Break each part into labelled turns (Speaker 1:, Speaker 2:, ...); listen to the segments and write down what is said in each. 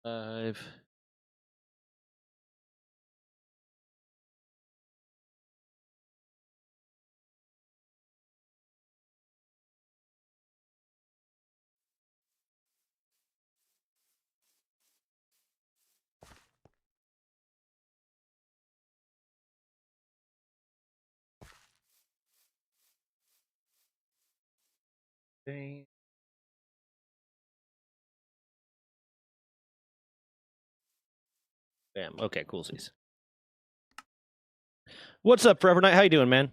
Speaker 1: Five. Bam. Okay, coolsies. What's up, Forever Night? How you doing, man?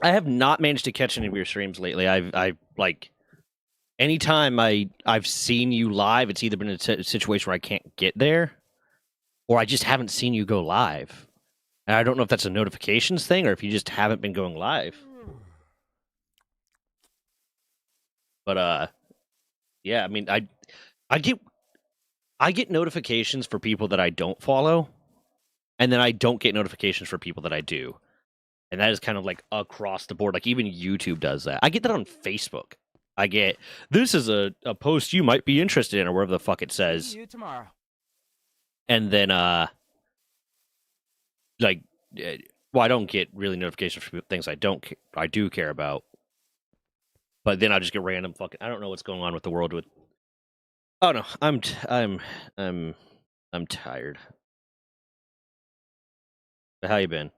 Speaker 1: I have not managed to catch any of your streams lately. I like anytime I've seen you live, it's either been a situation where I can't get there, or I just haven't seen you go live. And I don't know if that's a notifications thing or if you just haven't been going live. But yeah, I mean, I get notifications for people that I don't follow, and then I don't get notifications for people that I do. And that is kind of like across the board. Like even YouTube does that. I get that on Facebook. I get this is a post you might be interested in, or whatever the fuck it says.
Speaker 2: See you tomorrow.
Speaker 1: And then like well, I don't get really notifications for things I do care about. But then I just get random fucking I don't know what's going on with the world with Oh no, I'm tired. How you been?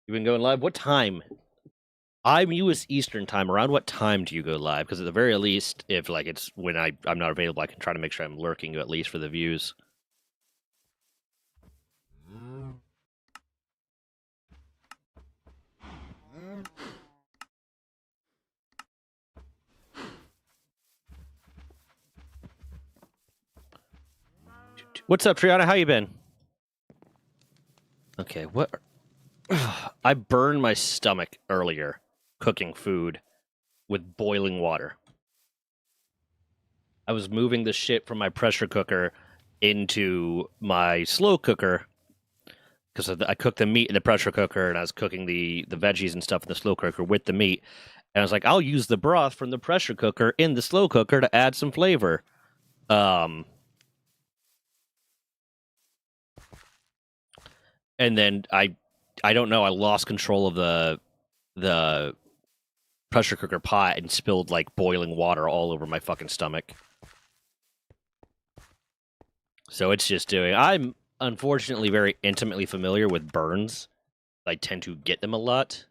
Speaker 1: You been going live? What time? I'm US Eastern time. Around what time do you go live? Because at the very least, if like it's when I'm not available, I can try to make sure I'm lurking at least for the views. What's up, Triana? How you been? Okay, what? I burned my stomach earlier cooking food with boiling water. I was moving the shit from my pressure cooker into my slow cooker because I cooked the meat in the pressure cooker and I was cooking the veggies and stuff in the slow cooker with the meat. And I was like, I'll use the broth from the pressure cooker in the slow cooker to add some flavor. And then I don't know, I lost control of the pressure cooker pot and spilled like boiling water all over my fucking stomach. So it's just doing. I'm unfortunately very intimately familiar with burns. I tend to get them a lot.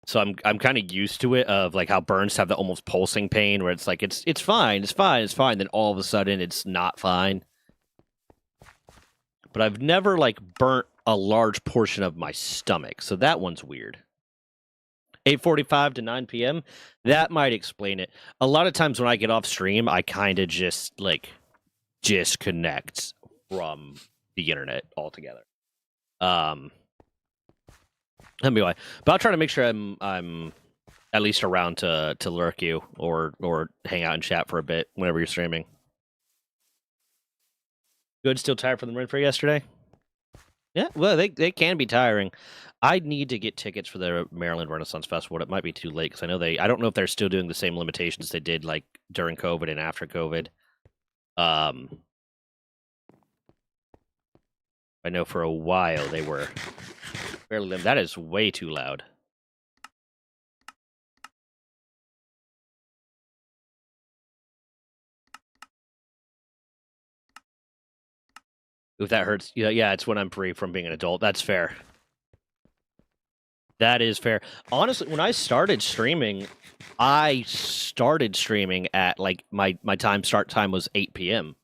Speaker 1: So I'm kind of used to it of like how burns have the almost pulsing pain where it's like it's fine, it's fine, it's fine. Then all of a sudden it's not fine. But I've never like burnt a large portion of my stomach, so that one's weird. 8:45 to 9 p.m. That might explain it. A lot of times when I get off stream, I kind of just like disconnect from the internet altogether. Let me why. But I'll try to make sure I'm at least around to lurk you or hang out and chat for a bit whenever you're streaming. Good. Still tired from the run for yesterday? Yeah. Well, they can be tiring. I need to get tickets for the Maryland Renaissance Festival. It might be too late because I know I don't know if they're still doing the same limitations they did like during COVID and after COVID. I know for a while they were fairly limited. That is way too loud. If that hurts, yeah, it's when I'm free from being an adult. That's fair. That is fair. Honestly, when I started streaming, at like my start time was 8 p.m.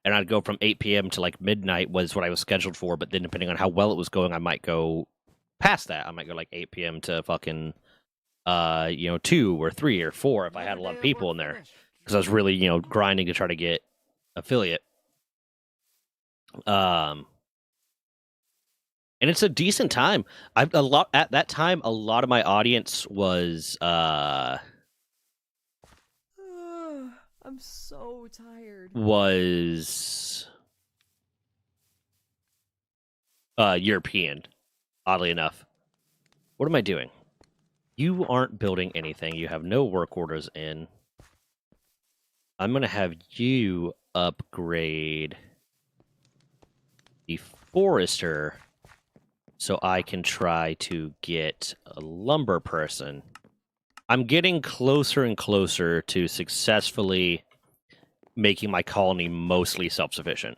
Speaker 1: And I'd go from 8 p.m. to like midnight was what I was scheduled for. But then depending on how well it was going, I might go past that. I might go like 8 p.m. to fucking 2 or 3 or 4 if I had a lot of people in there because I was really grinding to try to get affiliate. And it's a decent time. At that time, a lot of my audience was
Speaker 2: I'm so tired.
Speaker 1: Was European, oddly enough. What am I doing? You aren't building anything. You have no work orders in. I'm going to have you upgrade the forester so I can try to get a lumber person. I'm getting closer and closer to successfully making my colony mostly self-sufficient.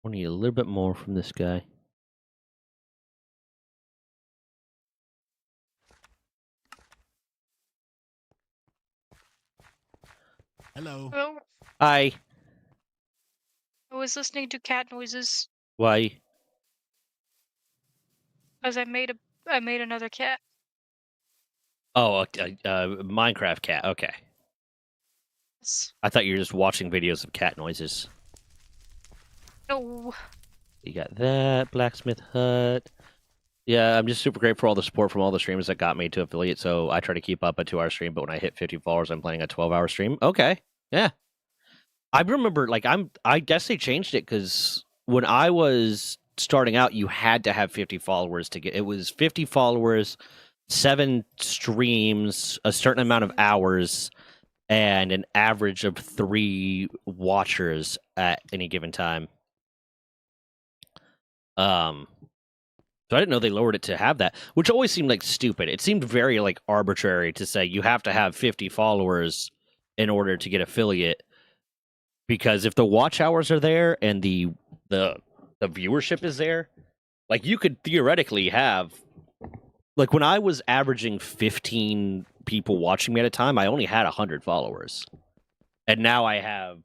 Speaker 1: I need a little bit more from this guy.
Speaker 2: Hello.
Speaker 3: Hello.
Speaker 1: Hi.
Speaker 3: I was listening to cat noises
Speaker 1: Why?
Speaker 3: as I made another cat.
Speaker 1: Oh, Minecraft cat. Okay. I thought you were just watching videos of cat noises.
Speaker 3: No.
Speaker 1: You got that blacksmith hut. Yeah, I'm just super grateful for all the support from all the streamers that got me to affiliate. So I try to keep up a 2-hour stream, but when I hit 50 followers, I'm playing a 12-hour stream. Okay, yeah. I remember, like, I guess they changed it because when I was starting out, you had to have 50 followers to get. It was 50 followers, 7 streams, a certain amount of hours, and an average of 3 watchers at any given time. So I didn't know they lowered it to have that, which always seemed like stupid. It seemed very like arbitrary to say you have to have 50 followers in order to get affiliate. Because if the watch hours are there and the viewership is there, like you could theoretically have, like when I was averaging 15 people watching me at a time, I only had 100 followers, and now I have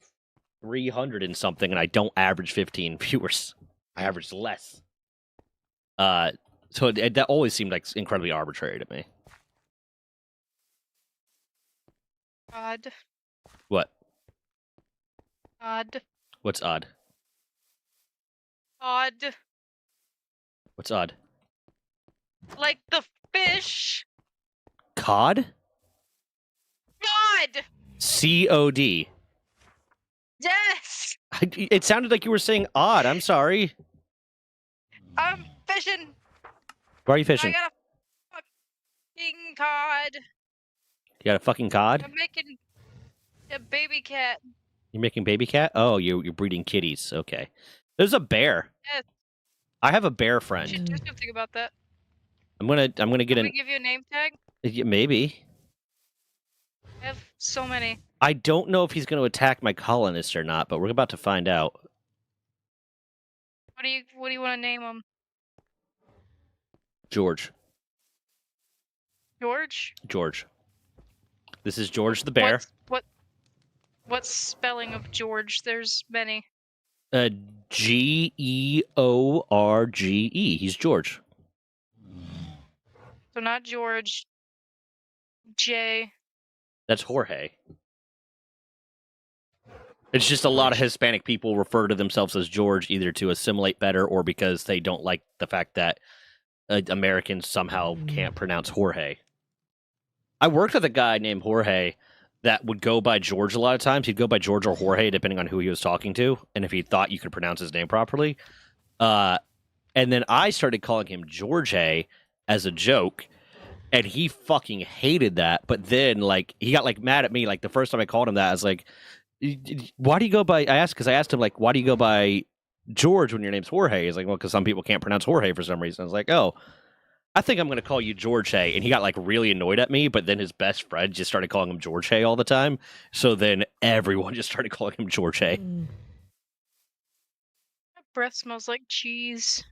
Speaker 1: 300 and something, and I don't average 15 viewers. I average less. So that always seemed like incredibly arbitrary to me.
Speaker 3: Odd.
Speaker 1: What?
Speaker 3: Odd.
Speaker 1: What's odd?
Speaker 3: Odd.
Speaker 1: What's odd?
Speaker 3: Like the fish.
Speaker 1: COD?
Speaker 3: God.
Speaker 1: COD.
Speaker 3: Yes.
Speaker 1: It sounded like you were saying odd. I'm sorry.
Speaker 3: I'm fishing.
Speaker 1: Why are you
Speaker 3: I
Speaker 1: fishing?
Speaker 3: got a fucking cod.
Speaker 1: You got a fucking cod?
Speaker 3: I'm making a baby cat.
Speaker 1: You're making baby cat? Oh, you're breeding kitties. Okay. There's a bear.
Speaker 3: Yes.
Speaker 1: I have a bear
Speaker 3: You
Speaker 1: friend.
Speaker 3: should do something about that.
Speaker 1: I'm gonna get
Speaker 3: Can
Speaker 1: an
Speaker 3: we give you a name tag?
Speaker 1: maybe.
Speaker 3: I have so many.
Speaker 1: I don't know if he's gonna attack my colonists or not, but we're about to find out.
Speaker 3: What do you want to name him?
Speaker 1: George.
Speaker 3: George?
Speaker 1: George. This is George the bear.
Speaker 3: What's spelling of George? There's many.
Speaker 1: George. He's George.
Speaker 3: So not George. J.
Speaker 1: That's Jorge. It's just a lot of Hispanic people refer to themselves as George either to assimilate better or because they don't like the fact that Americans somehow can't pronounce Jorge. I worked with a guy named Jorge that would go by George a lot of times. He'd go by George or Jorge depending on who he was talking to and if he thought you could pronounce his name properly. And then I started calling him George as a joke, and he fucking hated that. But then, like, he got like mad at me. Like the first time I called him that, I was like, "Why do you go by?" I asked him like, "Why do you go by George when your name's Jorge?" He's like, "Well, because some people can't pronounce Jorge for some reason." I was like, "Oh, I think I'm going to call you George Hay." And he got like really annoyed at me, but then his best friend just started calling him George Hay all the time. So then everyone just started calling him George Hay.
Speaker 3: My breath smells like cheese.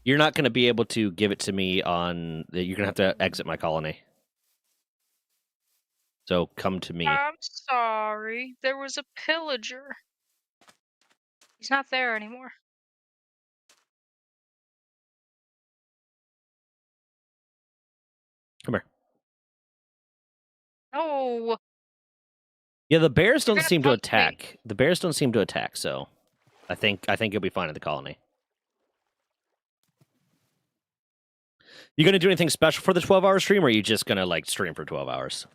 Speaker 1: You're not going to be able to give it to me on. You're going to have to exit my colony. So come to me.
Speaker 3: I'm sorry. There was a pillager. He's not there anymore.
Speaker 1: Come here.
Speaker 3: Oh,
Speaker 1: Yeah, the bears
Speaker 3: you're
Speaker 1: don't
Speaker 3: gonna
Speaker 1: seem to
Speaker 3: punch me.
Speaker 1: attack. The bears don't seem to attack, so I think you'll be fine in the colony. You gonna do anything special for the 12-hour stream, or are you just gonna like stream for 12 hours?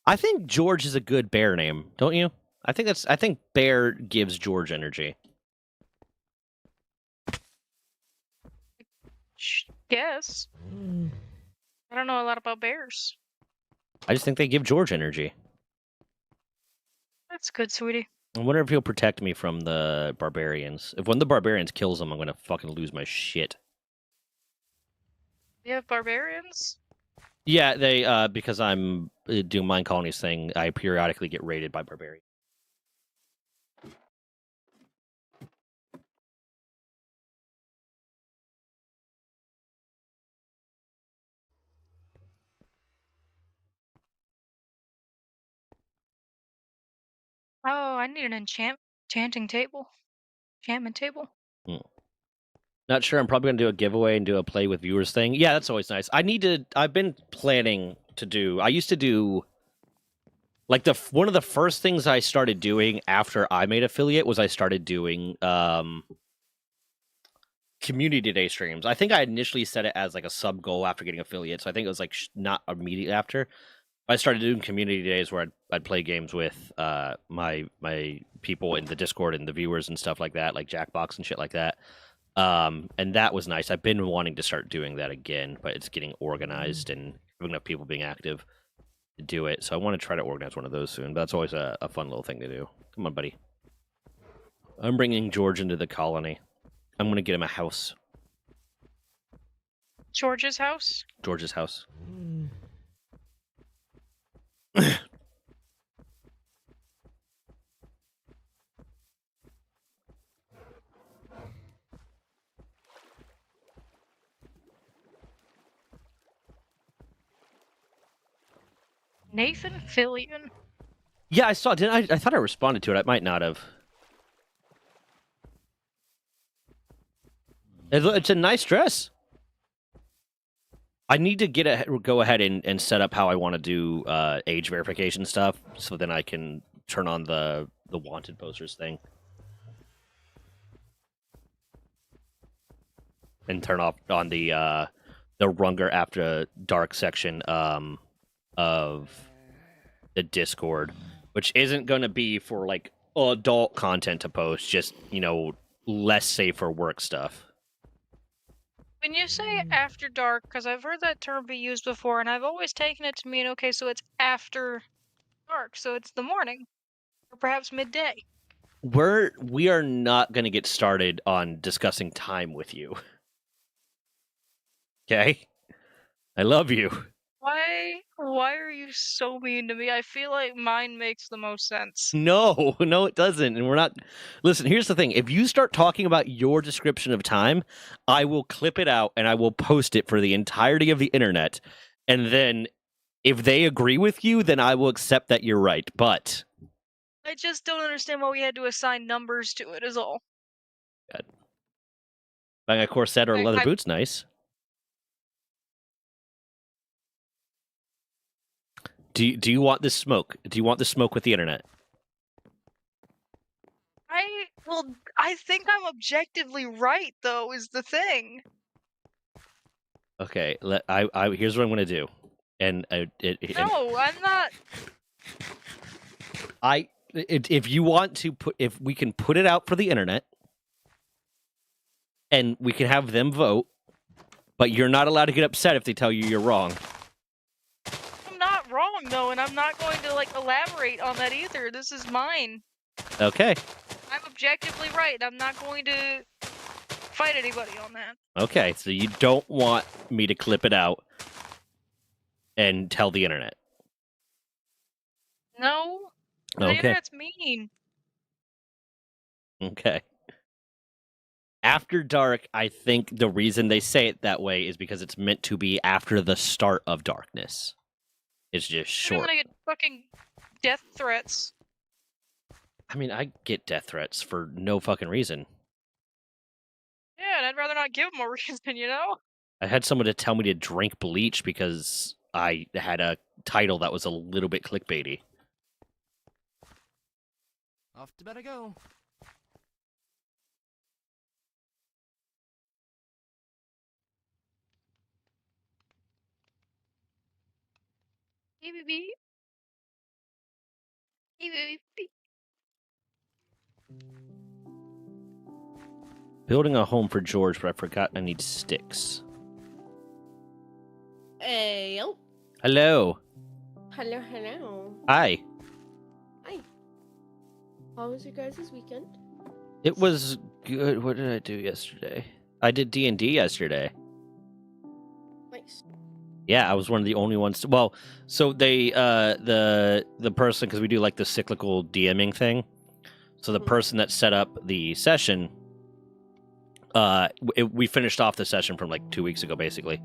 Speaker 1: I think George is a good bear name, don't you? I think bear gives George energy.
Speaker 3: Yes. I don't know a lot about bears.
Speaker 1: I just think they give George energy.
Speaker 3: That's good, sweetie.
Speaker 1: I wonder if he'll protect me from the barbarians. If one of the barbarians kills him, I'm gonna fucking lose my shit.
Speaker 3: You have barbarians?
Speaker 1: Yeah, they because I'm doing Minecolony's thing, I periodically get raided by barbarians.
Speaker 3: Oh, I need an enchanting table. Enchantment table.
Speaker 1: Not sure. I'm probably gonna do a giveaway and do a play with viewers thing. Yeah, that's always nice. I've been planning to do. I used to do like one of the first things I started doing after I made affiliate was I started doing community day streams. I think I initially set it as like a sub goal after getting affiliate, so I think it was like not immediately after. I started doing community days where I'd play games with my people in the Discord and the viewers and stuff like that, like Jackbox and shit like that. And that was nice. I've been wanting to start doing that again, but it's getting organized and having enough people being active to do it. So I want to try to organize one of those soon. But that's always a fun little thing to do. Come on, buddy. I'm bringing George into the colony. I'm going to get him a house.
Speaker 3: George's house?
Speaker 1: George's house.
Speaker 3: Nathan Fillion.
Speaker 1: Yeah, I saw. Didn't I thought I responded to it. I might not have. It's a nice dress. I need to go ahead and set up how I want to do age verification stuff, so then I can turn on the wanted posters thing, and turn off on the Runger After Dark section of the Discord, which isn't going to be for like adult content to post, just less safe for work stuff.
Speaker 3: When you say after dark, because I've heard that term be used before, and I've always taken it to mean, okay, so it's after dark, so it's the morning, or perhaps midday.
Speaker 1: We are not going to get started on discussing time with you. Okay? I love you.
Speaker 3: Why are you so mean to me? I feel like mine makes the most sense.
Speaker 1: No, it doesn't. And we're not. Listen, here's the thing. If you start talking about your description of time, I will clip it out and I will post it for the entirety of the internet. And then if they agree with you, then I will accept that you're right. But
Speaker 3: I just don't understand why we had to assign numbers to it, is all.
Speaker 1: God. Buying a corset or leather boots, nice. Do you want this smoke? Do you want the smoke with the internet?
Speaker 3: I think I'm objectively right, though, is the thing.
Speaker 1: Okay, here's what I'm going to do. And
Speaker 3: No, I'm not.
Speaker 1: If you want to if we can put it out for the internet, and we can have them vote, but you're not allowed to get upset if they tell you you're wrong.
Speaker 3: I'm not wrong, though, and I'm not going to, elaborate on that either. This is mine.
Speaker 1: Okay.
Speaker 3: I'm objectively right. I'm not going to fight anybody on that.
Speaker 1: Okay, so you don't want me to clip it out and tell the internet.
Speaker 3: No. The
Speaker 1: Okay.
Speaker 3: internet's mean.
Speaker 1: Okay. After dark, I think the reason they say it that way is because it's meant to be after the start of darkness. It's just short.
Speaker 3: I'm gonna get fucking death threats.
Speaker 1: I mean, I get death threats for no fucking reason.
Speaker 3: Yeah, and I'd rather not give them a reason, you know?
Speaker 1: I had someone to tell me to drink bleach because I had a title that was a little bit clickbaity.
Speaker 2: Off to bed I go.
Speaker 3: Beep, beep, beep. Beep, beep, beep.
Speaker 1: Building a home for George, but I forgot I need sticks.
Speaker 4: Hey, oh.
Speaker 1: Hello.
Speaker 4: Hello, hello.
Speaker 1: Hi.
Speaker 4: Hi. How was your guys' weekend?
Speaker 1: It was good. What did I do yesterday? I did D&D yesterday.
Speaker 4: Nice.
Speaker 1: Yeah, I was one of the only ones. Well, so they the person, because we do like the cyclical DMing thing. So the person that set up the session, we finished off the session from like 2 weeks ago, basically.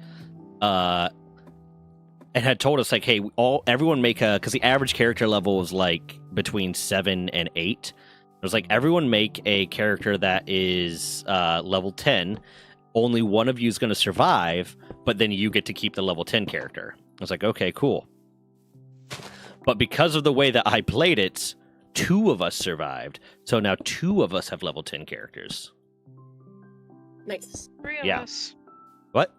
Speaker 1: And had told us like, hey, everyone make a, because the average character level is like between 7 and 8. It was like, everyone make a character that is level 10. Only one of you is going to survive, but then you get to keep the level 10 character. I was like, okay, cool. But because of the way that I played it, 2 of us survived. So now 2 of us have level 10 characters.
Speaker 4: Nice.
Speaker 3: 3 of
Speaker 1: Yeah.
Speaker 3: us.
Speaker 1: What?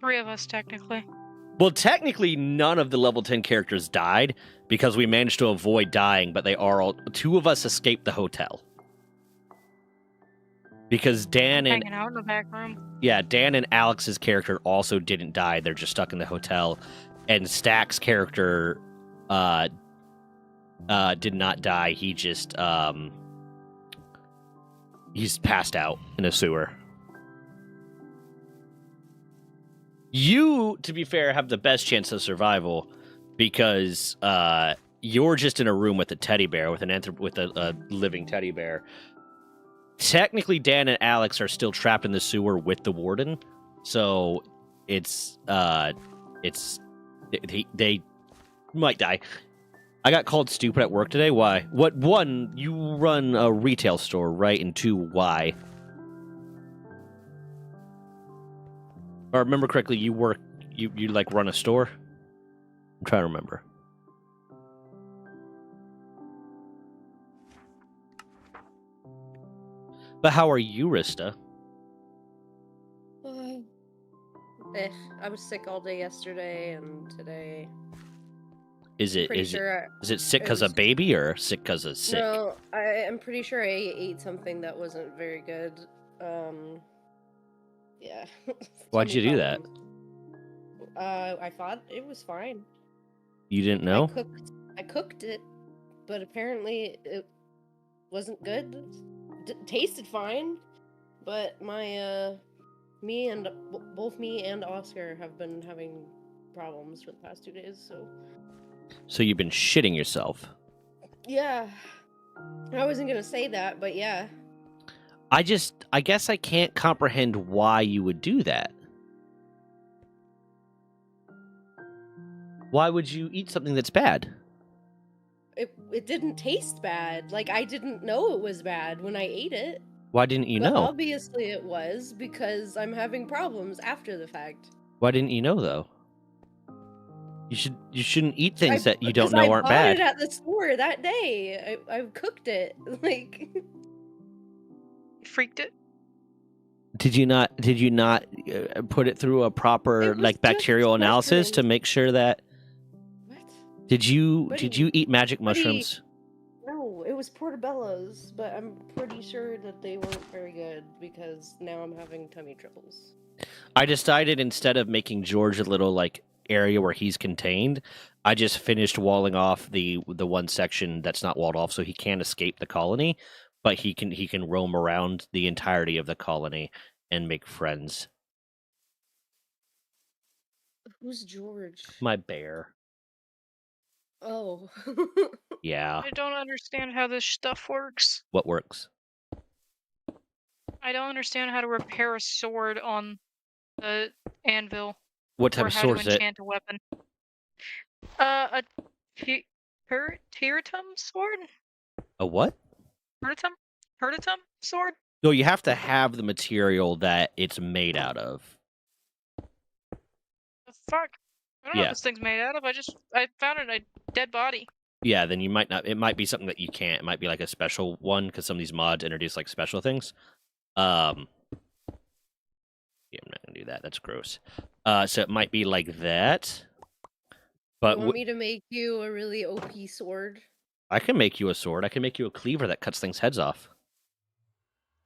Speaker 3: 3 of us, technically.
Speaker 1: Well, technically, none of the level 10 characters died because we managed to avoid dying, but they are all... 2 of us escaped the hotel. Because Dan and...
Speaker 3: Hanging out in the back room.
Speaker 1: Yeah, Dan and Alex's character also didn't die. They're just stuck in the hotel. And Stack's character did not die. He just... he's passed out in a sewer. You, to be fair, have the best chance of survival because you're just in a room with a teddy bear, with a living teddy bear. Technically, Dan and Alex are still trapped in the sewer with the warden, so they might die. I got called stupid at work today. Why? What? 1, you run a retail store, right? And 2, why? If I remember correctly, you like run a store? I'm trying to remember. But how are you, Rista?
Speaker 4: I was sick all day yesterday and today.
Speaker 1: Is it
Speaker 4: Pretty sure
Speaker 1: sick because of baby or sick because of sick?
Speaker 4: No, I'm pretty sure I ate something that wasn't very good. Yeah.
Speaker 1: Why'd you do that?
Speaker 4: I thought it was fine.
Speaker 1: You didn't know?
Speaker 4: I cooked it, but apparently it wasn't good. Tasted fine, but both me and Oscar have been having problems for the past 2 days,
Speaker 1: So you've been shitting yourself.
Speaker 4: Yeah. I wasn't gonna say that, but yeah.
Speaker 1: I guess I can't comprehend why you would do that. Why would you eat something that's bad?
Speaker 4: It didn't taste bad. Like, I didn't know it was bad when I ate it.
Speaker 1: Why didn't you
Speaker 4: But
Speaker 1: know?
Speaker 4: obviously it was, because I'm having problems after the fact.
Speaker 1: Why didn't you know, though? You shouldn't eat things that you don't know aren't
Speaker 4: I bought
Speaker 1: bad.
Speaker 4: it at the store that day. I cooked it. Like,
Speaker 3: Freaked it.
Speaker 1: Did you not put it through a proper
Speaker 4: It was
Speaker 1: like
Speaker 4: just
Speaker 1: bacterial analysis to
Speaker 4: mushrooms.
Speaker 1: make sure that
Speaker 4: what?
Speaker 1: did you
Speaker 4: Buddy,
Speaker 1: eat magic
Speaker 4: buddy.
Speaker 1: mushrooms?
Speaker 4: No, it was portobellos, but I'm pretty sure that they weren't very good because now I'm having tummy troubles.
Speaker 1: I decided instead of making George a little like area where he's contained, I just finished walling off the one section that's not walled off so he can't escape the colony, but he can roam around the entirety of the colony and make friends.
Speaker 4: Who's George?
Speaker 1: My bear.
Speaker 4: Oh.
Speaker 1: Yeah.
Speaker 3: I don't understand how this stuff works.
Speaker 1: What works?
Speaker 3: I don't understand how to repair a sword on the anvil.
Speaker 1: What type
Speaker 3: or
Speaker 1: of
Speaker 3: how
Speaker 1: sword
Speaker 3: to
Speaker 1: is it?
Speaker 3: enchant a weapon. A Tiratum sword?
Speaker 1: A what?
Speaker 3: Perditum sword?
Speaker 1: No, you have to have the material that it's made out of.
Speaker 3: The fuck? I don't know what
Speaker 1: Yeah.
Speaker 3: this thing's made out of. I found it in a dead body.
Speaker 1: Yeah, then you might not. It might be something that you can't. It might be like a special one because some of these mods introduce like special things. Yeah, I'm not gonna do that. That's gross. So it might be like that. But
Speaker 4: You want me to make you a really OP sword?
Speaker 1: I can make you a sword. I can make you a cleaver that cuts things heads off.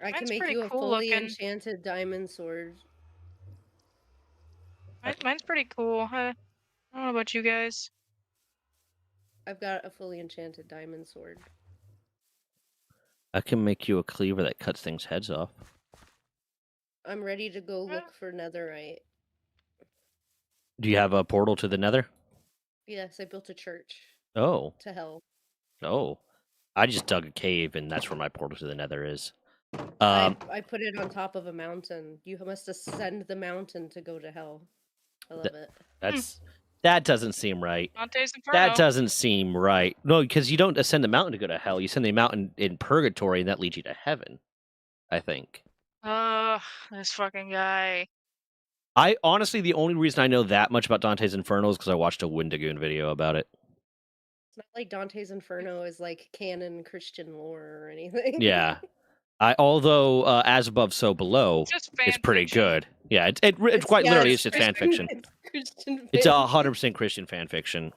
Speaker 4: I can
Speaker 3: Mine's
Speaker 4: make
Speaker 3: pretty
Speaker 4: you a
Speaker 3: cool
Speaker 4: fully
Speaker 3: looking.
Speaker 4: enchanted diamond sword.
Speaker 3: Mine's pretty cool. I don't know about you guys.
Speaker 4: I've got a fully enchanted diamond sword.
Speaker 1: I can make you a cleaver that cuts things heads off.
Speaker 4: I'm ready to go look for netherite.
Speaker 1: Do you have a portal to the nether?
Speaker 4: Yes, I built a church
Speaker 1: Oh,
Speaker 4: to hell.
Speaker 1: oh. I just dug a cave and that's where my portal to the nether is. Um,
Speaker 4: I put it on top of a mountain. You must ascend the mountain to go to hell. I love it.
Speaker 1: that doesn't seem right.
Speaker 3: Dante's Inferno.
Speaker 1: That doesn't seem right. No, because you don't ascend the mountain to go to hell. You ascend the mountain in purgatory, and that leads you to heaven. I think.
Speaker 3: This fucking guy.
Speaker 1: I honestly, the only reason I know that much about Dante's Inferno is because I watched a Windigoon video about it.
Speaker 4: It's not like Dante's Inferno is like canon Christian lore or anything.
Speaker 1: Yeah. Although As Above, So Below
Speaker 3: It's just fan
Speaker 1: is pretty
Speaker 3: fiction.
Speaker 1: good. Yeah, it's quite literally it's just fan
Speaker 4: Christian-
Speaker 1: fiction.
Speaker 4: It's Christian.
Speaker 1: It's
Speaker 4: fan
Speaker 1: 100% Christian fan fiction.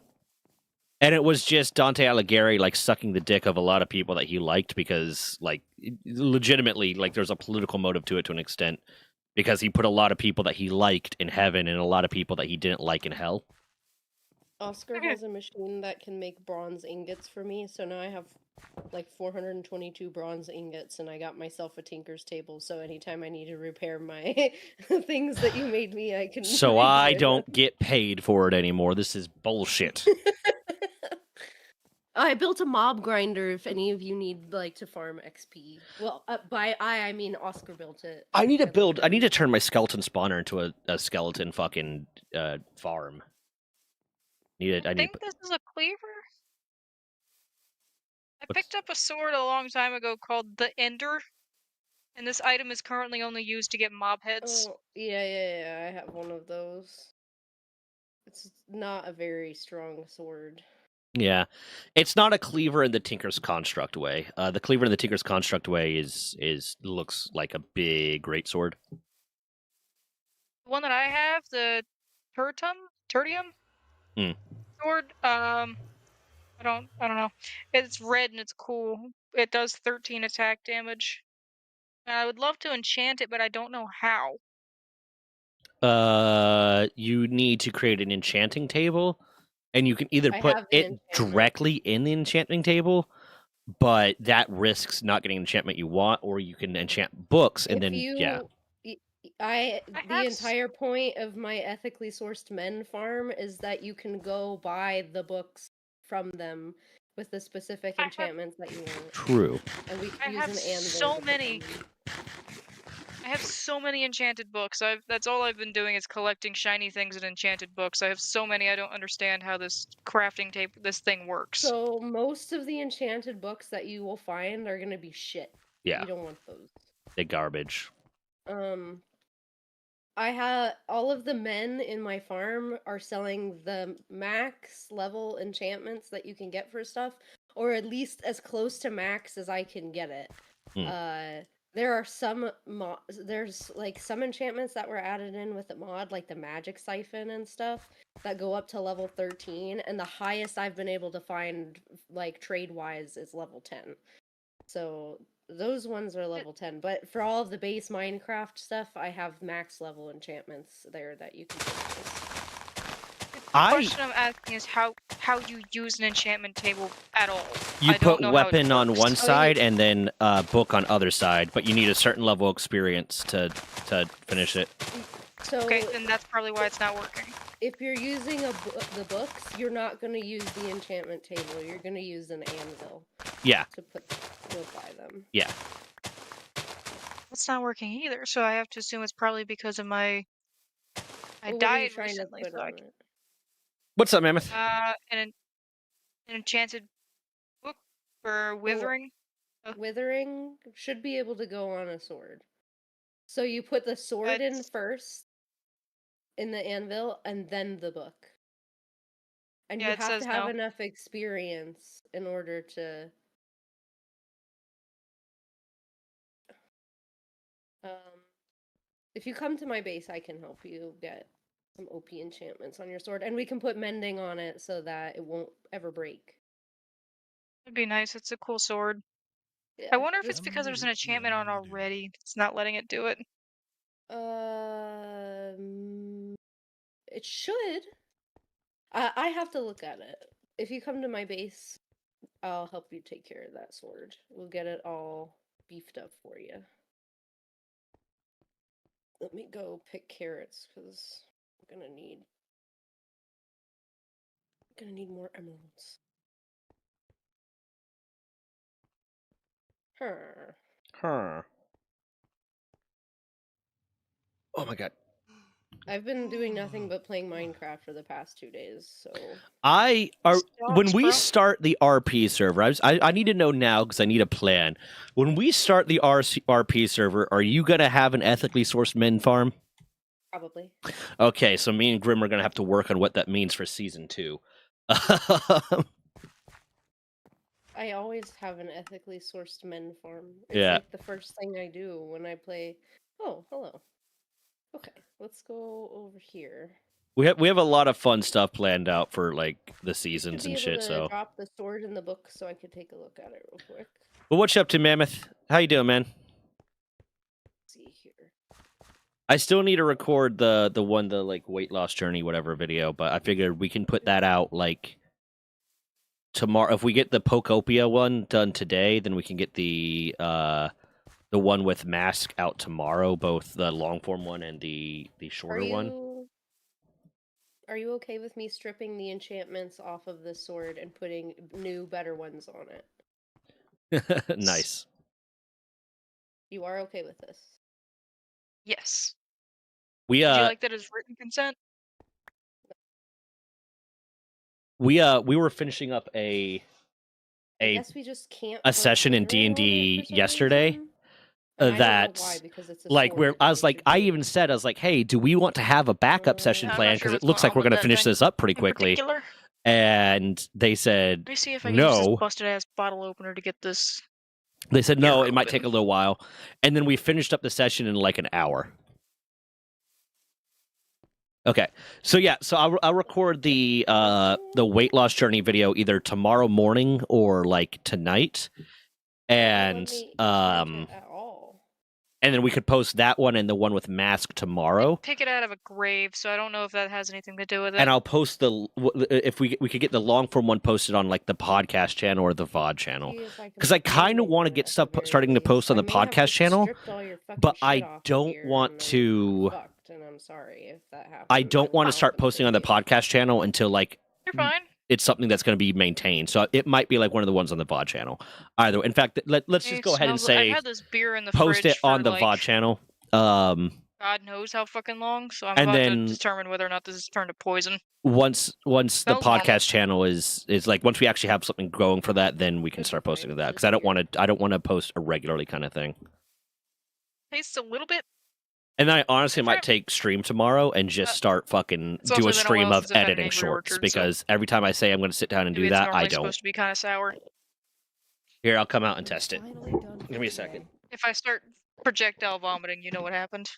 Speaker 1: And it was just Dante Alighieri like sucking the dick of a lot of people that he liked because like legitimately like there's a political motive to it to an extent because he put a lot of people that he liked in heaven and a lot of people that he didn't like in hell.
Speaker 4: Oscar has a machine that can make bronze ingots for me, so now I have like 422 bronze ingots, and I got myself a tinker's table, so anytime I need to repair my things that you made me, I can.
Speaker 1: So I
Speaker 4: buy
Speaker 1: don't
Speaker 4: them.
Speaker 1: get paid for it anymore. This is bullshit.
Speaker 4: I built a mob grinder. If any of you need like to farm XP, well, by I mean Oscar built it.
Speaker 1: I need to
Speaker 4: love
Speaker 1: build. I
Speaker 4: him.
Speaker 1: need to turn my skeleton spawner into a skeleton fucking farm.
Speaker 3: I think this is a cleaver. I picked up a sword a long time ago called the Ender, and this item is currently only used to get mob heads.
Speaker 4: Oh yeah. I have one of those. It's not a very strong sword.
Speaker 1: Yeah, it's not a cleaver in the Tinker's Construct way. The cleaver in the Tinker's Construct way is looks like a big greatsword.
Speaker 3: The one that I have, the Tertium sword. I don't know. It's red and it's cool. It does 13 attack damage. And I would love to enchant it, but I don't know how.
Speaker 1: You need to create an enchanting table, and you can either
Speaker 4: I
Speaker 1: put
Speaker 4: have the
Speaker 1: it
Speaker 4: enchantment.
Speaker 1: directly in the enchanting table, but that risks not getting an enchantment you want, or you can enchant books and
Speaker 4: If
Speaker 1: then
Speaker 4: you,
Speaker 1: yeah.
Speaker 4: the entire point of my ethically sourced men farm is that you can go buy the books from them with the specific enchantments that you want.
Speaker 1: True.
Speaker 4: And we
Speaker 3: I
Speaker 4: use
Speaker 3: have
Speaker 4: an anvil
Speaker 3: so
Speaker 4: to put
Speaker 3: many.
Speaker 4: them in.
Speaker 3: I have so many enchanted books. That's all I've been doing is collecting shiny things and enchanted books. I have so many I don't understand how this crafting this thing works.
Speaker 4: So most of the enchanted books that you will find are gonna be shit.
Speaker 1: Yeah.
Speaker 4: You don't want those.
Speaker 1: They're garbage.
Speaker 4: I have all of the men in my farm are selling the max level enchantments that you can get for stuff, or at least as close to max as I can get it. There are there's like some enchantments that were added in with the mod, like the magic siphon and stuff, that go up to level 13, and the highest I've been able to find, like trade wise, is level 10. So those ones are level 10, but for all of the base Minecraft stuff, I have max level enchantments there that you can purchase.
Speaker 3: The question I'm asking is how you use an enchantment table at all.
Speaker 1: You
Speaker 3: I
Speaker 1: put
Speaker 3: don't know how it
Speaker 1: weapon on
Speaker 3: works.
Speaker 1: one side and then book on other side, but you need a certain level of experience to finish it.
Speaker 4: So
Speaker 3: Okay, then that's probably why it's not working.
Speaker 4: if you're using the books, you're not going to use the enchantment table. You're going to use an anvil.
Speaker 1: Yeah.
Speaker 4: To apply them.
Speaker 1: Yeah.
Speaker 3: That's not working either, so I have to assume it's probably because of my. I
Speaker 4: Well, what are you
Speaker 3: died
Speaker 4: trying to
Speaker 3: recently,
Speaker 4: put
Speaker 3: so
Speaker 4: on it?
Speaker 1: What's up, Mammoth?
Speaker 3: an enchanted book for withering.
Speaker 4: withering should be able to go on a sword. So you put the sword in first in the anvil and then the book. And
Speaker 3: Yeah,
Speaker 4: you
Speaker 3: it
Speaker 4: have to
Speaker 3: says
Speaker 4: have
Speaker 3: no.
Speaker 4: enough experience in order to if you come to my base, I can help you get some OP enchantments on your sword, and we can put mending on it so that it won't ever break.
Speaker 3: It'd be nice. It's a cool sword.
Speaker 4: Yeah,
Speaker 3: I wonder if it's
Speaker 4: just
Speaker 3: because there's an enchantment on already. It's not letting it do it.
Speaker 4: it should. I have to look at it. If you come to my base, I'll help you take care of that sword. We'll get it all beefed up for you. Let me go pick carrots because I'm gonna need more emeralds.
Speaker 1: Huh. Oh my god.
Speaker 4: I've been doing nothing but playing Minecraft for the past 2 days, so
Speaker 1: When we
Speaker 3: bro.
Speaker 1: start the RP server, I need to know now because I need a plan. When we start the RP server, are you gonna have an ethically sourced men farm?
Speaker 4: probably.
Speaker 1: Okay, so me and Grim are gonna have to work on what that means for season 2.
Speaker 4: I always have an ethically sourced men farm. It's
Speaker 1: Yeah.
Speaker 4: like the first thing I do when I play. Oh, hello. Okay, let's go over here.
Speaker 1: We have a lot of fun stuff planned out for like the
Speaker 4: Should
Speaker 1: seasons
Speaker 4: be
Speaker 1: and
Speaker 4: able
Speaker 1: shit.
Speaker 4: to
Speaker 1: So,
Speaker 4: drop the sword in the book so I could take a look at it real quick.
Speaker 1: but what you up to, Mammoth? How you doing, man?
Speaker 4: Let's see here.
Speaker 1: I still need to record the like weight loss journey whatever video, but I figured we can put that out like tomorrow. If we get the Pokopia one done today, then we can get the one with mask out tomorrow, both the long form one and the shorter one.
Speaker 4: Are you okay with me stripping the enchantments off of this sword and putting new, better ones on it?
Speaker 1: Nice.
Speaker 4: You are okay with this?
Speaker 3: Yes.
Speaker 1: We
Speaker 3: Would you like that as written consent?
Speaker 1: we were finishing up
Speaker 4: I guess we just can't
Speaker 1: a
Speaker 4: put
Speaker 1: session in
Speaker 4: withering on it
Speaker 1: D&D
Speaker 4: for some
Speaker 1: yesterday.
Speaker 4: reason. And I don't know why,
Speaker 1: That
Speaker 4: because it's a
Speaker 1: like
Speaker 4: sword.
Speaker 1: I was like, I even said, I was like, hey, do we want to have a backup session
Speaker 3: I'm
Speaker 1: plan?
Speaker 3: not sure
Speaker 1: Because it
Speaker 3: what's
Speaker 1: looks
Speaker 3: going
Speaker 1: like
Speaker 3: on
Speaker 1: we're
Speaker 3: with
Speaker 1: going to
Speaker 3: that
Speaker 1: finish
Speaker 3: thing
Speaker 1: this up pretty
Speaker 3: in
Speaker 1: quickly.
Speaker 3: particular.
Speaker 1: And they said,
Speaker 3: Let me see if I can use this
Speaker 1: no.
Speaker 3: busted ass bottle opener to get this.
Speaker 1: They said, no, it might
Speaker 3: open.
Speaker 1: take a little while. And then we finished up the session in like an hour. Okay, so yeah, so I'll record the weight loss journey video either tomorrow morning or like tonight, and
Speaker 4: at all.
Speaker 1: and then we could post that one and the one with mask tomorrow.
Speaker 3: Pick it out of a grave, so I don't know if that has anything to do with it.
Speaker 1: And I'll post if we could get the long form one posted on like the podcast channel or the VOD channel, because I kind of want to get stuff starting to post on the podcast channel, but I don't want to.
Speaker 4: And I'm sorry if that happens.
Speaker 1: I don't want to start posting on the podcast channel until like
Speaker 3: you're fine.
Speaker 1: It's something that's going to be maintained. So it might be like one of the ones on the VOD channel. Either way. In fact, let's just go ahead and say
Speaker 3: I've had this beer in the
Speaker 1: post
Speaker 3: fridge
Speaker 1: it on the
Speaker 3: for,
Speaker 1: VOD channel.
Speaker 3: God knows how fucking long. So I'm
Speaker 1: and
Speaker 3: about
Speaker 1: then
Speaker 3: to determine whether or not this is turned to poison.
Speaker 1: Once the
Speaker 3: Smells
Speaker 1: podcast
Speaker 3: normal.
Speaker 1: channel is like once we actually have something going for that, then we can start posting to that, because I don't want to post a regularly kind of thing.
Speaker 3: Tastes a little bit.
Speaker 1: And then I honestly might take stream tomorrow and just start fucking do a stream of editing shorts, because every time I say I'm going to sit down and do that, I don't.
Speaker 3: It's supposed to be kind of sour.
Speaker 1: Here, I'll come out and test it. Give me a second.
Speaker 3: If I start projectile vomiting, you know what happened.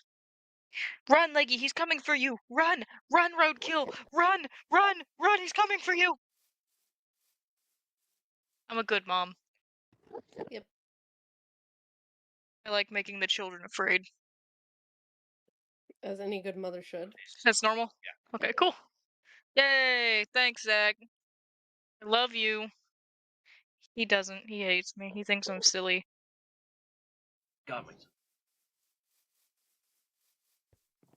Speaker 3: Run, Leggy, he's coming for you. Run, run, roadkill. Run, run, run, he's coming for you. I'm a good mom.
Speaker 4: Yep.
Speaker 3: I like making the children afraid.
Speaker 4: As any good mother should.
Speaker 3: That's normal? Yeah. Okay, cool. Yay! Thanks, Zach. I love you. He doesn't. He hates me. He thinks I'm silly.
Speaker 1: God,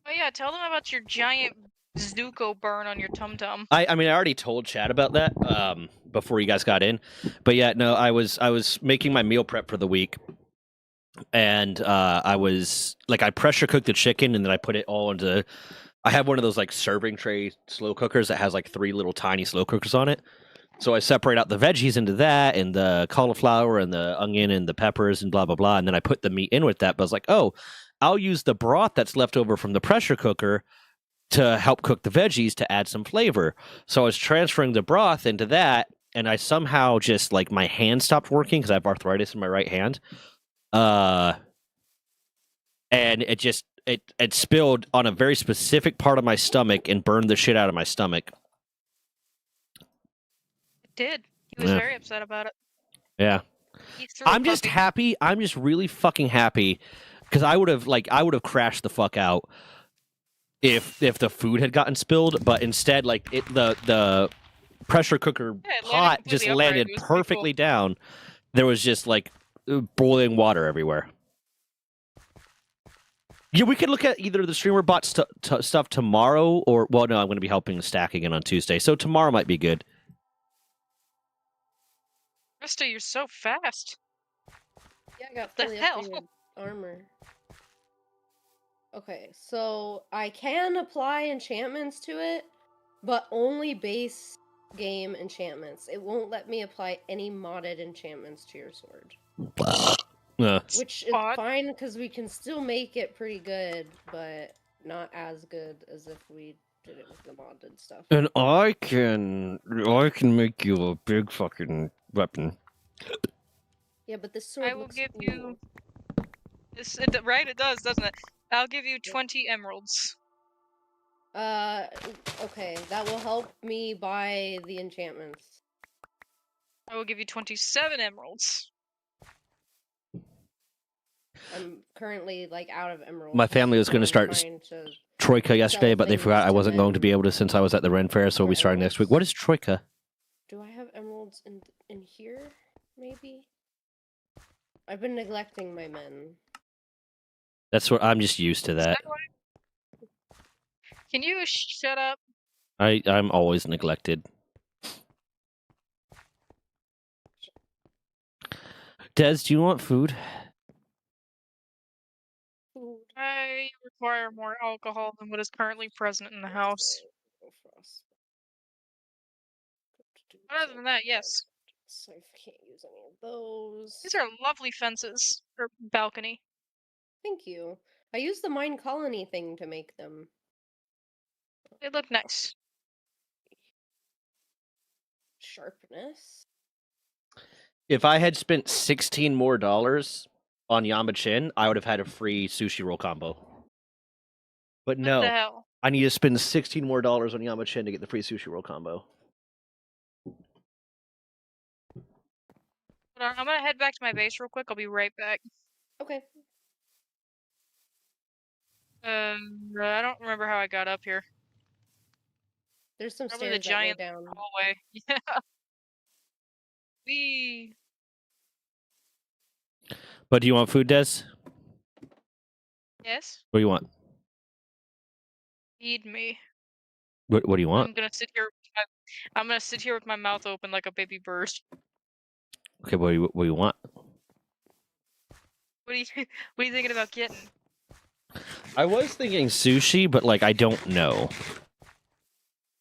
Speaker 3: oh yeah, tell them about your giant Zuko burn on your tum-tum.
Speaker 1: I mean, I already told Chad about that before you guys got in. But yeah, no, I was making my meal prep for the week. And I was like, I pressure cooked the chicken and then I put it all into. I have one of those like serving tray slow cookers that has like 3 little tiny slow cookers on it. So I separate out the veggies into that, and the cauliflower, and the onion, and the peppers, and blah blah blah, and then I put the meat in with that. But I was like, oh, I'll use the broth that's left over from the pressure cooker to help cook the veggies to add some flavor. So I was transferring the broth into that, and I somehow just like my hand stopped working because I have arthritis in my right hand. And it spilled on a very specific part of my stomach and burned the shit out of my stomach.
Speaker 3: It did. He was
Speaker 1: Yeah.
Speaker 3: very upset about it.
Speaker 1: Yeah.
Speaker 3: He threw a
Speaker 1: I'm just
Speaker 3: puppy.
Speaker 1: happy. I'm just really fucking happy because I would have crashed the fuck out if the food had gotten spilled, but instead the pressure cooker
Speaker 3: Yeah, it landed
Speaker 1: pot just
Speaker 3: completely upright.
Speaker 1: landed
Speaker 3: It was pretty
Speaker 1: perfectly down. There was just like boiling water everywhere. Yeah, we could look at either the streamer bot stuff tomorrow, or well, no, I'm going to be helping stack again on Tuesday, so tomorrow might be good.
Speaker 3: Krista, you're so fast.
Speaker 4: Yeah, I got
Speaker 3: The
Speaker 4: fully
Speaker 3: hell?
Speaker 4: upgraded armor. Okay, so I can apply enchantments to it, but only base game enchantments. It won't let me apply any modded enchantments to your sword. Which is
Speaker 3: Odd.
Speaker 4: fine, because we can still make it pretty good, but not as good as if we did it with the modded stuff.
Speaker 1: And I can make you a big fucking weapon.
Speaker 4: Yeah, but this sword
Speaker 3: I will
Speaker 4: looks
Speaker 3: give
Speaker 4: cool.
Speaker 3: you this. Right, it does, doesn't it? I'll give you 20 emeralds.
Speaker 4: Okay, that will help me buy the enchantments.
Speaker 3: I will give you 27 emeralds.
Speaker 4: I'm currently like out of emeralds.
Speaker 1: My family was
Speaker 4: so
Speaker 1: going to
Speaker 4: I'm
Speaker 1: start
Speaker 4: trying to
Speaker 1: Troika yesterday,
Speaker 4: sell
Speaker 1: but they
Speaker 4: things
Speaker 1: forgot I
Speaker 4: to
Speaker 1: wasn't going to
Speaker 4: them.
Speaker 1: be able to since I was at the Ren Fair, so we'll be
Speaker 4: For
Speaker 1: starting next week.
Speaker 4: emeralds?
Speaker 1: What is Troika?
Speaker 4: Do I have emeralds in here? Maybe. I've been neglecting my men.
Speaker 1: That's what I'm just used to
Speaker 3: Is
Speaker 1: that.
Speaker 3: what- Can you shut up?
Speaker 1: I'm always neglected. Des, do you want food?
Speaker 4: Food.
Speaker 3: I require more alcohol than what is currently present in the house. But other than that, yes.
Speaker 4: So I can't use any of those.
Speaker 3: These are lovely fences. Or balcony.
Speaker 4: Thank you. I used the Minecolony thing to make them.
Speaker 3: They look nice.
Speaker 4: Sharpness.
Speaker 1: If I had spent $16 more on Yamachin, I would have had a free sushi roll combo. But
Speaker 3: What
Speaker 1: no,
Speaker 3: the hell?
Speaker 1: I need to spend $16 more on Yamachin to get the free sushi roll combo.
Speaker 3: Hold on, I'm gonna head back to my base real quick. I'll be right back.
Speaker 4: Okay.
Speaker 3: I don't remember how I got up here.
Speaker 4: There's some
Speaker 3: Probably the
Speaker 4: stairs that
Speaker 3: giant
Speaker 4: go down.
Speaker 3: hallway. Yeah. We.
Speaker 1: But do you want food, Des?
Speaker 3: Yes.
Speaker 1: What do you want?
Speaker 3: Feed me.
Speaker 1: What do you want?
Speaker 3: I'm gonna sit here. I'm gonna sit here with my mouth open like a baby bird.
Speaker 1: Okay, what do you want?
Speaker 3: What are you? What are you thinking about getting?
Speaker 1: I was thinking sushi, but like I don't know.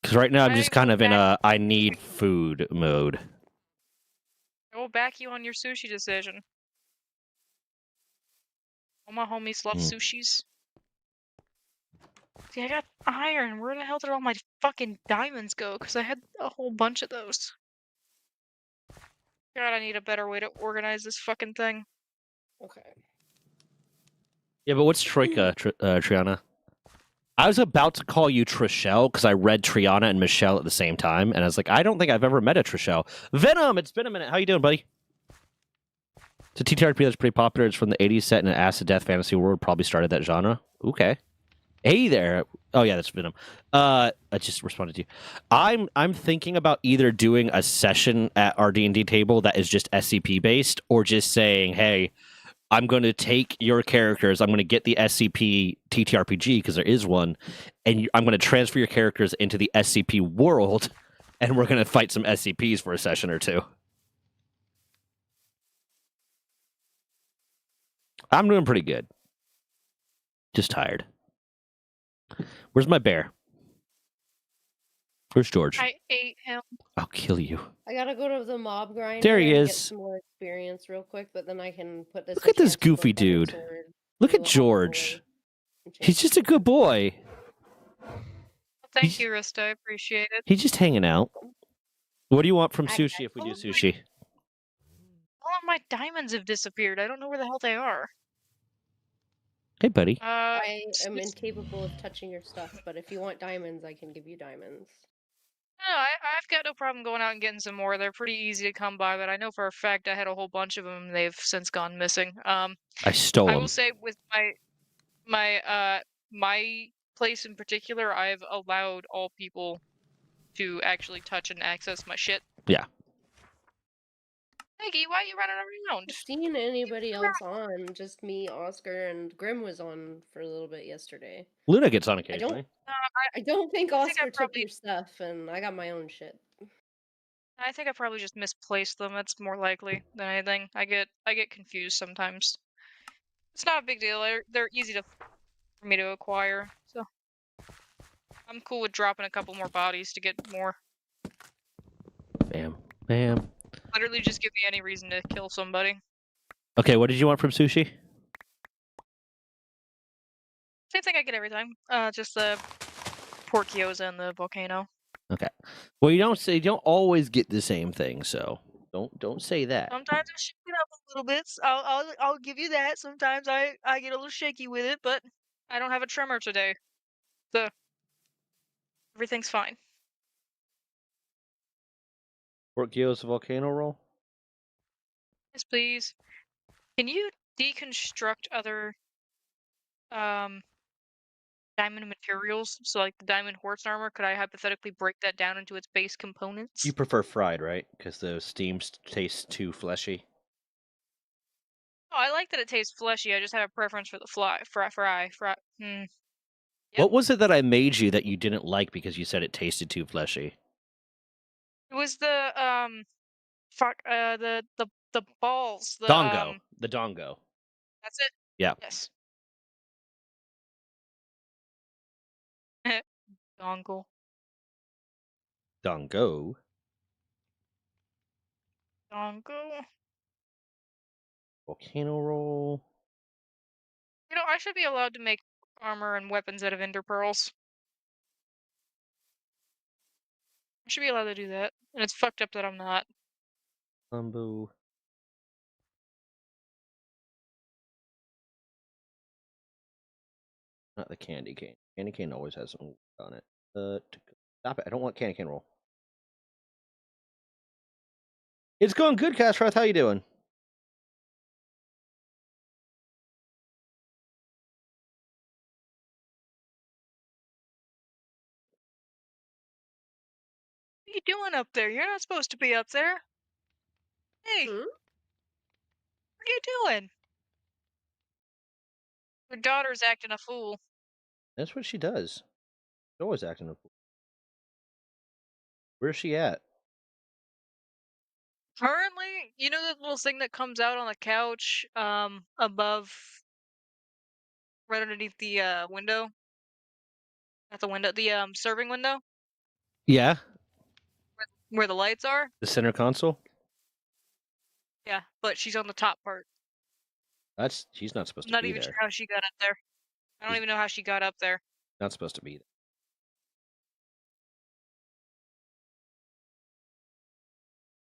Speaker 1: Because right now I'm just kind of in a I need food mode.
Speaker 3: I will back you on your sushi decision. All my homies love sushis. See, I got iron. Where the hell did all my fucking diamonds go? Because I had a whole bunch of those. God, I need a better way to organize this fucking thing.
Speaker 4: Okay.
Speaker 1: Yeah, but what's Troika, Triana? I was about to call you Trishelle because I read Triana and Michelle at the same time, and I was like, I don't think I've ever met a Trishelle. Venom, it's been a minute. How you doing, buddy? It's a TTRPG that's pretty popular. It's from the 80s, set in an acid death fantasy world. Probably started that genre. Okay. Hey there. Oh yeah, that's Venom. I just responded to you. I'm thinking about either doing a session at our D&D table that is just SCP based, or just saying, hey, I'm going to take your characters. I'm going to get the SCP TTRPG because there is one, and I'm going to transfer your characters into the SCP world, and we're going to fight some SCPs for a session or two. I'm doing pretty good. Just tired. Where's my bear? Where's George?
Speaker 3: I ate him.
Speaker 1: I'll kill you.
Speaker 4: I gotta go to the mob grinder.
Speaker 1: There he
Speaker 4: and
Speaker 1: is.
Speaker 4: Get some more experience real quick, but then I can put this.
Speaker 1: Look at this
Speaker 4: enchanted
Speaker 1: goofy
Speaker 4: volcanic
Speaker 1: dude.
Speaker 4: sword
Speaker 1: Look
Speaker 4: into
Speaker 1: at
Speaker 4: a hot
Speaker 1: George.
Speaker 4: gold
Speaker 1: He's just a good boy.
Speaker 3: Thank you, Rista. I appreciate it.
Speaker 1: He's just hanging out. What do you want from
Speaker 4: I-
Speaker 1: sushi if we do sushi?
Speaker 3: All of my diamonds have disappeared. I don't know where the hell they are.
Speaker 1: Hey, buddy.
Speaker 4: I am incapable of touching your stuff, but if you want diamonds, I can give you diamonds.
Speaker 3: No, I've got no problem going out and getting some more. They're pretty easy to come by, but I know for a fact I had a whole bunch of them. They've since gone missing.
Speaker 1: I stole
Speaker 3: I
Speaker 1: him.
Speaker 3: will say with my place in particular, I've allowed all people to actually touch and access my shit.
Speaker 1: Yeah.
Speaker 3: Maggie, why are you running around?
Speaker 4: Seen anybody else on? Just me, Oscar, and Grim was on for a little bit yesterday.
Speaker 1: Luna gets on occasionally.
Speaker 4: I don't think
Speaker 3: I think I
Speaker 4: Oscar took your stuff, and I got my own shit.
Speaker 3: I think I probably just misplaced them. That's more likely than anything. I get confused sometimes. It's not a big deal. They're easy for me to acquire. So I'm cool with dropping a couple more bodies to get more.
Speaker 1: Bam. Bam.
Speaker 3: Literally just give me any reason to kill somebody.
Speaker 1: Okay, what did you want from sushi?
Speaker 3: Same thing I get every time. Just the pork gyoza and the volcano.
Speaker 1: Okay. Well, you don't always get the same thing, so don't say that.
Speaker 3: Sometimes I shake it up a little bit. I'll give you that. Sometimes I get a little shaky with it, but I don't have a tremor today, so everything's fine.
Speaker 1: Pork gyoza volcano roll?
Speaker 3: Yes, please. Can you deconstruct other diamond materials? So like the diamond horse armor, could I hypothetically break that down into its base components?
Speaker 1: You prefer fried, right? Because the steams taste too fleshy.
Speaker 3: Oh, I like that it tastes fleshy. I just have a preference for the fry. Yep.
Speaker 1: What was it that I made you that you didn't like because you said it tasted too fleshy?
Speaker 3: It was the the balls. The
Speaker 1: Dongo. The dongo.
Speaker 3: That's it.
Speaker 1: Yeah.
Speaker 3: Yes. Dongle.
Speaker 1: Dongo.
Speaker 3: Dongle.
Speaker 1: Volcano roll.
Speaker 3: You know, I should be allowed to make armor and weapons out of ender pearls. I should be allowed to do that. And it's fucked up that I'm not.
Speaker 1: Lumbo. Not the candy cane. Candy cane always has some on it. Stop it. I don't want candy cane roll. It's going good, Castro. How you doing?
Speaker 3: What are you doing up there? You're not supposed to be up there. Hey.
Speaker 4: Hmm?
Speaker 3: What are you doing? Your daughter's acting a fool.
Speaker 1: That's what she does. She's always acting a fool. Where's she at?
Speaker 3: Currently, you know that little thing that comes out on the couch, above, right underneath the window? At the window, the serving window?
Speaker 1: Yeah.
Speaker 3: Where the lights are?
Speaker 1: The center console?
Speaker 3: Yeah, but she's on the top part.
Speaker 1: She's not supposed
Speaker 3: I'm
Speaker 1: to
Speaker 3: not
Speaker 1: be
Speaker 3: even
Speaker 1: there.
Speaker 3: sure how she got up there. I don't even know how she got up there.
Speaker 1: Not supposed to be there.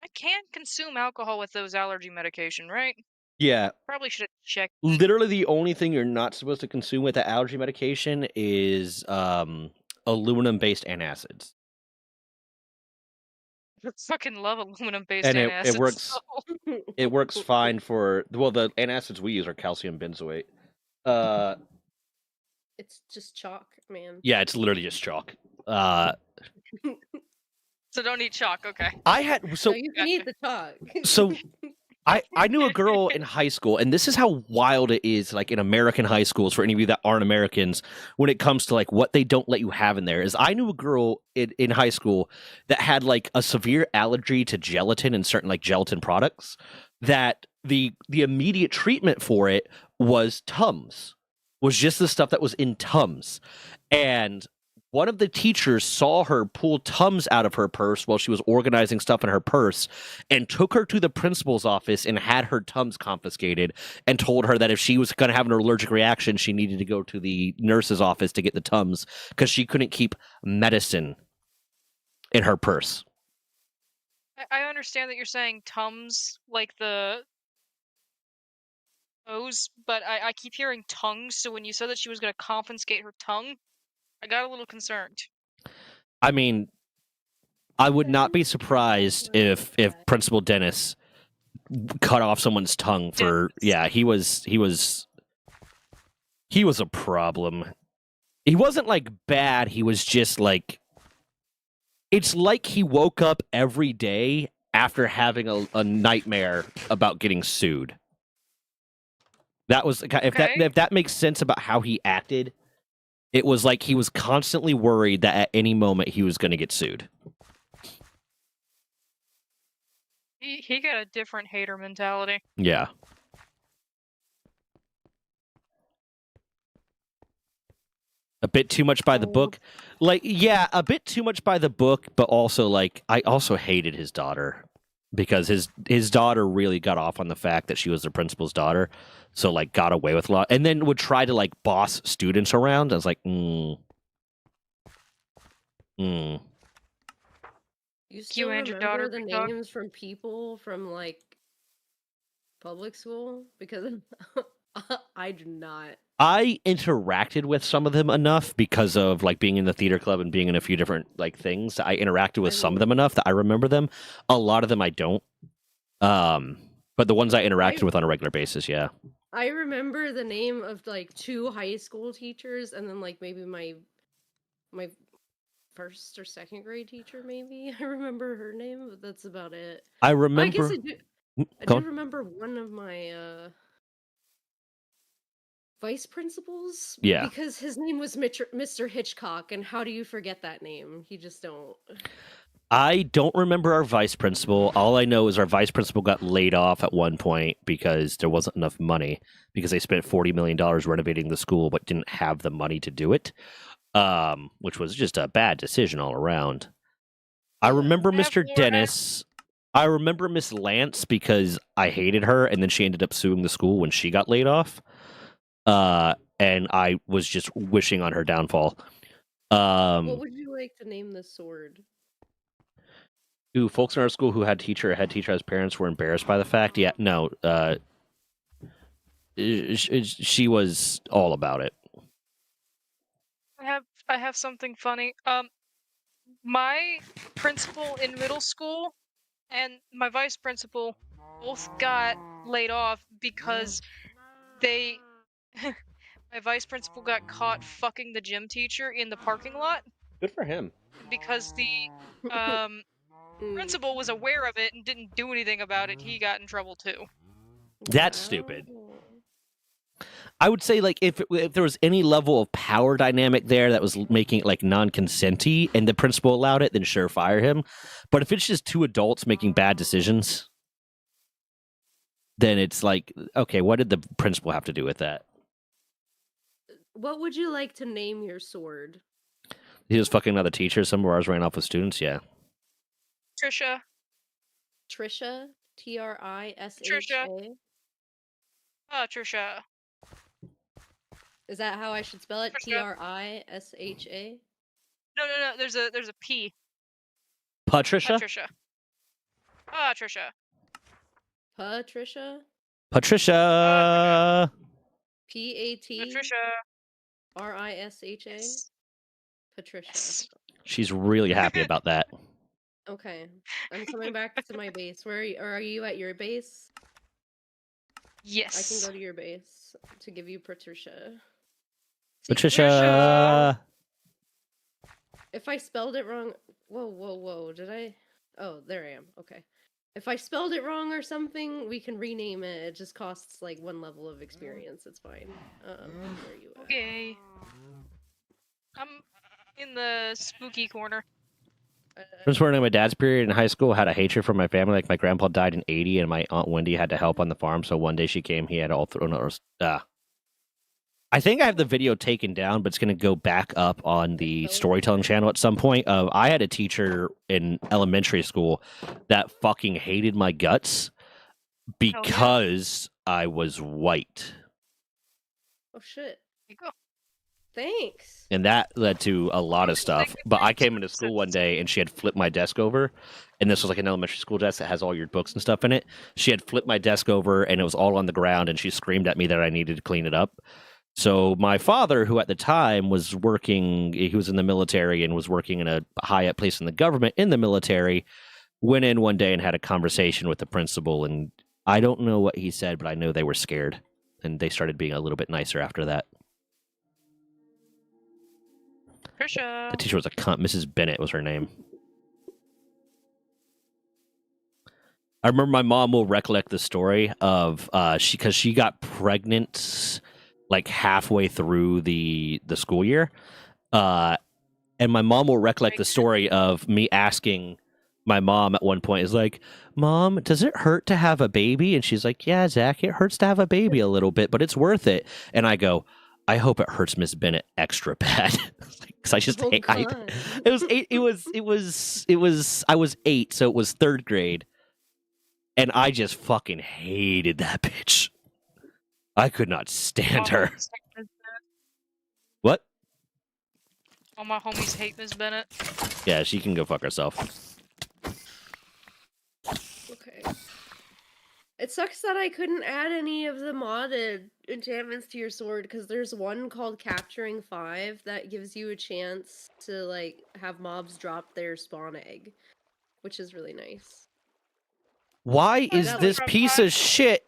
Speaker 3: I can't consume alcohol with those allergy medication, right?
Speaker 1: Yeah.
Speaker 3: Probably should have checked.
Speaker 1: Literally the only thing you're not supposed to consume with the allergy medication is aluminum-based antacids.
Speaker 3: I fucking love aluminum-based
Speaker 1: And
Speaker 3: antacids.
Speaker 1: it works. It works fine for the antacids we use are calcium benzoate.
Speaker 4: It's just chalk, man.
Speaker 1: Yeah, it's literally just chalk.
Speaker 3: So don't eat chalk, okay.
Speaker 4: So you can eat the chalk.
Speaker 1: So I knew a girl in high school, and this is how wild it is, like in American high schools, for any of you that aren't Americans, when it comes to like what they don't let you have in there. Is I knew a girl in high school that had like a severe allergy to gelatin and certain like gelatin products, that the immediate treatment for it was Tums, was just the stuff that was in Tums. And one of the teachers saw her pull Tums out of her purse while she was organizing stuff in her purse and took her to the principal's office and had her Tums confiscated and told her that if she was going to have an allergic reaction, she needed to go to the nurse's office to get the Tums because she couldn't keep medicine in her purse.
Speaker 3: I understand that you're saying Tums, like the O's, but I keep hearing tongues, so when you said that she was going to confiscate her tongue, I got a little concerned.
Speaker 1: I mean, I would not be surprised if Principal Dennis cut off someone's tongue for he was a problem. He wasn't like bad, he was just like, it's like he woke up every day after having a nightmare about getting sued. That was if that makes sense about how he acted. It was like he was constantly worried that at any moment he was going to get sued.
Speaker 3: He got a different hater mentality.
Speaker 1: Yeah. A bit too much by the book. Like, yeah, a bit too much by the book, but also, like, I also hated his daughter because his daughter really got off on the fact that she was the principal's daughter. So, like, got away with a lot. And then would try to, like, boss students around. I was like,
Speaker 4: You still
Speaker 3: and your
Speaker 4: remember
Speaker 3: daughter,
Speaker 4: the
Speaker 3: big dog?
Speaker 4: names from people from, like, public school? Because I do not.
Speaker 1: I interacted with some of them enough because of, like, being in the theater club and being in a few different, like, things. I interacted with some of them enough that I remember them. A lot of them I don't. But the ones I interacted with on a regular basis, yeah.
Speaker 4: I remember the name of, like, 2 high school teachers and then, like, maybe my first or second grade teacher, maybe. I remember her name, but that's about it.
Speaker 1: I remember...
Speaker 4: I guess I do remember one of my vice principals.
Speaker 1: Yeah.
Speaker 4: Because his name was Mr. Hitchcock, and how do you forget that name? You just don't.
Speaker 1: I don't remember our vice principal. All I know is our vice principal got laid off at one point because there wasn't enough money because they spent $40 million renovating the school but didn't have the money to do it, which was just a bad decision all around. I remember Mr. Dennis. I remember Miss Lance because I hated her, and then she ended up suing the school when she got laid off. And I was just wishing on her downfall.
Speaker 4: What would you like to name the sword?
Speaker 1: Ooh, folks in our school who had teacher as parents were embarrassed by the fact. Yeah, no. She was all about it.
Speaker 3: I have something funny. My principal in middle school and my vice principal both got laid off because my vice principal got caught fucking the gym teacher in the parking lot.
Speaker 1: Good for him.
Speaker 3: Because the principal was aware of it and didn't do anything about it, he got in trouble too.
Speaker 1: That's stupid. I would say, like, if there was any level of power dynamic there that was making it, like, non-consenty and the principal allowed it, then sure, fire him. But if it's just 2 adults making bad decisions, then it's like, okay, what did the principal have to do with that?
Speaker 4: What would you like to name your sword?
Speaker 1: He was fucking another teacher. Some of ours ran off with students, yeah.
Speaker 3: Trisha.
Speaker 4: Trisha? Trisha?
Speaker 3: Trisha. Trisha.
Speaker 4: Is that how I should spell it?
Speaker 3: Trisha.
Speaker 4: Trisha?
Speaker 3: No. There's a P.
Speaker 1: Patricia?
Speaker 3: Trisha. Trisha.
Speaker 4: Patricia?
Speaker 1: Patricia.
Speaker 3: Patricia.
Speaker 4: Risha?
Speaker 3: Yes.
Speaker 4: Patricia.
Speaker 3: Yes.
Speaker 1: She's really happy about that.
Speaker 4: Okay. I'm coming back to my base. Where are you? Or are you at your base?
Speaker 3: Yes.
Speaker 4: I can go to your base to give you Patricia.
Speaker 1: Patricia.
Speaker 4: If I spelled it wrong... Whoa. Did I... Oh, there I am. Okay. If I spelled it wrong or something, we can rename it. It just costs, like, 1 level of experience. It's fine. Where are you at?
Speaker 3: Okay. I'm in the spooky corner.
Speaker 1: Since we're in my dad's period in high school, had a hatred for my family. Like, my grandpa died in 80, and my Aunt Wendy had to help on the farm, so one day she came, he had all thrown us. I think I have the video taken down, but it's going to go back up on the storytelling channel at some point. I had a teacher in elementary school that fucking hated my guts because I was white.
Speaker 4: Oh shit.
Speaker 3: There you go.
Speaker 4: Thanks.
Speaker 1: And that led to a lot of stuff. But I came into school one day and she had flipped my desk over. And this was like an elementary school desk that has all your books and stuff in it. She had flipped my desk over and it was all on the ground and she screamed at me that I needed to clean it up. So my father, who at the time was working, he was in the military and was working in a high up place in the government in the military, went in one day and had a conversation with the principal. And I don't know what he said, but I know they were scared. And they started being a little bit nicer after that.
Speaker 3: Trisha.
Speaker 1: The teacher was a cunt. Mrs. Bennett was her name. I remember my mom will recollect the story of because she got pregnant like halfway through the school year, and my mom will recollect the story of me asking my mom at one point is like, "Mom, does it hurt to have a baby?" And she's like, "Yeah, Zach, it hurts to have a baby a little bit, but it's worth it." And I go, "I hope it hurts Miss Bennett extra bad." Because I just hate. It was 8. I was 8, so it was 3rd grade, and I just fucking hated that bitch. I could not stand her. What?
Speaker 3: All my homies hate Miss Bennett.
Speaker 1: Yeah, she can go fuck herself.
Speaker 4: Okay. It sucks that I couldn't add any of the modded enchantments to your sword, because there's one called Capturing 5 that gives you a chance to, like, have mobs drop their spawn egg, which is really nice.
Speaker 1: Why is this piece of shit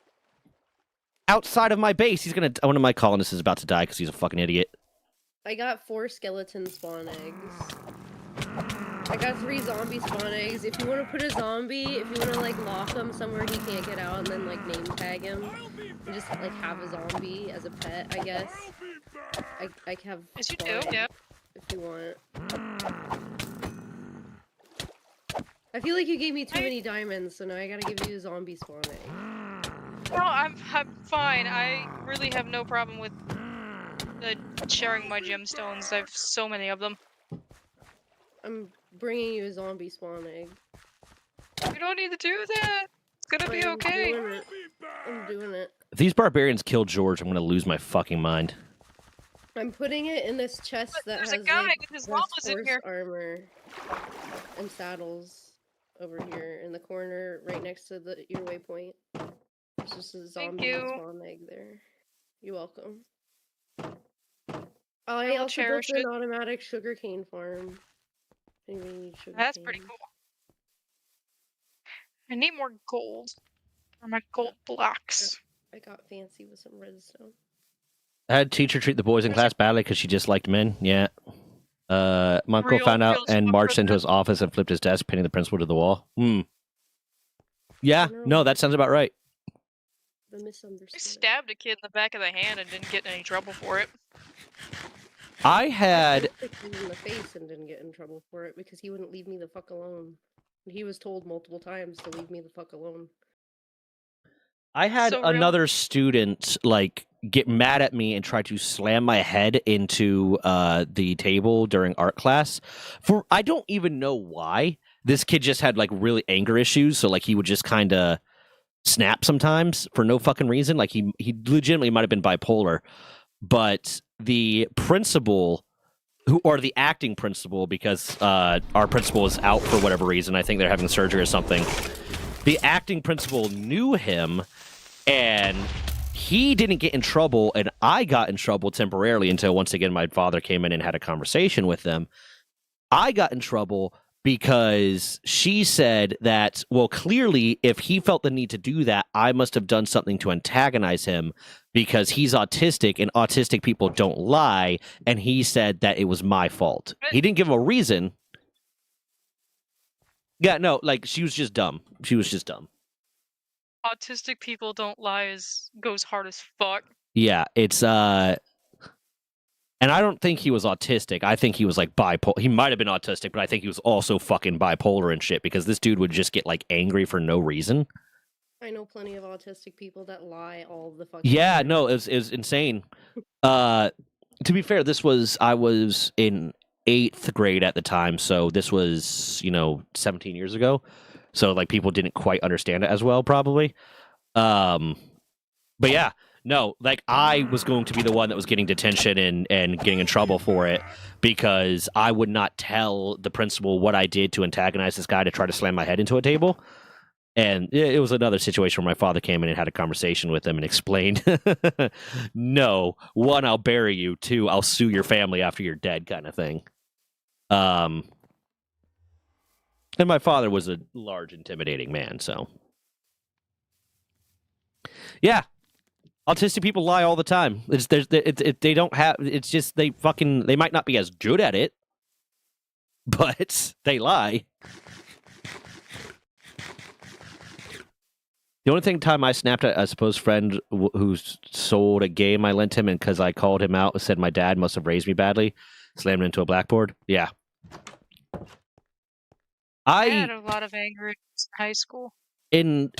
Speaker 1: outside of my base? One of my colonists is about to die because he's a fucking idiot.
Speaker 4: I got 4 skeleton spawn eggs. I got 3 zombie spawn eggs. If you want to put a zombie, if you want to, like, lock him somewhere he can't get out and then, like, name tag him, and just, like, have a zombie as a pet, I guess. I have
Speaker 3: Yes, you do, yeah.
Speaker 4: if you want. I feel like you gave me too many diamonds, so now I gotta give you a zombie spawn egg.
Speaker 3: No, I'm fine. I really have no problem with sharing my gemstones. I have so many of them.
Speaker 4: I'm bringing you a zombie spawn egg.
Speaker 3: You don't need to do that. It's gonna be okay.
Speaker 4: I'm doing it.
Speaker 1: If these barbarians kill George, I'm gonna lose my fucking mind.
Speaker 4: I'm putting it in this chest that
Speaker 3: There's
Speaker 4: has
Speaker 3: a guy
Speaker 4: like
Speaker 3: with his
Speaker 4: horse
Speaker 3: llamas in here.
Speaker 4: armor and saddles over here in the corner, right next to your waypoint. There's just a zombie spawn egg there. You're welcome. I also built an automatic sugarcane farm.
Speaker 3: That's pretty cool. I need more gold for my gold blocks.
Speaker 4: I got fancy with some redstone.
Speaker 1: I had teacher treat the boys in class badly because she disliked men. Yeah. My uncle found out and marched into his office and flipped his desk, pinning the principal to the wall. Yeah, no, that sounds about right.
Speaker 4: The misunderstanding.
Speaker 3: I stabbed a kid in the back of the hand and didn't get in any trouble for it.
Speaker 1: I had
Speaker 4: in the face and didn't get in trouble for it because he wouldn't leave me the fuck alone. He was told multiple times to leave me the fuck alone.
Speaker 1: I had another student like get mad at me and try to slam my head into the table during art class. For I don't even know why. This kid just had like really anger issues, so like he would just kind of snap sometimes for no fucking reason. Like he legitimately might have been bipolar, but the principal, or the acting principal, because our principal is out for whatever reason. I think they're having surgery or something. The acting principal knew him, and he didn't get in trouble, and I got in trouble temporarily until once again my father came in and had a conversation with them. I got in trouble because she said that, well, clearly, if he felt the need to do that, I must have done something to antagonize him because he's autistic and autistic people don't lie. And he said that it was my fault. He didn't give him a reason. Yeah, no, like she was just dumb. She was just dumb.
Speaker 3: Autistic people don't lie goes hard as fuck.
Speaker 1: Yeah, it's and I don't think he was autistic. I think he was like bipolar. He might have been autistic, but I think he was also fucking bipolar and shit because this dude would just get like angry for no reason.
Speaker 4: I know plenty of autistic people that lie all the fucking
Speaker 1: Yeah,
Speaker 4: time.
Speaker 1: no, it was insane. To be fair, I was in 8th grade at the time, so this was 17 years ago. So like people didn't quite understand it as well, probably. But yeah, no, like I was going to be the one that was getting detention and getting in trouble for it because I would not tell the principal what I did to antagonize this guy to try to slam my head into a table. And it was another situation where my father came in and had a conversation with him and explained, no, one, I'll bury you. Two, I'll sue your family after you're dead, kind of thing. And my father was a large, intimidating man, so yeah. Autistic people lie all the time. They don't have. It's just they might not be as good at it, but they lie. The only time I snapped at a supposed friend who sold a game I lent him, and because I called him out, said my dad must have raised me badly, slammed into a blackboard. Yeah.
Speaker 3: I had a lot of anger in high school.
Speaker 1: In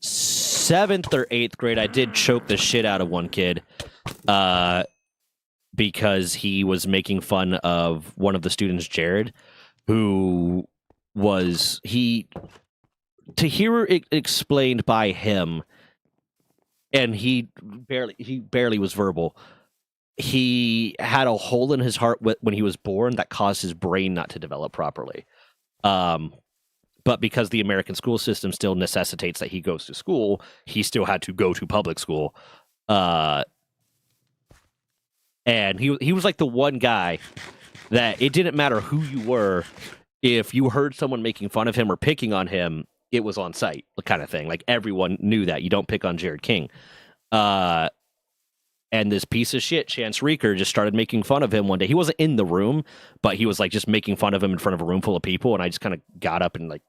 Speaker 1: 7th or 8th grade, I did choke the shit out of one kid because he was making fun of one of the students, Jared, who was to hear it explained by him, and he barely was verbal. He had a hole in his heart when he was born that caused his brain not to develop properly. But because the American school system still necessitates that he goes to school, he still had to go to public school. And he was like the one guy that it didn't matter who you were. If you heard someone making fun of him or picking on him, it was on sight, kind of thing. Like everyone knew that you don't pick on Jared King. And this piece of shit, Chance Reeker, just started making fun of him one day. He wasn't in the room, but he was like just making fun of him in front of a room full of people. And I just kind of got up and like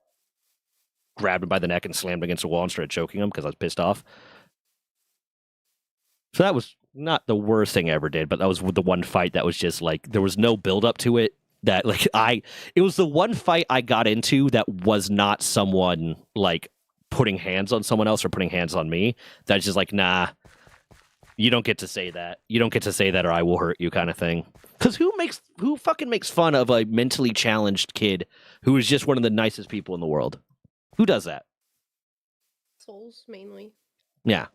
Speaker 1: grabbed him by the neck and slammed him against the wall and started choking him because I was pissed off. So that was not the worst thing I ever did, but that was the one fight that was just like there was no build up to it. That like it was the one fight I got into that was not someone like putting hands on someone else or putting hands on me. That's just like, nah, you don't get to say that. You don't get to say that or I will hurt you, kind of thing. Because who fucking makes fun of a mentally challenged kid who is just one of the nicest people in the world? Who does that?
Speaker 4: Souls, mainly.
Speaker 1: Yeah.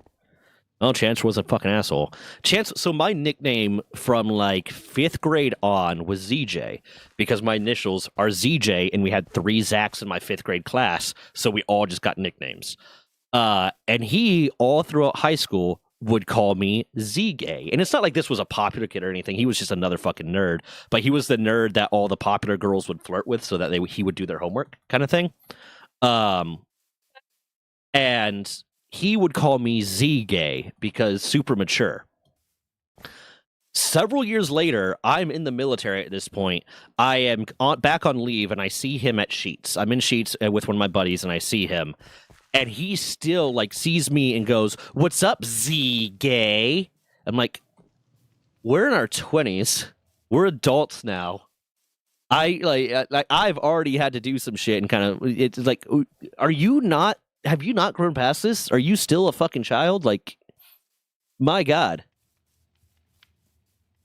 Speaker 1: Oh, Chance was a fucking asshole. Chance. So my nickname from like 5th grade on was ZJ because my initials are ZJ, and we had 3 Zachs in my 5th grade class, so we all just got nicknames. And he all throughout high school would call me Z-Gay, and it's not like this was a popular kid or anything. He was just another fucking nerd, but he was the nerd that all the popular girls would flirt with, so that he would do their homework, kind of thing. And he would call me Z-Gay because super mature. Several years later, I'm in the military at this point. I am back on leave, and I see him at Sheets. I'm in Sheets with one of my buddies, and I see him. And he still, like, sees me and goes, "What's up, Z-Gay?" I'm like, we're in our 20s. We're adults now. I've already had to do some shit and kind of, it's like, have you not grown past this? Are you still a fucking child? Like, my God.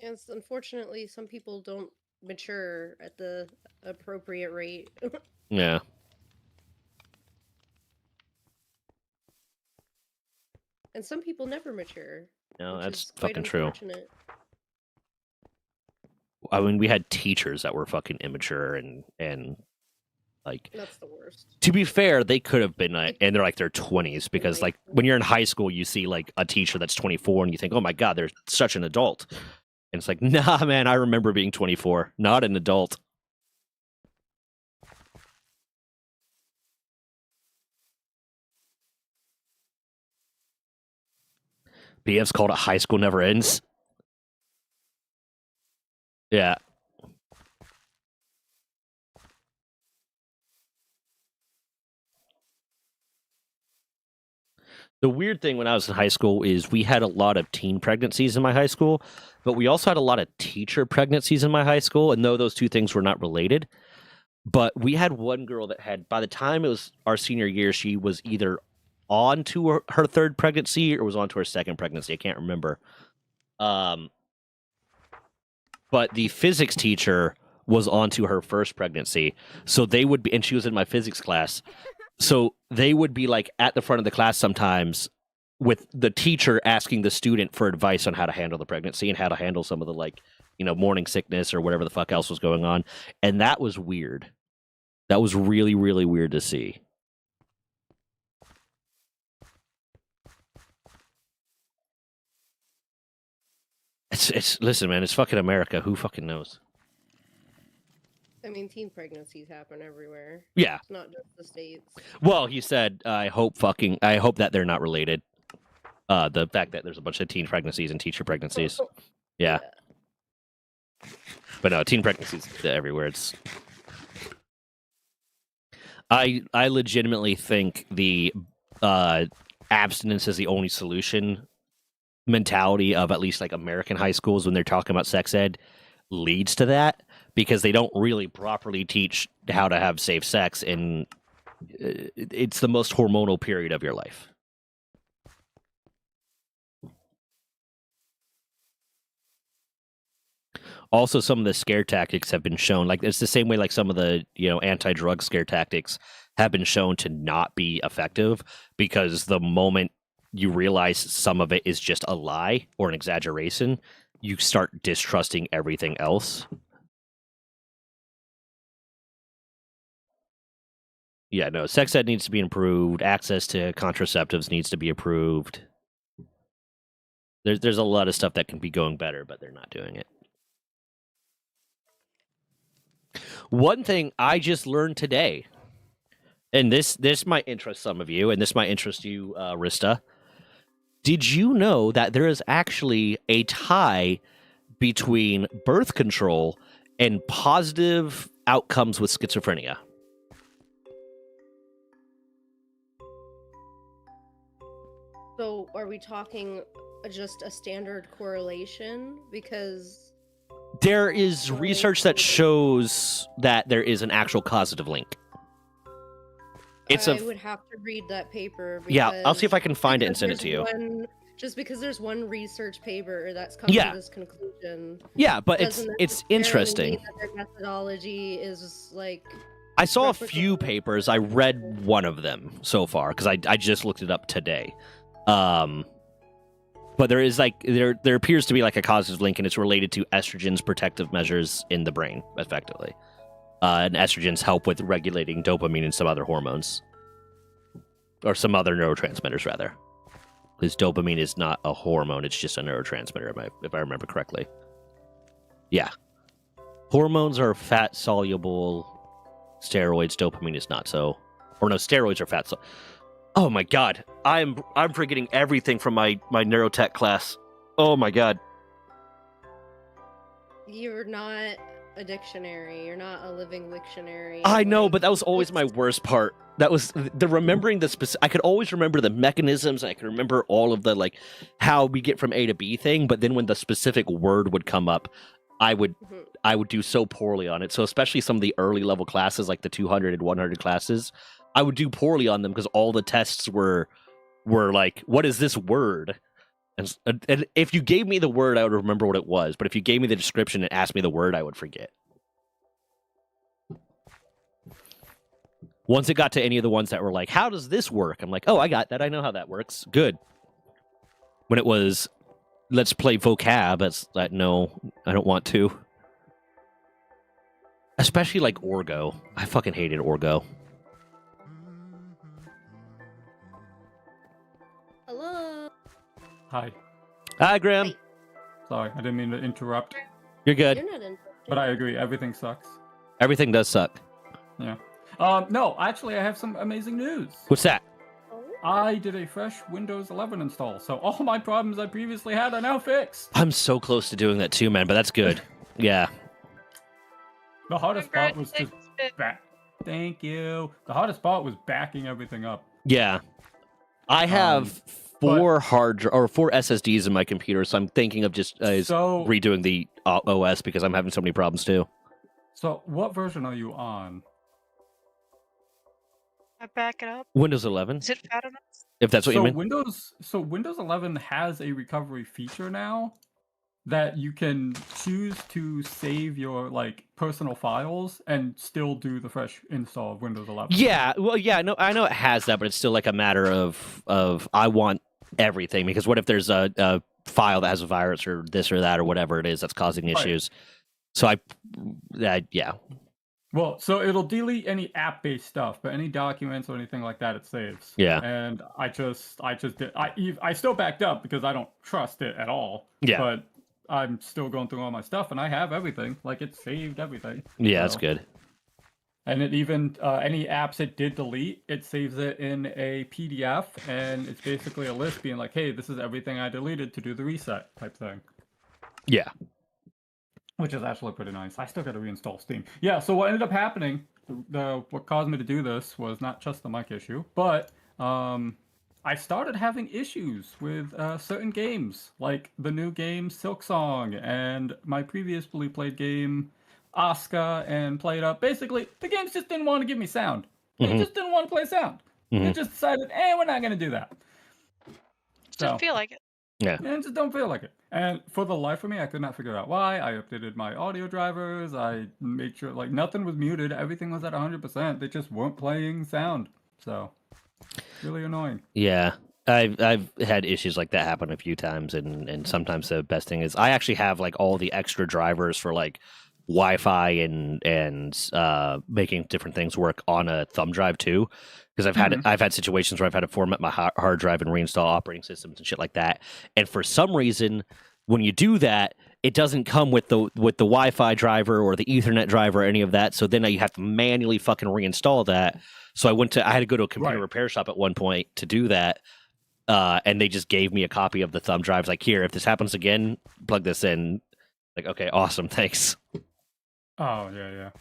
Speaker 4: And unfortunately, some people don't mature at the appropriate rate.
Speaker 1: Yeah.
Speaker 4: And some people never mature.
Speaker 1: No, that's
Speaker 4: is quite
Speaker 1: fucking true.
Speaker 4: unfortunate.
Speaker 1: I mean, we had teachers that were fucking immature and like,
Speaker 4: that's the worst.
Speaker 1: To be fair, they could have been, and they're like their 20s, because like when you're in high school, you see like a teacher that's 24, and you think, oh my God, they're such an adult. And it's like, nah, man, I remember being 24, not an adult. BF's called it High School Never Ends. Yeah. The weird thing when I was in high school is we had a lot of teen pregnancies in my high school, but we also had a lot of teacher pregnancies in my high school, and though those two things were not related, but we had one girl that had, by the time it was our senior year, she was either onto her third pregnancy or was onto her second pregnancy. I can't remember. But the physics teacher was onto her first pregnancy. So they would be, and she was in my physics class. So they would be like at the front of the class sometimes with the teacher asking the student for advice on how to handle the pregnancy and how to handle some of the like, morning sickness or whatever the fuck else was going on. And that was weird. That was really, really weird to see. It's listen, man, it's fucking America. Who fucking knows?
Speaker 4: I mean, teen pregnancies happen everywhere.
Speaker 1: Yeah.
Speaker 4: It's not just the States.
Speaker 1: Well, he said, I hope that they're not related. The fact that there's a bunch of teen pregnancies and teacher pregnancies. Yeah. But no, teen pregnancies everywhere. I legitimately think the abstinence is the only solution mentality of at least like American high schools when they're talking about sex ed leads to that, because they don't really properly teach how to have safe sex, and it's the most hormonal period of your life. Also, some of the scare tactics have been shown, like it's the same way like some of the anti-drug scare tactics have been shown to not be effective, because the moment you realize some of it is just a lie or an exaggeration, you start distrusting everything else. Yeah, no, sex ed needs to be improved. Access to contraceptives needs to be improved. There's a lot of stuff that can be going better, but they're not doing it. One thing I just learned today, and this might interest some of you, and this might interest you, Rista. Did you know that there is actually a tie between birth control and positive outcomes with schizophrenia?
Speaker 4: So, are we talking just a standard correlation? Because
Speaker 1: there is research that shows that there is an actual causative link.
Speaker 4: I would have to read that paper.
Speaker 1: Yeah, I'll see if I can find it and send it to you.
Speaker 4: Just because there's one research paper that's come to this conclusion.
Speaker 1: Yeah, but it's interesting.
Speaker 4: That their methodology is like.
Speaker 1: I saw a few papers. I read one of them so far because I just looked it up today. But there is there appears to be like a causative link, and it's related to estrogen's protective measures in the brain, effectively. And estrogens help with regulating dopamine and some other hormones, or some other neurotransmitters, rather. Because dopamine is not a hormone; it's just a neurotransmitter, if I remember correctly. Yeah, hormones are fat soluble. Steroids, dopamine is not so. Or no, steroids are fat soluble. Oh my god, I'm forgetting everything from my neurotech class. Oh my god.
Speaker 4: You're not a dictionary. You're not a living dictionary.
Speaker 1: I know, but that was always my worst part. That was the remembering the specific. I could always remember the mechanisms. I could remember all of the how we get from A to B thing. But then when the specific word would come up, I would do so poorly on it. So especially some of the early level classes, like the 200 and 100 classes, I would do poorly on them because all the tests were like, what is this word? And if you gave me the word, I would remember what it was. But if you gave me the description and asked me the word, I would forget. Once it got to any of the ones that were like, how does this work? I'm like, oh, I got that. I know how that works. Good. When it was, let's play vocab, it's like, no, I don't want to. Especially like Orgo. I fucking hated Orgo.
Speaker 4: Hello.
Speaker 5: Hi.
Speaker 1: Hi, Graham.
Speaker 4: Hi.
Speaker 5: Sorry, I didn't mean to interrupt.
Speaker 1: You're good.
Speaker 4: You're not interrupting.
Speaker 5: But I agree, everything sucks.
Speaker 1: Everything does suck.
Speaker 5: Yeah. No, actually, I have some amazing news.
Speaker 1: What's that?
Speaker 4: Oh.
Speaker 5: I did a fresh Windows 11 install, so all my problems I previously had are now fixed.
Speaker 1: I'm so close to doing that too, man, but that's good. Yeah.
Speaker 5: The hardest part was just Thank you. The hardest part was backing everything up.
Speaker 1: Yeah. I have four SSDs in my computer, so I'm thinking of just redoing the OS because I'm having so many problems too.
Speaker 5: So, what version are you on?
Speaker 3: I back it up.
Speaker 1: Windows 11.
Speaker 3: Is it fat enough?
Speaker 1: If that's what you mean.
Speaker 5: Windows 11 has a recovery feature now that you can choose to save your like personal files and still do the fresh install of Windows 11.
Speaker 1: Yeah, well, yeah, no, I know it has that, but it's still like a matter of I want everything, because what if there's a file that has a virus or this or that or whatever it is that's causing issues? Right. So yeah.
Speaker 5: Well, so it'll delete any app-based stuff, but any documents or anything like that, it saves.
Speaker 1: Yeah.
Speaker 5: And I still backed up because I don't trust it at all.
Speaker 1: Yeah.
Speaker 5: But I'm still going through all my stuff, and I have everything. Like, it saved everything.
Speaker 1: Yeah, that's good.
Speaker 5: And it even, any apps it did delete, it saves it in a PDF, and it's basically a list being like, hey, this is everything I deleted to do the reset type thing.
Speaker 1: Yeah.
Speaker 5: Which is actually pretty nice. I still got to reinstall Steam. Yeah, so what ended up happening, what caused me to do this was not just the mic issue, but I started having issues with certain games, like the new game Silksong and my previously played game Asuka and Played Up. Basically, the games just didn't want to give me sound. They just didn't want to play sound. They just decided, we're not going to do that.
Speaker 3: Just didn't feel like it.
Speaker 1: Yeah.
Speaker 5: And just don't feel like it. And for the life of me, I could not figure out why. I updated my audio drivers. I made sure like nothing was muted. Everything was at 100%. They just weren't playing sound. So really annoying.
Speaker 1: Yeah. I've had issues like that happen a few times, and sometimes the best thing is I actually have like all the extra drivers for like Wi-Fi and making different things work on a thumb drive too, because I've had situations where I've had to format my hard drive and reinstall operating systems and shit like that, and for some reason when you do that, it doesn't come with the Wi-Fi driver or the Ethernet driver or any of that, so then you have to manually fucking reinstall that. So I had to go to a computer repair shop at one point to do that, and they just gave me a copy of the thumb drives, like, here, if this happens again, plug this in. Like, okay, awesome, thanks.
Speaker 5: Oh, yeah.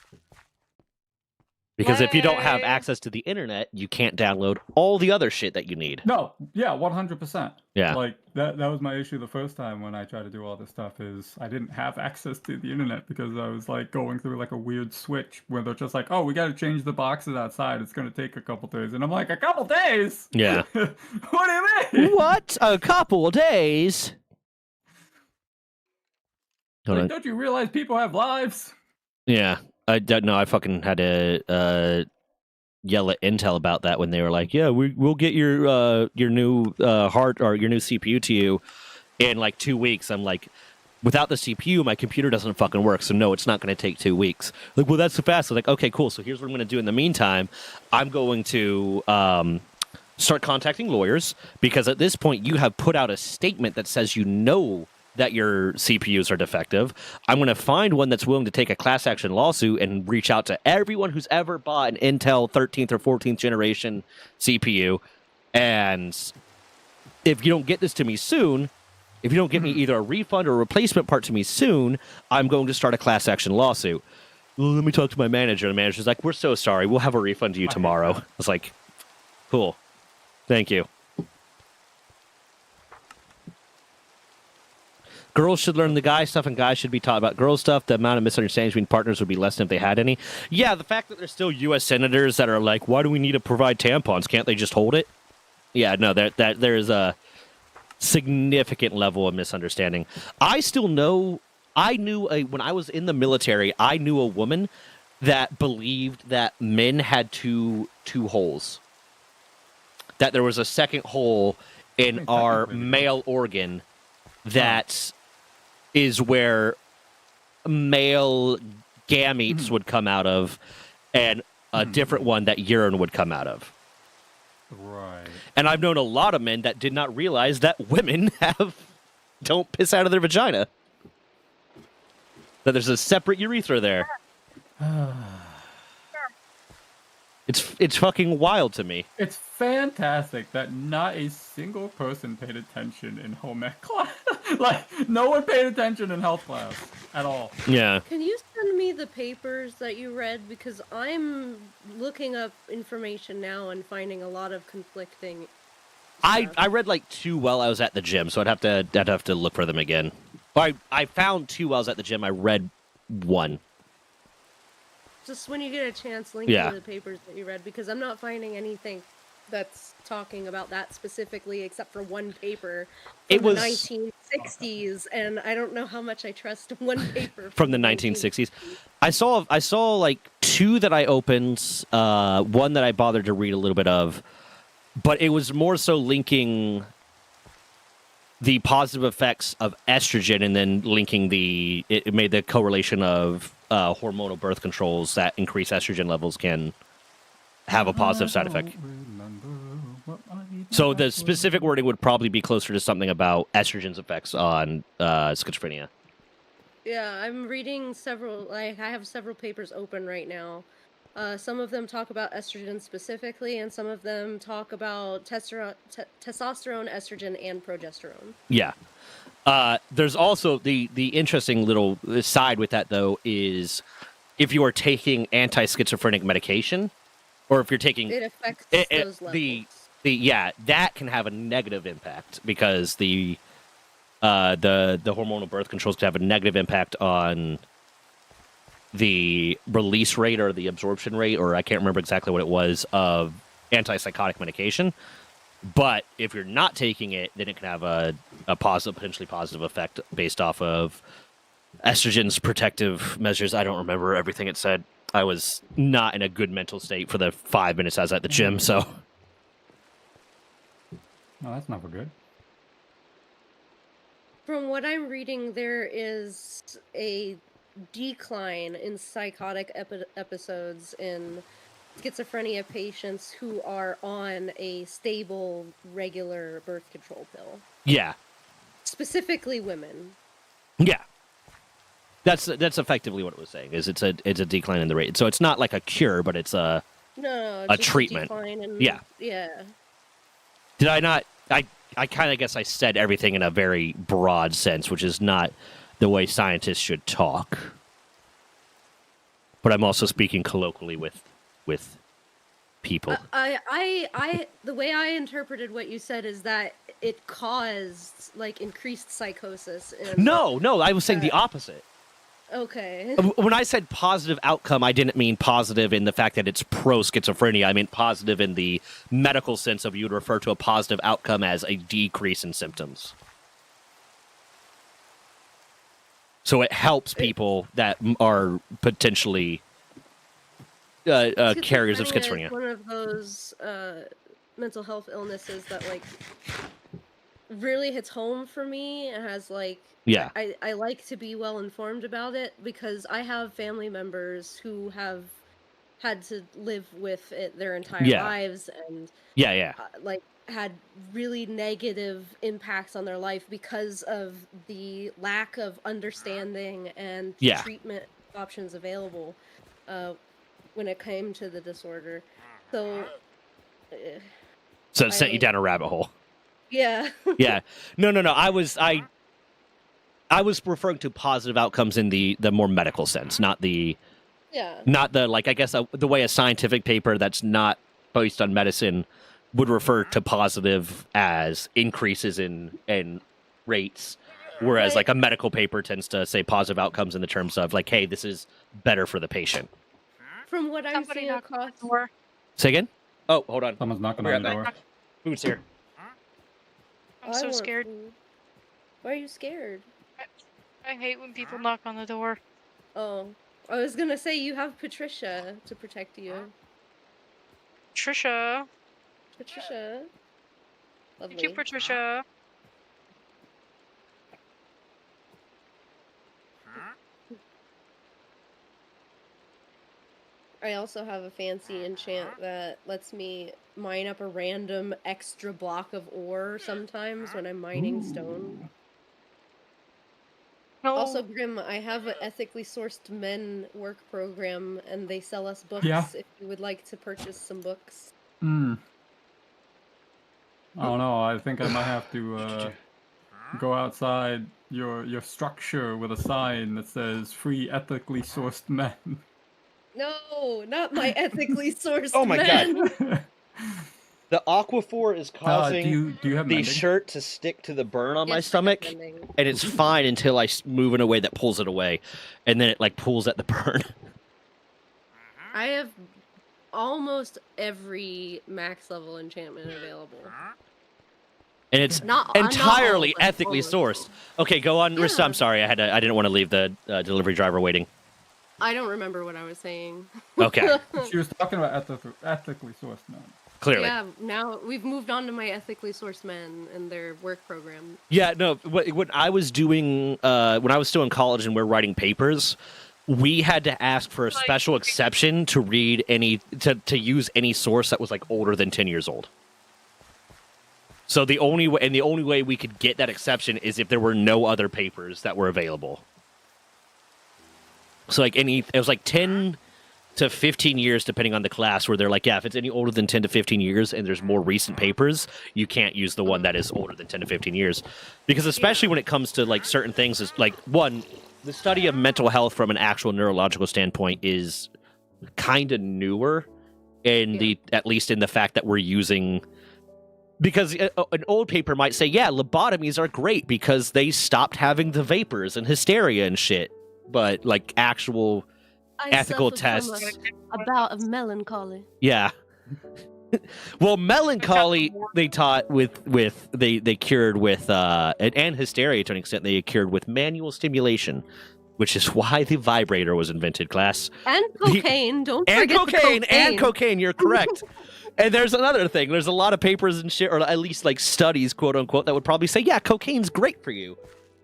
Speaker 1: Because if you don't have access to the internet, you can't download all the other shit that you need.
Speaker 5: No, yeah, 100%.
Speaker 1: Yeah.
Speaker 5: Like, that was my issue the first time when I tried to do all this stuff, is I didn't have access to the internet because I was, like, going through, like, a weird switch where they're just like, oh, we got to change the boxes outside. It's going to take a couple days. And I'm like, a couple days?
Speaker 1: Yeah.
Speaker 5: What do you mean?
Speaker 1: What? A couple days?
Speaker 5: Like, don't you realize people have lives?
Speaker 1: Yeah. I don't know. I fucking had to yell at Intel about that when they were like, "Yeah, we'll get your new hard or your new CPU to you in like 2 weeks." I'm like, without the CPU, my computer doesn't fucking work. So no, it's not going to take 2 weeks. Like, well, that's so fast. I'm like, okay, cool. So here's what I'm going to do in the meantime. I'm going to start contacting lawyers, because at this point you have put out a statement that says you know that your CPUs are defective. I'm going to find one that's willing to take a class action lawsuit and reach out to everyone who's ever bought an Intel 13th or 14th generation CPU. And if you don't get this to me soon, if you don't get me either a refund or a replacement part to me soon, I'm going to start a class action lawsuit. Well, let me talk to my manager. And the manager's like, we're so sorry. We'll have a refund to you tomorrow. I was like, cool. Thank you. Girls should learn the guy stuff, and guys should be taught about girl stuff. The amount of misunderstandings between partners would be less than if they had any. Yeah, the fact that there's still U.S. senators that are like, why do we need to provide tampons? Can't they just hold it? Yeah, no, there is a significant level of misunderstanding. I knew when I was in the military, I knew a woman that believed that men had two holes. That there was a second hole in our male organ that is where male gametes would come out of, and a different one that urine would come out of.
Speaker 5: Right.
Speaker 1: And I've known a lot of men that did not realize that women don't piss out of their vagina. That there's a separate urethra there. It's fucking wild to me.
Speaker 5: It's fantastic that not a single person paid attention in home ec class. Like, no one paid attention in health class at all.
Speaker 1: Yeah.
Speaker 4: Can you send me the papers that you read? Because I'm looking up information now and finding a lot of conflicting stuff.
Speaker 1: I read like two while I was at the gym, so I'd have to look for them again. I found two while I was at the gym. I read one.
Speaker 4: Just when you get a chance, link me the papers that you read, because I'm not finding anything that's talking about that specifically, except for one paper
Speaker 1: It
Speaker 4: from the
Speaker 1: was
Speaker 4: 1960s, and I don't know how much I trust one paper
Speaker 1: from the 1960s. I saw like 2 that I opened, one that I bothered to read a little bit of, but it was more so linking the positive effects of estrogen and then linking it made the correlation of hormonal birth controls that increase estrogen levels can have a positive side effect. So the specific wording would probably be closer to something about estrogen's effects on schizophrenia.
Speaker 4: Yeah, I'm reading several, like, I have several papers open right now. Some of them talk about estrogen specifically, and some of them talk about testosterone, estrogen, and progesterone.
Speaker 1: Yeah. There's also the interesting little side with that, though, is if you are taking anti-schizophrenic medication, or if you're taking
Speaker 4: It affects those levels.
Speaker 1: That can have a negative impact because the hormonal birth controls can have a negative impact on the release rate or the absorption rate, or I can't remember exactly what it was, of antipsychotic medication. But if you're not taking it, then it can have a potentially positive effect based off of estrogen's protective measures. I don't remember everything it said. I was not in a good mental state for the 5 minutes I was at the gym, so.
Speaker 5: No, that's never good.
Speaker 4: From what I'm reading, there is a decline in psychotic episodes in schizophrenia patients who are on a stable, regular birth control pill.
Speaker 1: Yeah.
Speaker 4: Specifically women.
Speaker 1: Yeah. That's effectively what it was saying. Is it's a decline in the rate. So it's not like a cure, but it's a
Speaker 4: it's
Speaker 1: treatment. Yeah.
Speaker 4: Yeah.
Speaker 1: Did I not? I kind of guess I said everything in a very broad sense, which is not the way scientists should talk. But I'm also speaking colloquially with people.
Speaker 4: The way I interpreted what you said is that it caused like increased psychosis.
Speaker 1: No, I was saying the opposite.
Speaker 4: Okay.
Speaker 1: When I said positive outcome, I didn't mean positive in the fact that it's pro-schizophrenia. I meant positive in the medical sense of you would refer to a positive outcome as a decrease in symptoms. So it helps people that are potentially carriers of schizophrenia.
Speaker 4: Is one of those mental health illnesses that like really hits home for me. It has like I like to be well informed about it because I have family members who have had to live with it their entire lives and like had really negative impacts on their life because of the lack of understanding and treatment options available when it came to the disorder. So
Speaker 1: it sent you down a rabbit hole.
Speaker 4: Yeah.
Speaker 1: Yeah. No. I was referring to positive outcomes in the more medical sense, not the like I guess the way a scientific paper that's not based on medicine would refer to positive as increases in rates, whereas like a medical paper tends to say positive outcomes in the terms of like, hey, this is better for the patient.
Speaker 4: From what I'm seeing across the door.
Speaker 1: Say again? Oh, hold on.
Speaker 5: Someone's knocking on the door.
Speaker 1: Food's here.
Speaker 3: I'm so scared.
Speaker 4: Food. Why are you scared?
Speaker 3: I hate when people knock on the door.
Speaker 4: Oh. I was gonna say you have Patricia to protect you.
Speaker 3: Patricia.
Speaker 4: Lovely.
Speaker 3: Thank you, Patricia.
Speaker 4: I also have a fancy enchant that lets me mine up a random extra block of ore sometimes when I'm mining stone.
Speaker 3: No.
Speaker 4: Also, Grim, I have an ethically sourced men work program, and they sell us books if you would like to purchase some books.
Speaker 5: I don't know. I think I might have to go outside your structure with a sign that says "Free ethically sourced men."
Speaker 4: No, not my ethically sourced
Speaker 1: Oh my
Speaker 4: men.
Speaker 1: God. The Aquaphor is causing
Speaker 5: do you have
Speaker 1: the
Speaker 5: mending?
Speaker 1: shirt to stick to the burn on my
Speaker 4: Yes, I have
Speaker 1: stomach,
Speaker 4: mending.
Speaker 1: and it's fine until I move in a way that pulls it away, and then it like pulls at the burn.
Speaker 4: I have almost every max level enchantment available.
Speaker 1: And it's
Speaker 4: Not all,
Speaker 1: entirely
Speaker 4: but
Speaker 1: ethically
Speaker 4: almost
Speaker 1: sourced.
Speaker 4: all.
Speaker 1: Okay, go on, Rissa.
Speaker 4: Yeah.
Speaker 1: I'm sorry, I didn't want to leave the delivery driver waiting.
Speaker 4: I don't remember what I was saying.
Speaker 1: Okay,
Speaker 5: She was talking about ethically sourced men.
Speaker 1: clearly.
Speaker 4: Yeah, now we've moved on to my ethically sourced men and their work program.
Speaker 1: Yeah, no. When I was doing, when I was still in college and we're writing papers, we had to ask for a special exception to read to use any source that was like older than 10 years old. So the only way we could get that exception is if there were no other papers that were available. So like it was like 10 to 15 years depending on the class, where they're like, yeah, if it's any older than 10 to 15 years and there's more recent papers, you can't use the one that is older than 10 to 15 years. Because especially when it comes to like certain things, is like, one, the study of mental health from an actual neurological standpoint is kind of newer at least in the fact that we're using, because an old paper might say, yeah, lobotomies are great because they stopped having the vapors and hysteria and shit. But like actual ethical tests,
Speaker 4: A bout of melancholy.
Speaker 1: yeah. Well, melancholy they taught they cured with and hysteria to an extent they cured with manual stimulation, which is why the vibrator was invented, class.
Speaker 4: And cocaine, don't
Speaker 1: And
Speaker 4: forget
Speaker 1: cocaine,
Speaker 4: the cocaine.
Speaker 1: and cocaine, you're correct. And there's another thing. There's a lot of papers and shit, or at least like studies, quote unquote, that would probably say, yeah, cocaine's great for you.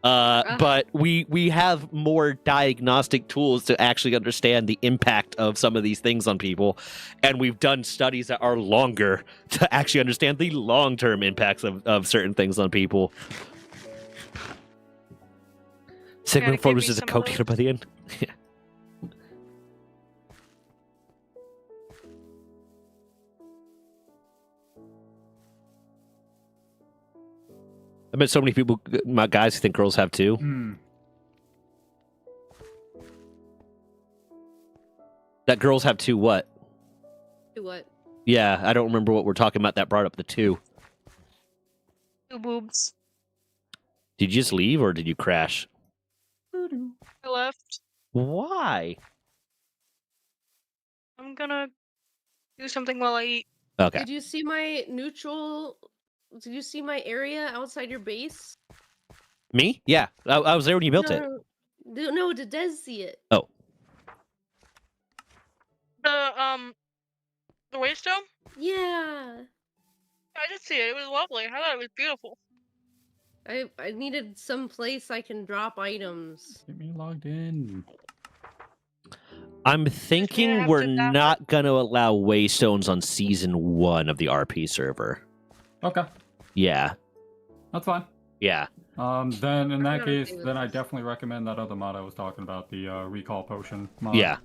Speaker 1: But we have more diagnostic tools to actually understand the impact of some of these things on people, and we've done studies that are longer to actually understand the long-term impacts of certain things on people. Sigmund Freud was just a cocaine by the end. Yeah. I met so many people, my guys, who think girls have too. That girls have two what?
Speaker 4: Do what?
Speaker 1: Yeah, I don't remember what we're talking about that brought up the two.
Speaker 3: Two boobs.
Speaker 1: Did you just leave or did you crash?
Speaker 3: I left.
Speaker 1: Why?
Speaker 3: I'm gonna do something while I eat.
Speaker 1: Okay.
Speaker 4: Did you see my neutral? Did you see my area outside your base?
Speaker 1: Me? Yeah. I was there when you built it.
Speaker 4: No, did Des see it?
Speaker 1: Oh.
Speaker 3: The waystone?
Speaker 4: Yeah.
Speaker 3: I did see it. It was lovely. I thought it was beautiful.
Speaker 4: I needed some place I can drop items.
Speaker 5: Get me logged in.
Speaker 1: I'm thinking we're not going to allow waystones on season 1 of the RP server.
Speaker 5: Okay.
Speaker 1: Yeah.
Speaker 5: That's fine.
Speaker 1: Yeah.
Speaker 5: Then in that
Speaker 4: gonna
Speaker 5: case,
Speaker 4: do
Speaker 5: then I
Speaker 4: this.
Speaker 5: definitely recommend that other mod I was talking about, the recall potion mod.
Speaker 1: Yeah.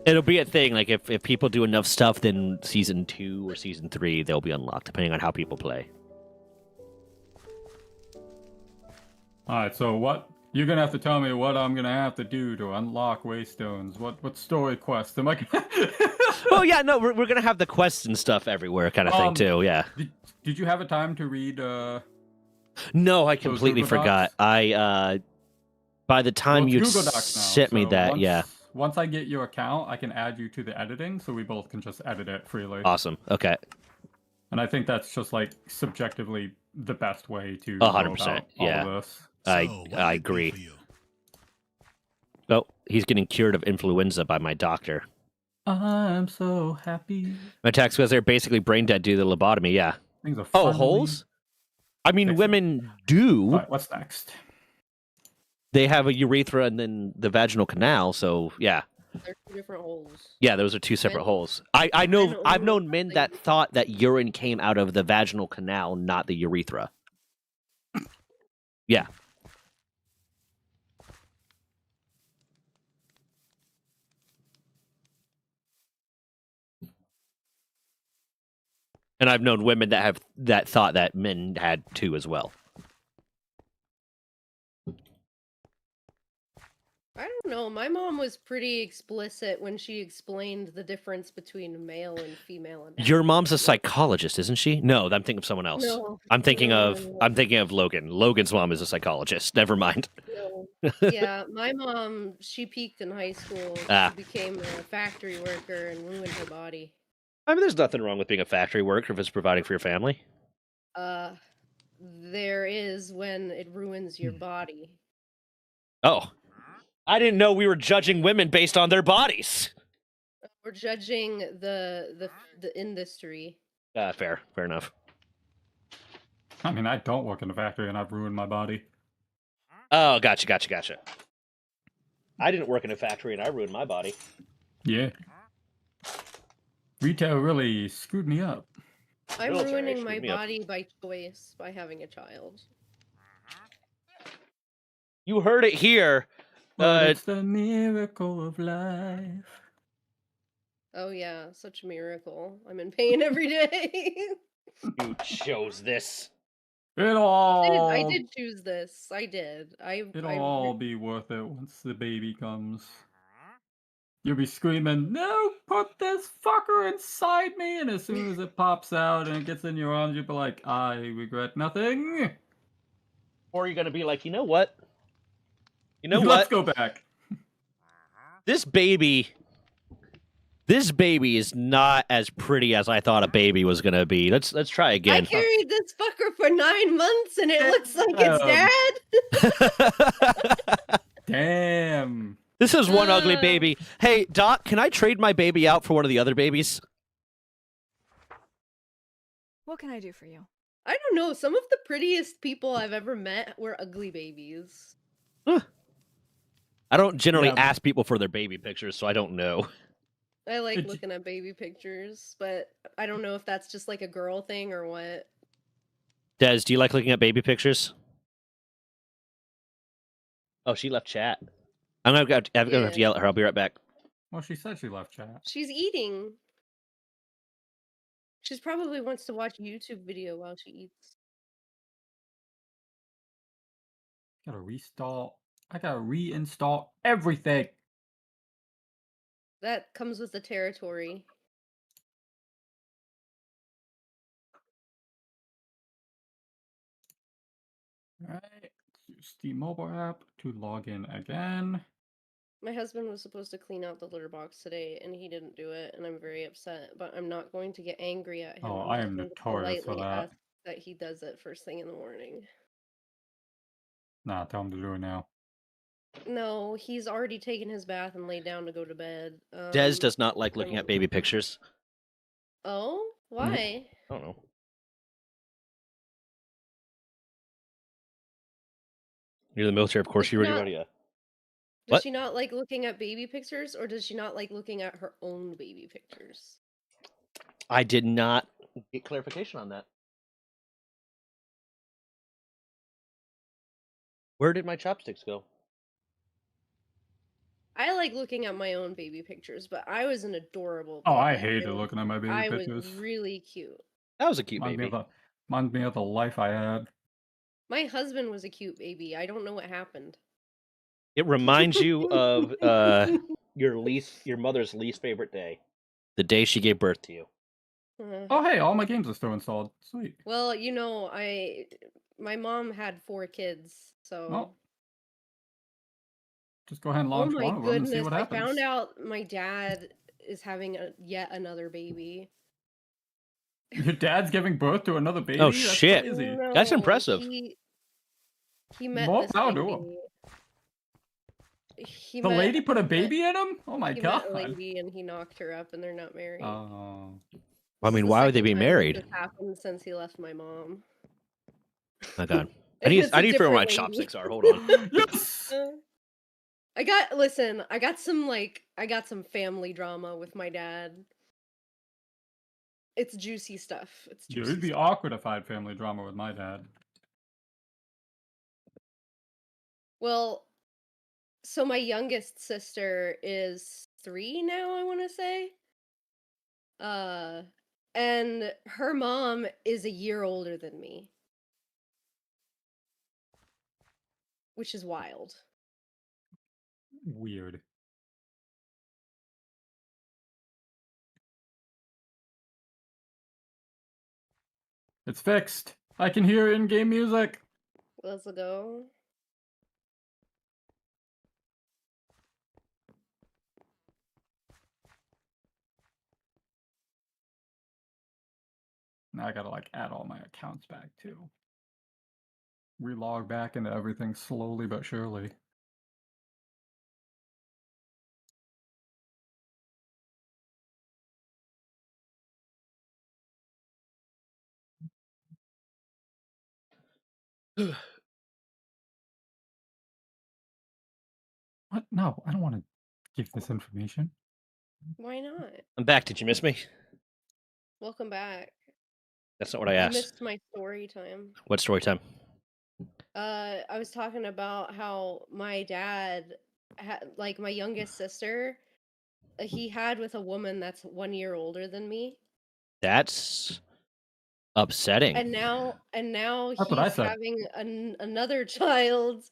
Speaker 1: It'll be a thing, like if people do enough stuff, then season 2 or season 3, they'll be unlocked, depending on how people play.
Speaker 5: Alright, so what you're gonna have to tell me what I'm gonna have to do to unlock waystones. What story quest am I gonna
Speaker 1: Oh yeah, no, we're gonna have the quests and stuff everywhere kind of thing too, yeah.
Speaker 5: Did you have a time to read
Speaker 1: No, I completely
Speaker 5: Google
Speaker 1: forgot.
Speaker 5: Docs?
Speaker 1: I by the time
Speaker 5: Well,
Speaker 1: you
Speaker 5: it's Google Docs now,
Speaker 1: sent me
Speaker 5: so
Speaker 1: that, yeah.
Speaker 5: Once I get your account, I can add you to the editing, so we both can just edit it freely.
Speaker 1: Awesome. Okay.
Speaker 5: And I think that's just like subjectively the best way to
Speaker 1: 100%, yeah.
Speaker 5: all of this.
Speaker 1: I agree. Oh, he's getting cured of influenza by my doctor.
Speaker 5: I'm so happy.
Speaker 1: My tax guys are basically brain dead due to the lobotomy, yeah.
Speaker 5: Things are
Speaker 1: Oh,
Speaker 5: finally
Speaker 1: holes? I mean,
Speaker 5: fixing.
Speaker 1: women do.
Speaker 5: Alright, what's next?
Speaker 1: They have a urethra and then the vaginal canal, so yeah.
Speaker 4: They're two different holes.
Speaker 1: Yeah, those are two separate
Speaker 4: Men-
Speaker 1: holes. I've known
Speaker 4: only
Speaker 1: men
Speaker 4: have
Speaker 1: that
Speaker 4: things.
Speaker 1: thought that urine came out of the vaginal canal, not the urethra. Yeah. And I've known women that thought that men had too as well.
Speaker 4: I don't know. My mom was pretty explicit when she explained the difference between male and female anatomy.
Speaker 1: Your mom's a psychologist, isn't she? No, I'm thinking of someone else.
Speaker 4: No.
Speaker 1: I'm thinking
Speaker 4: No,
Speaker 1: of
Speaker 4: no, no.
Speaker 1: I'm thinking of Logan. Logan's mom is a psychologist. Never mind.
Speaker 4: No. No. Yeah, my mom, she peaked in high school.
Speaker 1: Ah.
Speaker 4: She became a factory worker and ruined her body.
Speaker 1: I mean, there's nothing wrong with being a factory worker if it's providing for your family.
Speaker 4: There is when it ruins your body.
Speaker 1: Oh. I didn't know we were judging women based on their bodies.
Speaker 4: We're judging the industry.
Speaker 1: Fair enough.
Speaker 5: I mean, I don't work in a factory and I've ruined my body.
Speaker 1: Oh, gotcha. I didn't work in a factory and I ruined my body.
Speaker 5: Yeah. Retail really screwed me up.
Speaker 4: I'm
Speaker 1: Military
Speaker 4: ruining my
Speaker 1: screwed me up.
Speaker 4: body by choice by having a child.
Speaker 1: You heard it here.
Speaker 5: But it's the miracle of life.
Speaker 4: Oh yeah, such a miracle. I'm in pain every day.
Speaker 1: You chose this.
Speaker 5: It'll all
Speaker 4: I did choose this. I did.
Speaker 5: It'll all be worth it once the baby comes. You'll be screaming, "No, put this fucker inside me!" And as soon as it pops out and it gets in your arms, you'll be like, "I regret nothing."
Speaker 1: Or you're gonna be like, you know what?
Speaker 5: Let's go back.
Speaker 1: This baby is not as pretty as I thought a baby was gonna be. Let's try again.
Speaker 4: I carried this fucker for 9 months and it looks like it's dad.
Speaker 5: Damn.
Speaker 1: This is one ugly baby. Hey, Doc, can I trade my baby out for one of the other babies?
Speaker 6: What can I do for you?
Speaker 4: I don't know. Some of the prettiest people I've ever met were ugly babies.
Speaker 1: Huh. I don't generally ask people for their baby pictures, so I don't know.
Speaker 4: I like looking at baby pictures, but I don't know if that's just like a girl thing or what.
Speaker 1: Des, do you like looking at baby pictures? Oh, she left chat. I'm gonna have to yell at her. I'll be right back.
Speaker 5: Well, she said she left chat.
Speaker 4: She's eating. She's probably wants to watch a YouTube video while she eats.
Speaker 5: Gotta reinstall. I gotta reinstall everything.
Speaker 4: That comes with the territory.
Speaker 5: Alright, use Steam mobile app to log in again.
Speaker 4: My husband was supposed to clean out the litter box today, and he didn't do it, and I'm very upset. But I'm not going to get angry at him.
Speaker 5: Oh,
Speaker 4: I'm
Speaker 5: I
Speaker 4: just
Speaker 5: am
Speaker 4: going to
Speaker 5: notorious for
Speaker 4: politely
Speaker 5: that.
Speaker 4: ask that he does it first thing in the morning.
Speaker 5: Nah, tell him to do it now.
Speaker 4: No, he's already taken his bath and laid down to go to bed.
Speaker 1: Des does not like looking at baby pictures.
Speaker 4: Oh? Why?
Speaker 1: I don't know. You're the military, of course. You already ready.
Speaker 4: Does she not like looking at baby pictures, or does she not like looking at her own baby pictures?
Speaker 1: I did not get clarification on that. Where did my chopsticks go?
Speaker 4: I like looking at my own baby pictures, but I was an adorable
Speaker 5: baby. Oh, I
Speaker 4: baby.
Speaker 5: hated looking at my baby pictures.
Speaker 4: I was really cute.
Speaker 1: That was a cute baby.
Speaker 5: Reminds me of the life I had.
Speaker 4: My husband was a cute baby. I don't know what happened.
Speaker 1: It reminds you of your mother's least favorite day. The day she gave birth to you.
Speaker 5: Oh, hey, all my games are still installed. Sweet.
Speaker 4: Well, you know, my mom had 4 kids, so...
Speaker 5: Well, just go ahead and launch one of them and see what happens.
Speaker 4: I found out my dad is having yet another baby.
Speaker 5: Your dad's giving birth to another baby?
Speaker 1: Oh,
Speaker 5: That's
Speaker 1: shit.
Speaker 5: Crazy.
Speaker 4: No,
Speaker 1: That's impressive.
Speaker 4: He met
Speaker 5: More
Speaker 4: this
Speaker 5: power to
Speaker 4: lady.
Speaker 5: The lady put a baby in him? Oh my god.
Speaker 4: Met a lady and he knocked her up and they're not married.
Speaker 5: Oh.
Speaker 1: I mean, why would they be married?
Speaker 4: This happened since he left my mom.
Speaker 1: Oh god. I need to figure out where my chopsticks are. Hold on.
Speaker 5: Yes.
Speaker 4: I got some family drama with my dad. It's juicy stuff.
Speaker 5: Dude, it'd be awkward if I had family drama with my dad.
Speaker 4: Well, so my youngest sister is 3 now, I want to say. And her mom is a year older than me. Which is wild.
Speaker 5: Weird. It's fixed. I can hear in-game music.
Speaker 4: Let's go.
Speaker 5: Now I gotta like add all my accounts back too. Relog back into everything slowly but surely. What? No, I don't want to give this information.
Speaker 4: Why not?
Speaker 1: I'm back. Did you miss me?
Speaker 4: Welcome back.
Speaker 1: That's not what I
Speaker 4: You
Speaker 1: asked.
Speaker 4: missed my story time.
Speaker 1: What story time?
Speaker 4: I was talking about how my dad like my youngest sister, he had with a woman that's 1 year older than me.
Speaker 1: That's upsetting.
Speaker 4: And now
Speaker 5: That's what I
Speaker 4: he's
Speaker 5: said.
Speaker 4: having another child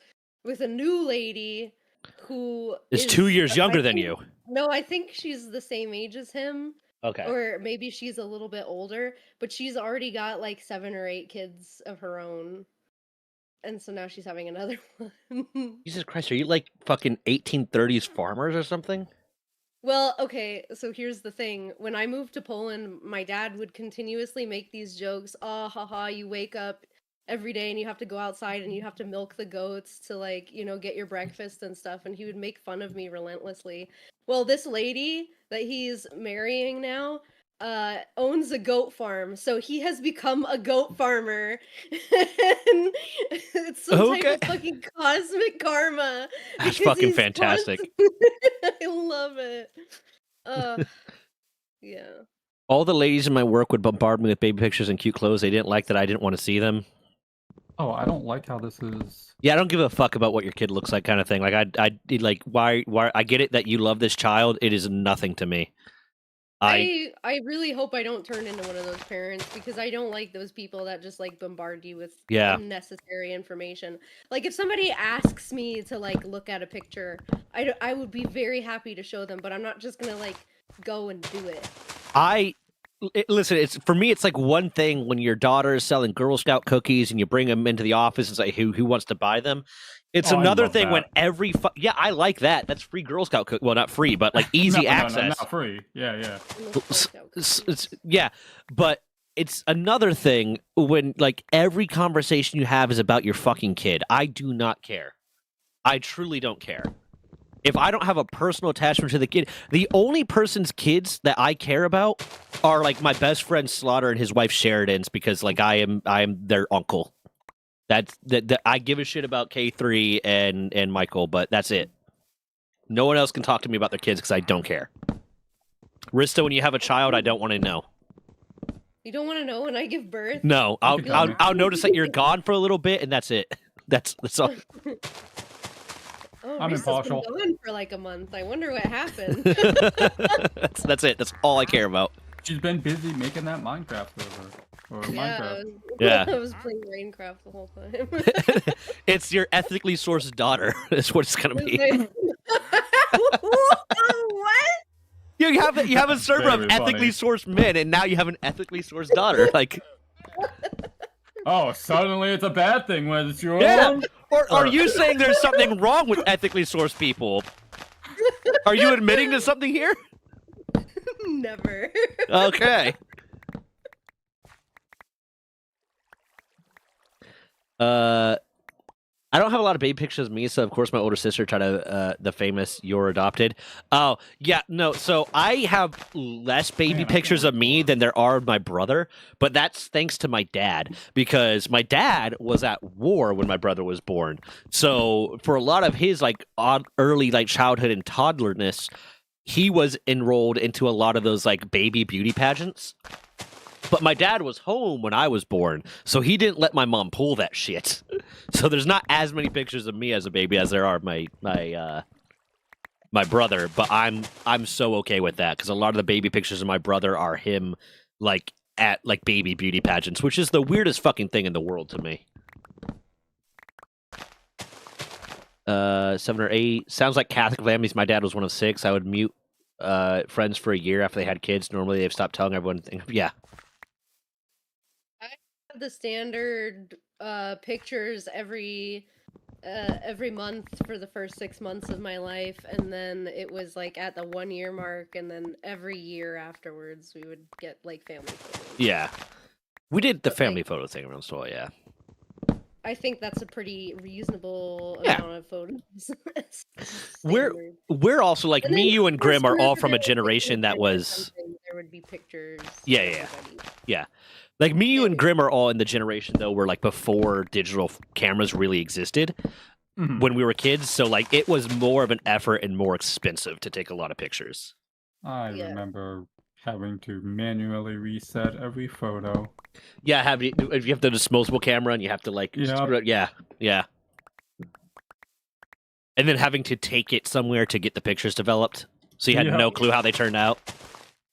Speaker 4: with a new lady who
Speaker 1: is 2 years
Speaker 4: I
Speaker 1: younger than
Speaker 4: think-
Speaker 1: you.
Speaker 4: No, I think she's the same age as him.
Speaker 1: Okay.
Speaker 4: Or maybe she's a little bit older, but she's already got like 7 or 8 kids of her own. And so now she's having another one.
Speaker 1: Jesus Christ, are you like fucking 1830s farmers or something?
Speaker 4: Well, okay, so here's the thing. When I moved to Poland, my dad would continuously make these jokes. Oh, haha, you wake up every day and you have to go outside and you have to milk the goats to, like, get your breakfast and stuff. And he would make fun of me relentlessly. Well, this lady that he's marrying now owns a goat farm. So he has become a goat farmer. And it's some type
Speaker 1: Okay.
Speaker 4: of fucking cosmic karma.
Speaker 1: That's
Speaker 4: because
Speaker 1: fucking
Speaker 4: he's
Speaker 1: fantastic.
Speaker 4: I love it. Yeah.
Speaker 1: All the ladies in my work would bombard me with baby pictures and cute clothes. They didn't like that I didn't want to see them.
Speaker 5: Oh, I don't like how this is.
Speaker 1: Yeah, I don't give a fuck about what your kid looks like, kind of thing. Like I like why I get it that you love this child. It is nothing to me.
Speaker 4: I really hope I don't turn into one of those parents because I don't like those people that just like bombard you with unnecessary information. Like if somebody asks me to like look at a picture, I would be very happy to show them, but I'm not just gonna like go and do it.
Speaker 1: Listen, it's for me. It's like one thing when your daughter is selling Girl Scout cookies and you bring them into the office and say who wants to buy them. It's another thing when every I like that. That's free Girl Scout cookie. Well, not free, but like easy access.
Speaker 5: No, not free. Yeah.
Speaker 1: Yeah, but it's another thing when like every conversation you have is about your fucking kid. I do not care. I truly don't care. If I don't have a personal attachment to the kid, the only person's kids that I care about are like my best friend Slaughter and his wife Sheridan's because like I am their uncle. That I give a shit about K3 and Michael, but that's it. No one else can talk to me about their kids because I don't care. Rista, when you have a child, I don't want to know.
Speaker 4: You don't want to know when I give birth?
Speaker 1: No, I'll notice that you're gone for a little bit, and that's it. That's all.
Speaker 4: Oh,
Speaker 5: I'm impartial.
Speaker 4: Been gone for like a month. I wonder what happened.
Speaker 1: That's it. That's all I care about.
Speaker 5: She's been busy making that Minecraft server. Or Minecraft.
Speaker 1: Yeah.
Speaker 4: I was playing Minecraft the whole time.
Speaker 1: It's your ethically sourced daughter. Is what it's gonna be.
Speaker 4: What?
Speaker 1: You have a server
Speaker 5: Very
Speaker 1: of ethically
Speaker 5: funny.
Speaker 1: sourced men, and now you have an ethically sourced daughter. Like,
Speaker 5: Oh, suddenly it's a bad thing when it's your
Speaker 1: yeah.
Speaker 5: own?
Speaker 1: Or are you saying there's something wrong with ethically sourced people? Are you admitting to something here?
Speaker 4: Never.
Speaker 1: Okay. I don't have a lot of baby pictures of me, so of course my older sister tried to the famous "you're adopted." Oh yeah, no. So I have less baby pictures of me than there are of my brother, but that's thanks to my dad because my dad was at war when my brother was born. So for a lot of his like early like childhood and toddlerness, he was enrolled into a lot of those like baby beauty pageants. But my dad was home when I was born, so he didn't let my mom pull that shit. So there's not as many pictures of me as a baby as there are of my brother. But I'm so okay with that because a lot of the baby pictures of my brother are him like at like baby beauty pageants, which is the weirdest fucking thing in the world to me. 7 or 8 sounds like Catholic families. My dad was one of 6. I would mute friends for a year after they had kids. Normally they've stopped telling everyone. Yeah.
Speaker 4: The standard pictures every month for the first 6 months of my life, and then it was like at the 1 year mark, and then every year afterwards we would get like family photos.
Speaker 1: Yeah. We did the
Speaker 4: But,
Speaker 1: family
Speaker 4: like,
Speaker 1: photo thing around Stoll, yeah.
Speaker 4: I think that's a pretty reasonable
Speaker 1: Yeah.
Speaker 4: amount of photos.
Speaker 1: We're
Speaker 4: Standard.
Speaker 1: we're also like
Speaker 4: And
Speaker 1: me,
Speaker 4: then,
Speaker 1: you,
Speaker 4: of
Speaker 1: and
Speaker 4: course,
Speaker 1: Grim are all
Speaker 4: whenever
Speaker 1: from
Speaker 4: there
Speaker 1: a
Speaker 4: was, like, an
Speaker 1: generation that
Speaker 4: event or
Speaker 1: was
Speaker 4: something, there would be pictures.
Speaker 1: Yeah,
Speaker 4: of
Speaker 1: yeah.
Speaker 4: everybody.
Speaker 1: like me, you, and
Speaker 4: Yeah.
Speaker 1: Grim are all in the generation though where like before digital cameras really existed
Speaker 5: Mhm.
Speaker 1: when we were kids. So like it was more of an effort and more expensive to take a lot of pictures.
Speaker 5: I
Speaker 4: Yeah.
Speaker 5: remember having to manually reset every photo.
Speaker 1: Yeah, if you have the disposable camera and you have to like
Speaker 5: Yep.
Speaker 1: yeah. And then having to take it somewhere to get the pictures developed. So you had
Speaker 5: Yep.
Speaker 1: no clue how they turned out.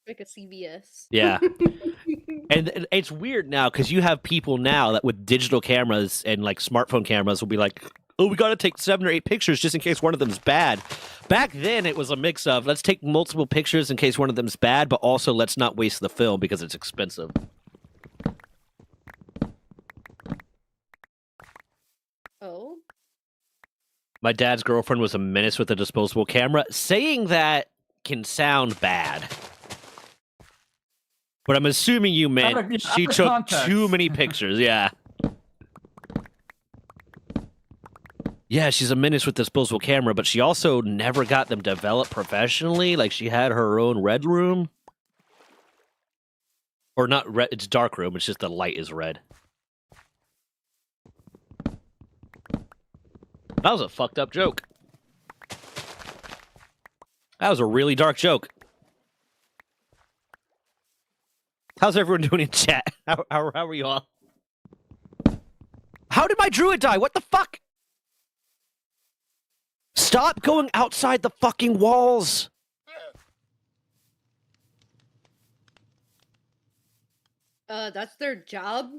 Speaker 4: Like a CVS.
Speaker 1: Yeah. And it's weird now because you have people now that with digital cameras and like smartphone cameras will be like, oh, we got to take 7 or 8 pictures just in case one of them's bad. Back then, it was a mix of let's take multiple pictures in case one of them's bad, but also let's not waste the film because it's expensive.
Speaker 4: Oh.
Speaker 1: My dad's girlfriend was a menace with a disposable camera. Saying that can sound bad. But I'm assuming you meant
Speaker 5: Out of
Speaker 1: she took
Speaker 5: context.
Speaker 1: too many pictures. Yeah. Yeah, she's a menace with disposable camera, but she also never got them developed professionally. Like she had her own red room. Or not red, it's dark room. It's just the light is red. That was a fucked up joke. That was a really dark joke. How's everyone doing in chat? How are you all? How did my druid die? What the fuck? Stop going outside the fucking walls.
Speaker 4: That's their job.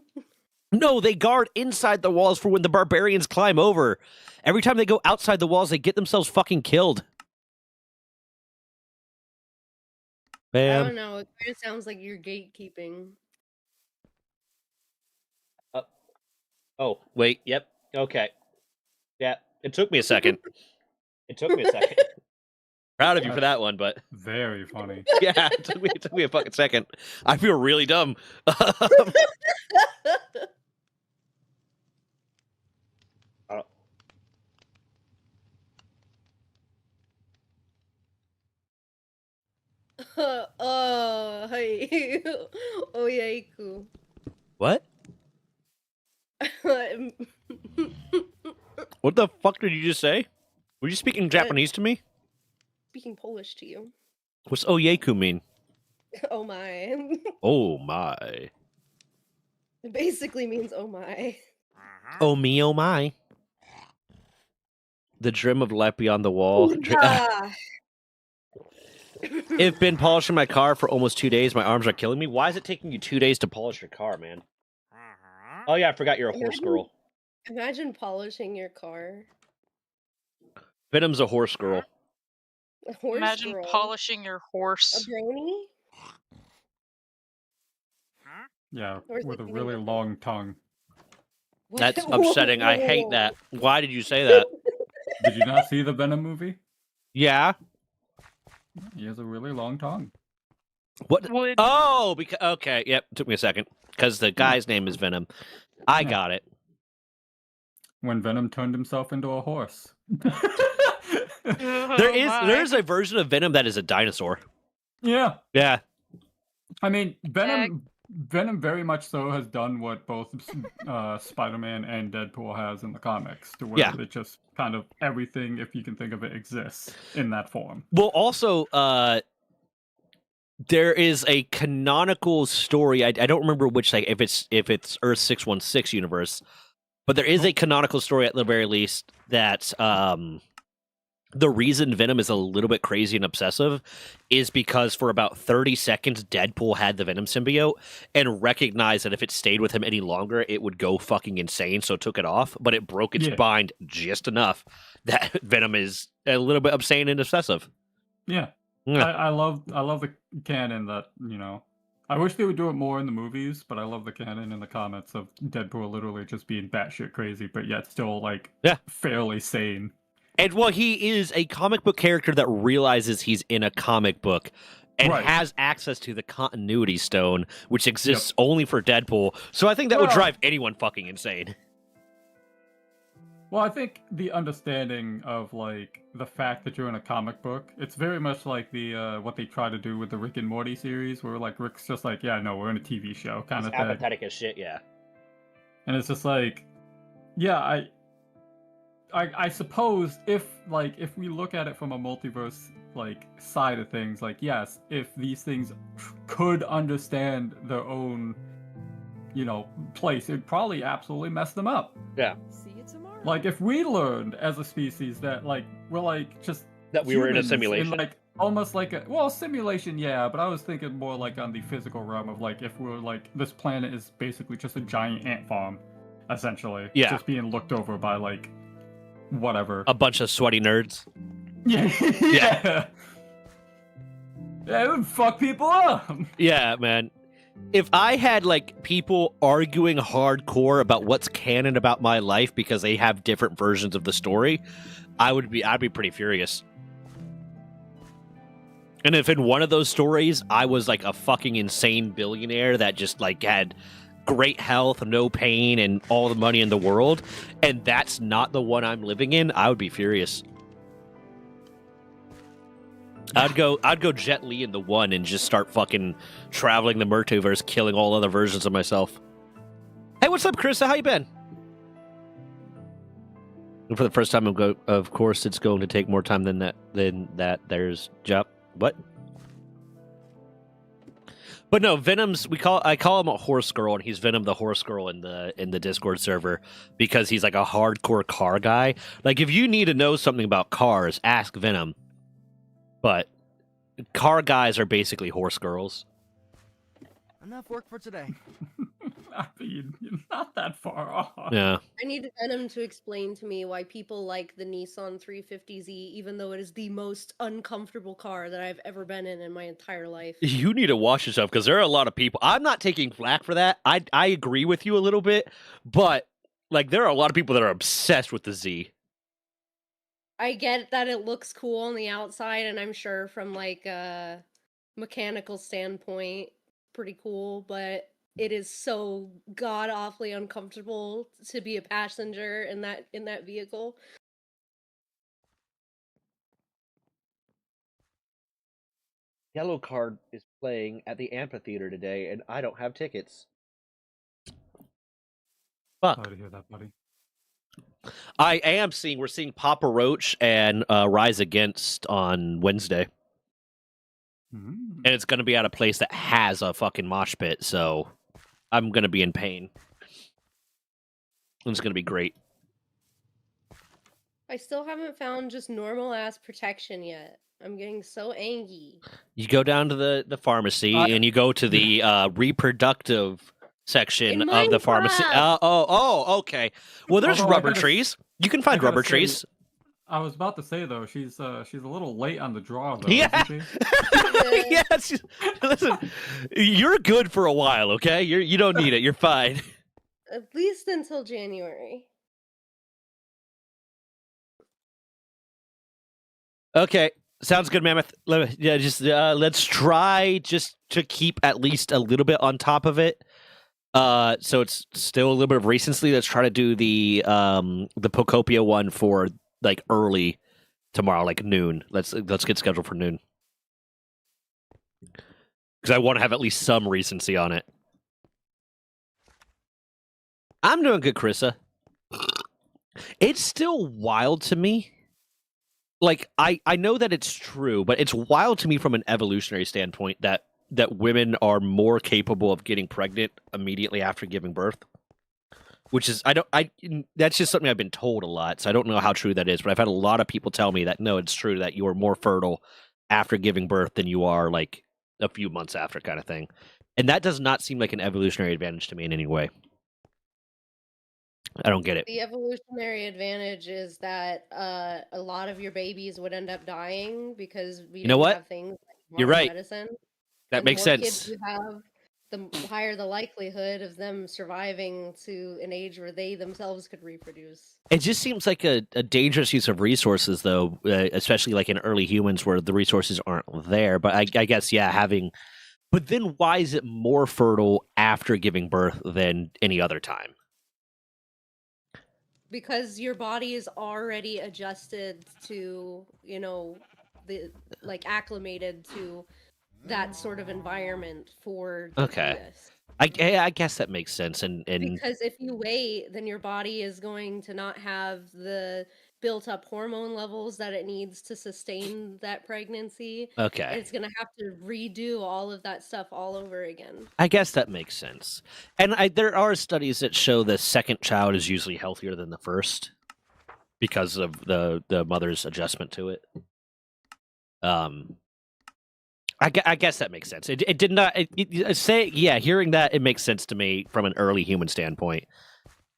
Speaker 1: No, they guard inside the walls for when the barbarians climb over. Every time they go outside the walls, they get themselves fucking killed.
Speaker 4: I
Speaker 1: Bam.
Speaker 4: don't know. It kind of sounds like you're gatekeeping.
Speaker 1: Oh, wait. Yep. Okay. Yeah. It took me a second. Proud of you for that one, but
Speaker 5: Very funny.
Speaker 1: yeah, it took me a fucking second. I feel really dumb.
Speaker 4: Oh, hey. Oyeku.
Speaker 1: What? What the fuck did you just say? Were you speaking Japanese to me?
Speaker 4: Speaking Polish to you.
Speaker 1: What's oyeku mean?
Speaker 4: Oh my.
Speaker 1: Oh my.
Speaker 4: It basically means oh my.
Speaker 1: Oh me, oh my. The dream of life beyond the wall.
Speaker 4: Yeah.
Speaker 1: I've been polishing my car for almost 2 days. My arms are killing me. Why is it taking you 2 days to polish your car, man? Oh yeah, I forgot you're a horse girl.
Speaker 4: Imagine polishing your car.
Speaker 1: Venom's a horse girl.
Speaker 4: A horse
Speaker 3: Imagine
Speaker 4: girl.
Speaker 3: polishing your
Speaker 4: A
Speaker 3: horse.
Speaker 4: brony?
Speaker 5: Yeah,
Speaker 4: Or is
Speaker 5: with
Speaker 4: it
Speaker 5: a
Speaker 4: something
Speaker 5: really
Speaker 4: different?
Speaker 5: long tongue.
Speaker 1: That's upsetting. I hate that. Why did you say that?
Speaker 5: Did you not see the Venom movie?
Speaker 1: Yeah.
Speaker 5: He has a really long tongue.
Speaker 1: What?
Speaker 3: Would
Speaker 1: Oh, because okay. Yep. Took me a second because the guy's name is Venom. I
Speaker 5: Yeah.
Speaker 1: got it.
Speaker 5: When Venom turned himself into a horse.
Speaker 1: There's a version of Venom that is a dinosaur.
Speaker 5: Yeah.
Speaker 1: Yeah.
Speaker 5: I mean, Venom very much so has done what both Spider-Man and Deadpool has in the comics, to where
Speaker 1: Yeah.
Speaker 5: it just kind of everything, if you can think of it, exists in that form.
Speaker 1: Well, also, there is a canonical story. I don't remember which, like, if it's Earth 616 universe, but there is a canonical story at the very least that the reason Venom is a little bit crazy and obsessive is because for about 30 seconds, Deadpool had the Venom symbiote and recognized that if it stayed with him any longer, it would go fucking insane. So took it off, but it broke its bind just enough that Venom is a little bit obscene and obsessive.
Speaker 5: Yeah.
Speaker 1: Yeah.
Speaker 5: I love the canon that, I wish they would do it more in the movies, but I love the canon in the comics of Deadpool literally just being batshit crazy, but yet still, fairly sane.
Speaker 1: And, well, he is a comic book character that realizes he's in a comic book and
Speaker 5: Right.
Speaker 1: has access to the continuity stone, which exists only for Deadpool. So I think that would drive anyone fucking insane.
Speaker 5: Well, I think the understanding of like the fact that you're in a comic book, it's very much like the what they try to do with the Rick and Morty series, where like Rick's just like, yeah, no, we're in a TV show kind of thing.
Speaker 1: Apathetic as shit, yeah.
Speaker 5: And it's just like, yeah, I suppose if we look at it from a multiverse like side of things, like yes, if these things could understand their own, place, it'd probably absolutely mess them up.
Speaker 1: Yeah.
Speaker 6: See you tomorrow.
Speaker 5: Like if we learned as a species that like we're like just
Speaker 1: that we were in a
Speaker 5: humans
Speaker 1: simulation,
Speaker 5: like almost like a simulation, yeah. But I was thinking more like on the physical realm of like if we're like this planet is basically just a giant ant farm, essentially, just being looked over by like whatever
Speaker 1: a bunch of sweaty nerds.
Speaker 5: Yeah. Yeah, it would fuck people up.
Speaker 1: Yeah, man. If I had like people arguing hardcore about what's canon about my life because they have different versions of the story, I'd be pretty furious. And if in one of those stories I was like a fucking insane billionaire that just like had great health, no pain, and all the money in the world, and that's not the one I'm living in, I would be furious. I'd go Jet Li in the one and just start fucking traveling the multiverse, killing all other versions of myself. Hey, what's up, Krista? How you been? And for the first time, of course, it's going to take more time than that. There's Jep. What? But no, Venom's. I call him a horse girl, and he's Venom the horse girl in the Discord server because he's like a hardcore car guy. Like, if you need to know something about cars, ask Venom. But car guys are basically horse girls.
Speaker 2: Enough work for today.
Speaker 5: I mean, you're not that far off.
Speaker 1: Yeah.
Speaker 4: I need Venom to explain to me why people like the Nissan 350Z, even though it is the most uncomfortable car that I've ever been in my entire life.
Speaker 1: You need to watch yourself because there are a lot of people. I'm not taking flack for that. I agree with you a little bit, but like there are a lot of people that are obsessed with the Z.
Speaker 4: I get that it looks cool on the outside, and I'm sure from like a mechanical standpoint, pretty cool, but it is so god awfully uncomfortable to be a passenger in that vehicle.
Speaker 1: Yellow Card is playing at the amphitheater today, and I don't have tickets. Fuck.
Speaker 5: Sorry to hear that, buddy.
Speaker 1: We're seeing Papa Roach and Rise Against on Wednesday. And it's going to be at a place that has a fucking mosh pit, so I'm going to be in pain. It's going to be great.
Speaker 4: I still haven't found just normal ass protection yet. I'm getting so angry.
Speaker 1: You go down to the pharmacy and you go to the reproductive section of the pharmacy. Okay. Well, there's rubber trees. You can find rubber trees.
Speaker 5: I was about to say though, she's a little late on the draw though.
Speaker 1: Yeah.
Speaker 5: Isn't she?
Speaker 1: Yes. Listen, you're good for a while. Okay, you don't need it. You're fine.
Speaker 4: At least until January.
Speaker 1: Okay. Sounds good, Mammoth. Let's try just to keep at least a little bit on top of it. So it's still a little bit of recency. Let's try to do the Pocopia one for like early tomorrow, like noon. Let's get scheduled for noon because I want to have at least some recency on it. I'm doing good, Krissa. It's still wild to me. Like, I know that it's true, but it's wild to me from an evolutionary standpoint that women are more capable of getting pregnant immediately after giving birth. Which is, that's just something I've been told a lot, so I don't know how true that is, but I've had a lot of people tell me that, no, it's true that you are more fertile after giving birth than you are, like, a few months after kind of thing. And that does not seem like an evolutionary advantage to me in any way. I don't get it.
Speaker 4: The evolutionary advantage is that a lot of your babies would end up dying because we
Speaker 1: You know what?
Speaker 4: have things like
Speaker 1: You're right.
Speaker 4: medicine.
Speaker 1: That
Speaker 4: And
Speaker 1: makes
Speaker 4: the more
Speaker 1: sense.
Speaker 4: kids you have, the higher the likelihood of them surviving to an age where they themselves could reproduce.
Speaker 1: It just seems like a dangerous use of resources, though, especially like in early humans where the resources aren't there. But I guess, yeah, having. But then why is it more fertile after giving birth than any other time?
Speaker 4: Because your body is already adjusted to, the acclimated to that sort of environment for the
Speaker 1: Okay.
Speaker 4: fetus.
Speaker 1: I guess that makes sense. And
Speaker 4: Because if you wait, then your body is going to not have the built up hormone levels that it needs to sustain that pregnancy. And
Speaker 1: okay,
Speaker 4: it's going to have to redo all of that stuff all over again.
Speaker 1: I guess that makes sense. And there are studies that show the second child is usually healthier than the first because of the mother's adjustment to it. I guess that makes sense. It did not hearing that, it makes sense to me from an early human standpoint.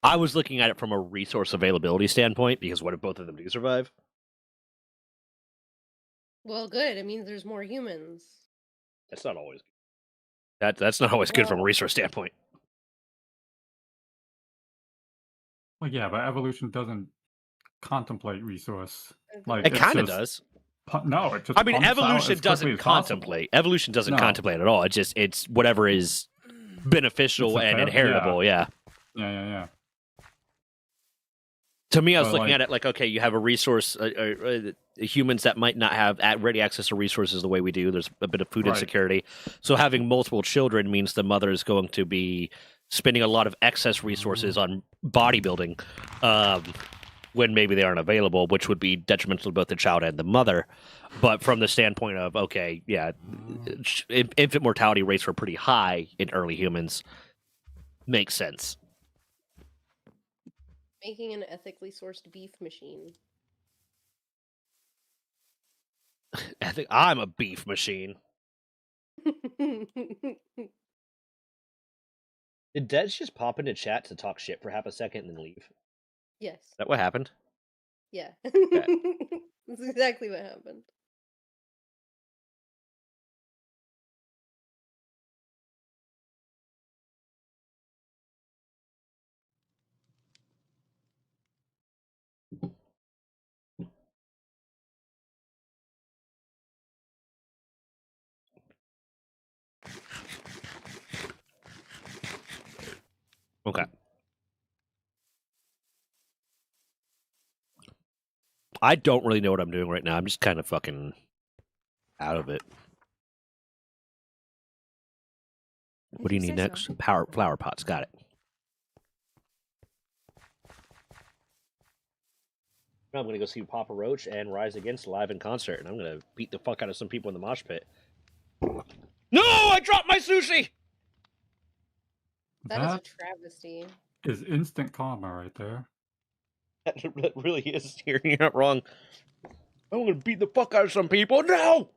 Speaker 1: I was looking at it from a resource availability standpoint because what if both of them do survive?
Speaker 4: Well, good. It means there's more humans.
Speaker 1: That's not always good. That's not always good from a resource standpoint.
Speaker 5: Well, yeah, but evolution doesn't contemplate resource.
Speaker 4: Like
Speaker 1: It kind of does.
Speaker 5: No, it just.
Speaker 1: I mean,
Speaker 5: pumps out
Speaker 1: evolution
Speaker 5: as quickly
Speaker 1: doesn't
Speaker 5: as possible.
Speaker 1: contemplate. Evolution doesn't
Speaker 5: No.
Speaker 1: contemplate at all. It's whatever is beneficial
Speaker 5: It's
Speaker 1: and
Speaker 5: yeah.
Speaker 1: inheritable. Yeah.
Speaker 5: Yeah.
Speaker 1: To me, I was
Speaker 5: But,
Speaker 1: looking
Speaker 5: like-
Speaker 1: at it like, okay, you have a resource, humans that might not have ready access to resources the way we do. There's a bit of food
Speaker 5: Right.
Speaker 1: insecurity. So having multiple children means the mother is going to be spending a lot of excess resources on bodybuilding when maybe they aren't available, which would be detrimental to both the child and the mother. But from the standpoint of, okay, yeah, infant mortality rates were pretty high in early humans. Makes sense.
Speaker 4: making an ethically sourced beef machine.
Speaker 1: I think I'm a beef machine. Did Dez just pop into chat to talk shit for half a second and then leave?
Speaker 4: Yes.
Speaker 1: Is that what happened?
Speaker 4: Yeah. That's exactly what happened.
Speaker 1: Okay. I don't really know what I'm doing right now. I'm just kind of fucking out of it. What do you
Speaker 6: If
Speaker 1: need
Speaker 6: say
Speaker 1: next?
Speaker 6: so.
Speaker 1: Flower pots. Got it. Now I'm going to go see Papa Roach and Rise Against live in concert, and I'm going to beat the fuck out of some people in the mosh pit. No! I dropped my sushi!
Speaker 4: That is a travesty.
Speaker 5: is instant karma right there.
Speaker 1: That really is. You're not wrong. I'm going to beat the fuck out of some people. No!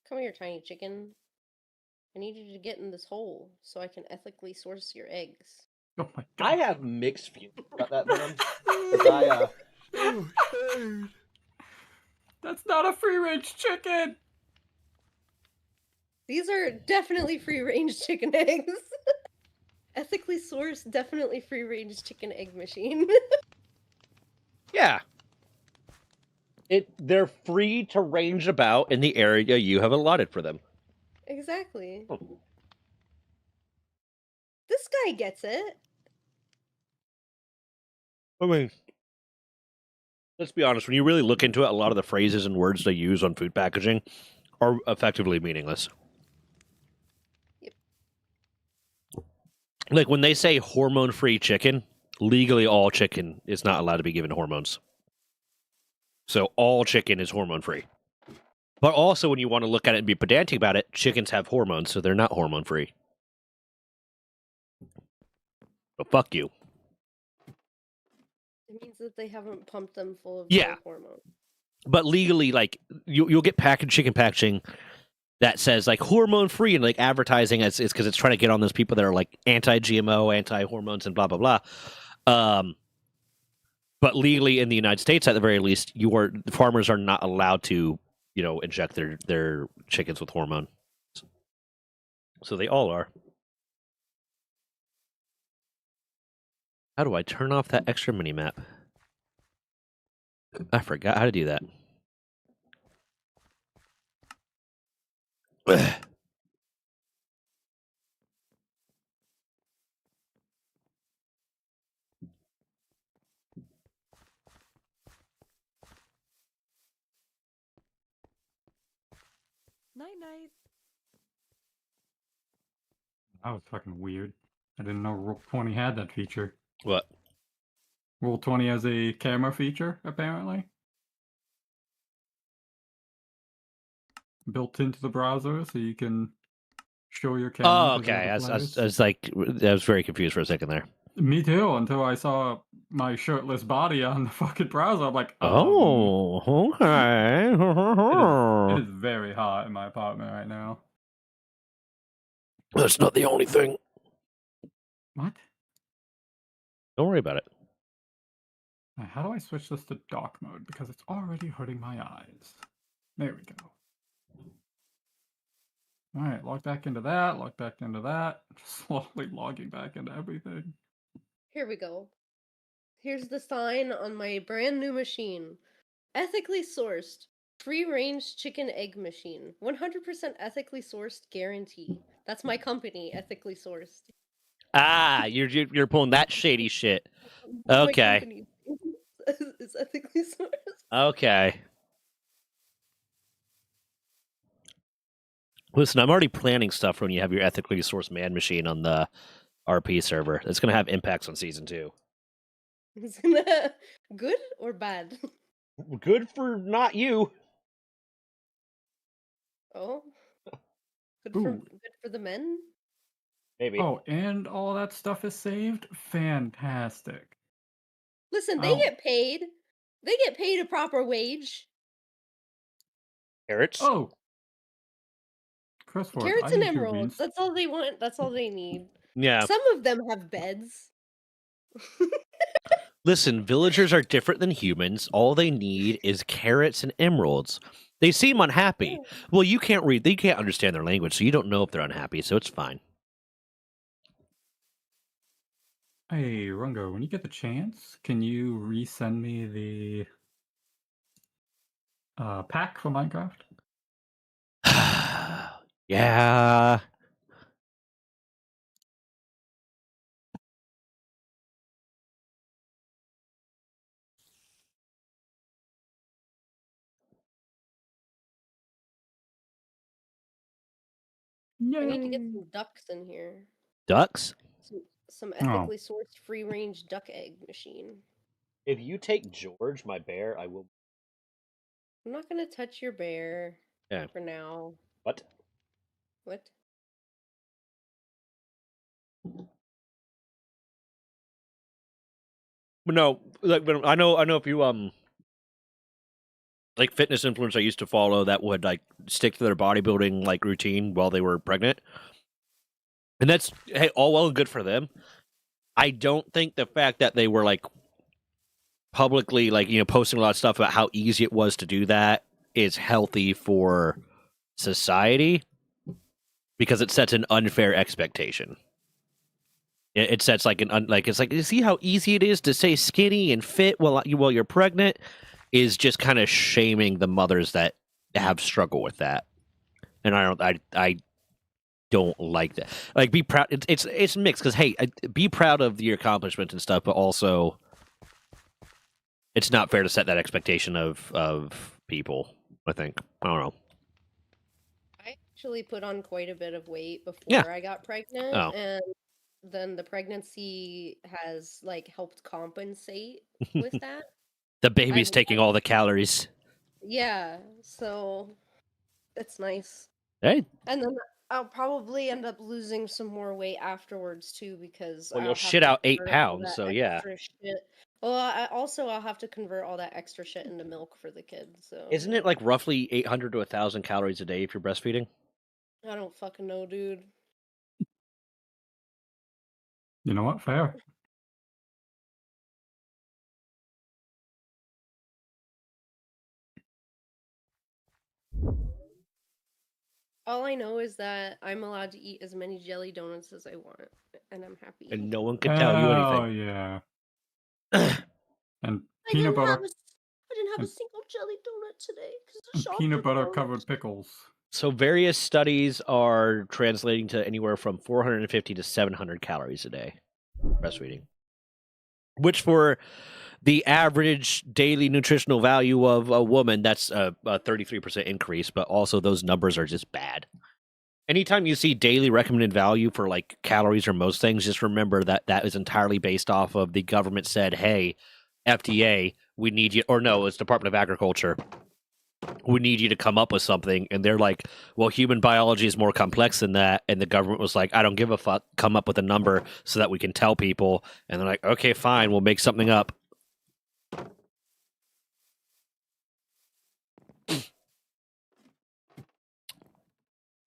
Speaker 4: Come here, tiny chicken. I need you to get in this hole so I can ethically source your eggs.
Speaker 5: Oh my
Speaker 1: I
Speaker 5: god.
Speaker 1: have mixed feelings about that, Venom. 'Cause
Speaker 5: That's not a free range chicken.
Speaker 4: These are definitely free range chicken eggs. Ethically sourced, definitely free range chicken egg machine.
Speaker 1: yeah. They're free to range about in the area you have allotted for them.
Speaker 4: Exactly.
Speaker 1: Oh.
Speaker 4: This guy gets it.
Speaker 1: I mean, let's be honest, when you really look into it, a lot of the phrases and words they use on food packaging are effectively meaningless.
Speaker 4: Yep.
Speaker 1: Like when they say hormone-free chicken, legally all chicken is not allowed to be given hormones. So all chicken is hormone-free. But also when you want to look at it and be pedantic about it, chickens have hormones, so they're not hormone-free. But fuck you.
Speaker 4: It means that they haven't pumped them full of
Speaker 1: Yeah.
Speaker 4: hormones.
Speaker 1: But legally, like, you'll get packaged chicken packaging that says like hormone free and like advertising it's because it's trying to get on those people that are like anti-GMO, anti-hormones, and blah blah blah. But legally in the United States, at the very least, farmers are not allowed to, inject their chickens with hormone. So they all are. How do I turn off that extra mini map? I forgot how to do that.
Speaker 6: Night night.
Speaker 5: That was fucking weird. I didn't know Rule 20 had that feature.
Speaker 1: What?
Speaker 5: Rule 20 has a camera feature, apparently. Built into the browser, so you can show your camera.
Speaker 1: Oh, okay. I was very confused for a second there.
Speaker 5: Me too, until I saw my shirtless body on the fucking browser. I'm like,
Speaker 1: Oh, okay.
Speaker 5: it is very hot in my apartment right now.
Speaker 1: That's not the only thing.
Speaker 5: What?
Speaker 1: Don't worry about it.
Speaker 5: How do I switch this to dark mode? Because it's already hurting my eyes. There we go. Alright, log back into that, log back into that. Just slowly logging back into everything.
Speaker 4: Here we go. Here's the sign on my brand new machine. Ethically sourced, free-range chicken egg machine. 100% ethically sourced guarantee. That's my company, ethically sourced.
Speaker 1: Ah, you're pulling that shady shit.
Speaker 4: My
Speaker 1: Okay.
Speaker 4: company is ethically sourced.
Speaker 1: Okay. Listen, I'm already planning stuff for when you have your ethically sourced man machine on the RP server. It's going to have impacts on season 2.
Speaker 4: Is it good or bad?
Speaker 1: Good for not you.
Speaker 4: Oh, good
Speaker 5: Ooh.
Speaker 4: for the men.
Speaker 1: Maybe.
Speaker 5: Oh, and all that stuff is saved? Fantastic.
Speaker 4: Listen, they get paid. They get paid a proper wage.
Speaker 1: Carrots.
Speaker 5: Oh! Chris Ford,
Speaker 4: Carrots
Speaker 5: I
Speaker 4: and
Speaker 5: need to
Speaker 4: emeralds. That's all they want. That's all they need.
Speaker 1: Yeah.
Speaker 4: Some of them have beds.
Speaker 1: Listen, villagers are different than humans. All they need is carrots and emeralds. They seem unhappy. Well, you can't read. They can't understand their language, so you don't know if they're unhappy. So it's fine.
Speaker 5: Hey, Rungo, when you get the chance, can you resend me the pack for Minecraft?
Speaker 1: Yeah.
Speaker 4: I need to get some ducks in here.
Speaker 1: Ducks?
Speaker 4: Some ethically sourced free-range duck egg machine.
Speaker 1: If you take George, my bear, I will.
Speaker 4: I'm not gonna touch your bear.
Speaker 1: Yeah.
Speaker 4: For now.
Speaker 1: What?
Speaker 4: What?
Speaker 1: No, like, but I know if you like fitness influencers I used to follow that would like stick to their bodybuilding like routine while they were pregnant. And that's hey, all well and good for them. I don't think the fact that they were like publicly like, posting a lot of stuff about how easy it was to do that is healthy for society because it sets an unfair expectation. It sets like it's like, you see how easy it is to stay skinny and fit while you're pregnant is just kind of shaming the mothers that have struggled with that. And I don't like that. Like, be proud. It's mixed because hey, be proud of your accomplishments and stuff, but also it's not fair to set that expectation of people. I think I don't know.
Speaker 4: I actually put on quite a bit of weight before I got pregnant, and then the pregnancy has like helped compensate with that.
Speaker 1: The baby's taking all the calories.
Speaker 4: Yeah, so it's nice.
Speaker 1: Hey.
Speaker 4: And then I'll probably end up losing some more weight afterwards too because
Speaker 1: you'll shit out 8 pounds. So yeah.
Speaker 4: Well, I'll have to convert all that extra shit into milk for the kids. So
Speaker 1: isn't it like roughly 800 to 1,000 calories a day if you're breastfeeding?
Speaker 4: I don't fucking know, dude.
Speaker 5: You know what? Fair.
Speaker 4: All I know is that I'm allowed to eat as many jelly donuts as I want, and I'm happy.
Speaker 1: And no one can tell you anything.
Speaker 5: Oh yeah. And
Speaker 4: I
Speaker 5: peanut
Speaker 4: didn't have
Speaker 5: butter.
Speaker 4: I didn't have a
Speaker 5: and-
Speaker 4: single jelly donut today because the
Speaker 5: And
Speaker 4: shop
Speaker 5: peanut
Speaker 4: took
Speaker 5: butter
Speaker 4: donuts.
Speaker 5: covered pickles.
Speaker 1: So various studies are translating to anywhere from 450 to 700 calories a day breastfeeding, which for the average daily nutritional value of a woman, that's a 33% increase. But also those numbers are just bad. Anytime you see daily recommended value for like calories or most things, just remember that that is entirely based off of the government said, hey, FDA, we need you, or no, it's Department of Agriculture, we need you to come up with something. And they're like, well, human biology is more complex than that. And the government was like, I don't give a fuck, come up with a number so that we can tell people. And they're like, okay, fine, we'll make something up.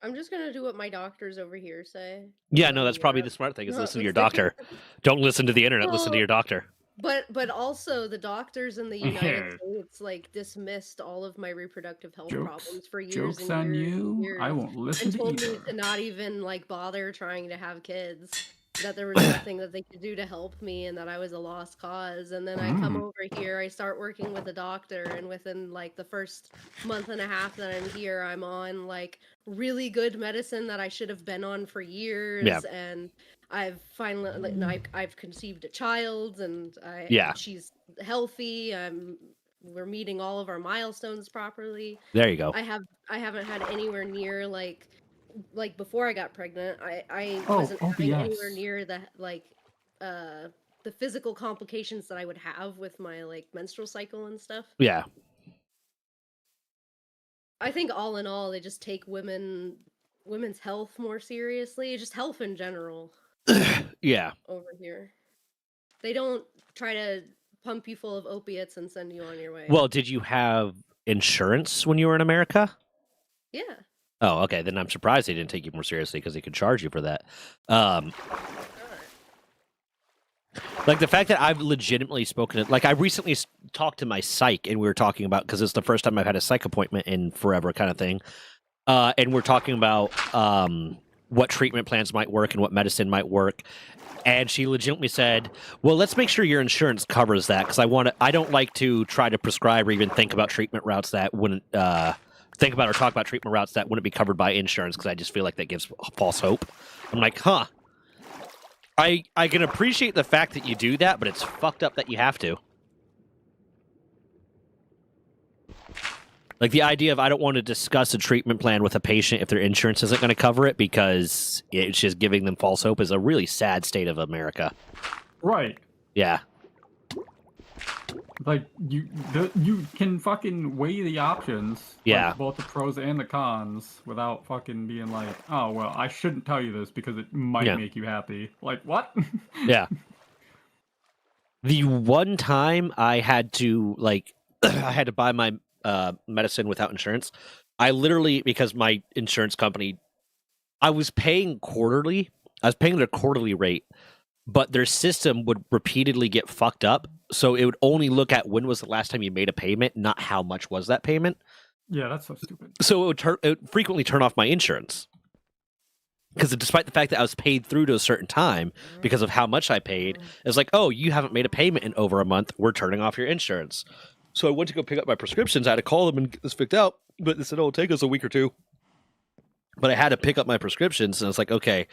Speaker 4: I'm just gonna do what my doctors over here say.
Speaker 1: Yeah, no, that's probably the smart thing is listen to your doctor. Don't listen to the internet, listen to your doctor.
Speaker 4: But also the doctors in the United States like dismissed all of my reproductive health problems for years
Speaker 5: Jokes
Speaker 4: and
Speaker 5: on
Speaker 4: years
Speaker 5: you.
Speaker 4: and years,
Speaker 5: I won't listen
Speaker 4: and
Speaker 5: to
Speaker 4: told me
Speaker 5: either.
Speaker 4: to not even like bother trying to have kids. That there was nothing that they could do to help me, and that I was a lost cause. And then I come over here, I start working with a doctor, and within like the first month and a half that I'm here, I'm on like really good medicine that I should have been on for years.
Speaker 1: Yeah.
Speaker 4: And I've finally I've conceived a child, and she's healthy. We're meeting all of our milestones properly.
Speaker 1: There you go.
Speaker 4: I haven't had anywhere near like before I got pregnant. I wasn't having anywhere near the the physical complications that I would have with my like menstrual cycle and stuff.
Speaker 1: Yeah.
Speaker 4: I think all in all, they just take women's health more seriously, just health in general.
Speaker 1: Yeah.
Speaker 4: Over here, they don't try to pump you full of opiates and send you on your way.
Speaker 1: Well, did you have insurance when you were in America?
Speaker 4: Yeah.
Speaker 1: Oh, okay. Then I'm surprised they didn't take you more seriously because they could charge you for that. Like the fact that I've legitimately spoken, like I recently talked to my psych, and we were talking about, because it's the first time I've had a psych appointment in forever, kind of thing. And we're talking about what treatment plans might work and what medicine might work. And she legitimately said, well, let's make sure your insurance covers that, because I don't like to try to prescribe or even think about treatment routes that wouldn't think about or talk about treatment routes that wouldn't be covered by insurance, because I just feel like that gives false hope. I'm like, huh. I can appreciate the fact that you do that, but it's fucked up that you have to. Like the idea of I don't want to discuss a treatment plan with a patient if their insurance isn't going to cover it because it's just giving them false hope is a really sad state of America.
Speaker 5: Right.
Speaker 1: Yeah.
Speaker 5: Like you can fucking weigh the options.
Speaker 1: Yeah.
Speaker 5: Like, both the pros and the cons without fucking being like, oh well, I shouldn't tell you this because it might make you happy. Like what?
Speaker 1: Yeah. The one time I had to I had to buy my medicine without insurance, I literally, because my insurance company, I was paying quarterly. I was paying their quarterly rate, but their system would repeatedly get fucked up. So it would only look at when was the last time you made a payment, not how much was that payment.
Speaker 5: Yeah, that's so stupid.
Speaker 1: So it would frequently turn off my insurance. Because despite the fact that I was paid through to a certain time because of how much I paid, it's like, oh, you haven't made a payment in over a month. We're turning off your insurance. So I went to go pick up my prescriptions. I had to call them and get this fixed out. But they said, oh, it'll take us a week or two. But I had to pick up my prescriptions. And it's like, okay,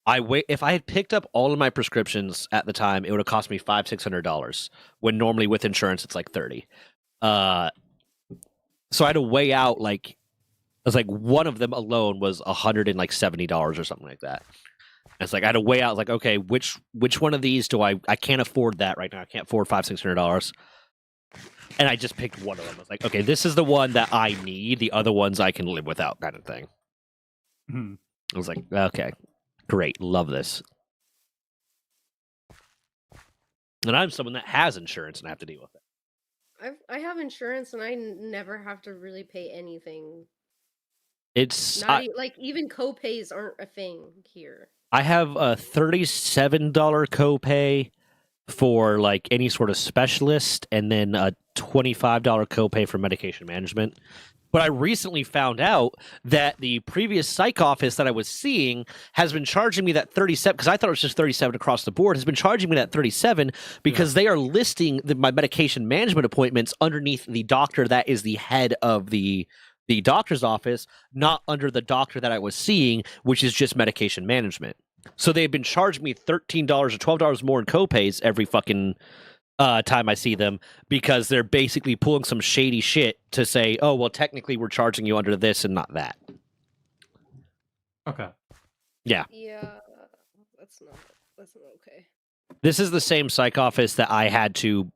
Speaker 1: if I had picked up all of my prescriptions at the time, it would have cost me $500-$600, when normally with insurance it's like $30. So I had to weigh out, like, it was like one of them alone was $170 or something like that. And it's like I had to weigh out, like, okay, which one of these do I can't afford that right now. I can't afford $500-$600. And I just picked one of them. I was like, okay, this is the one that I need. The other ones I can live without, kind of thing. I was like, okay, great, love this. And I'm someone that has insurance and I have to deal with it.
Speaker 4: I have insurance and I never have to really pay anything.
Speaker 1: It's
Speaker 4: Not like even copays aren't a thing here.
Speaker 1: I have a $37 copay for like any sort of specialist, and then a $25 copay for medication management. But I recently found out that the previous psych office that I was seeing has been charging me that 37, because I thought it was just 37 across the board, has been charging me that 37 because they are listing my medication management appointments underneath the doctor that is the head of the doctor's office, not under the doctor that I was seeing, which is just medication management. So they've been charging me $13 or $12 more in copays every fucking time I see them, because they're basically pulling some shady shit to say, oh, well, technically we're charging you under this and not that.
Speaker 5: Okay.
Speaker 4: Yeah, that's not okay.
Speaker 1: This is the same psych office that I had to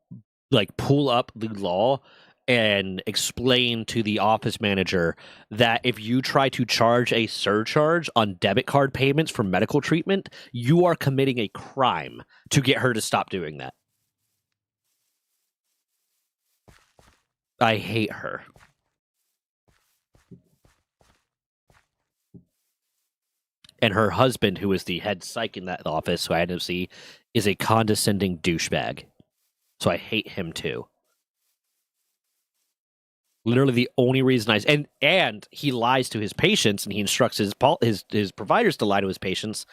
Speaker 1: like pull up the law and explain to the office manager that if you try to charge a surcharge on debit card payments for medical treatment, you are committing a crime, to get her to stop doing that. I hate her. And her husband, who is the head psych in that office, who I had to see, is a condescending douchebag. So I hate him too. Literally the only reason and he lies to his patients, and he instructs his providers to lie to his patients,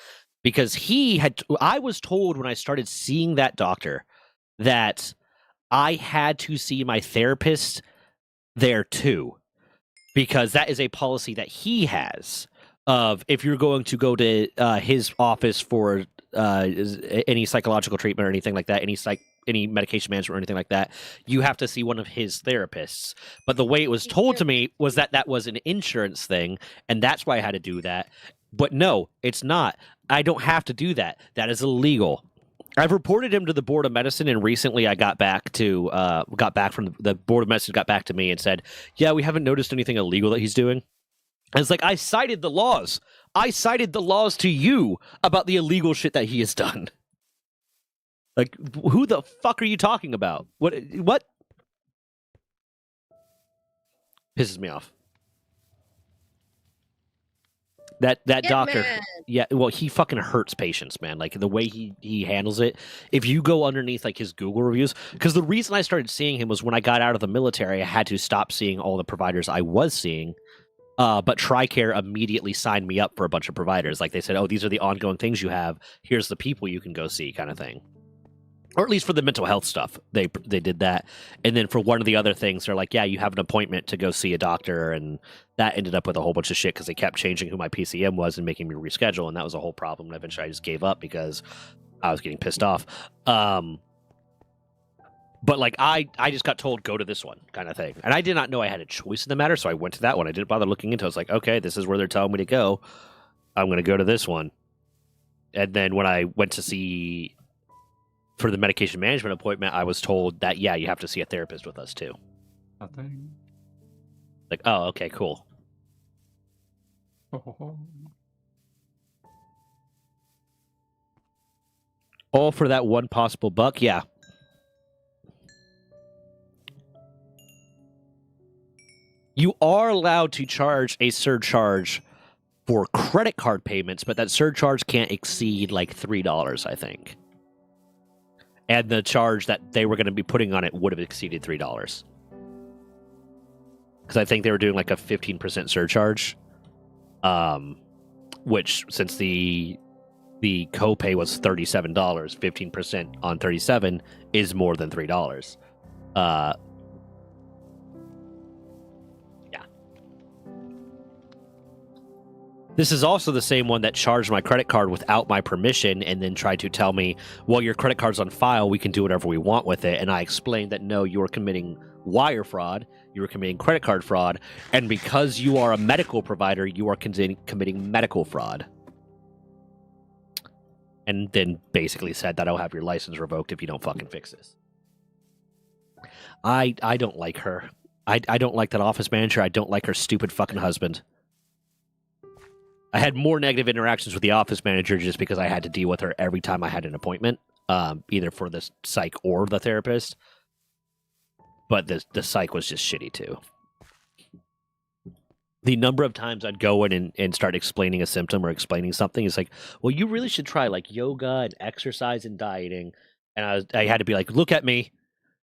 Speaker 1: because I was told when I started seeing that doctor that I had to see my therapist there too, because that is a policy that he has of, if you're going to go to his office for any psychological treatment or anything like that, any medication management or anything like that, you have to see one of his therapists. But the way it was told to me was that was an insurance thing, and that's why I had to do that. But no, it's not. I don't have to do that. That is illegal. I've reported him to the Board of Medicine, and recently I got back from the Board of Medicine, got back to me and said, yeah, we haven't noticed anything illegal that he's doing. And it's like, I cited the laws. I cited the laws to you about the illegal shit that he has done. Like, who the fuck are you talking about? What? Pisses me off. That doctor,
Speaker 4: mad.
Speaker 1: yeah, well, he fucking hurts patients, man. Like, the way he handles it. If you go underneath like his Google reviews, because the reason I started seeing him was when I got out of the military, I had to stop seeing all the providers I was seeing. But TRICARE immediately signed me up for a bunch of providers. Like, they said, oh, these are the ongoing things you have. Here's the people you can go see, kind of thing. Or at least for the mental health stuff, they did that. And then for one of the other things, they're like, yeah, you have an appointment to go see a doctor. And that ended up with a whole bunch of shit because they kept changing who my PCM was and making me reschedule. And that was a whole problem. And eventually I just gave up because I was getting pissed off. But like, I just got told, go to this one, kind of thing. And I did not know I had a choice in the matter, so I went to that one. I didn't bother looking into it. I was like, okay, this is where they're telling me to go. I'm going to go to this one. And then when I went to see for the medication management appointment, I was told that, yeah, you have to see a therapist with us too.
Speaker 5: Nothing.
Speaker 1: Like, oh, okay, cool. All for that one possible buck? Yeah. You are allowed to charge a surcharge for credit card payments, but that surcharge can't exceed like $3, I think. And the charge that they were going to be putting on it would have exceeded $3. Because I think they were doing like a 15% surcharge. Which, since the copay was $37, 15% on 37 is more than $3. Yeah. This is also the same one that charged my credit card without my permission and then tried to tell me, well, your credit card's on file, we can do whatever we want with it. And I explained that, no, you are committing wire fraud, you are committing credit card fraud, and because you are a medical provider, you are committing medical fraud. And then basically said that I'll have your license revoked if you don't fucking fix this. I don't like her. I don't like that office manager. I don't like her stupid fucking husband. I had more negative interactions with the office manager just because I had to deal with her every time I had an appointment, either for the psych or the therapist. But the psych was just shitty too. the number of times I'd go in and start explaining a symptom or explaining something is like, well, you really should try like yoga and exercise and dieting. And I had to be like, look at me.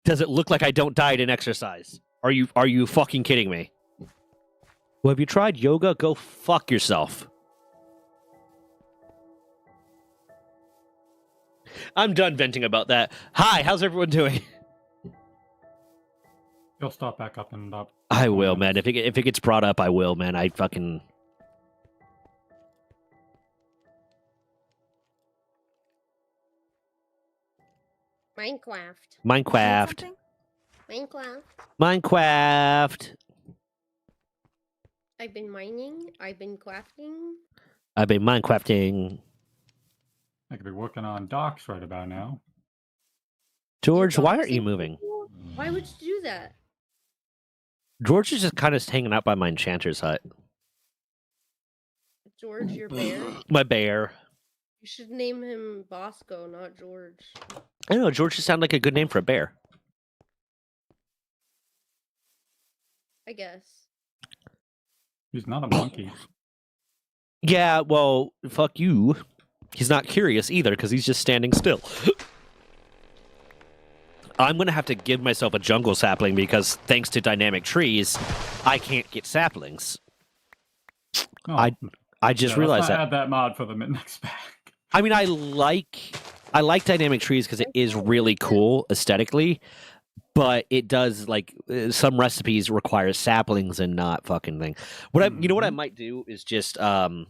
Speaker 1: Does it look like I don't diet and exercise? Are you fucking kidding me? Well, have you tried yoga? Go fuck yourself. I'm done venting about that. Hi, how's everyone doing?
Speaker 5: You'll stop back up in about.
Speaker 1: I
Speaker 5: 20
Speaker 1: will, man.
Speaker 5: minutes.
Speaker 1: If it gets brought up, I will, man. I fucking.
Speaker 4: Minecraft.
Speaker 6: Need
Speaker 1: Minecraft.
Speaker 6: something?
Speaker 4: Minecraft.
Speaker 1: Minecraft.
Speaker 4: I've been mining. I've been crafting.
Speaker 1: I've been Minecrafting.
Speaker 5: I could be working on docks right about now.
Speaker 1: George,
Speaker 4: You're
Speaker 1: why aren't you
Speaker 4: doxing
Speaker 1: moving?
Speaker 4: people? Why would you do that?
Speaker 1: George is just kind of hanging out by my enchanter's hut.
Speaker 4: George, your bear?
Speaker 1: My bear.
Speaker 4: You should name him Bosco, not George.
Speaker 1: I don't know. George just sounded like a good name for a bear.
Speaker 4: I guess.
Speaker 5: He's not a monkey.
Speaker 1: Yeah, well, fuck you. He's not curious either because he's just standing still. I'm going to have to give myself a jungle sapling because thanks to dynamic trees, I can't get saplings.
Speaker 5: Oh,
Speaker 1: I just realized
Speaker 5: let's
Speaker 1: that.
Speaker 5: not add that mod for the next pack.
Speaker 1: I mean, I like dynamic trees because it is really cool aesthetically, but it does like some recipes require saplings and not fucking thing. You know what I might do is just
Speaker 4: I can't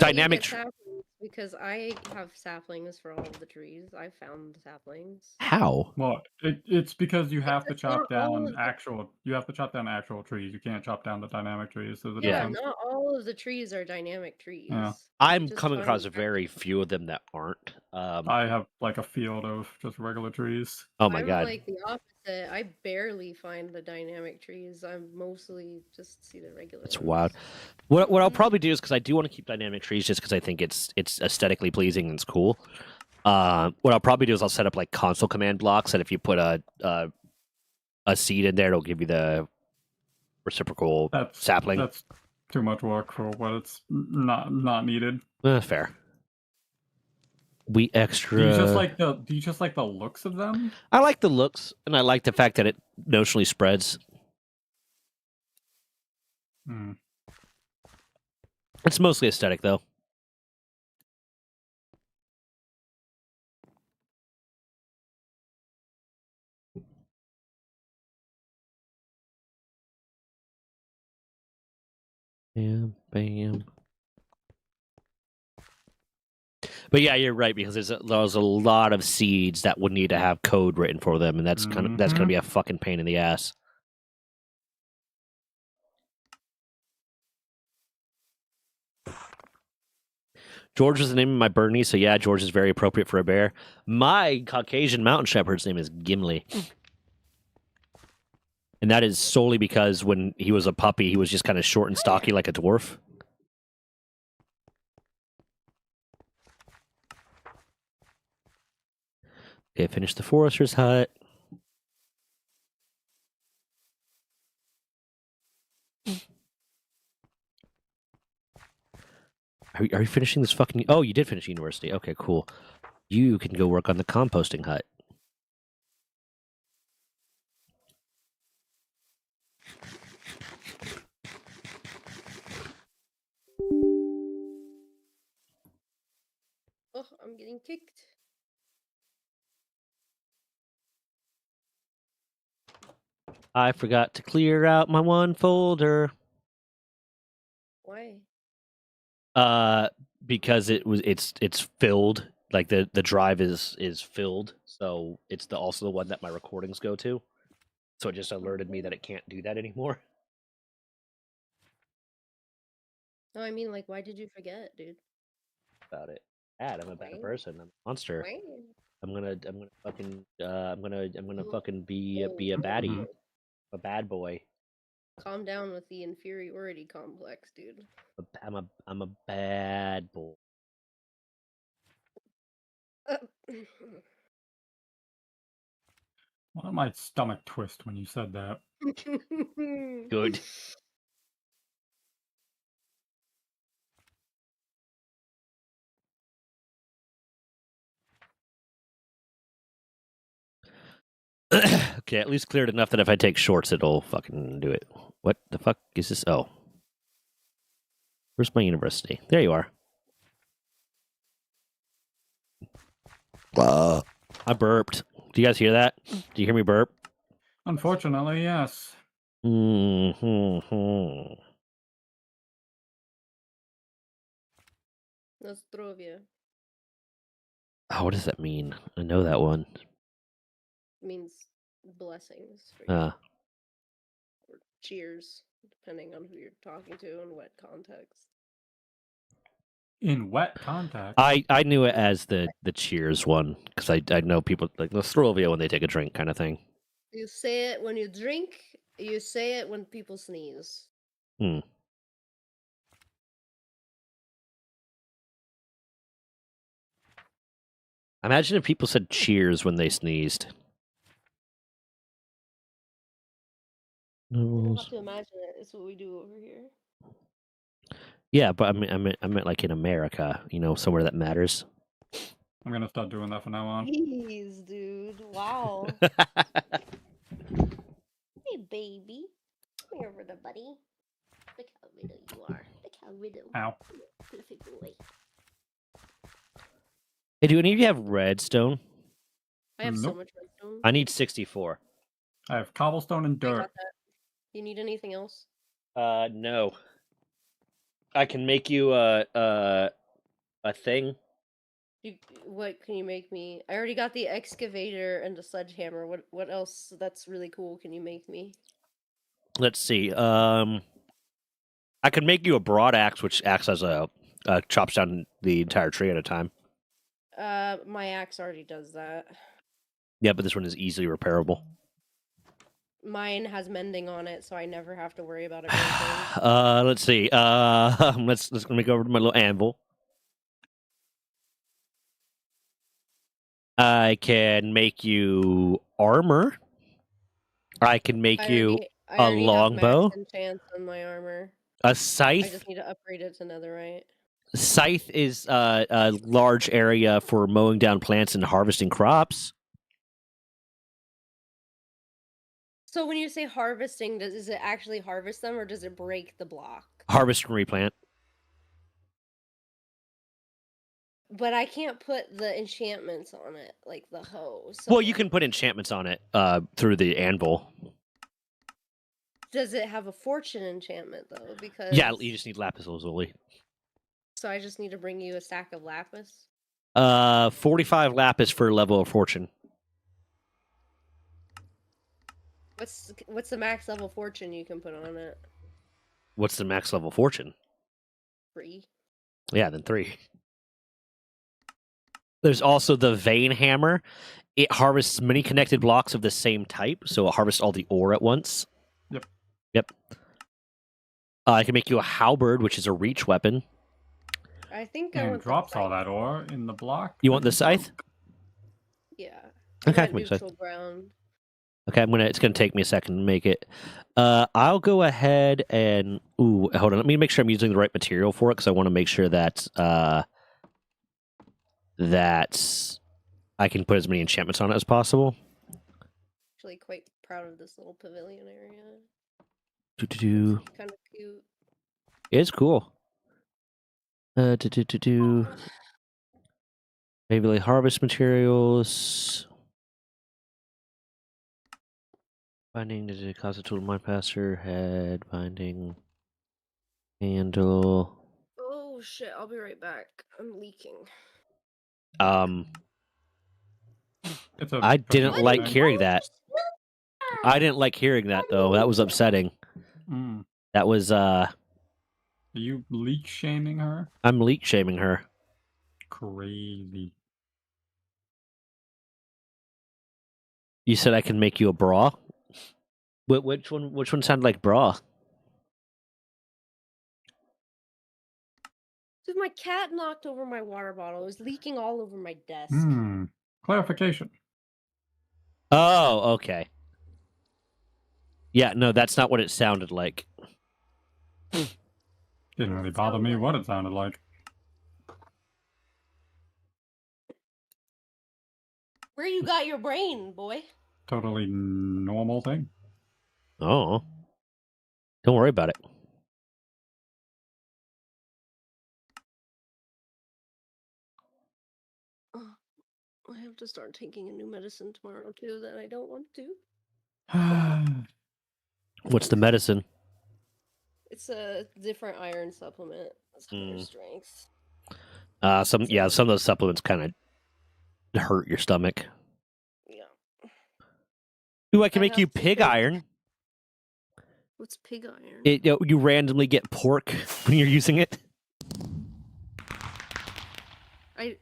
Speaker 1: Dynamic
Speaker 4: even get saplings because I have saplings for all of the trees. I found saplings.
Speaker 1: how?
Speaker 5: Well, it's because you have to
Speaker 4: It's not
Speaker 5: chop
Speaker 4: all
Speaker 5: down
Speaker 4: of the-
Speaker 5: actual. You have to chop down actual trees. You can't chop down the dynamic trees. There's a
Speaker 4: Yeah,
Speaker 5: difference.
Speaker 4: not all of the trees are dynamic trees.
Speaker 5: Yeah.
Speaker 1: I'm
Speaker 4: Just
Speaker 1: coming across
Speaker 4: find
Speaker 1: very few of them that aren't.
Speaker 5: I have like a field of just regular trees.
Speaker 1: Oh my
Speaker 4: I'm
Speaker 1: god.
Speaker 4: like the opposite. I barely find the dynamic trees. I mostly just see the regular
Speaker 1: That's
Speaker 4: ones.
Speaker 1: wild. What I'll probably do is because I do want to keep dynamic trees just because I think it's aesthetically pleasing and it's cool. What I'll probably do is I'll set up like console command blocks that if you put a seed in there, it'll give you the reciprocal sapling.
Speaker 5: That's too much work for what it's not needed.
Speaker 1: Fair. We extra.
Speaker 5: Do you just like the looks of them?
Speaker 1: I like the looks, and I like the fact that it notionally spreads.
Speaker 5: Hmm.
Speaker 1: It's mostly aesthetic, though. Bam, bam. But yeah, you're right because there's a lot of seeds that would need to have code written for them, and that's going to be a fucking pain in the ass. George was the name of my Bernie, so yeah, George is very appropriate for a bear. My Caucasian mountain shepherd's name is Gimli. And that is solely because when he was a puppy, he was just kind of short and stocky like a dwarf. Okay, finish the forester's hut. Are you finishing this fucking... Oh, you did finish university. Okay, cool. You can go work on the composting hut.
Speaker 4: Oh, I'm getting kicked.
Speaker 1: I forgot to clear out my one folder.
Speaker 4: Why?
Speaker 1: Because it's filled. Like the drive is filled, so it's also the one that my recordings go to. So it just alerted me that it can't do that anymore.
Speaker 4: No, I mean, like, why did you forget, dude?
Speaker 1: About it. Bad. I'm a bad
Speaker 4: Why?
Speaker 1: person. I'm a monster.
Speaker 4: Why?
Speaker 1: I'm gonna fucking I'm gonna fucking be a baddie, a bad boy.
Speaker 4: Calm down with the inferiority complex, dude.
Speaker 1: I'm a bad boy.
Speaker 5: Why did my stomach twist when you said that?
Speaker 1: Good. Okay, at least cleared enough that if I take shorts, it'll fucking do it. What the fuck is this? Oh. Where's my university? There you are. I burped. Do you guys hear that? Do you hear me burp?
Speaker 5: Unfortunately, yes.
Speaker 1: Mm-hmm.
Speaker 4: Nostrovia
Speaker 1: Oh, what does that mean? I know that one.
Speaker 4: means blessings for you. Or cheers, depending on who you're talking to and what context.
Speaker 5: In wet contact.
Speaker 1: I knew it as the cheers one because I know people like Nostrovia when they take a drink kind of thing.
Speaker 4: You say it when you drink. You say it when people sneeze.
Speaker 1: Hmm. Imagine if people said cheers when they sneezed.
Speaker 4: You don't have to imagine it. It's what we do over here.
Speaker 1: Yeah, but I meant like in America, you know, somewhere that matters.
Speaker 5: I'm gonna start doing that from now on.
Speaker 4: Jeez, dude. Wow. Hey, baby. Come here over there, buddy. Look how little you are. Look how little.
Speaker 5: Ow.
Speaker 4: Perfect boy.
Speaker 1: Hey, do any of you have redstone?
Speaker 4: I have so
Speaker 5: Nope.
Speaker 4: much redstone.
Speaker 1: I need 64.
Speaker 5: I have cobblestone and
Speaker 4: I got
Speaker 5: dirt.
Speaker 4: that. You need anything else?
Speaker 1: No. I can make you a thing.
Speaker 4: What can you make me? I already got the excavator and the sledgehammer. What else that's really cool can you make me?
Speaker 1: Let's see. I could make you a broad axe, which acts as a chops down the entire tree at a time.
Speaker 4: My axe already does that.
Speaker 1: Yeah, but this one is easily repairable.
Speaker 4: Mine has mending on it, so I never have to worry about it breaking.
Speaker 1: Let's see. Let's let me go over to my little anvil. I can make you armor. I can make you
Speaker 4: I
Speaker 1: a
Speaker 4: already have
Speaker 1: longbow,
Speaker 4: max enchants on my armor.
Speaker 1: a
Speaker 4: I
Speaker 1: scythe.
Speaker 4: just need to upgrade it to netherite.
Speaker 1: Scythe is a large area for mowing down plants and harvesting crops.
Speaker 4: So when you say harvesting, is it actually harvest them or does it break the block?
Speaker 1: Harvest and replant.
Speaker 4: But I can't put the enchantments on it, like the hoe. So
Speaker 1: Well, you can put enchantments on it through the anvil.
Speaker 4: does it have a fortune enchantment though? Because
Speaker 1: Yeah, you just need lapis lazuli.
Speaker 4: so I just need to bring you a stack of lapis.
Speaker 1: 45 lapis for level of fortune.
Speaker 4: What's the max level fortune you can put on it?
Speaker 1: What's the max level fortune?
Speaker 4: 3.
Speaker 1: Yeah, then 3. There's also the vein hammer. It harvests many connected blocks of the same type, so it harvests all the ore at once. Yep. I can make you a halberd, which is a reach weapon.
Speaker 4: I think I
Speaker 5: And
Speaker 4: want
Speaker 5: drops
Speaker 4: the
Speaker 5: all
Speaker 4: scythe.
Speaker 5: that ore in the block.
Speaker 1: You want the scythe?
Speaker 4: Yeah.
Speaker 1: Okay, I
Speaker 4: I
Speaker 1: can
Speaker 4: want
Speaker 1: make scythe.
Speaker 4: neutral ground.
Speaker 1: Okay, it's gonna take me a second to make it. I'll go ahead and hold on. Let me make sure I'm using the right material for it because I want to make sure that I can put as many enchantments on it as possible.
Speaker 4: Actually, quite proud of this little pavilion area.
Speaker 1: Do.
Speaker 4: Kind of cute.
Speaker 1: It's cool. Maybe like harvest materials. Binding to cause a tool mind passer, head, binding, handle.
Speaker 4: Oh shit, I'll be right back. I'm leaking.
Speaker 5: It's a
Speaker 1: I didn't
Speaker 5: cooking
Speaker 1: like
Speaker 5: thing.
Speaker 1: hearing that. I didn't like hearing that though. That was upsetting.
Speaker 5: Mm.
Speaker 1: That was
Speaker 5: Are you leak shaming her?
Speaker 1: I'm leak shaming her.
Speaker 5: Crazy.
Speaker 1: You said I can make you a bra? Which one sounded like bra?
Speaker 4: Dude, my cat knocked over my water bottle. It was leaking all over my desk.
Speaker 5: Clarification.
Speaker 1: Oh, okay. Yeah, no, that's not what it sounded like.
Speaker 5: Didn't really bother me what it sounded like.
Speaker 4: Where you got your brain, boy?
Speaker 5: totally normal thing.
Speaker 1: Oh. Don't worry about it.
Speaker 4: I have to start taking a new medicine tomorrow too that I don't want to.
Speaker 1: What's the medicine?
Speaker 4: It's a different iron supplement. It's higher
Speaker 1: Mm.
Speaker 4: strength.
Speaker 1: Some of those supplements kind of hurt your stomach.
Speaker 4: Yeah.
Speaker 1: Ooh, I can
Speaker 4: I
Speaker 1: make you
Speaker 4: have to
Speaker 1: pig
Speaker 4: take-
Speaker 1: iron.
Speaker 4: What's pig iron?
Speaker 1: You randomly get pork when you're using it.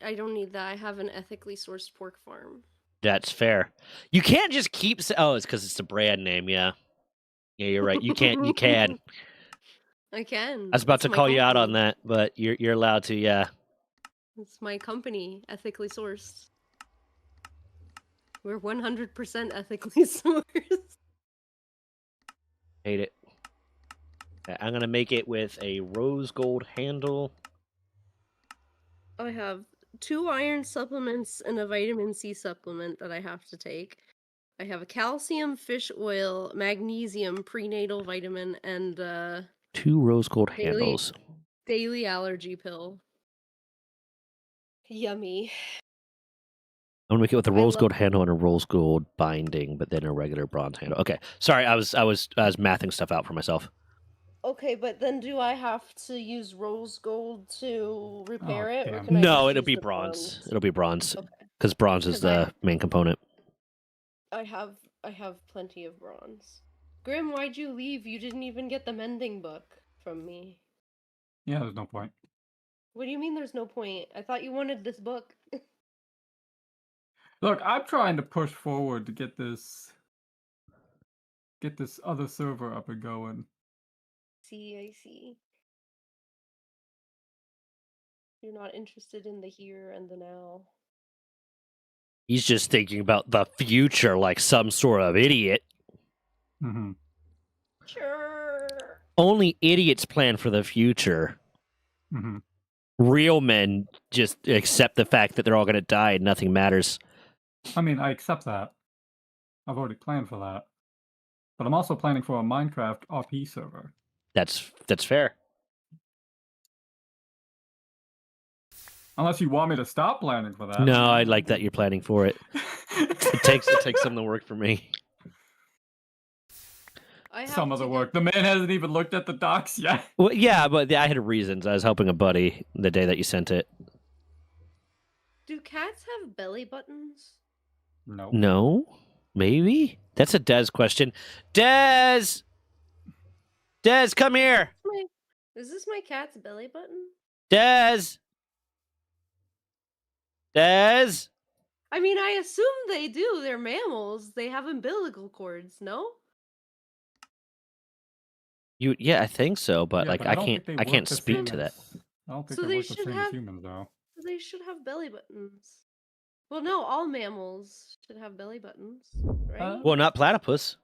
Speaker 4: I don't need that. I have an ethically sourced pork farm.
Speaker 1: That's fair. You can't just keep. Oh, it's because it's a brand name. Yeah. Yeah, you're right. You can't. You can.
Speaker 4: I can.
Speaker 1: I was about
Speaker 4: It's
Speaker 1: to
Speaker 4: my
Speaker 1: call you out on
Speaker 4: company.
Speaker 1: that, but you're allowed to. Yeah.
Speaker 4: It's my company, ethically sourced. We're 100% ethically sourced.
Speaker 1: Hate it. Okay, I'm gonna make it with a rose gold handle.
Speaker 4: I have 2 iron supplements and a vitamin C supplement that I have to take. I have a calcium fish oil, magnesium prenatal vitamin, and
Speaker 1: 2 rose gold
Speaker 4: Daily-
Speaker 1: handles.
Speaker 4: daily allergy pill. Yummy.
Speaker 1: I'm gonna make it with a
Speaker 4: I
Speaker 1: rose
Speaker 4: love-
Speaker 1: gold handle and a rose gold binding, but then a regular bronze handle. Okay, sorry, I was mathing stuff out for myself.
Speaker 4: Okay, but then do I have to use rose gold to repair it? Or
Speaker 5: damn.
Speaker 4: can I
Speaker 1: No,
Speaker 4: just
Speaker 1: it'll
Speaker 4: use
Speaker 1: be
Speaker 4: the
Speaker 1: bronze. It'll be bronze
Speaker 4: Okay.
Speaker 1: because bronze is
Speaker 4: 'Cause I-
Speaker 1: the main component.
Speaker 4: I have plenty of bronze. Grim, why'd you leave? You didn't even get the mending book from me.
Speaker 5: Yeah, there's no point.
Speaker 4: What do you mean there's no point? I thought you wanted this book.
Speaker 5: Look, I'm trying to push forward to get this other server up and going.
Speaker 4: I see. You're not interested in the here and the now.
Speaker 1: He's just thinking about the future like some sort of idiot.
Speaker 5: Mm-hmm.
Speaker 4: Sure.
Speaker 1: Only idiots plan for the future.
Speaker 5: Mm-hmm.
Speaker 1: Real men just accept the fact that they're all going to die and nothing matters.
Speaker 5: I mean, I accept that. I've already planned for that. But I'm also planning for a Minecraft RP server.
Speaker 1: That's fair.
Speaker 5: Unless you want me to stop planning for that.
Speaker 1: No, I like that you're planning for it. It takes some of the work for me.
Speaker 4: I have
Speaker 5: Some of
Speaker 4: to
Speaker 5: the
Speaker 4: get-
Speaker 5: work. The man hasn't even looked at the docs yet.
Speaker 1: Well, yeah, but I had reasons. I was helping a buddy the day that you sent it.
Speaker 4: Do cats have belly buttons?
Speaker 5: No.
Speaker 1: No, maybe that's a Des question. Des, come here.
Speaker 4: Is this my cat's belly button?
Speaker 1: Des.
Speaker 4: I mean, I assume they do. They're mammals. They have umbilical cords, no?
Speaker 1: Yeah, I think so, but
Speaker 5: Yeah,
Speaker 1: like
Speaker 5: I don't think they
Speaker 1: I
Speaker 5: work
Speaker 1: can't
Speaker 5: the
Speaker 1: speak
Speaker 5: same
Speaker 1: to that.
Speaker 5: as- I don't think
Speaker 4: So
Speaker 5: they
Speaker 4: they
Speaker 5: work the
Speaker 4: should
Speaker 5: same
Speaker 4: have-
Speaker 5: as humans, though.
Speaker 4: They should have belly buttons. Well, no, all mammals should have belly buttons, right?
Speaker 1: Well, not platypus.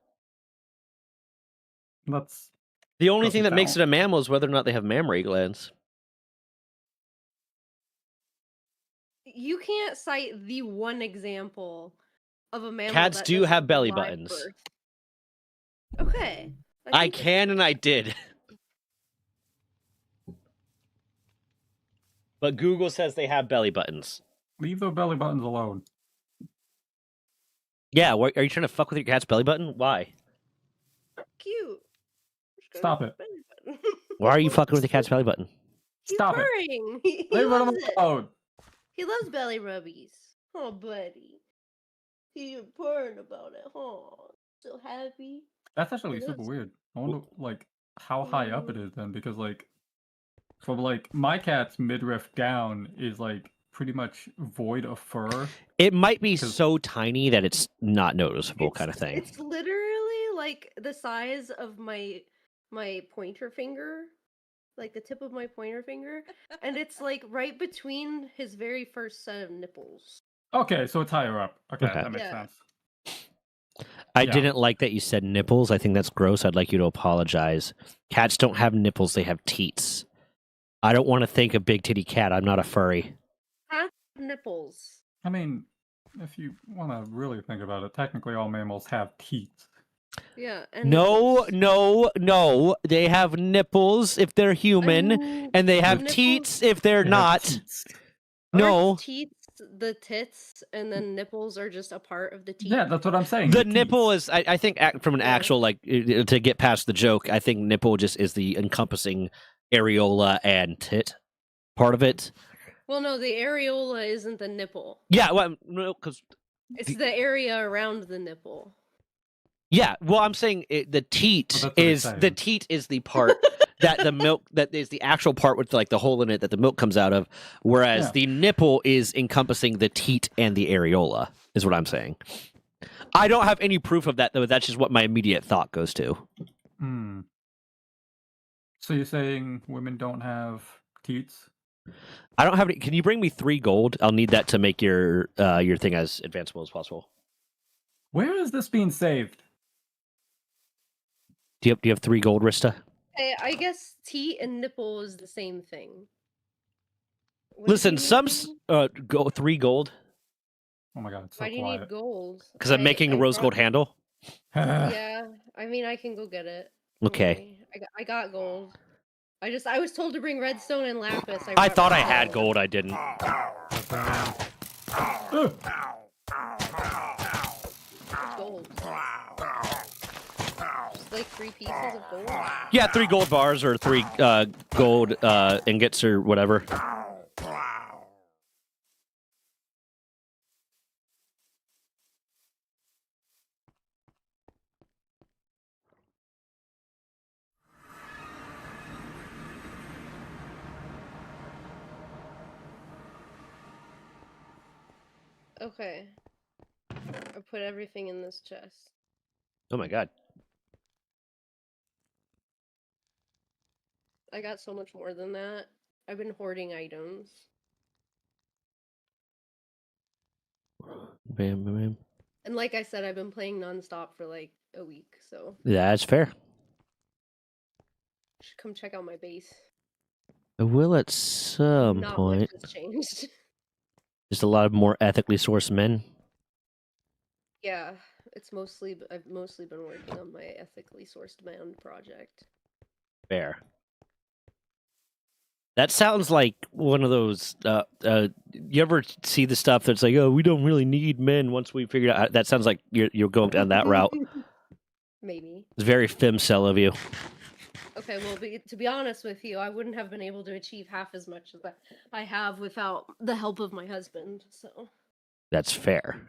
Speaker 5: That's
Speaker 1: The only
Speaker 5: Doesn't
Speaker 1: thing that makes it
Speaker 5: count.
Speaker 1: a mammal is whether or not they have mammary glands.
Speaker 4: You can't cite the one example of a mammal.
Speaker 1: Cats
Speaker 4: that
Speaker 1: do
Speaker 4: doesn't
Speaker 1: have belly
Speaker 4: live
Speaker 1: buttons.
Speaker 4: birth. Okay.
Speaker 1: I
Speaker 4: think
Speaker 1: can and I did. But Google says they have belly buttons.
Speaker 5: leave their belly buttons alone.
Speaker 1: Yeah, are you trying to fuck with your cat's belly button? Why?
Speaker 4: Cute. Just got
Speaker 5: Stop
Speaker 4: a
Speaker 5: it.
Speaker 4: belly button.
Speaker 1: Why are you fucking with your cat's belly button?
Speaker 4: He's
Speaker 5: Stop it.
Speaker 4: purring. He
Speaker 5: Leave them
Speaker 4: loves it.
Speaker 5: alone.
Speaker 4: He loves belly rubbies. Oh, buddy. He's purring about it. Oh, so happy.
Speaker 5: That's actually
Speaker 4: It
Speaker 5: super
Speaker 4: is.
Speaker 5: weird. I wonder like how high up it is then, because like from like my cat's midriff down is like pretty much void of fur.
Speaker 1: It might be
Speaker 5: 'Cause-
Speaker 1: so tiny that it's not noticeable, kind of thing.
Speaker 4: It's literally like the size of my pointer finger, like the tip of my pointer finger, and it's like right between his very first set of nipples.
Speaker 5: Okay, so it's higher up. Okay,
Speaker 1: Okay.
Speaker 5: that makes
Speaker 4: Yeah.
Speaker 5: sense.
Speaker 1: I
Speaker 5: Yeah.
Speaker 1: didn't like that you said nipples. I think that's gross. I'd like you to apologize. Cats don't have nipples, they have teats. I don't want to think of big titty cat. I'm not a furry.
Speaker 4: Nipples.
Speaker 5: I mean, if you want to really think about it, technically all mammals have teeth.
Speaker 4: Yeah, and
Speaker 1: No,
Speaker 4: nipples.
Speaker 1: no. They have nipples if they're human,
Speaker 4: I mean,
Speaker 1: and they have
Speaker 4: nipples-
Speaker 1: teats if they're
Speaker 5: They have
Speaker 1: not.
Speaker 5: teats.
Speaker 1: No.
Speaker 4: Aren't teats the tits, and then nipples are just a part of the teeth?
Speaker 5: Yeah, that's what I'm saying.
Speaker 1: The
Speaker 5: the
Speaker 1: nipple
Speaker 5: teats.
Speaker 1: is, I think, from an
Speaker 4: Yeah.
Speaker 1: actual, like, to get past the joke, I think nipple just is the encompassing areola and tit part of it.
Speaker 4: Well, no, the areola isn't the nipple.
Speaker 1: Yeah, well, because
Speaker 4: It's the area around the nipple.
Speaker 1: yeah, well, I'm saying the teat
Speaker 5: Well, that's what he's
Speaker 1: is the
Speaker 5: saying.
Speaker 1: teat is the part that the milk that is the actual part with like the hole in it that the milk comes out of, whereas
Speaker 5: Yeah.
Speaker 1: the nipple is encompassing the teat and the areola. Is what I'm saying. I don't have any proof of that though. That's just what my immediate thought goes to.
Speaker 5: Hmm. So you're saying women don't have teats?
Speaker 1: I don't have any. Can you bring me 3 gold? I'll need that to make your thing as advanceable as possible.
Speaker 5: Where is this being saved?
Speaker 1: Do you have 3 gold, Rista?
Speaker 4: I guess teat and nipple is the same thing. What
Speaker 1: Listen,
Speaker 4: do you need
Speaker 1: some
Speaker 4: from me?
Speaker 1: go 3 gold
Speaker 5: Oh my god, it's so
Speaker 4: Why do you
Speaker 5: quiet.
Speaker 4: need gold?
Speaker 1: because I'm making a rose gold handle.
Speaker 4: Yeah, I mean, I can go get it. Don't
Speaker 1: Okay.
Speaker 4: worry. I got gold. I was told to bring redstone and lapis.
Speaker 1: I
Speaker 4: brought
Speaker 1: thought I
Speaker 4: redstone.
Speaker 1: had gold. I didn't.
Speaker 4: Gold. Just like 3 pieces of gold.
Speaker 1: Yeah, 3 gold bars or 3 gold ingots or whatever.
Speaker 4: Okay. I put everything in this chest.
Speaker 1: Oh my god.
Speaker 4: I got so much more than that. I've been hoarding items.
Speaker 1: Bam, bam, bam.
Speaker 4: And like I said, I've been playing nonstop for like a week, so
Speaker 1: Yeah, that's fair.
Speaker 4: you should come check out my base.
Speaker 1: I will at some
Speaker 4: Not
Speaker 1: point.
Speaker 4: much has changed.
Speaker 1: Just a lot of more ethically sourced men.
Speaker 4: Yeah, I've mostly been working on my ethically sourced man project.
Speaker 1: Fair. That sounds like one of those. You ever see the stuff that's like, oh, we don't really need men once we figure out. That sounds like you're going down that route.
Speaker 4: Maybe.
Speaker 1: It's very femcel of you.
Speaker 4: Okay, well, to be honest with you, I wouldn't have been able to achieve half as much as I have without the help of my husband. So
Speaker 1: That's fair.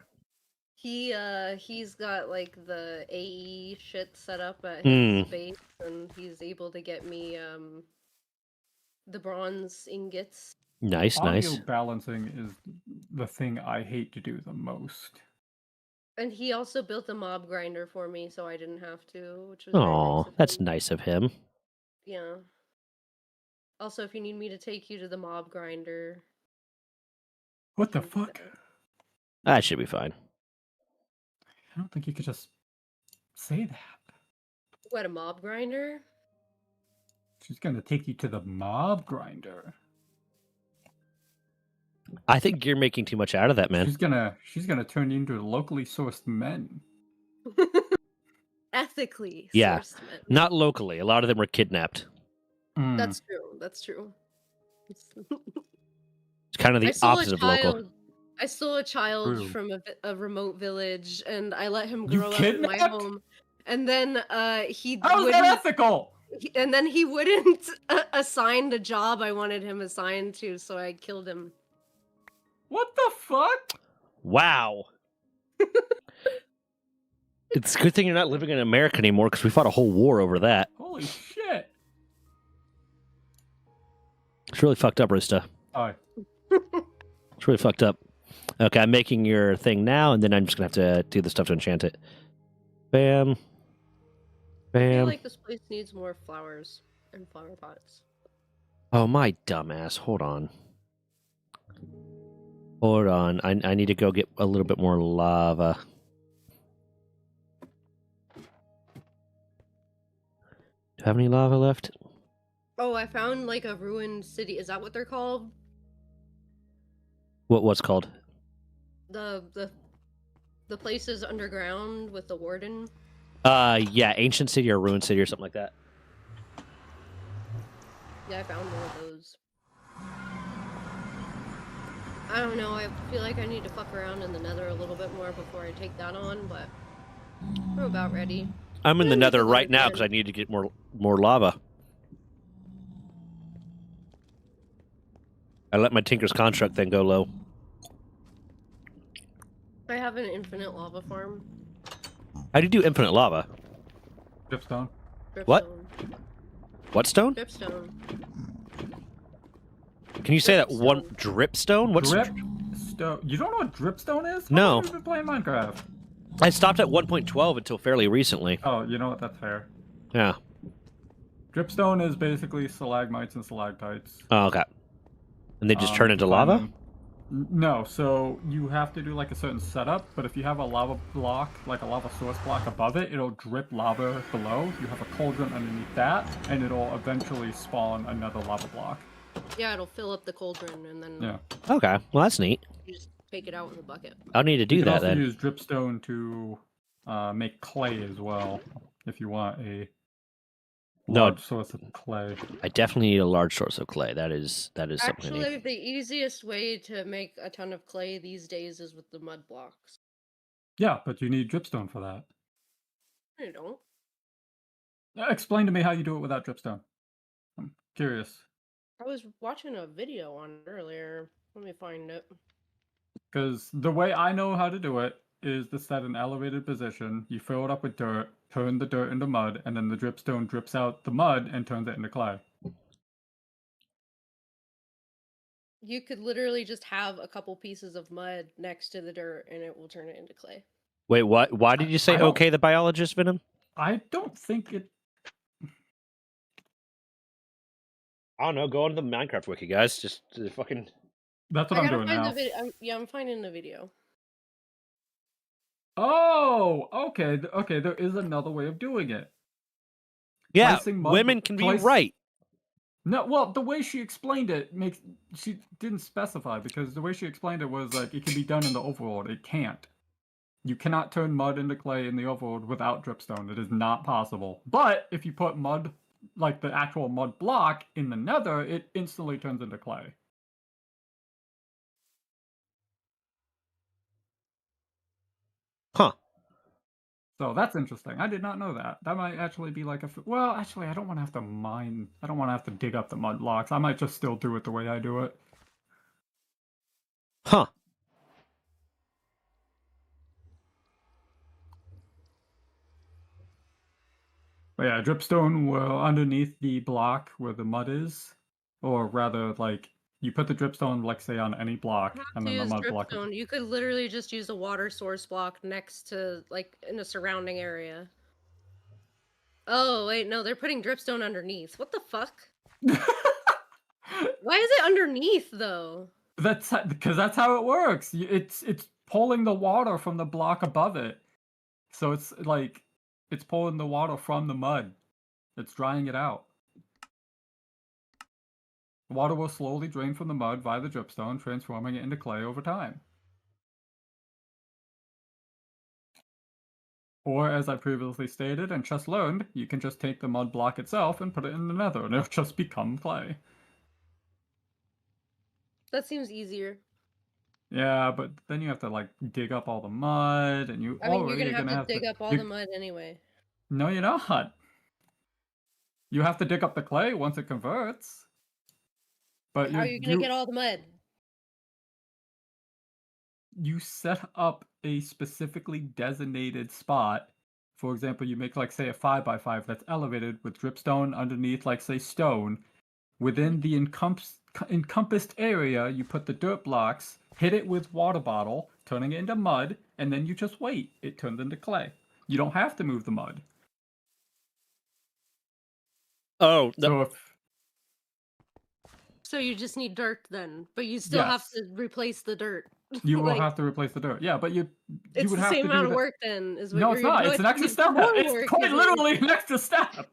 Speaker 4: he's got like the AE shit set up at his base, and he's able to get me the bronze ingots.
Speaker 1: Nice,
Speaker 5: Audio
Speaker 1: nice.
Speaker 5: balancing is the thing I hate to do the most.
Speaker 4: And he also built a mob grinder for me, so I didn't have to, which was very
Speaker 1: Oh,
Speaker 4: nice of
Speaker 1: that's
Speaker 4: him.
Speaker 1: nice of him.
Speaker 4: Yeah. Also, if you need me to take you to the mob grinder,
Speaker 5: What the
Speaker 4: Mm,
Speaker 5: fuck?
Speaker 1: That should be fine.
Speaker 5: I don't think you could just say that.
Speaker 4: what, a mob grinder?
Speaker 5: She's gonna take you to the mob grinder.
Speaker 1: I think you're making too much out of that, man.
Speaker 5: She's gonna turn you into locally sourced men.
Speaker 4: Ethically
Speaker 1: Yeah.
Speaker 4: sourced men.
Speaker 1: Not locally. A lot of them were kidnapped.
Speaker 5: Mm.
Speaker 4: That's true. That's true.
Speaker 1: It's kind of the opposite of local.
Speaker 4: I stole a child
Speaker 5: True.
Speaker 4: from a remote village, and I let him
Speaker 5: You
Speaker 4: grow up in my
Speaker 5: kidnapped?
Speaker 4: home. And then he
Speaker 5: How is that
Speaker 4: wouldn't.
Speaker 5: ethical?
Speaker 4: And then he wouldn't assign the job I wanted him assigned to, so I killed him.
Speaker 5: What the fuck?
Speaker 1: Wow. It's a good thing you're not living in America anymore because we fought a whole war over that.
Speaker 5: Holy shit.
Speaker 1: It's really fucked up, Rista.
Speaker 5: Oh,
Speaker 1: It's really fucked up. Okay, I'm making your thing now, and then I'm just gonna have to do the stuff to enchant it. Bam.
Speaker 4: I feel
Speaker 1: Bam.
Speaker 4: like this place needs more flowers and flower pots.
Speaker 1: Oh, my dumbass. Hold on. Hold on. I need to go get a little bit more lava. Do I have any lava left?
Speaker 4: Oh, I found like a ruined city. Is that what they're called?
Speaker 1: What's called?
Speaker 4: The places underground with the warden.
Speaker 1: Yeah, ancient city or ruined city or something like that.
Speaker 4: Yeah, I found one of those. I don't know, I feel like I need to fuck around in the nether a little bit more before I take that on, but I'm about ready.
Speaker 1: I'm in the
Speaker 4: Make a
Speaker 1: nether
Speaker 4: little
Speaker 1: right now because I
Speaker 4: grin.
Speaker 1: need to get more lava. I let my Tinker's Construct thing go low.
Speaker 4: I have an infinite lava farm.
Speaker 1: How do you do infinite lava?
Speaker 5: Dripstone.
Speaker 1: What?
Speaker 4: Dripstone.
Speaker 1: What stone?
Speaker 4: Dripstone.
Speaker 1: Can you say that one
Speaker 4: Dripstone.
Speaker 1: dripstone? What's
Speaker 5: Dripstone. You don't know what dripstone is? How
Speaker 1: No.
Speaker 5: long have you been playing Minecraft?
Speaker 1: I stopped at 1.12 until fairly recently.
Speaker 5: Oh, you know what? That's fair.
Speaker 1: Yeah.
Speaker 5: Dripstone is basically stalagmites and stalactites.
Speaker 1: Oh, okay. And they just turn
Speaker 5: You
Speaker 1: into
Speaker 5: can find
Speaker 1: lava?
Speaker 5: them- No, so you have to do like a certain setup, but if you have a lava block, like a lava source block above it, it'll drip lava below. You have a cauldron underneath that, and it'll eventually spawn another lava block.
Speaker 4: Yeah, it'll fill up the cauldron and then
Speaker 5: Yeah.
Speaker 1: Okay. Well, that's neat.
Speaker 4: you just take it out in the bucket.
Speaker 1: I'll need to
Speaker 5: You
Speaker 1: do
Speaker 5: can
Speaker 1: that
Speaker 5: also
Speaker 1: then.
Speaker 5: use dripstone to make clay as well, if you want a
Speaker 1: No.
Speaker 5: large source of clay.
Speaker 1: I definitely need a large source of clay. That is something I
Speaker 4: Actually,
Speaker 1: need.
Speaker 4: the easiest way to make a ton of clay these days is with the mud blocks.
Speaker 5: Yeah, but you need dripstone for that.
Speaker 4: I don't.
Speaker 5: Explain to me how you do it without dripstone. I'm curious.
Speaker 4: I was watching a video on it earlier. Let me find it.
Speaker 5: Because the way I know how to do it is to set an elevated position, you fill it up with dirt, turn the dirt into mud, and then the dripstone drips out the mud and turns it into clay.
Speaker 4: You could literally just have a couple pieces of mud next to the dirt and it will turn it into clay.
Speaker 1: Wait, what? Why did you say
Speaker 5: I don't-
Speaker 1: okay, the biologist, Venom?
Speaker 5: I don't think it...
Speaker 1: I don't know. Go on to the Minecraft wiki, guys. Just fucking.
Speaker 5: That's what I'm doing now.
Speaker 4: I'm finding the video.
Speaker 5: Oh, okay, okay, there is another way of doing it.
Speaker 1: Yeah,
Speaker 5: Placing mud-
Speaker 1: women can be
Speaker 5: place-
Speaker 1: right.
Speaker 5: No, well, the way she explained it she didn't specify, because the way she explained it was like it can be done in the overworld. It can't. You cannot turn mud into clay in the overworld without dripstone. It is not possible. But if you put mud, like the actual mud block, in the nether, it instantly turns into clay.
Speaker 1: Huh.
Speaker 5: So that's interesting. I did not know that. That might actually be like well, actually, I don't want to have to mine. I don't want to have to dig up the mud blocks. I might just still do it the way I do it.
Speaker 1: Huh.
Speaker 5: But yeah, dripstone will underneath the block where the mud is, or rather, like you put the dripstone, like say, on any block, and then the mud block.
Speaker 4: Dripstone. You could literally just use a water source block next to, like, in a surrounding area. Oh wait, no, they're putting dripstone underneath. What the fuck? Why is it underneath though?
Speaker 5: That's because that's how it works. It's pulling the water from the block above it, so it's like it's pulling the water from the mud. It's drying it out. Water will slowly drain from the mud via the dripstone, transforming it into clay over time. Or, as I previously stated and just learned, you can just take the mud block itself and put it in the nether, and it'll just become clay.
Speaker 4: That seems easier.
Speaker 5: Yeah, but then you have to, like, dig up all the mud, and you
Speaker 4: I mean, you're
Speaker 5: already
Speaker 4: gonna have to dig up all
Speaker 5: you-
Speaker 4: the mud anyway.
Speaker 5: No, you're not. You have to dig up the clay once it converts. But
Speaker 4: How are you gonna get all the mud?
Speaker 5: You set up a specifically designated spot. For example, you make, like, say, a 5x5 that's elevated with dripstone underneath, like, say, stone. Within the encompassed area, you put the dirt blocks, hit it with water bottle, turning it into mud, and then you just wait. It turns into clay. You don't have to move the mud.
Speaker 1: Oh,
Speaker 4: So you just need dirt then, but you still have
Speaker 5: Yes.
Speaker 4: to replace the dirt.
Speaker 5: You will
Speaker 4: Like,
Speaker 5: have to replace the dirt. Yeah, but you
Speaker 4: it's
Speaker 5: would
Speaker 4: the
Speaker 5: have
Speaker 4: same
Speaker 5: to
Speaker 4: amount
Speaker 5: do
Speaker 4: of
Speaker 5: that.
Speaker 4: work then. Is what
Speaker 5: No,
Speaker 4: you're
Speaker 5: it's not.
Speaker 4: doing.
Speaker 5: It's an extra step.
Speaker 4: More
Speaker 5: It's
Speaker 4: work,
Speaker 5: quite
Speaker 4: isn't it?
Speaker 5: literally an extra step.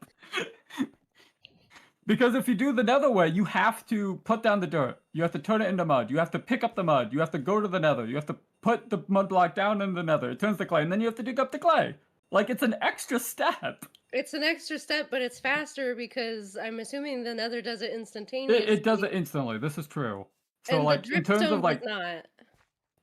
Speaker 5: Because if you do the nether way, you have to put down the dirt. You have to turn it into mud. You have to pick up the mud. You have to go to the nether. You have to put the mud block down in the nether. It turns to clay, and then you have to dig up the clay. Like, it's an extra step.
Speaker 4: It's an extra step, but it's faster because I'm assuming the nether does it instantaneously.
Speaker 5: It does it instantly. This is true. So,
Speaker 4: And
Speaker 5: like,
Speaker 4: the
Speaker 5: in terms
Speaker 4: dripstone
Speaker 5: of, like,
Speaker 4: does not.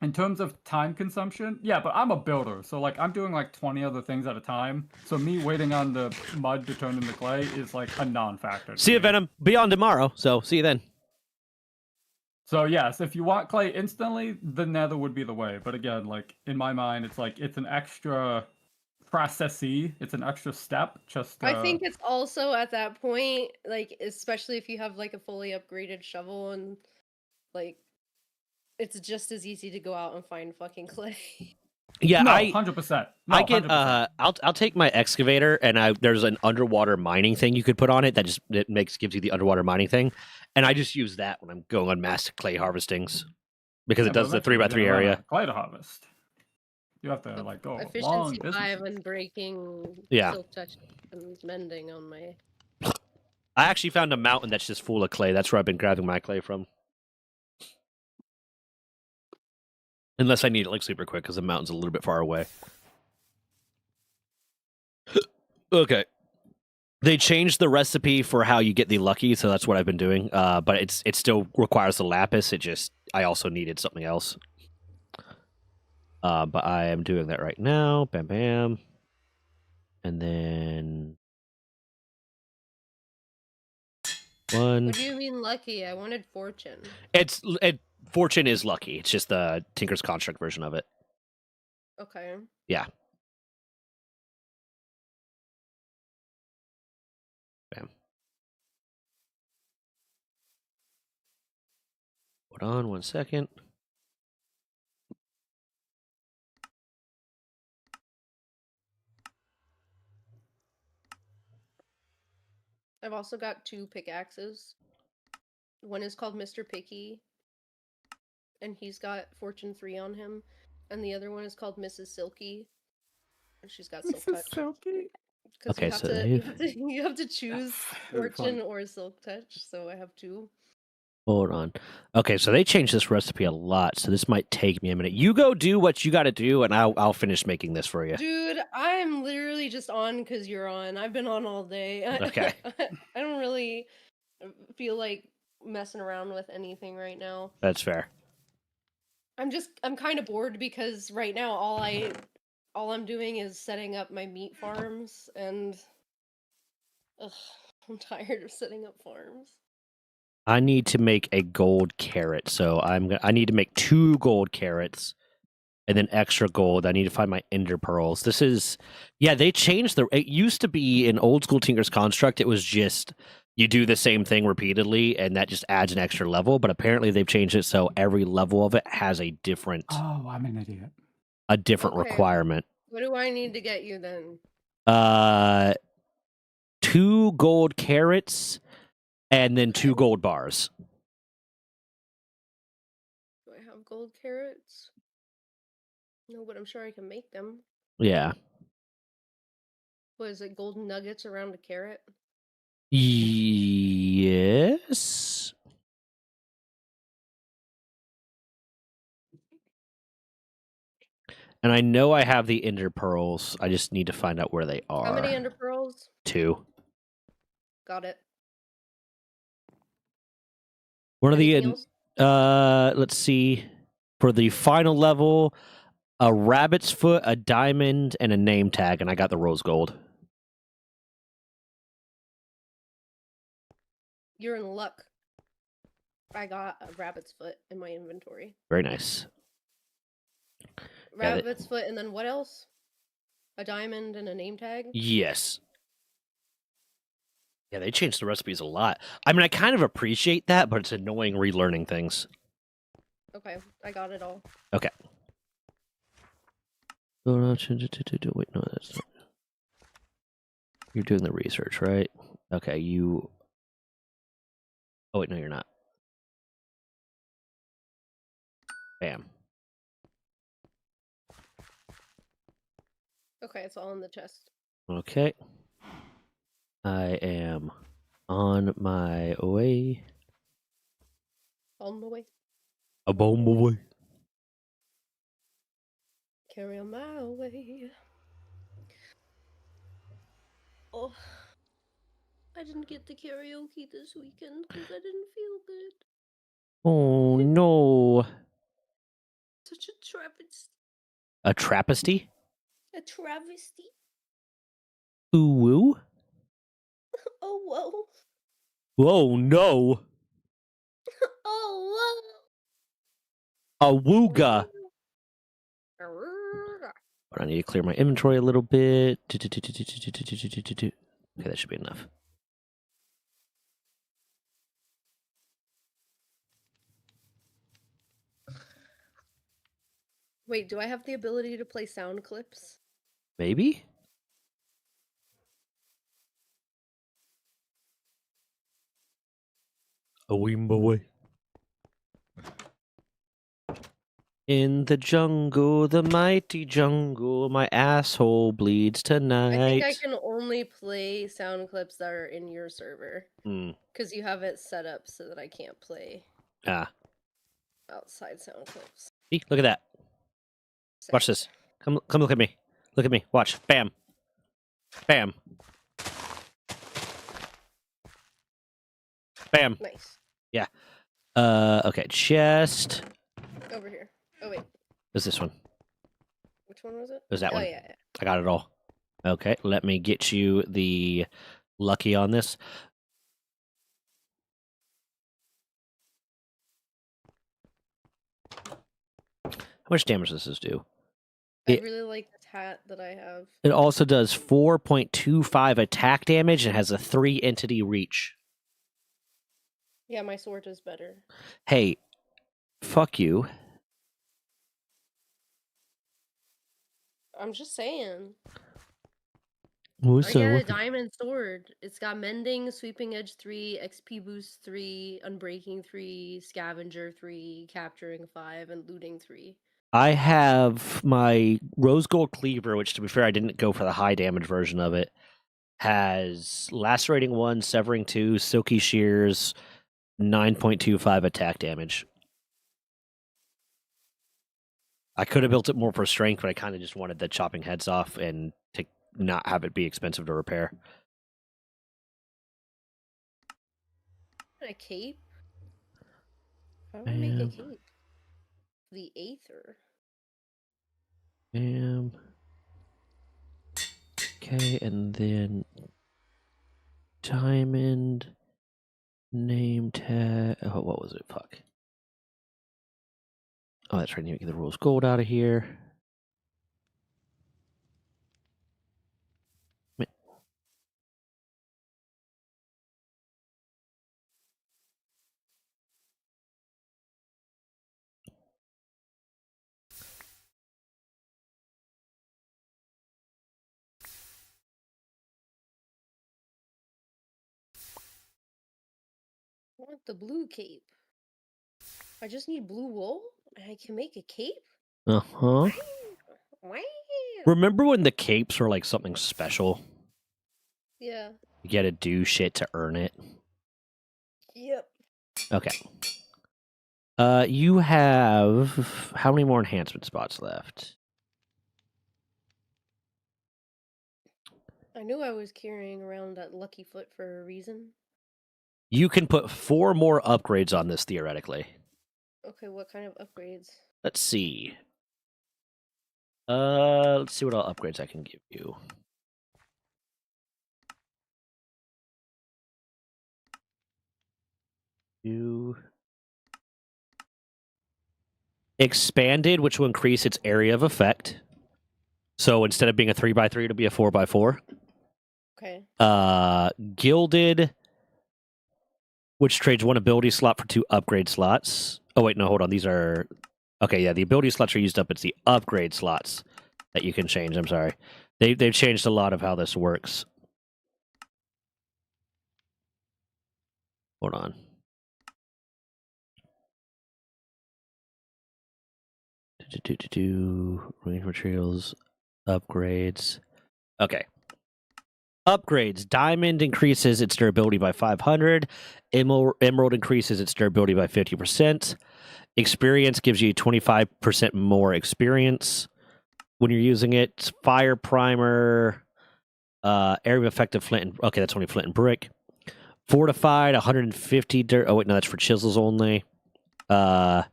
Speaker 5: in terms of time consumption, yeah, but I'm a builder, so like I'm doing like 20 other things at a time. So me waiting on the mud to turn into clay is like a non-factor.
Speaker 1: See you, Venom. Be on tomorrow, so see you then.
Speaker 5: So yes, if you want clay instantly, the nether would be the way. But again, like in my mind, it's like it's an extra processy, it's an extra step. Just
Speaker 4: I think it's also at that point, like especially if you have like a fully upgraded shovel and like it's just as easy to go out and find fucking clay.
Speaker 1: Yeah,
Speaker 5: no,
Speaker 1: I
Speaker 5: 100%. No,
Speaker 1: I get
Speaker 5: 100%.
Speaker 1: I'll take my excavator and there's an underwater mining thing you could put on it that just gives you the underwater mining thing, and I just use that when I'm going on mass clay harvestings because it does the 3x3 area.
Speaker 5: Clay to harvest. You have to like go long
Speaker 4: Efficiency
Speaker 5: distance.
Speaker 4: 5 and breaking
Speaker 1: Yeah.
Speaker 4: silk touch and mending on my.
Speaker 1: I actually found a mountain that's just full of clay. That's where I've been grabbing my clay from. Unless I need it like super quick because the mountain's a little bit far away. Okay. They changed the recipe for how you get the lucky, so that's what I've been doing. But it still requires the lapis. I also needed something else. But I am doing that right now. Bam bam. And then one.
Speaker 4: What do you mean lucky? I wanted fortune.
Speaker 1: Fortune is lucky. It's just the Tinker's Construct version of it.
Speaker 4: Okay.
Speaker 1: Yeah. Bam. Hold on 1 second.
Speaker 4: I've also got 2 pickaxes. One is called Mr. Picky, and he's got Fortune 3 on him. And the other one is called Mrs. Silky, and she's got Silk Touch.
Speaker 5: Silky.
Speaker 4: Because
Speaker 1: Okay,
Speaker 4: you have to choose Fortune or Silk Touch, so I have 2.
Speaker 1: Hold on. Okay, so they changed this recipe a lot, so this might take me a minute. You go do what you got to do, and I'll finish making this for you.
Speaker 4: Dude, I'm literally just on because you're on. I've been on all day.
Speaker 1: Okay.
Speaker 4: I don't really feel like messing around with anything right now.
Speaker 1: That's fair.
Speaker 4: I'm kind of bored because right now all I'm doing is setting up my meat farms, and I'm tired of setting up farms.
Speaker 1: I need to make a gold carrot, so I need to make 2 gold carrots, and then extra gold. I need to find my ender pearls. They changed it used to be in old school Tinker's Construct. It was just you do the same thing repeatedly, and that just adds an extra level. But apparently they've changed it so every level of it has a different.
Speaker 5: Oh, I'm an idiot.
Speaker 1: A different
Speaker 4: Okay.
Speaker 1: requirement.
Speaker 4: What do I need to get you then?
Speaker 1: 2 gold carrots, and then 2 gold bars.
Speaker 4: Do I have gold carrots? No, but I'm sure I can make them.
Speaker 1: Yeah.
Speaker 4: What is it, golden nuggets around a carrot?
Speaker 1: Yes. And I know I have the ender pearls. I just need to find out where they are.
Speaker 4: How many ender pearls?
Speaker 1: 2.
Speaker 4: Got it.
Speaker 1: What are
Speaker 4: Anything
Speaker 1: the
Speaker 4: else?
Speaker 1: let's see. For the final level, a rabbit's foot, a diamond, and a name tag, and I got the rose gold.
Speaker 4: You're in luck. I got a rabbit's foot in my inventory.
Speaker 1: Very nice.
Speaker 4: Rabbit's foot, and then what else? A diamond and a name tag?
Speaker 1: Yes. Yeah, they changed the recipes a lot. I mean, I kind of appreciate that, but it's annoying relearning things.
Speaker 4: Okay, I got it all.
Speaker 1: Okay. Wait, no, that's not. You're doing the research, right? Okay, you. Oh, wait, no, you're not. Bam.
Speaker 4: Okay, it's all in the chest.
Speaker 1: Okay. I am On my way.
Speaker 4: On my way.
Speaker 1: A bomb away.
Speaker 4: Carry on my way. Oh, I didn't get the karaoke this weekend because I didn't feel good.
Speaker 1: Oh no.
Speaker 4: Such a travesty.
Speaker 1: A travesty?
Speaker 4: A travesty.
Speaker 1: Ooh woo?
Speaker 4: Oh, whoa.
Speaker 1: Whoa, no.
Speaker 4: Oh,
Speaker 1: A
Speaker 4: whoa.
Speaker 1: wooga. But I need to clear my inventory a little bit. Okay, that should be enough.
Speaker 4: Wait, do I have the ability to play sound clips?
Speaker 1: Maybe? A weemba way. In the jungle, the mighty jungle, my asshole bleeds
Speaker 4: I think
Speaker 1: tonight.
Speaker 4: I can only play sound clips that are in your server.
Speaker 1: Hmm.
Speaker 4: Because you have it set up so that I can't play
Speaker 1: Ah.
Speaker 4: outside sound clips.
Speaker 1: See, look at that. Watch this. Come look at me. Look at me. Watch. Bam. Bam. Bam.
Speaker 4: Nice.
Speaker 1: Yeah. Okay, chest.
Speaker 4: Over here. Oh, wait.
Speaker 1: What's this one?
Speaker 4: Which one was it?
Speaker 1: It was that
Speaker 4: Oh,
Speaker 1: one.
Speaker 4: yeah, yeah.
Speaker 1: I got it all. Okay, let me get you the lucky on this. How much damage does this do?
Speaker 4: I really like this hat that I have.
Speaker 1: It also does 4.25 attack damage and has a 3 entity reach.
Speaker 4: Yeah, my sword is better.
Speaker 1: Hey, fuck you.
Speaker 4: I'm just saying.
Speaker 1: What's
Speaker 4: I get a diamond sword. It's got mending, sweeping edge 3, XP boost 3, unbreaking 3, scavenger 3, capturing 5, and looting 3.
Speaker 1: I have my rose gold cleaver, which to be fair, I didn't go for the high damage version of it. Has lacerating 1, severing 2, silky shears, 9.25 attack damage. I could have built it more for strength, but I kind of just wanted the chopping heads off and to not have it be expensive to repair.
Speaker 4: A cape? How do I make a cape? The Aether.
Speaker 1: Okay, and then diamond name tag. Oh, what was it? Fuck. Oh, that's right. I need to get the rose gold out of here.
Speaker 4: I want the blue cape. I just need blue wool, and I can make a cape?
Speaker 1: Uh-huh.
Speaker 4: Wow.
Speaker 1: Remember when the capes were like something special?
Speaker 4: Yeah.
Speaker 1: You gotta do shit to earn it.
Speaker 4: Yep.
Speaker 1: Okay. You have how many more enhancement spots left?
Speaker 4: I knew I was carrying around that lucky foot for a reason.
Speaker 1: You can put 4 more upgrades on this theoretically.
Speaker 4: Okay, what kind of upgrades?
Speaker 1: Let's see. Let's see what all upgrades I can give you. You expanded, which will increase its area of effect. So instead of being a 3x3, it'll be a 4x4.
Speaker 4: Okay.
Speaker 1: Gilded, which trades 1 ability slot for 2 upgrade slots. Oh wait, no, hold on. These are okay. Yeah, the ability slots are used up. It's the upgrade slots that you can change. I'm sorry. They've changed a lot of how this works. Hold on. Range materials, upgrades. Okay. Upgrades. Diamond increases its durability by 500. Emerald increases its durability by 50%. Experience gives you 25% more experience when you're using it. Fire primer. Area of effective flint and... Okay, that's only flint and brick. Fortified, 150 dirt. Oh, wait, no, that's for chisels only. Netherite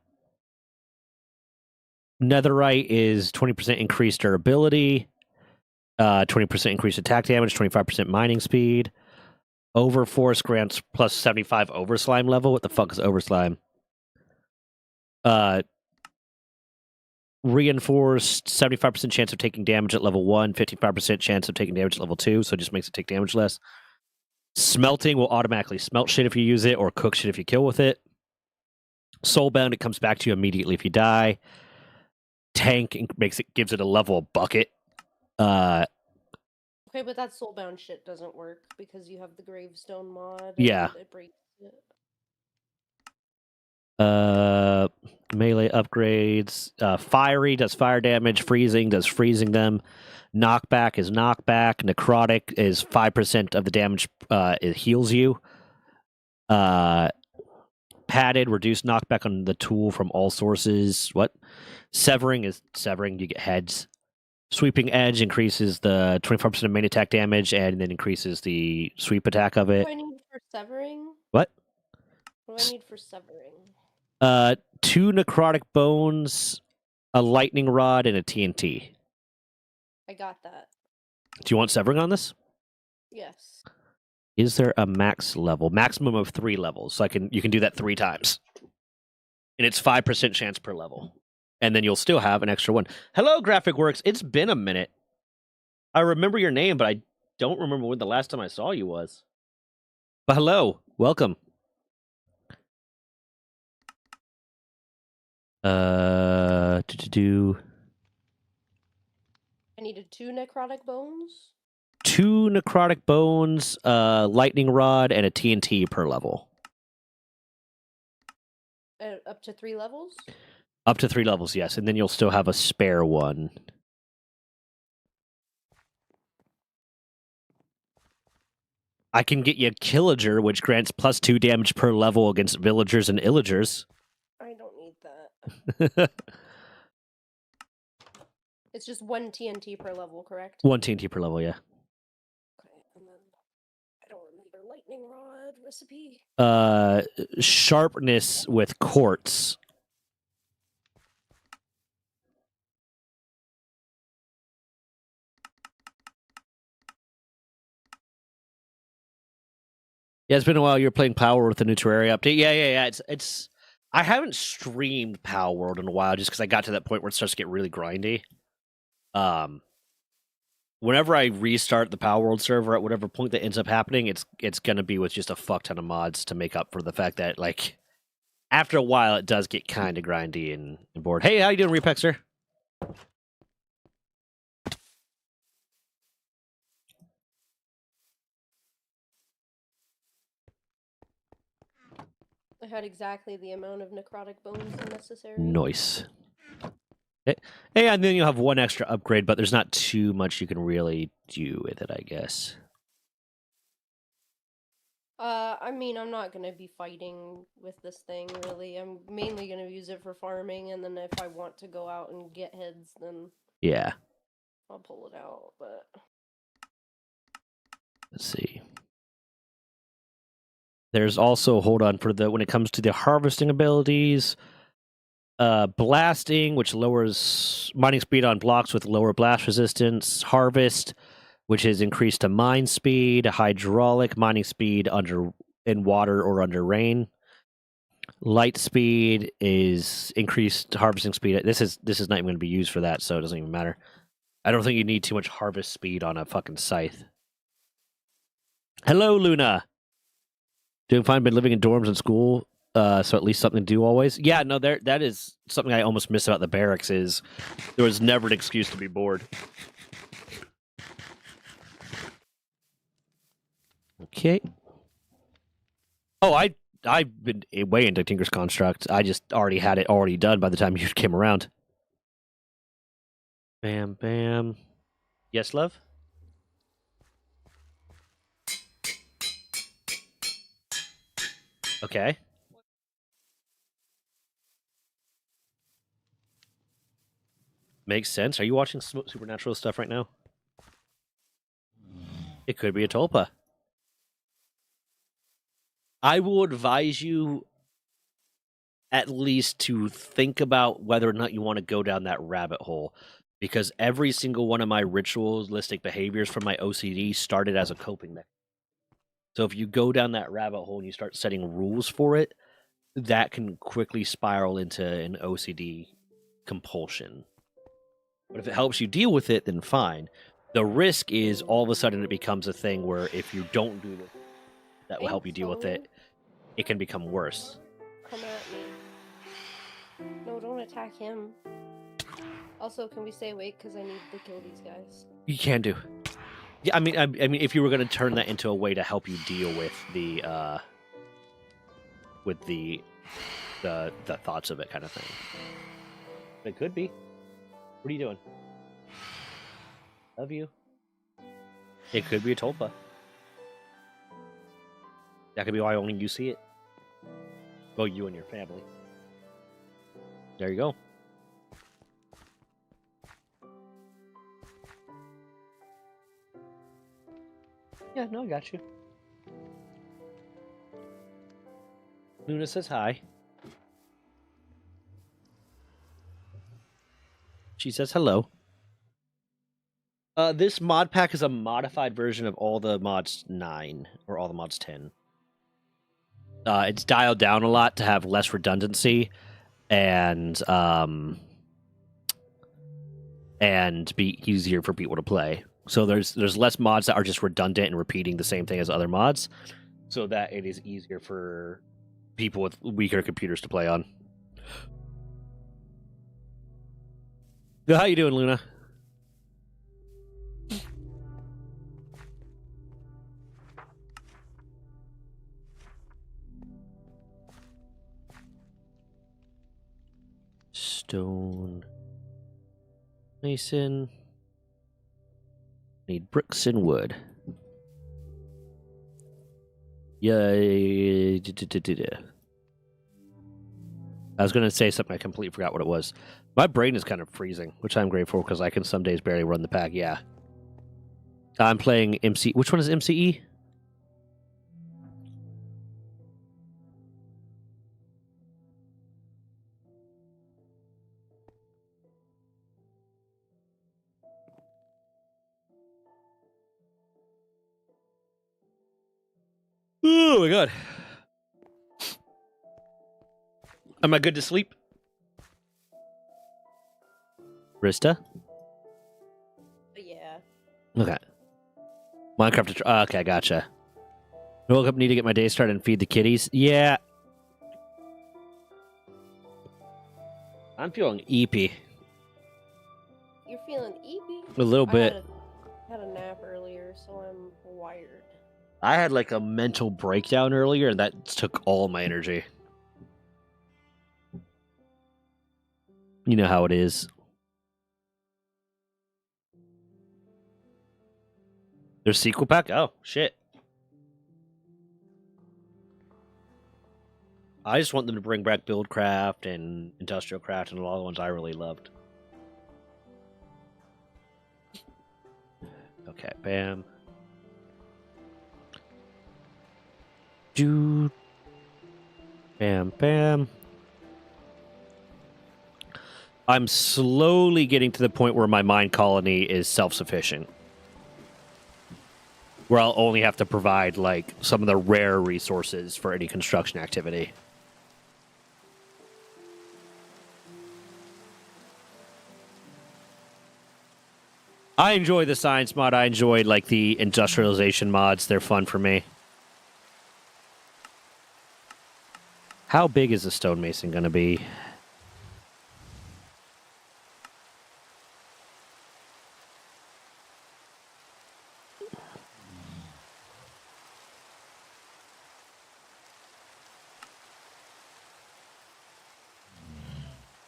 Speaker 1: is 20% increased durability. 20% increased attack damage, 25% mining speed. Overforce grants plus 75 overslime level. What the fuck is overslime? Reinforced 75% chance of taking damage at level 1, 55% chance of taking damage at level 2, so it just makes it take damage less. Smelting will automatically smelt shit if you use it, or cook shit if you kill with it. Soulbound, it comes back to you immediately if you die. Tank gives it a level bucket.
Speaker 4: Okay, but that soulbound shit doesn't work because you have the gravestone mod.
Speaker 1: Yeah.
Speaker 4: And it breaks it.
Speaker 1: Melee upgrades. Fiery does fire damage. Freezing does freezing them. Knockback is knockback. Necrotic is 5% of the damage it heals you. Padded, reduced knockback on the tool from all sources. What? Severing is severing. You get heads. Sweeping Edge increases the 25% of main attack damage and then increases the sweep attack of it.
Speaker 4: What do I need for severing?
Speaker 1: What?
Speaker 4: What do I need for severing?
Speaker 1: 2 necrotic bones, a lightning rod, and a TNT.
Speaker 4: I got that.
Speaker 1: Do you want severing on this?
Speaker 4: Yes.
Speaker 1: Is there a max level? Maximum of 3 levels. So you can do that 3 times. And it's 5% chance per level. And then you'll still have an extra one. Hello, Graphic Works. It's been a minute. I remember your name, but I don't remember when the last time I saw you was. But hello. Welcome.
Speaker 4: I needed 2 necrotic bones.
Speaker 1: 2 necrotic bones, lightning rod, and a TNT per level.
Speaker 4: Up to 3 levels?
Speaker 1: Up to 3 levels, yes. And then you'll still have a spare one. I can get you Killager, which grants plus 2 damage per level against villagers and illagers.
Speaker 4: I don't need that. It's just 1 TNT per level, correct?
Speaker 1: 1 TNT per level, yeah.
Speaker 4: Okay, and then I don't remember lightning rod recipe.
Speaker 1: Sharpness with quartz. Yeah, it's been a while. You're playing Power World with the new Terraria update. Yeah. It's. I haven't streamed Power World in a while, just because I got to that point where it starts to get really grindy. Whenever I restart the Power World server at whatever point that ends up happening, it's gonna be with just a fuck ton of mods to make up for the fact that, like, after a while it does get kind of grindy and bored. Hey, how you doing, Repexer?
Speaker 4: I had exactly the amount of necrotic bones necessary.
Speaker 1: Nice. Hey, and then you'll have 1 extra upgrade, but there's not too much you can really do with it, I guess.
Speaker 4: I mean, I'm not gonna be fighting with this thing, really. I'm mainly gonna use it for farming, and then if I want to go out and get heads, then
Speaker 1: Yeah.
Speaker 4: I'll pull it out, but...
Speaker 1: Let's see. There's also, hold on, for when it comes to the harvesting abilities, blasting, which lowers mining speed on blocks with lower blast resistance. Harvest, which is increased to mine speed. Hydraulic, mining speed in water or under rain. Light speed is increased harvesting speed. This is not even going to be used for that, so it doesn't even matter. I don't think you need too much harvest speed on a fucking scythe. Hello, Luna. Doing fine. Been living in dorms and school, so at least something to do always. Yeah, no, that is something I almost miss about the barracks. Is there was never an excuse to be bored. Okay. Oh, I've been way into Tinker's Construct. I just already had it already done by the time you came around. Bam, bam. Yes, love? Okay. Makes sense. Are you watching supernatural stuff right now? It could be a tulpa. I will advise you at least to think about whether or not you want to go down that rabbit hole, because every single one of my ritualistic behaviors from my OCD started as a coping mechanism. So if you go down that rabbit hole and you start setting rules for it, that can quickly spiral into an OCD compulsion. But if it helps you deal with it, then fine. The risk is all of a sudden it becomes a thing where if you don't do this, that will help you deal with it, it can become worse.
Speaker 4: Come at me. No, don't attack him. Also, can we stay awake? Because I need to kill these guys.
Speaker 1: You can do. Yeah, I mean, if you were going to turn that into a way to help you deal with the thoughts of it, kind of thing. It could be. What are you doing? Love you. It could be a tulpa. That could be why only you see it. Well, you and your family. There you go. Yeah, no, I got you. Luna says hi. She says hello. This mod pack is a modified version of all the mods 9, or all the mods 10. It's dialed down a lot to have less redundancy and be easier for people to play. So there's less mods that are just redundant and repeating the same thing as other mods, so that it is easier for people with weaker computers to play on. How you doing, Luna? Stone. Mason. Need bricks and wood. Yeah. I was going to say something. I completely forgot what it was. My brain is kind of freezing, which I'm grateful because I can some days barely run the pack. Yeah. I'm playing MC. Which one is MCE? Oh my god. Am I good to sleep? Rista?
Speaker 4: Yeah.
Speaker 1: Okay. Minecraft. Okay, gotcha. I woke up, need to get my day started and feed the kitties. Yeah. I'm feeling eepy.
Speaker 4: You're feeling eepy?
Speaker 1: A little bit.
Speaker 4: I had a nap earlier, so I'm wired.
Speaker 1: I had like a mental breakdown earlier, and that took all my energy. You know how it is. There's sequel pack? Oh, shit. I just want them to bring back Buildcraft and Industrial Craft and a lot of the ones I really loved. Okay, bam. Dude. Bam, bam. I'm slowly getting to the point where my Minecolony is self-sufficient. Where I'll only have to provide, like, some of the rare resources for any construction activity. I enjoy the science mod. I enjoy, like, the industrialization mods. They're fun for me. How big is the stonemason going to be?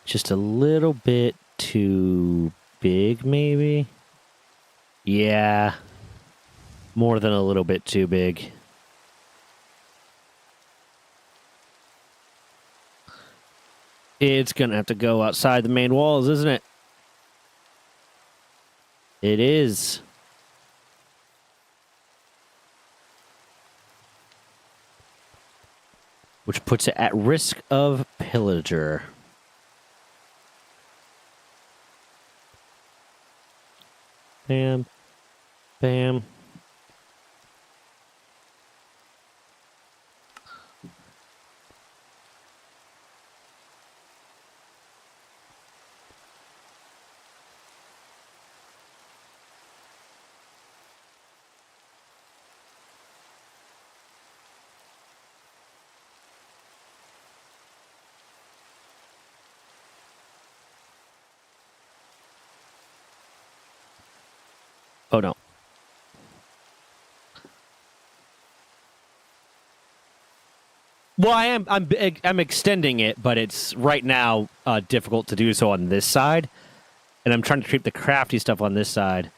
Speaker 1: Just a little bit too big, maybe? Yeah. More than a little bit too big. It's gonna have to go outside the main walls, isn't it? It is. Which puts it at risk of pillager. Bam. Bam. Oh no. Well, I'm extending it, but it's right now difficult to do so on this side, and I'm trying to keep the crafty stuff on this side.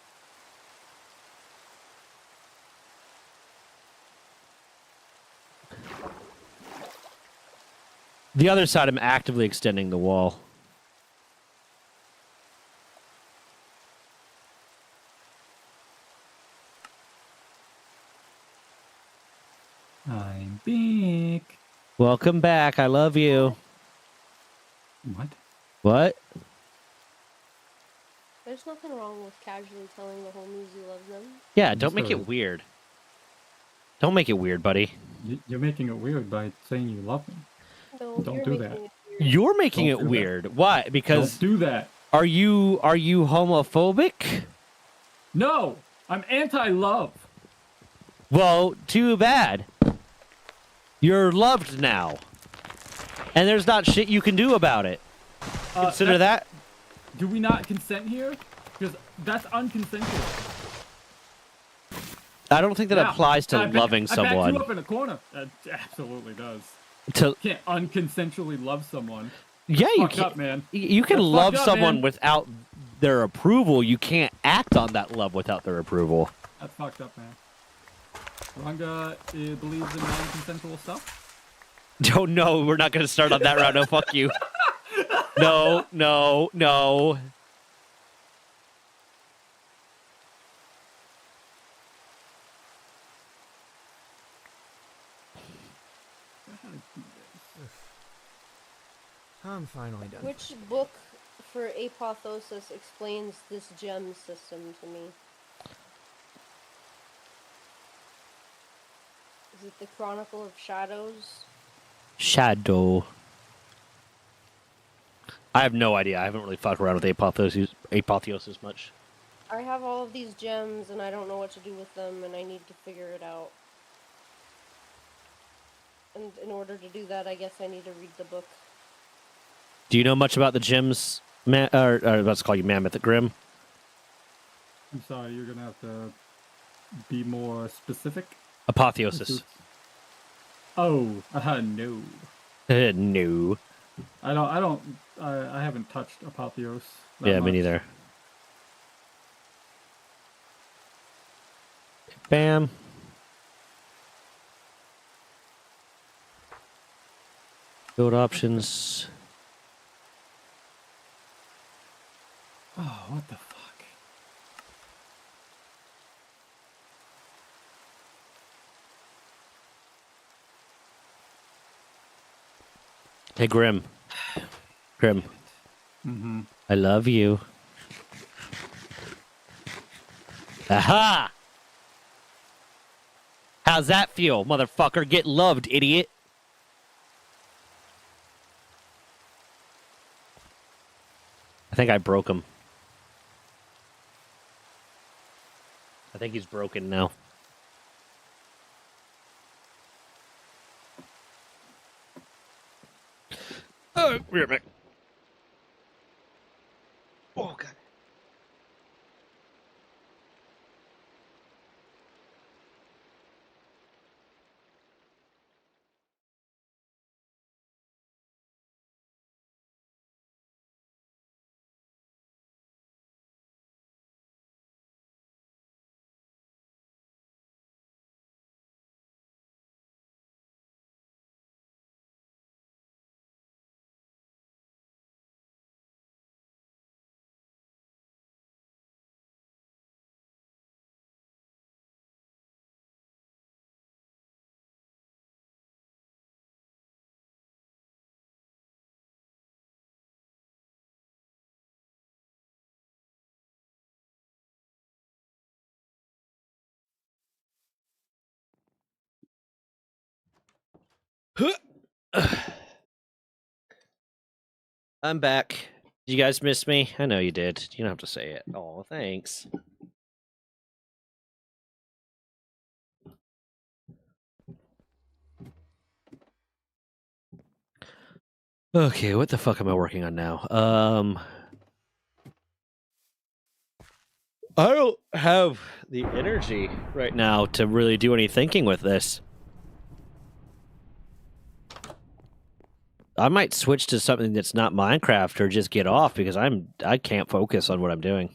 Speaker 1: The other side, I'm actively extending the wall.
Speaker 5: I'm big.
Speaker 1: Welcome back. I love you.
Speaker 5: What?
Speaker 1: What?
Speaker 4: There's nothing wrong with casually telling the homies you love them.
Speaker 1: Yeah, don't
Speaker 5: Yes,
Speaker 1: make
Speaker 5: there
Speaker 1: it
Speaker 5: is.
Speaker 1: weird. Don't make it weird, buddy.
Speaker 5: You're making it weird by saying you love me.
Speaker 4: No,
Speaker 5: Don't
Speaker 4: you're
Speaker 5: do
Speaker 4: making
Speaker 5: that.
Speaker 4: it weird.
Speaker 1: You're making
Speaker 5: Don't
Speaker 1: it
Speaker 5: do that.
Speaker 1: weird. Why? Because
Speaker 5: Don't do that.
Speaker 1: are you homophobic?
Speaker 5: No, I'm anti-love.
Speaker 1: Well, too bad. You're loved now. And there's not shit you can do about it. Consider that.
Speaker 5: Do we not consent here? Because that's unconsensual.
Speaker 1: I don't think that
Speaker 5: Yeah.
Speaker 1: applies to
Speaker 5: I back-
Speaker 1: loving
Speaker 5: I backed
Speaker 1: someone.
Speaker 5: you up in a corner. That absolutely does.
Speaker 1: To
Speaker 5: You can't unconsensually love someone.
Speaker 1: yeah, you
Speaker 5: Fucked
Speaker 1: can.
Speaker 5: up, man.
Speaker 1: You can
Speaker 5: That's
Speaker 1: love
Speaker 5: fucked up,
Speaker 1: someone
Speaker 5: man.
Speaker 1: without their approval. You can't act on that love without their approval.
Speaker 5: That's fucked up, man. Ranga believes in non-consensual stuff.
Speaker 1: Oh no, we're not going to start on that route. No, fuck you. No, no, no.
Speaker 2: I'm finally done.
Speaker 4: Which book for Apotheosis explains this gem system to me? Is it the Chronicle of Shadows?
Speaker 1: Shadow. I have no idea. I haven't really fucked around with apotheosis much.
Speaker 4: I have all of these gems and I don't know what to do with them and I need to figure it out. And in order to do that, I guess I need to read the book.
Speaker 1: Do you know much about the gems, or let's call you Mammoth Grim?
Speaker 5: I'm sorry, you're gonna have to be more specific.
Speaker 1: Apotheosis.
Speaker 5: Oh, no.
Speaker 1: No.
Speaker 5: I haven't touched Apotheos. that
Speaker 1: Yeah, me
Speaker 5: much.
Speaker 1: neither. Bam. Build options.
Speaker 5: Oh, what the fuck?
Speaker 1: Hey, Grim. Grim,
Speaker 5: Mm-hmm.
Speaker 1: I love you. Aha! How's that feel, motherfucker? Get loved, idiot. I think I broke him. I think he's broken now. Oh, wait a minute. Oh, God. I'm back. Did you guys miss me? I know you did. You don't have to say it. Oh, thanks. Okay, what the fuck am I working on now? I don't have the energy right now to really do any thinking with this. I might switch to something that's not Minecraft or just get off because I can't focus on what I'm doing.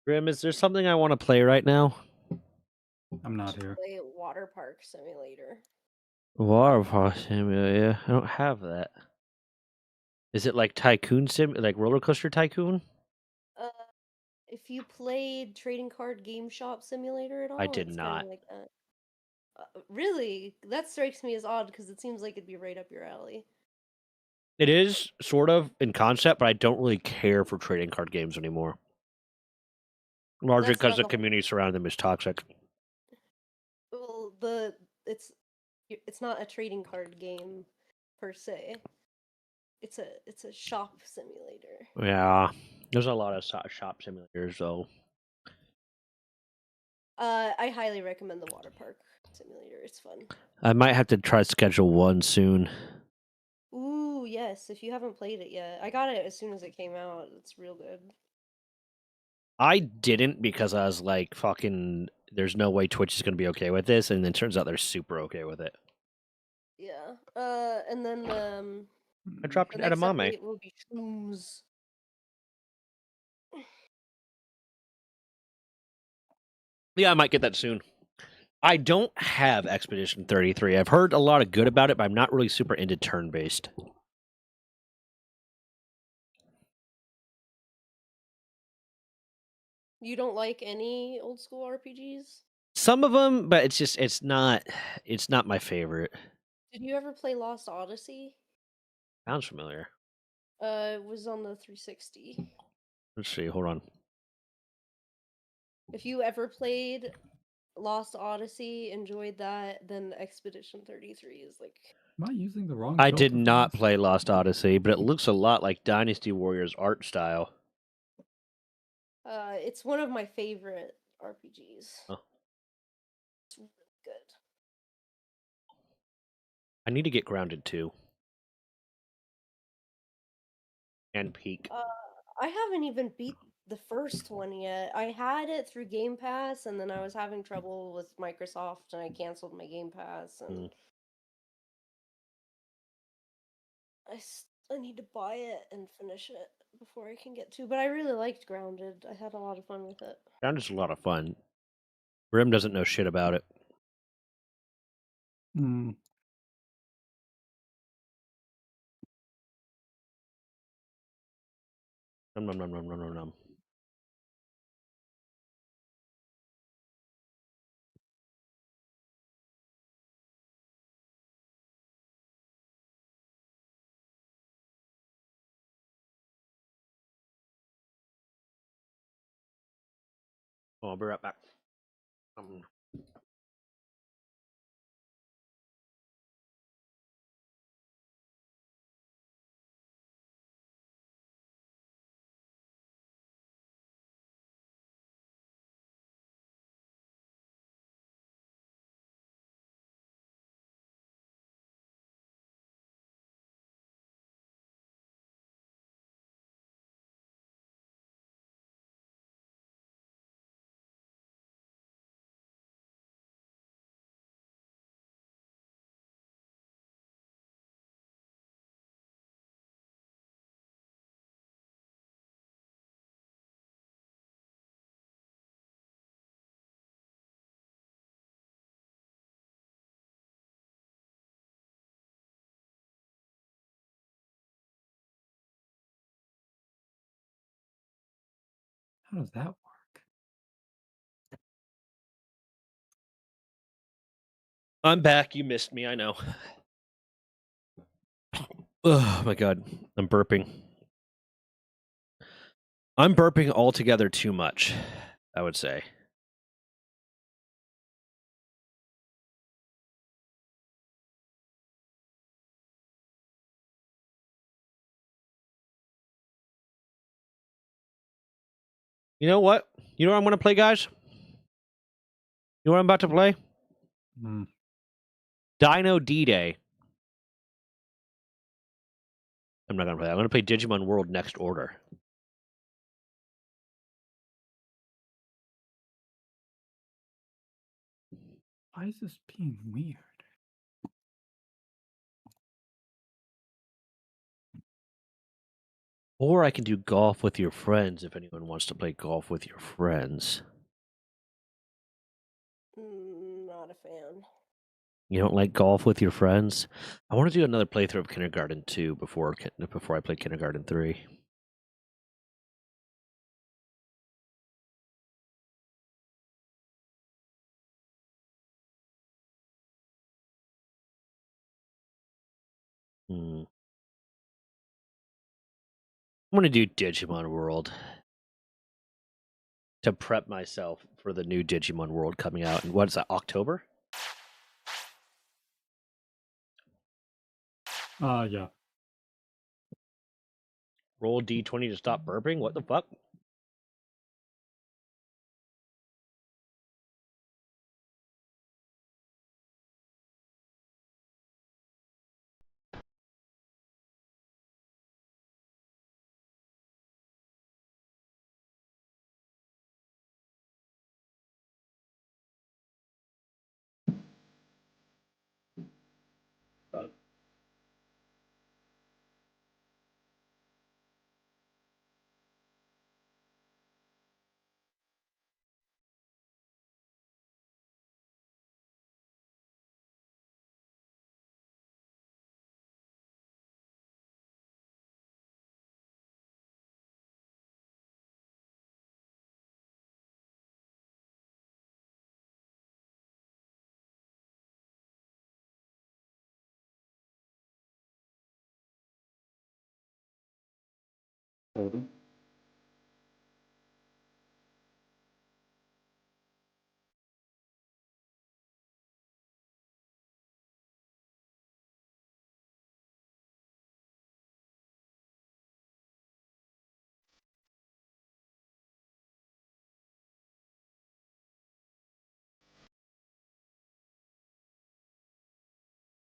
Speaker 1: Grim, is there something I want to play right now?
Speaker 5: I'm not here.
Speaker 4: Play Water Park Simulator.
Speaker 1: Water Park Simulator. I don't have that. Is it like Tycoon Sim, like Roller Coaster Tycoon?
Speaker 4: If you played Trading Card Game Shop Simulator at all,
Speaker 1: I did
Speaker 4: it's
Speaker 1: not.
Speaker 4: kind of like that. Really? That strikes me as odd because it seems like it'd be right up your alley.
Speaker 1: It is sort of in concept, but I don't really care for trading card games anymore. Largely
Speaker 4: That's
Speaker 1: because
Speaker 4: not
Speaker 1: the
Speaker 4: the whole-
Speaker 1: community surrounding them is toxic.
Speaker 4: Well, it's not a trading card game per se. It's a shop simulator.
Speaker 1: Yeah, there's a lot of shop simulators, though.
Speaker 4: I highly recommend the Water Park Simulator. It's fun.
Speaker 1: I might have to try to schedule one soon.
Speaker 4: Ooh, yes. If you haven't played it yet, I got it as soon as it came out. It's real good.
Speaker 1: I didn't because I was like, fucking, there's no way Twitch is going to be okay with this. And then turns out they're super okay with it.
Speaker 4: Yeah. And then
Speaker 1: I dropped
Speaker 4: the
Speaker 1: an
Speaker 4: next
Speaker 1: edamame.
Speaker 4: update will be Shrooms.
Speaker 1: Yeah, I might get that soon. I don't have Expedition 33. I've heard a lot of good about it, but I'm not really super into turn-based.
Speaker 4: You don't like any old school RPGs?
Speaker 1: Some of them, but it's not my favorite.
Speaker 4: Did you ever play Lost Odyssey?
Speaker 1: Sounds familiar.
Speaker 4: It was on the 360.
Speaker 1: Let's see. Hold on.
Speaker 4: If you ever played Lost Odyssey, enjoyed that, then Expedition 33 is like...
Speaker 5: Am I using the wrong?
Speaker 1: I
Speaker 5: filter
Speaker 1: did
Speaker 5: for
Speaker 1: not
Speaker 5: this?
Speaker 1: play Lost Odyssey, but it looks a lot like Dynasty Warriors art style.
Speaker 4: It's one of my favorite RPGs.
Speaker 1: Oh.
Speaker 4: It's really good.
Speaker 1: I need to get Grounded too. And Peak.
Speaker 4: I haven't even beat the first one yet. I had it through Game Pass, and then I was having trouble with Microsoft, and I canceled my Game Pass, and I need to buy it and finish it before I can get to. But I really liked Grounded. I had a lot of fun with it.
Speaker 1: Grounded's a lot of fun. Grim doesn't know shit about it.
Speaker 5: Hmm.
Speaker 1: Nom nom nom nom nom nom nom. Oh, I'll be right back.
Speaker 5: How does that work?
Speaker 1: I'm back. You missed me. I know. Oh my god. I'm burping. I'm burping altogether too much, I would say. You know what? You know what I'm going to play, guys? You know what I'm about to play? Dino D-Day. I'm not going to play that. I'm going to play Digimon World Next Order.
Speaker 5: Why is this being weird?
Speaker 1: Or I can do golf with your friends if anyone wants to play golf with your friends.
Speaker 4: Not a fan.
Speaker 1: You don't like golf with your friends? I want to do another playthrough of Kindergarten 2 before I play Kindergarten 3. I'm going to do Digimon World to prep myself for the new Digimon World coming out. And what is that, October?
Speaker 5: Yeah.
Speaker 1: Roll D20 to stop burping? What the fuck?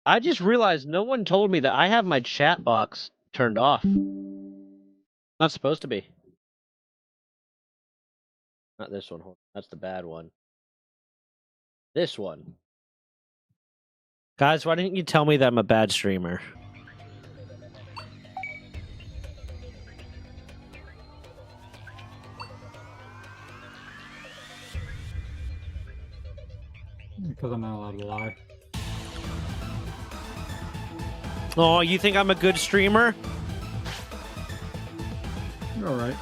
Speaker 1: I just realized no one told me that I have my chat box turned off. Not supposed to be. Not this one. That's the bad one. This one. Guys, why didn't you tell me that I'm a bad streamer?
Speaker 5: Because I'm not allowed to lie.
Speaker 1: Oh, you think I'm a good streamer?
Speaker 5: You're alright.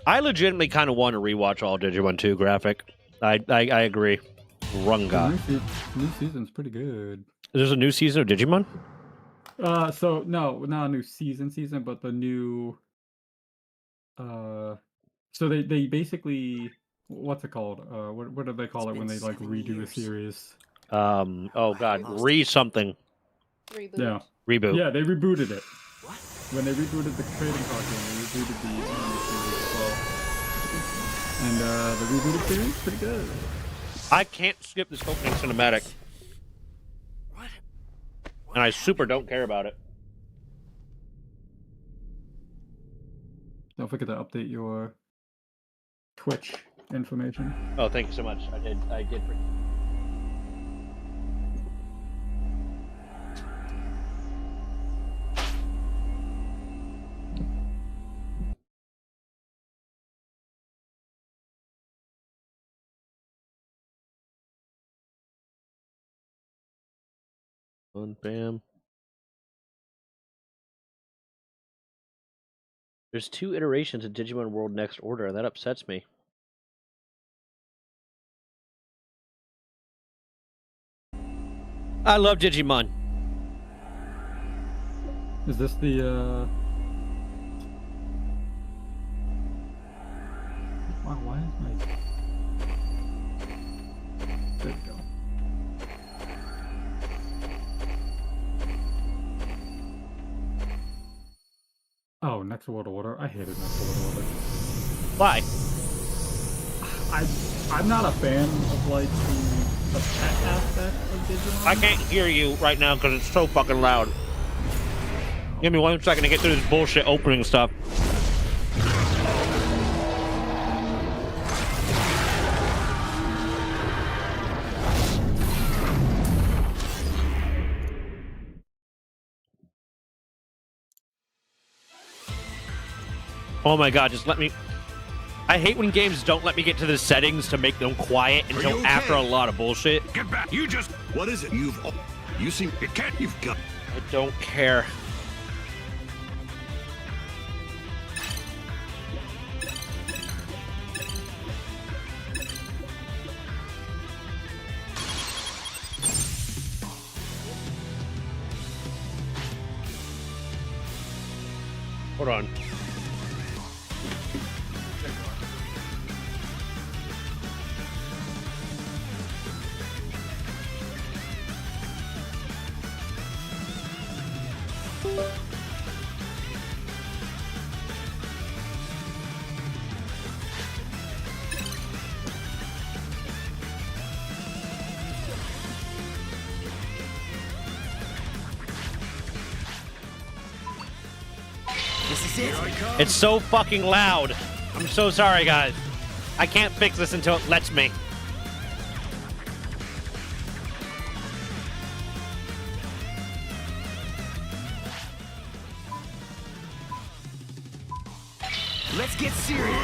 Speaker 1: I legitimately kind of want to rewatch all Digimon 2 graphic. I agree. Runga.
Speaker 5: The new season's pretty good.
Speaker 1: There's a new season of Digimon?
Speaker 5: So no, not a new season, but the new. So they basically, what's it called? What do they call it when they like redo a series?
Speaker 1: Oh god, something.
Speaker 4: Reboot.
Speaker 5: Yeah.
Speaker 1: Reboot.
Speaker 5: Yeah, they rebooted it. When they rebooted the trading card game, they rebooted the anime series as well. And the rebooted series is pretty good.
Speaker 1: I can't skip this opening cinematic. And I super don't care about it.
Speaker 5: Don't forget to update your Twitch information.
Speaker 1: Oh, thank you so much. I did. Bam. There's 2 iterations of Digimon World Next Order, and that upsets me. I love Digimon.
Speaker 5: Is this the why is my there we go. Oh, next world order. I hated next world order.
Speaker 1: Why?
Speaker 5: I'm not a fan of like the pet aspect of Digimon.
Speaker 1: I can't hear you right now because it's so fucking loud. Give me 1 second to get through this bullshit opening stuff. Oh my god, just let me... I hate when games don't let me get to the settings to make them quiet until
Speaker 7: okay?
Speaker 1: after a lot of bullshit.
Speaker 7: Get back. You just... What is it? You seem... You can't... You've got...
Speaker 1: I don't care. Hold on.
Speaker 2: This is it.
Speaker 1: It's so fucking loud. I'm so sorry, guys. I can't fix this until it lets me.
Speaker 2: Let's get serious.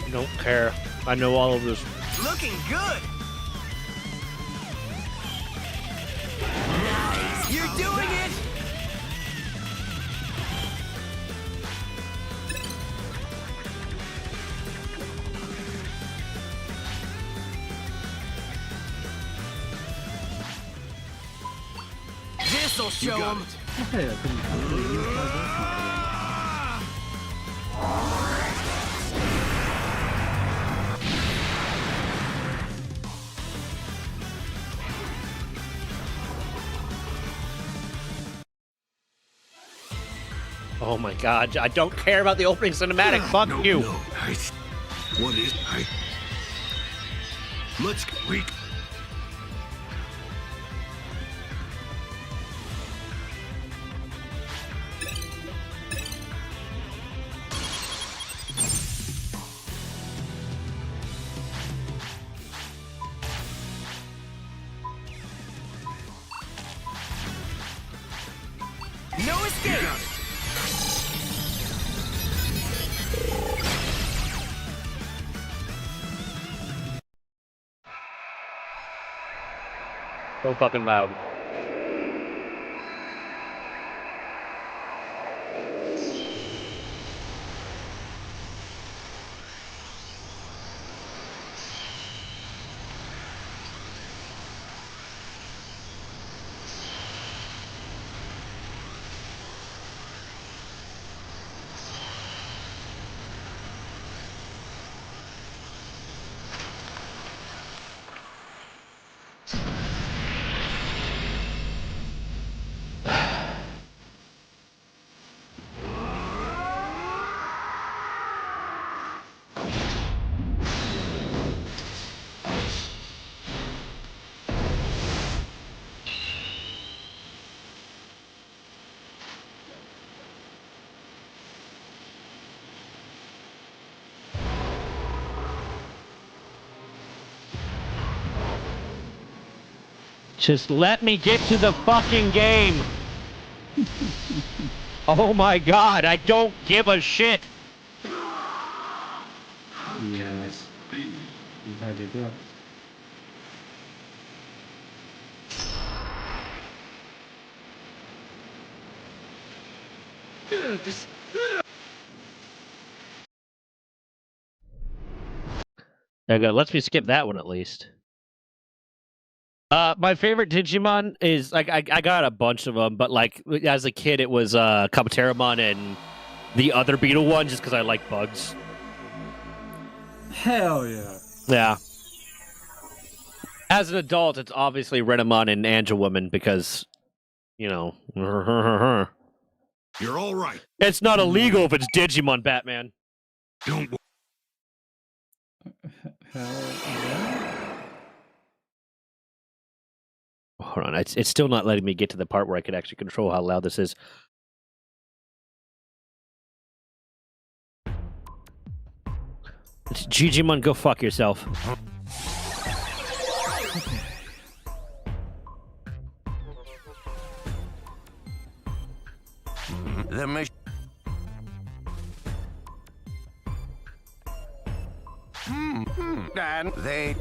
Speaker 1: I don't care. I know all of this.
Speaker 2: Looking good. Nice. You're doing it. This'll show them.
Speaker 5: Hey, I couldn't use my voice model.
Speaker 1: Oh my god, I don't care about the opening cinematic. Fuck
Speaker 7: no,
Speaker 1: you.
Speaker 7: No. What is... Let's... We...
Speaker 2: No escape.
Speaker 1: So fucking loud. Just let me get to the fucking game. Oh my god, I don't give a shit.
Speaker 5: Yes. I did that.
Speaker 1: There you go. Let's me skip that one at least. My favorite Digimon is like I got a bunch of them, but like as a kid it was Kabuterimon and the other beetle one, just because I like bugs.
Speaker 5: Hell yeah.
Speaker 1: Yeah. As an adult, it's obviously Renamon and Angel Woman because, you know,
Speaker 7: You're all right.
Speaker 1: it's not illegal if it's Digimon, Batman.
Speaker 7: Don't.
Speaker 5: Hell yeah.
Speaker 1: Hold on, it's still not letting me get to the part where I could actually control how loud this is. It's Digimon, go fuck yourself.
Speaker 2: The machine. And they.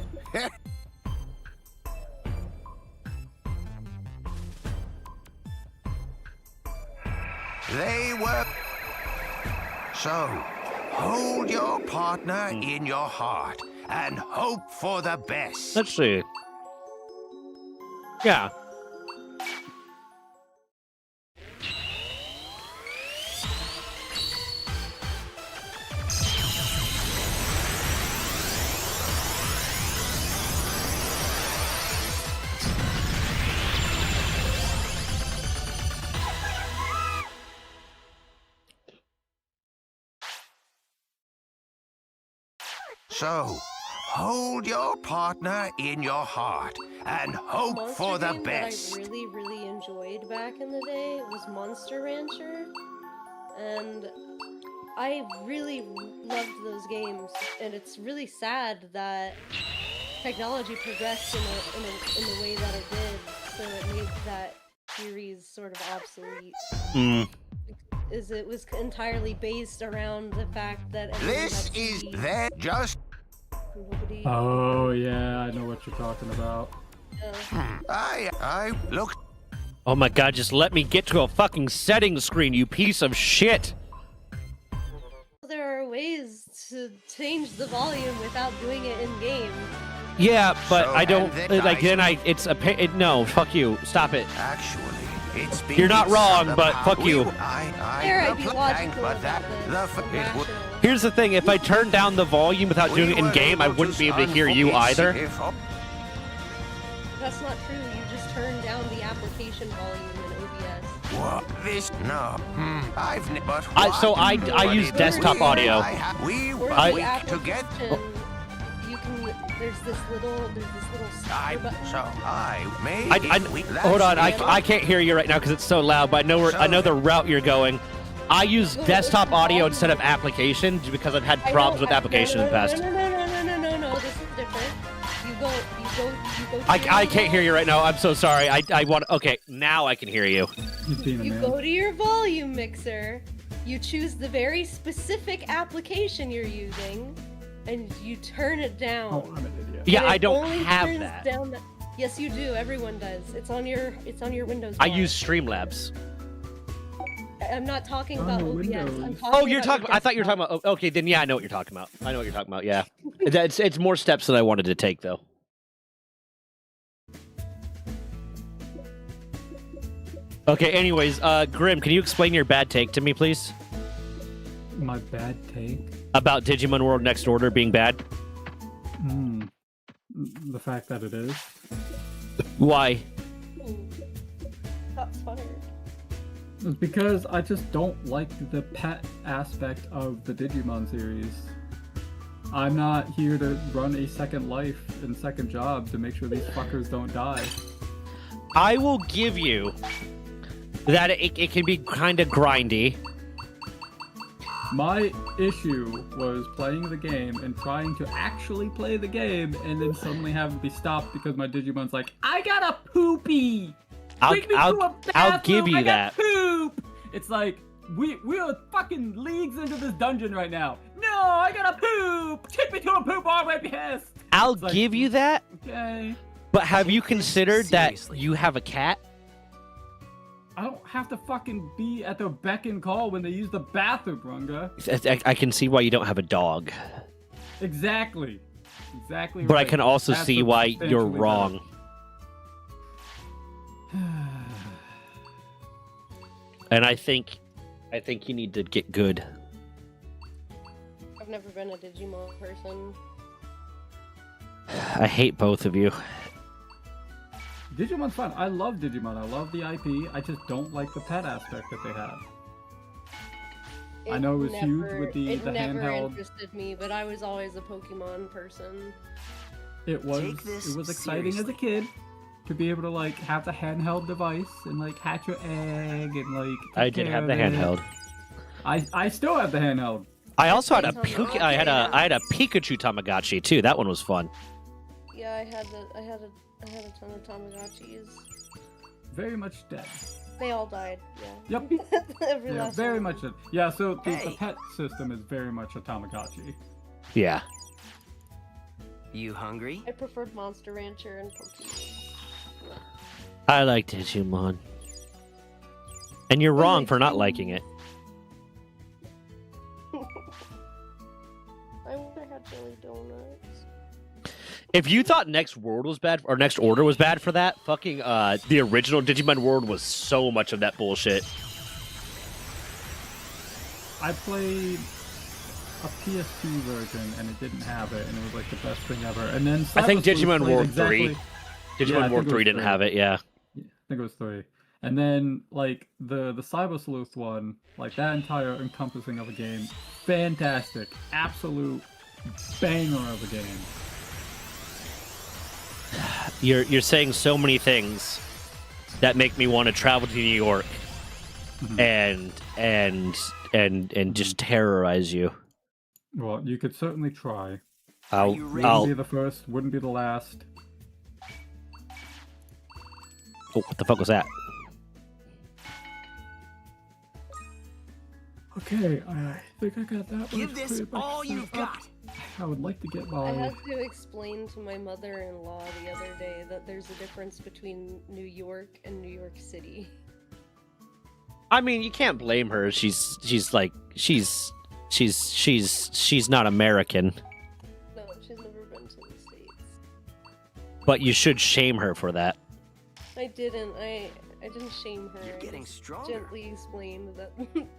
Speaker 2: They were. So, hold your partner in your heart and hope for the best.
Speaker 1: Let's see. Yeah.
Speaker 2: So, hold your partner in your heart and hope
Speaker 4: Monster
Speaker 2: for the
Speaker 4: game
Speaker 2: best.
Speaker 4: that I really enjoyed back in the day was Monster Rancher, and I really loved those games. And it's really sad that technology progressed in the way that it did, so it made that series sort of obsolete. It was entirely based around the fact that everyone
Speaker 2: This
Speaker 4: had
Speaker 2: is
Speaker 4: TVs.
Speaker 2: their just.
Speaker 4: Nobody.
Speaker 5: Oh yeah, I know what you're talking about.
Speaker 2: I look.
Speaker 1: Oh my god, just let me get to a fucking settings screen, you piece of shit!
Speaker 4: There are ways to change the volume without doing it in game.
Speaker 1: Yeah, but
Speaker 2: So,
Speaker 1: I don't,
Speaker 2: and then
Speaker 1: like,
Speaker 2: I-
Speaker 1: then it's no, fuck you, stop it.
Speaker 2: Actually, it's been
Speaker 1: You're not wrong,
Speaker 2: some
Speaker 1: but
Speaker 2: power.
Speaker 1: fuck you.
Speaker 4: There, I'd be
Speaker 2: reply,
Speaker 4: logical
Speaker 2: but
Speaker 4: about
Speaker 2: that
Speaker 4: this.
Speaker 2: the
Speaker 4: and
Speaker 2: it would.
Speaker 4: rational.
Speaker 1: Here's the thing, if I turned down the volume without doing it in game, I wouldn't be able to hear you either.
Speaker 4: That's not true. You just turn down the application volume in OBS.
Speaker 2: What? This? No. I've but
Speaker 1: So I
Speaker 2: what
Speaker 1: use
Speaker 2: it-
Speaker 1: desktop
Speaker 2: we-
Speaker 1: audio.
Speaker 2: We
Speaker 4: Or
Speaker 1: I-
Speaker 4: the
Speaker 2: week
Speaker 4: application,
Speaker 2: together.
Speaker 4: you can. There's this little star button.
Speaker 2: So I may.
Speaker 1: Hold on, I can't hear you right now because it's so loud, but I know the route you're going. I use
Speaker 4: No,
Speaker 1: desktop
Speaker 4: listen,
Speaker 1: audio
Speaker 4: volume.
Speaker 1: instead of application because I've had
Speaker 4: I
Speaker 1: problems
Speaker 4: know-
Speaker 1: with application in the past.
Speaker 4: No. This is different. You go. To
Speaker 1: I can't hear you right now. I'm so sorry. I want. Okay, now I can hear you.
Speaker 5: He's being a
Speaker 4: You
Speaker 5: man.
Speaker 4: go to your volume mixer. You choose the very specific application you're using, and you turn it down.
Speaker 5: Oh, I'm an idiot.
Speaker 1: Yeah,
Speaker 4: And
Speaker 1: I
Speaker 4: it
Speaker 1: don't
Speaker 4: only
Speaker 1: have
Speaker 4: turns
Speaker 1: that.
Speaker 4: down the- Yes, you do. Everyone does. It's on your Windows.
Speaker 1: I
Speaker 4: bar.
Speaker 1: use Streamlabs.
Speaker 4: I'm not talking
Speaker 5: On
Speaker 4: about
Speaker 5: the
Speaker 4: OBS. I'm
Speaker 5: Windows.
Speaker 4: talking
Speaker 1: Oh, you're
Speaker 4: about
Speaker 1: talking.
Speaker 4: your
Speaker 1: I thought you were
Speaker 4: desktop.
Speaker 1: talking about. Okay, then yeah, I know what you're talking about. I know what you're talking about. Yeah, it's more steps than I wanted to take though. Okay. Anyways, Grim, can you explain your bad take to me, please,
Speaker 5: My bad take.
Speaker 1: about Digimon World Next Order being bad?
Speaker 5: The fact that it is.
Speaker 1: Why?
Speaker 4: That's funny.
Speaker 5: It's because I just don't like the pet aspect of the Digimon series. I'm not here to run a second life and second job to make sure these fuckers don't die.
Speaker 1: I will give you that it can be kind of grindy.
Speaker 5: My issue was playing the game and trying to actually play the game and then suddenly having to be stopped because my Digimon's like, I gotta poopy! Take me to a
Speaker 1: I'll give
Speaker 5: bathroom,
Speaker 1: you
Speaker 5: I
Speaker 1: that.
Speaker 5: got poop! It's like, we're fucking leagues into this dungeon right now. No, I gotta poop! Take me to a poop all my past!
Speaker 1: I'll
Speaker 5: It's like,
Speaker 1: give you that.
Speaker 5: Okay.
Speaker 1: But have you considered that
Speaker 2: Seriously.
Speaker 1: you have a cat?
Speaker 5: I don't have to fucking be at their beck and call when they use the bathroom, Runga.
Speaker 1: I can see why you don't have a dog.
Speaker 5: Exactly. Exactly.
Speaker 1: But
Speaker 5: right.
Speaker 1: I can also
Speaker 5: That's
Speaker 1: see why you're
Speaker 5: substantially
Speaker 1: wrong.
Speaker 5: better.
Speaker 1: And I think you need to get good.
Speaker 4: I've never been a Digimon person.
Speaker 1: I hate both of you.
Speaker 5: Digimon's fun. I love Digimon. I love the IP. I just don't like the pet aspect that they had. I know it was huge with the
Speaker 4: It never
Speaker 5: handheld.
Speaker 4: interested me, but I was always a Pokemon person.
Speaker 5: It was exciting as a kid to be able to like have the handheld device and like hatch your egg and like.
Speaker 1: I did have the handheld.
Speaker 5: I still have the handheld.
Speaker 1: I also had a
Speaker 4: Tamagotchi.
Speaker 1: I had a Pikachu Tamagotchi too. That one was fun.
Speaker 4: Yeah, I had a ton of Tamagotchis.
Speaker 5: Very much dead.
Speaker 4: They all died. Yeah.
Speaker 5: Yep.
Speaker 4: Every
Speaker 5: Yeah,
Speaker 4: last
Speaker 5: very
Speaker 4: one.
Speaker 5: much it. Yeah, so the
Speaker 2: Hey.
Speaker 5: pet system is very much a Tamagotchi.
Speaker 1: Yeah.
Speaker 2: You hungry?
Speaker 4: I preferred Monster Rancher and Pokemon.
Speaker 1: I like Digimon. And you're wrong for not liking it.
Speaker 4: I wish I had jelly donuts.
Speaker 1: If you thought Next World was bad or Next Order was bad for that, fucking the original Digimon World was so much of that bullshit.
Speaker 5: I played a PS2 version and it didn't have it, and it was like the best thing ever. And then
Speaker 1: I think
Speaker 5: Cyber Sleuth
Speaker 1: Digimon
Speaker 5: played
Speaker 1: World
Speaker 5: exactly...
Speaker 1: 3.
Speaker 5: Yeah, I
Speaker 1: Digimon
Speaker 5: think
Speaker 1: World
Speaker 5: it
Speaker 1: 3
Speaker 5: was
Speaker 1: didn't
Speaker 5: 3.
Speaker 1: have it, yeah.
Speaker 5: I think it was 3. And then like the Cyber Sleuth one, like that entire encompassing of a game, fantastic, absolute banger of a game.
Speaker 1: You're saying so many things that make me want to travel to New York and just terrorize you.
Speaker 5: Well, you could certainly try.
Speaker 1: I'll
Speaker 5: Wouldn't be the first, wouldn't be the last.
Speaker 1: Oh, what the fuck was that?
Speaker 5: Okay, I think I got that.
Speaker 2: Give this all you've got.
Speaker 5: I would like to get
Speaker 4: I
Speaker 5: my.
Speaker 4: had to explain to my mother-in-law the other day that there's a difference between New York and New York City.
Speaker 1: I mean, you can't blame her. She's not American.
Speaker 4: No, she's never been to the States.
Speaker 1: But you should shame her for that.
Speaker 4: I didn't. I didn't shame her.
Speaker 2: You're
Speaker 4: I
Speaker 2: getting
Speaker 4: just
Speaker 2: stronger.
Speaker 4: gently explained that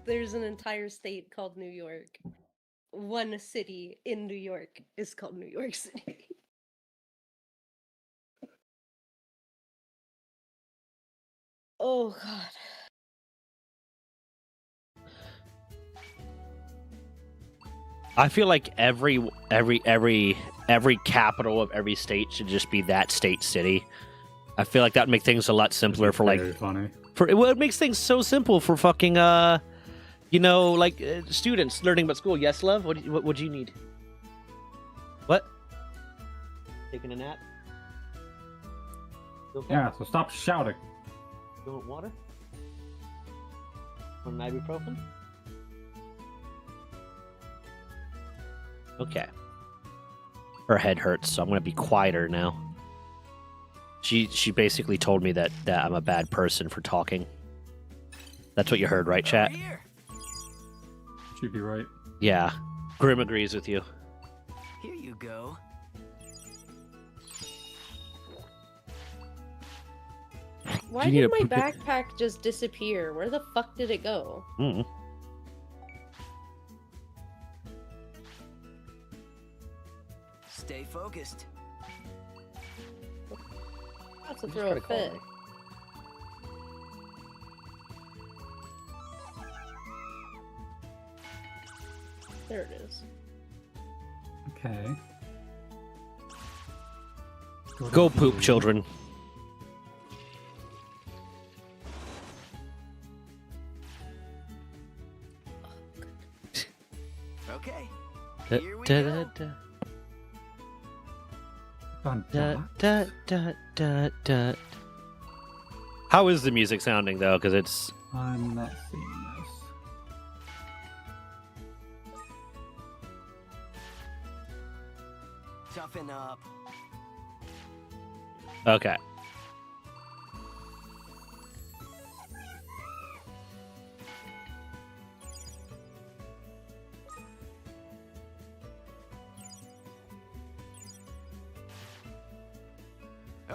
Speaker 4: there's an entire state called New York. One city in New York is called New York City. Oh god.
Speaker 1: I feel like every capital of every state should just be that state city. I feel like that would make things a lot simpler for like
Speaker 5: Very funny.
Speaker 1: well, it makes things so simple for fucking students learning about school. Yes, love. What do you need? What? Taking a nap? You okay?
Speaker 5: Yeah, so stop shouting.
Speaker 1: You want water? Want an ibuprofen? Okay. Her head hurts, so I'm gonna be quieter now. She basically told me that I'm a bad person for talking. That's what you heard, right, chat?
Speaker 2: Over here.
Speaker 5: She'd be right.
Speaker 1: Yeah. Grim agrees with you.
Speaker 2: Here you go.
Speaker 4: Why
Speaker 1: You need
Speaker 4: did my
Speaker 1: a
Speaker 4: backpack just disappear? Where the fuck did it go?
Speaker 1: Mm.
Speaker 2: Stay focused.
Speaker 4: That's a
Speaker 1: Just
Speaker 4: throw
Speaker 1: try
Speaker 4: a
Speaker 1: to call
Speaker 4: fit.
Speaker 1: me.
Speaker 4: There it is.
Speaker 5: Okay.
Speaker 1: Go poop, children.
Speaker 2: Okay.
Speaker 1: Da,
Speaker 2: Here we
Speaker 1: da,
Speaker 2: go.
Speaker 1: da,
Speaker 5: Fun
Speaker 1: da,
Speaker 5: dot.
Speaker 1: da, da, da, da. How is the music sounding though? Because it's
Speaker 5: I'm not seeing this.
Speaker 2: Toughen up.
Speaker 1: okay.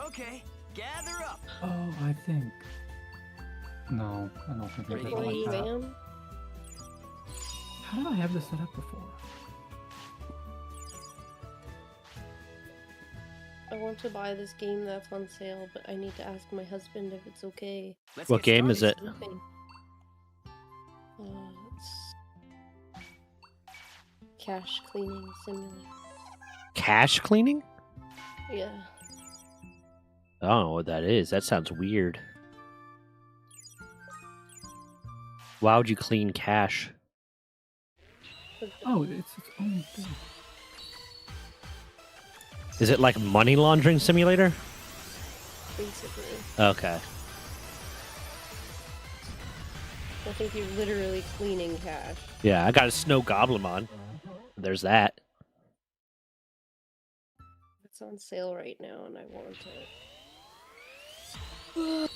Speaker 8: Okay, gather up.
Speaker 5: Oh, I think. No, I don't think I did it
Speaker 4: Play,
Speaker 5: like that.
Speaker 4: man.
Speaker 5: How did I have this set up before?
Speaker 4: I want to buy this game that's on sale, but I need to ask my husband if it's okay.
Speaker 8: Let's
Speaker 1: What
Speaker 8: get
Speaker 1: game is it?
Speaker 8: started.
Speaker 4: Sleeping. It's cash cleaning simulator.
Speaker 1: Cash cleaning?
Speaker 4: Yeah.
Speaker 1: I don't know what that is. That sounds weird. Why would you clean cash?
Speaker 5: Oh, it's its own thing.
Speaker 1: Is it like money laundering simulator?
Speaker 4: Basically.
Speaker 1: Okay.
Speaker 4: I think you're literally cleaning cash.
Speaker 1: Yeah, I got a snow goblin on. There's that.
Speaker 4: It's on sale right now, and I want it.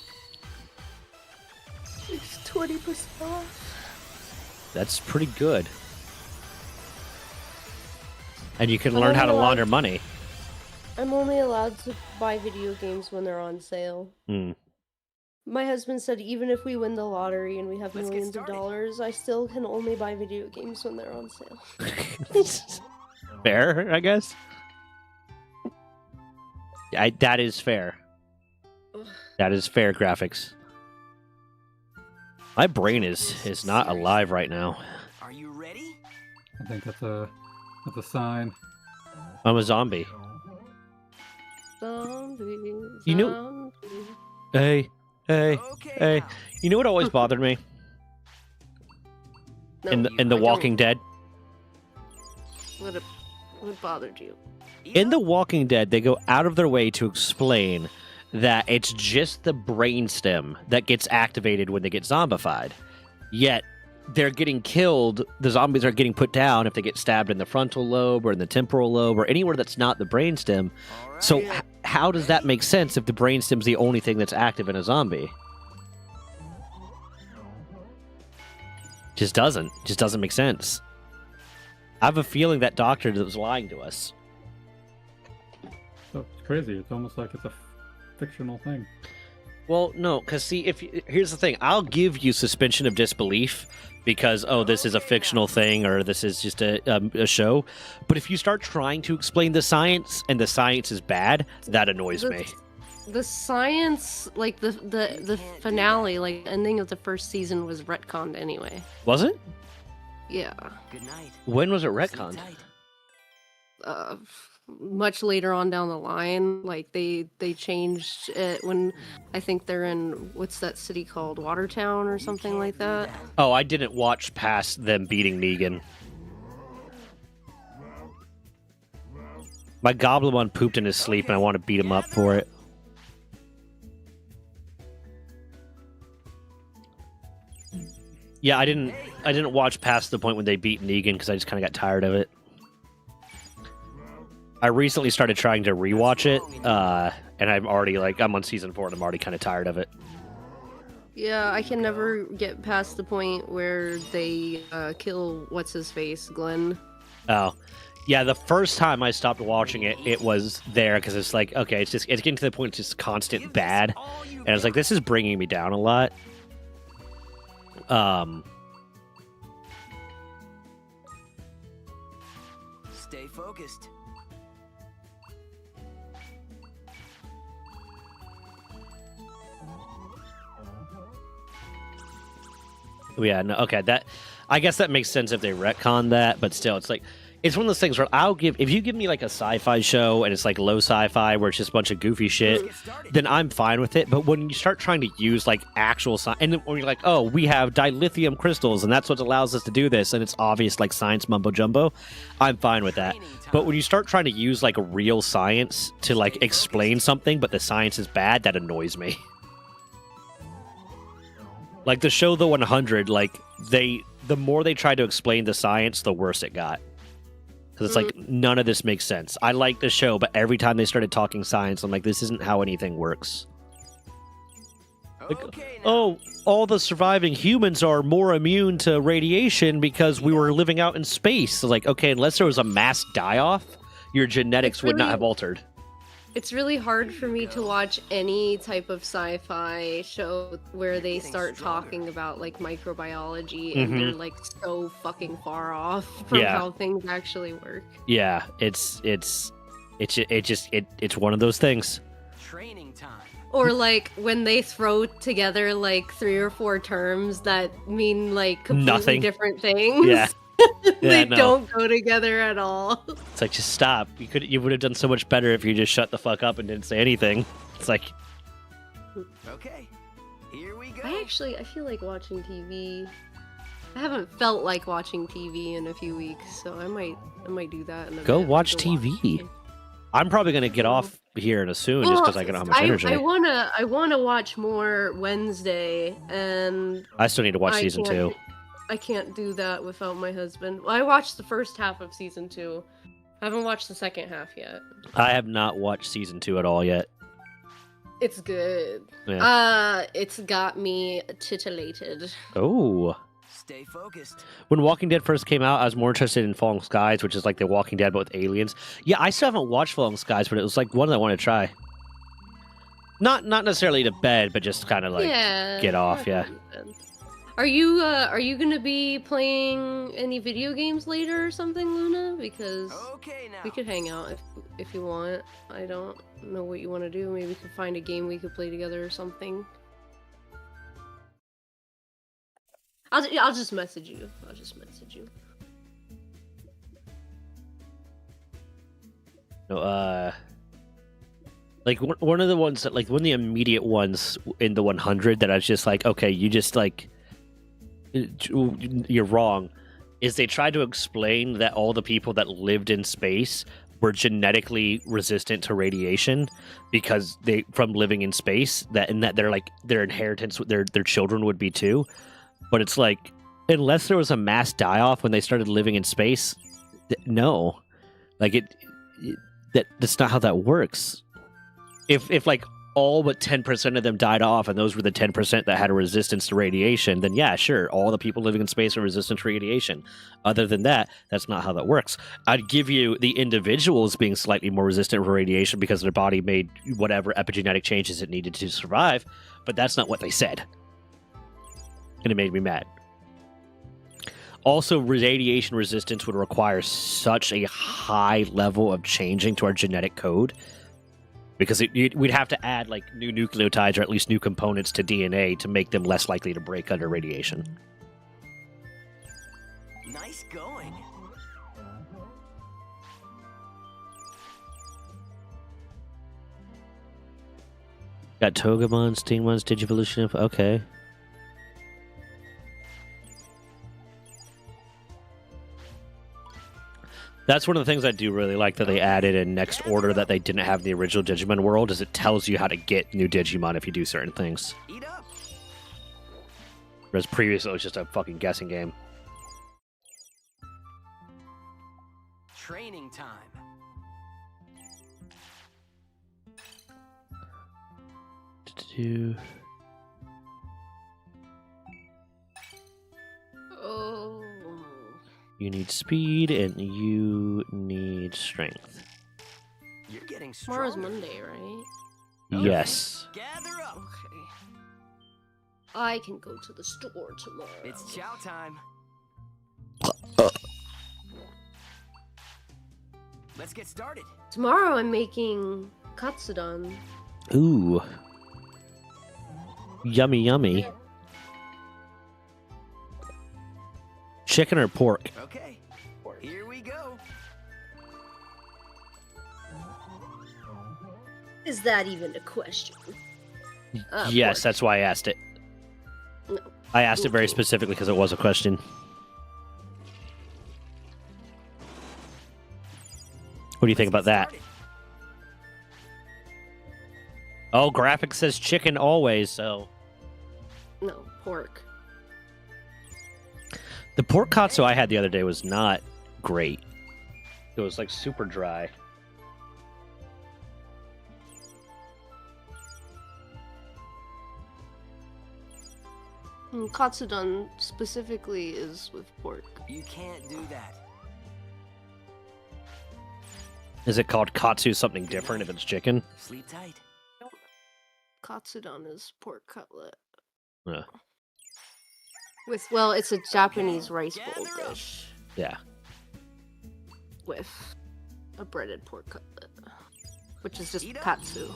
Speaker 4: It's 20% off.
Speaker 1: That's pretty good. And you can
Speaker 4: But
Speaker 1: learn
Speaker 4: I'm
Speaker 1: how to
Speaker 4: allowed
Speaker 1: launder
Speaker 4: to-
Speaker 1: money.
Speaker 4: I'm only allowed to buy video games when they're on sale.
Speaker 1: Hmm.
Speaker 4: My husband said even if we win the lottery and we have
Speaker 8: Let's get
Speaker 4: millions of
Speaker 8: started.
Speaker 4: dollars, I still can only buy video games when they're on sale.
Speaker 1: Fair, I guess. That is fair. That is fair graphics. My brain is not alive right now.
Speaker 8: Are you ready?
Speaker 5: I think that's a sign.
Speaker 1: I'm a zombie.
Speaker 4: Zombie,
Speaker 1: You know-
Speaker 4: zombie.
Speaker 1: Hey, hey,
Speaker 8: Okay.
Speaker 1: hey.
Speaker 8: now.
Speaker 1: You know what always bothered me
Speaker 4: No,
Speaker 1: in the
Speaker 4: I don't.
Speaker 1: Walking Dead?
Speaker 4: What bothered you?
Speaker 1: In The Walking Dead, they go out of their way to explain that it's just the brainstem that gets activated when they get zombified. Yet, they're getting killed, the zombies are getting put down if they get stabbed in the frontal lobe or in the temporal lobe or anywhere that's not the brainstem.
Speaker 8: All right.
Speaker 1: So, how does that make sense if the brainstem's the only thing that's active in a zombie? Just doesn't make sense. I have a feeling that doctor was lying to us.
Speaker 5: So it's crazy. It's almost like it's a fictional thing.
Speaker 1: Well, no, because see, here's the thing. I'll give you suspension of disbelief because, oh, this is a fictional thing or this is just a show. But if you start trying to explain the science and the science is bad, that annoys me.
Speaker 4: The science, like the finale, like the ending of the first season was retconned anyway.
Speaker 1: Was it?
Speaker 4: Yeah.
Speaker 8: Good night.
Speaker 1: When was it
Speaker 8: Sleep
Speaker 1: retconned?
Speaker 8: tight.
Speaker 4: Much later on down the line, like they changed it when I think they're in what's that city called, Watertown or something like that.
Speaker 1: Oh, I didn't watch past them beating Negan. My Goblin pooped in his sleep and I want to beat him up for it. Yeah, I didn't watch past the point when they beat Negan because I just kind of got tired of it. I recently started trying to rewatch it, and I'm on season 4 and I'm already kind of tired of it.
Speaker 4: Yeah, I can never get past the point where they kill what's his face, Glenn.
Speaker 1: Oh, yeah. The first time I stopped watching it, it was there because it's like, okay, it's getting to the point it's just constant bad, and I was like, this is bringing me down a lot.
Speaker 8: Stay focused.
Speaker 1: Yeah, no, okay, I guess that makes sense if they retcon that, but still, it's like, it's one of those things where if you give me like a sci-fi show and it's like low sci-fi where it's just a bunch of goofy shit,
Speaker 8: Let's get started.
Speaker 1: then I'm fine with it. But when you start trying to use like actual science, and then when you're like, oh, we have dilithium crystals and that's what allows us to do this, and it's obvious like science mumbo jumbo, I'm fine with that.
Speaker 8: Training time.
Speaker 1: But when you start trying to use like real science to like explain something, but the science is bad, that annoys me. Like the show The 100, like the more they tried to explain the science, the worse it got. Because it's like, none of this makes sense. I like the show, but every time they started talking science, I'm like, this isn't how anything works.
Speaker 8: Okay, now.
Speaker 1: Oh, all the surviving humans are more immune to radiation because we were living out in space. So like, okay, unless there was a mass die-off, your genetics would not
Speaker 4: really-
Speaker 1: have altered.
Speaker 4: It's really hard for me to watch any type of sci-fi show where they start talking about like microbiology and they're like so fucking far off from how things actually work.
Speaker 1: Yeah, it's one of those things.
Speaker 8: Training time.
Speaker 4: Or like when they throw together like 3 or 4 terms that mean like completely
Speaker 1: Nothing.
Speaker 4: different things.
Speaker 1: Yeah.
Speaker 4: They
Speaker 1: no.
Speaker 4: don't go together at all.
Speaker 1: It's like, just stop. You would have done so much better if you just shut the fuck up and didn't say anything. It's like,
Speaker 8: Okay, here we go.
Speaker 4: I feel like watching TV. I haven't felt like watching TV in a few weeks, so I might do that. In a
Speaker 1: go
Speaker 4: bit.
Speaker 1: watch
Speaker 4: Go
Speaker 1: TV. I'm probably gonna get off here in a soon just because I don't have much energy.
Speaker 4: I wanna watch more Wednesday, and
Speaker 1: I still need to watch season 2.
Speaker 4: I can't do that without my husband. I watched the first half of season 2. I haven't watched the second half yet.
Speaker 1: I have not watched season 2 at all yet.
Speaker 4: It's good.
Speaker 1: Yeah.
Speaker 4: It's got me titillated.
Speaker 1: Oh.
Speaker 8: Stay focused.
Speaker 1: When Walking Dead first came out, I was more interested in Falling Skies, which is like The Walking Dead but with aliens. Yeah, I still haven't watched Falling Skies, but it was like one that I want to try. Not necessarily to bed, but just kind of like get off. Yeah.
Speaker 4: Are you gonna be playing any video games later or something, Luna? Because we could hang out if you want. I don't know what you want to do. Maybe we could find a game we could play together or something. I'll just message you.
Speaker 1: No, like one of the ones that like one of the immediate ones in the 100 that I was just like, okay, you just like. You're wrong, is they tried to explain that all the people that lived in space were genetically resistant to radiation because they from living in space, that they're like their inheritance, their children would be too. But it's like, unless there was a mass die-off when they started living in space, no, like that's not how that works. If like all but 10% of them died off, and those were the 10% that had a resistance to radiation, then yeah, sure, all the people living in space are resistant to radiation. Other than that, that's not how that works. I'd give you the individuals being slightly more resistant to radiation because their body made whatever epigenetic changes it needed to survive, but that's not what they said. And it made me mad. Also, radiation resistance would require such a high level of changing to our genetic code, because we'd have to add like new nucleotides or at least new components to DNA to make them less likely to break under radiation.
Speaker 8: Nice going.
Speaker 1: Got Togemon, Stingmons, Digivolution. Okay. That's one of the things I do really like that they added in Next Order that they didn't have in the original Digimon world, is it tells you how to get new Digimon if you do certain things.
Speaker 8: Eat up.
Speaker 1: Whereas previously it was just a fucking guessing game.
Speaker 8: Training time.
Speaker 4: Oh.
Speaker 1: You need speed and you need strength.
Speaker 8: You're getting
Speaker 4: Tomorrow's
Speaker 8: stronger.
Speaker 4: Monday, right?
Speaker 1: Yes.
Speaker 8: Gather up.
Speaker 4: Okay. I can go to the store tomorrow.
Speaker 8: It's chow time. Let's get started.
Speaker 4: Tomorrow I'm making katsudon.
Speaker 1: Ooh. Yummy, yummy. Chicken or pork?
Speaker 8: Okay, here we go.
Speaker 4: Is that even a question?
Speaker 1: Yes,
Speaker 4: pork.
Speaker 1: that's why I asked it.
Speaker 4: No.
Speaker 1: I asked it very
Speaker 4: Okay.
Speaker 1: specifically because it was a question. What do you think about that?
Speaker 8: Started.
Speaker 1: Oh, graphics says chicken always, so...
Speaker 4: No, pork.
Speaker 1: The pork katsu I had the other day was not great. It was like super dry.
Speaker 4: Katsudon specifically is with pork.
Speaker 8: You can't do that.
Speaker 1: Is it called katsu something different if it's chicken?
Speaker 8: Sleep tight.
Speaker 4: Katsudon is pork cutlet.
Speaker 1: Yeah.
Speaker 4: With, well, it's a Japanese rice bowl
Speaker 8: Gather up.
Speaker 4: dish
Speaker 1: Yeah.
Speaker 4: with a breaded pork cutlet, which is just
Speaker 8: Eat up.
Speaker 4: katsu.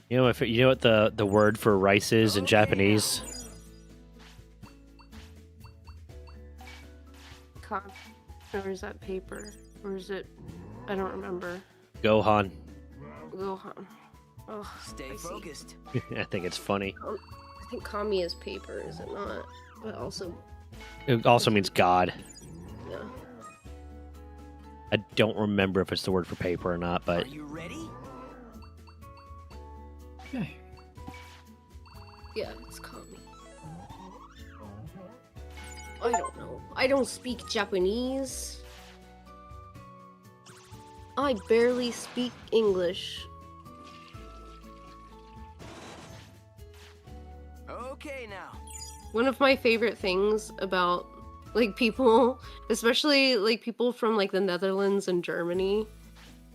Speaker 1: You know what the word for rice is in
Speaker 8: Okay.
Speaker 1: Japanese?
Speaker 4: Or is that paper? Or is it? I don't remember.
Speaker 1: Gohan.
Speaker 4: Gohan. Oh,
Speaker 8: Stay
Speaker 4: I see.
Speaker 8: focused.
Speaker 1: I think it's funny.
Speaker 4: I think kami is paper, is it not? But also,
Speaker 1: It also means God.
Speaker 4: yeah.
Speaker 1: I don't remember if it's the word for paper or not,
Speaker 8: Are
Speaker 1: but
Speaker 8: you ready?
Speaker 5: Okay.
Speaker 4: Yeah, it's kami. I don't know. I don't speak Japanese. I barely speak English.
Speaker 8: Okay, now.
Speaker 4: One of my favorite things about like people, especially like people from like the Netherlands and Germany,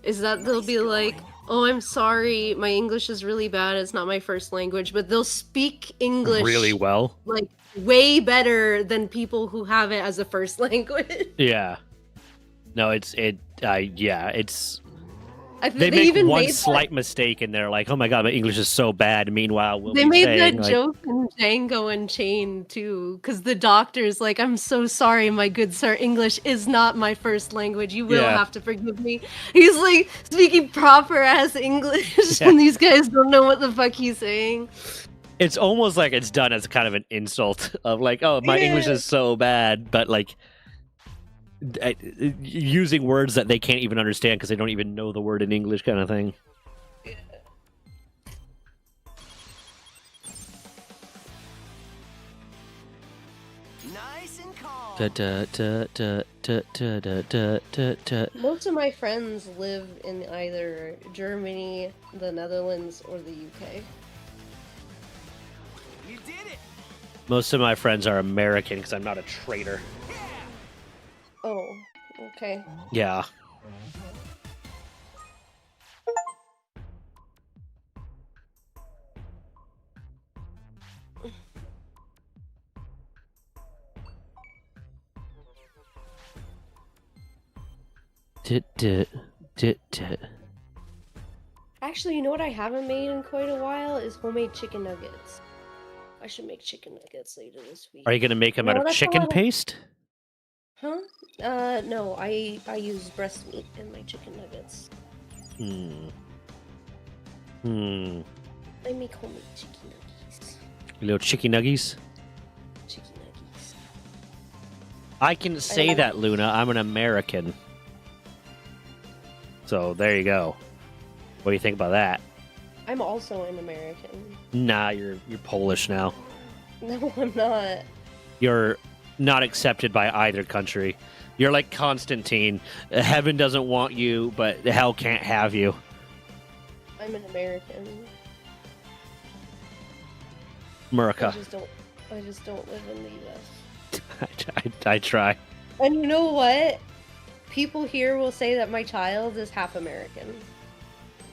Speaker 4: is that they'll
Speaker 8: Nice
Speaker 4: be like,
Speaker 8: going.
Speaker 4: "Oh, I'm sorry, my English is really bad. It's not my first language," but they'll speak English
Speaker 1: really well.
Speaker 4: like way better than people who have it as a first language.
Speaker 1: Yeah. No, it's
Speaker 4: I
Speaker 1: they
Speaker 4: think
Speaker 1: make
Speaker 4: even
Speaker 1: one
Speaker 4: made
Speaker 1: slight mistake and they're like, "Oh my god, my English is so bad." Meanwhile, we'll
Speaker 4: they
Speaker 1: be
Speaker 4: made
Speaker 1: saying
Speaker 4: that
Speaker 1: like,
Speaker 4: joke in Django Unchained too, because the doctor's like, "I'm so sorry, my good sir. English is not my first language. You will
Speaker 1: Yeah.
Speaker 4: have to forgive me." He's like speaking proper ass English,
Speaker 1: Yeah.
Speaker 4: and these guys don't know what the fuck he's saying.
Speaker 1: it's almost like it's done as kind of an insult of like, "Oh, my English
Speaker 4: Yeah.
Speaker 1: is so bad," but like using words that they can't even understand because they don't even know the word in English, kind of thing.
Speaker 8: Nice and calm.
Speaker 4: Most of my friends live in either Germany, the Netherlands, or the UK.
Speaker 8: You did it.
Speaker 1: Most of my friends are American because I'm not a traitor.
Speaker 4: Oh, okay.
Speaker 1: Yeah.
Speaker 4: Actually, you know what I haven't made in quite a while is homemade chicken nuggets. I should make chicken nuggets later this week.
Speaker 1: Are you gonna make them
Speaker 4: No,
Speaker 1: out of
Speaker 4: that's
Speaker 1: chicken
Speaker 4: not-
Speaker 1: paste?
Speaker 4: Huh? No, I use breast meat in my chicken nuggets.
Speaker 1: Hmm.
Speaker 4: I make homemade chicken nuggets.
Speaker 1: Little chicken nuggies.
Speaker 4: Chicken nuggets.
Speaker 1: I can say
Speaker 4: like-
Speaker 1: that, Luna. I'm an American. So there you go. What do you think about that?
Speaker 4: I'm also an American.
Speaker 1: Nah, you're Polish now.
Speaker 4: No, I'm not.
Speaker 1: You're not accepted by either country. You're like Constantine. Heaven doesn't want you, but hell can't have you.
Speaker 4: I'm an American.
Speaker 1: America.
Speaker 4: I just don't live in the US.
Speaker 1: I try.
Speaker 4: And you know what? People here will say that my child is half American.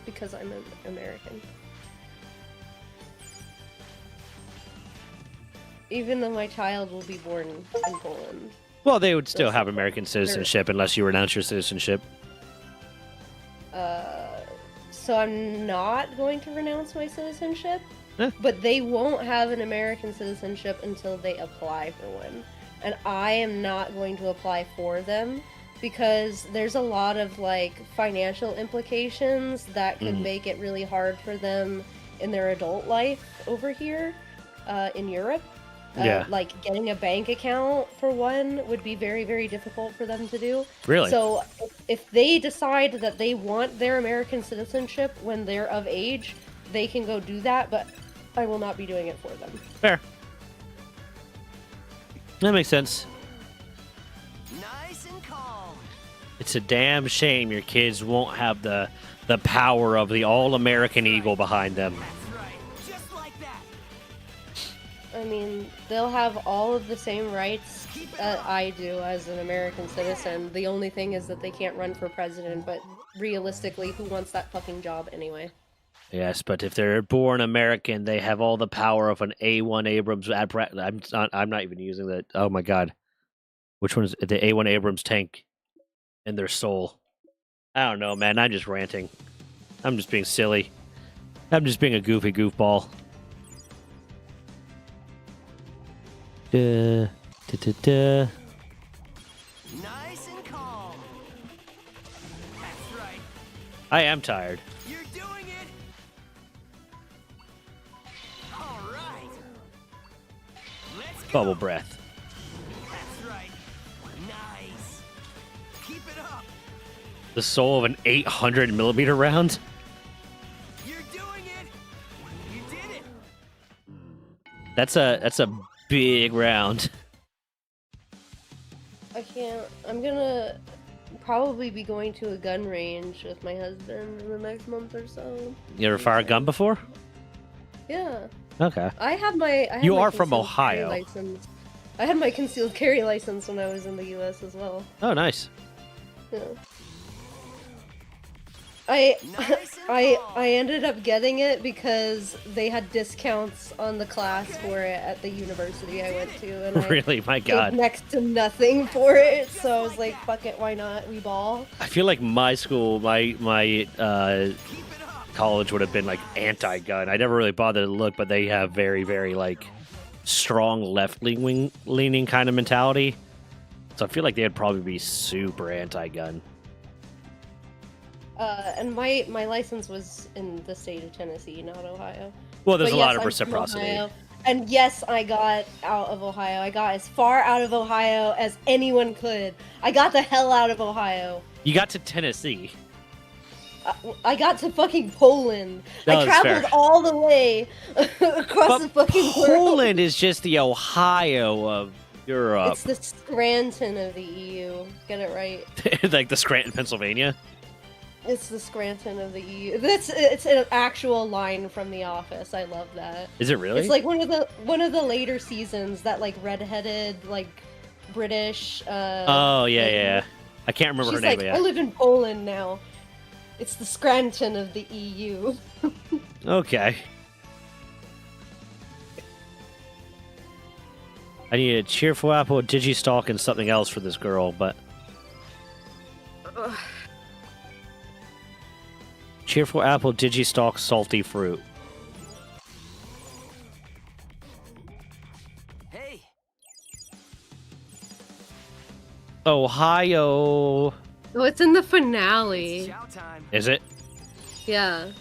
Speaker 4: Because I'm an American. Even though my child will be born in Poland.
Speaker 1: Well, they would still have American citizenship unless you renounce your citizenship.
Speaker 4: So I'm not going to renounce my citizenship.
Speaker 1: Eh.
Speaker 4: But they won't have an American citizenship until they apply for one. And I am not going to apply for them because there's a lot of like financial implications that could make it really hard for them in their adult life over here in Europe.
Speaker 1: Yeah.
Speaker 4: Like getting a bank account for one would be very, very difficult for them to do.
Speaker 1: Really?
Speaker 4: So if they decide that they want their American citizenship when they're of age, they can go do that, but I will not be doing it for them.
Speaker 1: Fair. That makes sense.
Speaker 8: Nice and calm.
Speaker 1: It's a damn shame your kids won't have the power of the all-American eagle behind them.
Speaker 8: That's right. Just like that.
Speaker 4: I mean, they'll have all of the same rights that I do as an American citizen. The only thing is that they can't run for president, but realistically, who wants that fucking job anyway?
Speaker 1: Yes, but if they're born American, they have all the power of an A1 Abrams. I'm not even using that. Oh my god, which one is it? The A1 Abrams tank in their soul? I don't know, man. I'm just ranting. I'm just being silly. I'm just being a goofy goofball.
Speaker 8: Nice and calm. That's right.
Speaker 1: I am tired.
Speaker 8: You're doing it. All right. Let's go.
Speaker 1: Bubble breath.
Speaker 8: That's right. Nice. Keep it up.
Speaker 1: The soul of an 800 millimeter round.
Speaker 8: You're doing it. You did it.
Speaker 1: That's a big round.
Speaker 4: I can't. I'm gonna probably be going to a gun range with my husband in the next month or so.
Speaker 1: You ever fire a gun before?
Speaker 4: Yeah.
Speaker 1: Okay.
Speaker 4: I had my.
Speaker 1: You
Speaker 4: my
Speaker 1: are from
Speaker 4: concealed carry
Speaker 1: Ohio.
Speaker 4: license. I had my concealed carry license when I was in the U.S. as well.
Speaker 1: Oh, nice.
Speaker 4: Yeah. I
Speaker 8: Nice and
Speaker 4: I
Speaker 8: calm.
Speaker 4: ended up getting it because they had discounts on the class for it at the university I went to, and I
Speaker 1: Really? My
Speaker 4: paid
Speaker 1: god.
Speaker 4: next to nothing for it. So I was like, "Fuck it, why not? We ball."
Speaker 1: I feel like my school, my
Speaker 8: Keep it up.
Speaker 1: college would have been like anti-gun. I never really bothered to look, but they have very, very like strong left-leaning kind of mentality. So I feel like they'd probably be super anti-gun.
Speaker 4: And my license was in the state of Tennessee, not Ohio.
Speaker 1: Well, there's
Speaker 4: But
Speaker 1: a lot
Speaker 4: yes,
Speaker 1: of
Speaker 4: I'm from
Speaker 1: reciprocity.
Speaker 4: Ohio. And yes, I got out of Ohio. I got as far out of Ohio as anyone could. I got the hell out of Ohio.
Speaker 1: You got to Tennessee.
Speaker 4: I got to fucking Poland.
Speaker 1: No,
Speaker 4: I
Speaker 1: that's
Speaker 4: traveled
Speaker 1: fair.
Speaker 4: all the way across the
Speaker 1: But
Speaker 4: fucking world.
Speaker 1: Poland is just the Ohio of Europe.
Speaker 4: It's the Scranton of the EU. Get it right.
Speaker 1: Like the Scranton, Pennsylvania.
Speaker 4: It's the Scranton of the EU. It's an actual line from The Office. I love that.
Speaker 1: Is it really?
Speaker 4: It's like one of the later seasons that like redheaded like British.
Speaker 1: Oh yeah,
Speaker 4: lady.
Speaker 1: yeah. I can't remember
Speaker 4: She's
Speaker 1: her name.
Speaker 4: like,
Speaker 1: But
Speaker 4: I
Speaker 1: yeah.
Speaker 4: live in Poland now. It's the Scranton of the EU.
Speaker 1: Okay. I need a cheerful apple, a digistalk, and something else for this girl, but cheerful apple, digistalk, salty fruit.
Speaker 8: Hey.
Speaker 1: Ohio.
Speaker 4: Oh, it's in the
Speaker 8: It's
Speaker 4: finale.
Speaker 8: chow time.
Speaker 1: Is it?
Speaker 4: Yeah.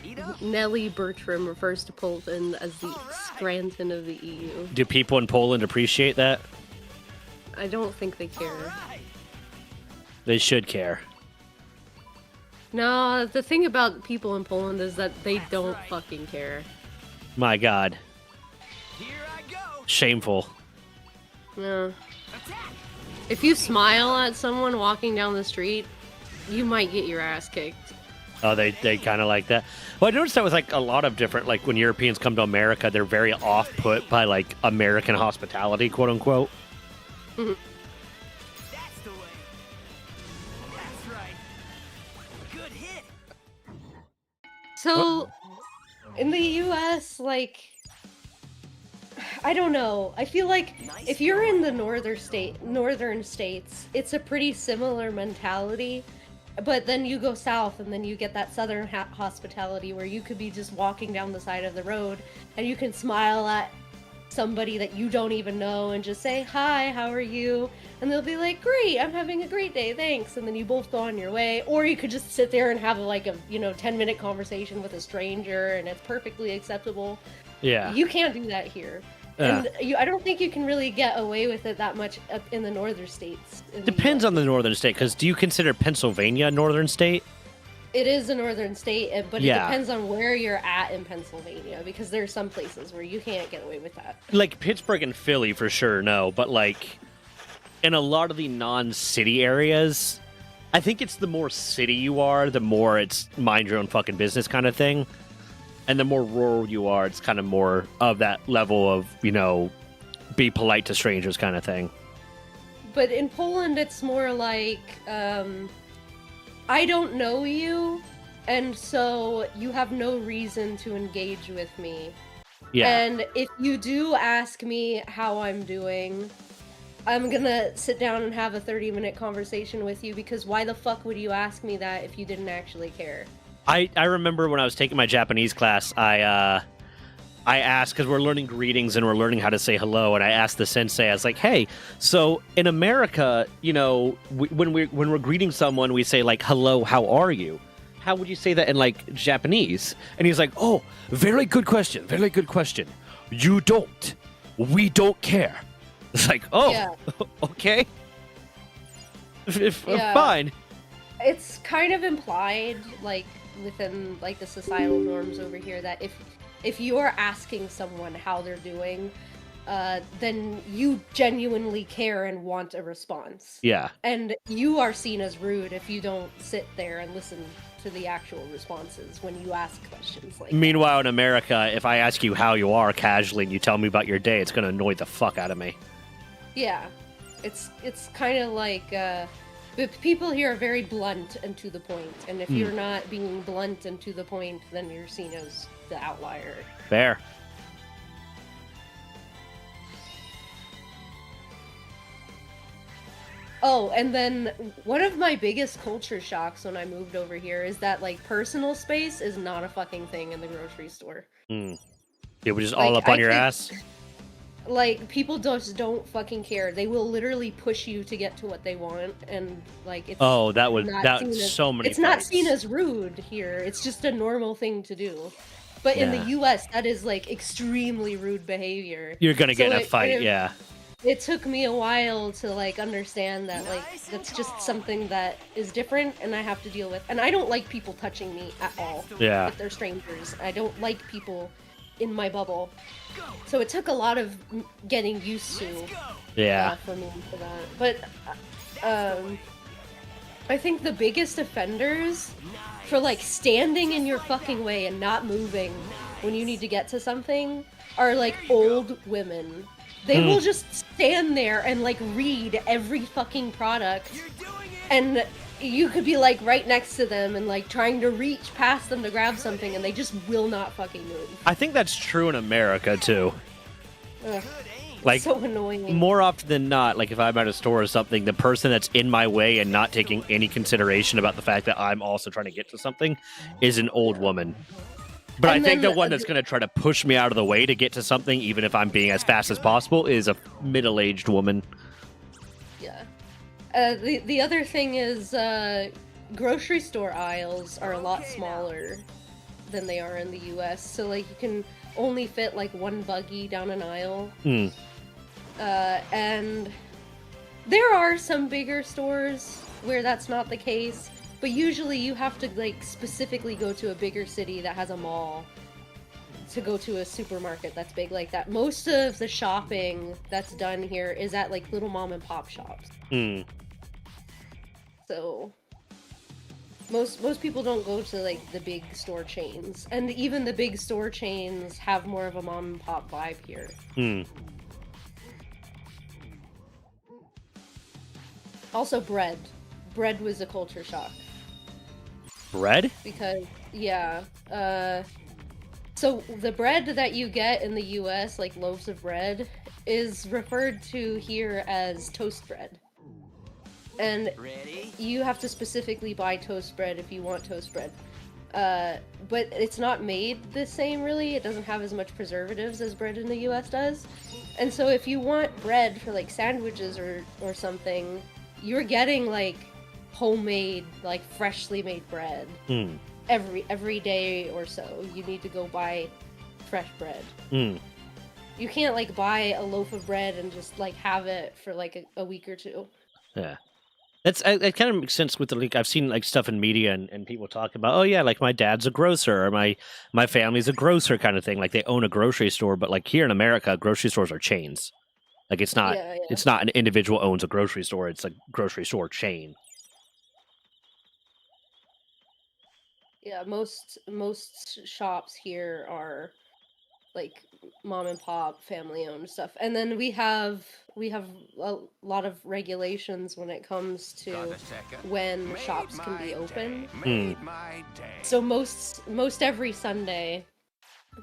Speaker 8: Eat up.
Speaker 4: Nellie Bertram refers to Poland as the Scranton of the EU.
Speaker 1: Do people in Poland appreciate that?
Speaker 4: I don't think they care.
Speaker 8: Right.
Speaker 1: They should care.
Speaker 4: No, the thing about people in Poland is that they don't
Speaker 8: right.
Speaker 4: fucking care.
Speaker 1: My God.
Speaker 8: Here I go.
Speaker 1: Shameful.
Speaker 4: Yeah.
Speaker 8: Attack.
Speaker 4: If you smile at someone walking down the street, you might get your ass kicked.
Speaker 1: Oh, they kind of like that. Well, I noticed that with like a lot of different, like when Europeans come to America, they're very off-put by like American hospitality, quote unquote.
Speaker 8: That's the way. That's right. Good hit.
Speaker 4: So, in the US, like, I don't know. I feel like if you're in the northern states, it's a pretty similar mentality. But then you go south, and then you get that southern hospitality where you could be just walking down the side of the road, and you can smile at somebody that you don't even know and just say, "Hi, how are you?" And they'll be like, "Great, I'm having a great day, thanks." And then you both go on your way. Or you could just sit there and have like a 10-minute conversation with a stranger, and it's perfectly acceptable.
Speaker 1: Yeah.
Speaker 4: You can't do that here.
Speaker 1: Yeah.
Speaker 4: And I don't think you can really get away with it that much up in the northern states.
Speaker 1: Depends on the northern state, because do you consider Pennsylvania a northern state?
Speaker 4: It is a northern state, but
Speaker 1: Yeah.
Speaker 4: it depends on where you're at in Pennsylvania, because there's some places where you can't get away with that.
Speaker 1: Like Pittsburgh and Philly for sure, no. But like in a lot of the non-city areas, I think it's the more city you are, the more it's mind your own fucking business kind of thing. And the more rural you are, it's kind of more of that level of, be polite to strangers kind of thing.
Speaker 4: But in Poland, it's more like, I don't know you, and so you have no reason to engage with me.
Speaker 1: Yeah.
Speaker 4: And if you do ask me how I'm doing, I'm gonna sit down and have a 30-minute conversation with you, because why the fuck would you ask me that if you didn't actually care?
Speaker 1: I remember when I was taking my Japanese class, I asked, because we're learning greetings and we're learning how to say hello, and I asked the sensei, I was like, hey, so in America, when we're greeting someone, we say, like, hello, how are you? How would you say that in, like, Japanese? And he's like, oh, very good question, very good question. You don't. We don't care. It's like, oh, yeah. Okay.
Speaker 4: Yeah.
Speaker 1: Fine.
Speaker 4: It's kind of implied, like, within, like, the societal norms over here, that if you're asking someone how they're doing, then you genuinely care and want a response.
Speaker 1: Yeah.
Speaker 4: And you are seen as rude if you don't sit there and listen to the actual responses when you ask questions like
Speaker 1: Meanwhile, in America, if I ask you how you are casually and you tell me about your day, it's going to annoy the fuck out of me.
Speaker 4: Yeah. It's kind of like, but people here are very blunt and to the point, and if you're not being blunt and to the point, then you're seen as the outlier.
Speaker 1: Fair.
Speaker 4: Oh, and then one of my biggest culture shocks when I moved over here is that, like, personal space is not a fucking thing in the grocery store.
Speaker 1: It was just all up on your ass?
Speaker 4: Like, people just don't fucking care. They will literally push you to get to what they want, and, like, it's
Speaker 1: so many
Speaker 4: It's not seen as rude here. It's just a normal thing to do. But in the US, that is, like, extremely rude behavior.
Speaker 1: You're gonna get in a fight, yeah.
Speaker 4: It took me a while to, like, understand that, like, that's just something that is different and I have to deal with. And I don't like people touching me at all.
Speaker 1: Yeah.
Speaker 4: If they're strangers. I don't like people in my bubble. So it took a lot of getting used to for me for that. But I think the biggest offenders for, like, standing in your fucking way and not moving when you need to get to something are, like, old women. They will just stand there and, like, read every fucking product, and you could be, like, right next to them and, like, trying to reach past them to grab something, and they just will not fucking move.
Speaker 1: I think that's true in America, too.
Speaker 4: Ugh.
Speaker 1: Like,
Speaker 4: so annoying.
Speaker 1: More often than not, like, if I'm at a store or something, the person that's in my way and not taking any consideration about the fact that I'm also trying to get to something is an old woman. But I think the one that's going to try to push me out of the way to get to something, even if I'm being as fast as possible, is a middle-aged woman.
Speaker 4: Yeah. The other thing is, grocery store aisles are a lot smaller than they are in the US. So, like, you can only fit, like, one buggy down an aisle. And there are some bigger stores where that's not the case. But usually you have to, like, specifically go to a bigger city that has a mall to go to a supermarket that's big like that. Most of the shopping that's done here is at, like, little mom and pop shops. So most people don't go to, like, the big store chains. And even the big store chains have more of a mom and pop vibe here. Also bread. Bread was a culture shock.
Speaker 1: Bread?
Speaker 4: Because, yeah, so the bread that you get in the US, like loaves of bread, is referred to here as toast bread. And you have to specifically buy toast bread if you want toast bread. But it's not made the same, really. It doesn't have as much preservatives as bread in the US does. And so if you want bread for, like, sandwiches or something, you're getting, like, homemade, like, freshly made bread every day or so. You need to go buy fresh bread. You can't, like, buy a loaf of bread and just, like, have it for, like, a week or two.
Speaker 1: Yeah. It kind of makes sense with the, like, I've seen, like, stuff in media and people talk about, oh yeah, like, my dad's a grocer, or my family's a grocer kind of thing. Like, they own a grocery store, but, like, here in America, grocery stores are chains. Like, it's not it's not an individual owns a grocery store, it's a grocery store chain.
Speaker 4: Yeah, most shops here are like mom and pop, family owned stuff. And then we have a lot of regulations when it comes
Speaker 2: Got
Speaker 4: to
Speaker 2: a second?
Speaker 4: when
Speaker 2: Made
Speaker 4: shops can be
Speaker 2: my
Speaker 4: open.
Speaker 2: day, Made my day.
Speaker 4: So most every Sunday